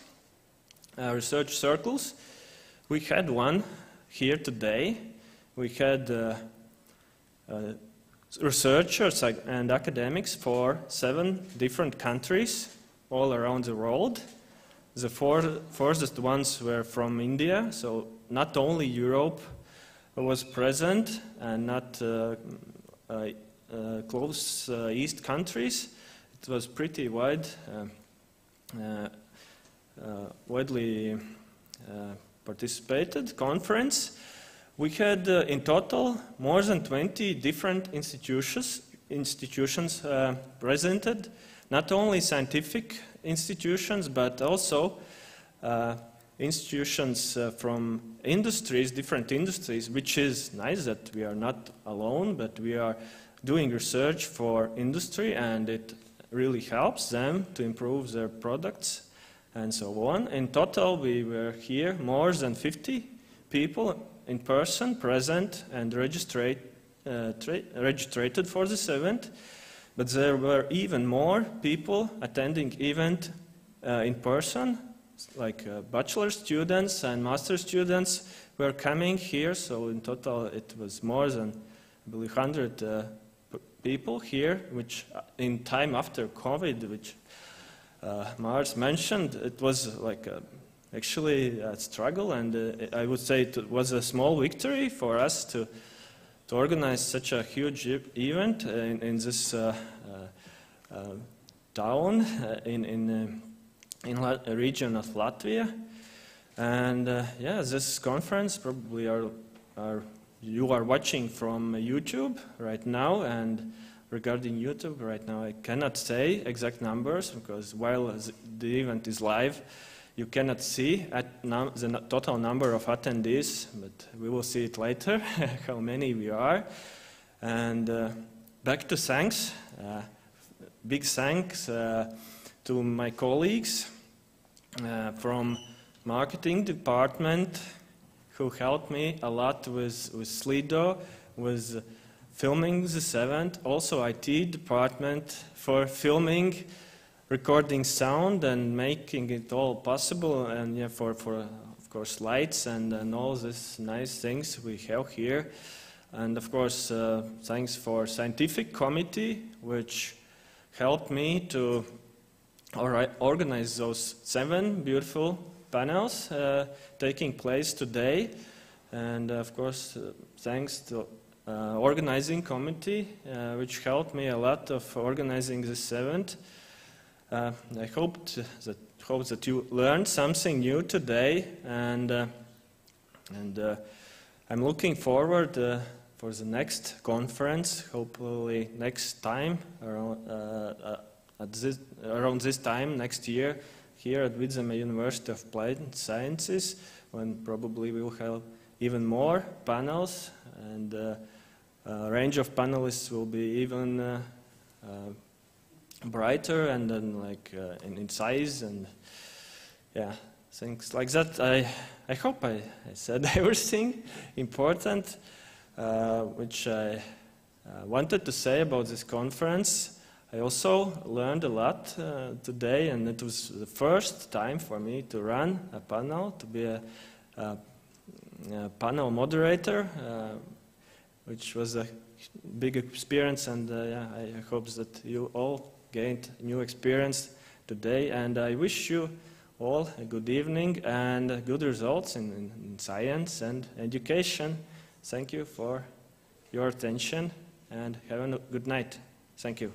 research circles, we had one here today. We had researchers and academics for 7 different countries all around the world. The furthest ones were from India, so not only Europe was present, and not close east countries. It was pretty widely participated conference. We had in total more than 20 different institutions presented, not only scientific institutions, but also institutions from industries, different industries, which is nice that we are not alone, but we are doing research for industry, and it really helps them to improve their products and so on. In total, we were here more than 50 people in person present and registered for this event, but there were even more people attending event in person, like bachelor students and master students were coming here, so in total it was more than, I believe, 100 people here, which in time after COVID, which Mars mentioned, it was actually a struggle, and I would say it was a small victory for us to organize such a huge event in this town in a region of Latvia. And yeah, this conference probably you are watching from YouTube right now, and regarding YouTube right now I cannot say exact numbers, because while the event is live you cannot see the total number of attendees, but we will see it later how many we are. And back to thanks, big thanks to my colleagues from marketing department who helped me a lot with Slido, with filming this event. Also IT department for filming, recording sound and making it all possible, and yeah, for of of course, lights and all these nice things we have here. And of course, thanks for scientific committee, which helped me to organize those 7 beautiful panels taking place today. And of course, thanks to organizing committee, which helped me a lot of organizing this event. I hope that you learned something new today, and I'm looking forward for the next conference, hopefully next time, around this time next year, here at Vidzeme University of Applied Sciences, when probably we will have even more panels, and range of panelists will be even brighter and then in size, and yeah, things like that. I hope I said everything important which I wanted to say about this conference. I also learned a lot today, and it was the first time for me to run a panel, to be a panel moderator, which was a big experience, and yeah, I hope that you all gained new experience today, and I wish you all a good evening and good results in science and education. Thank you for your attention, and have a good night. Thank you.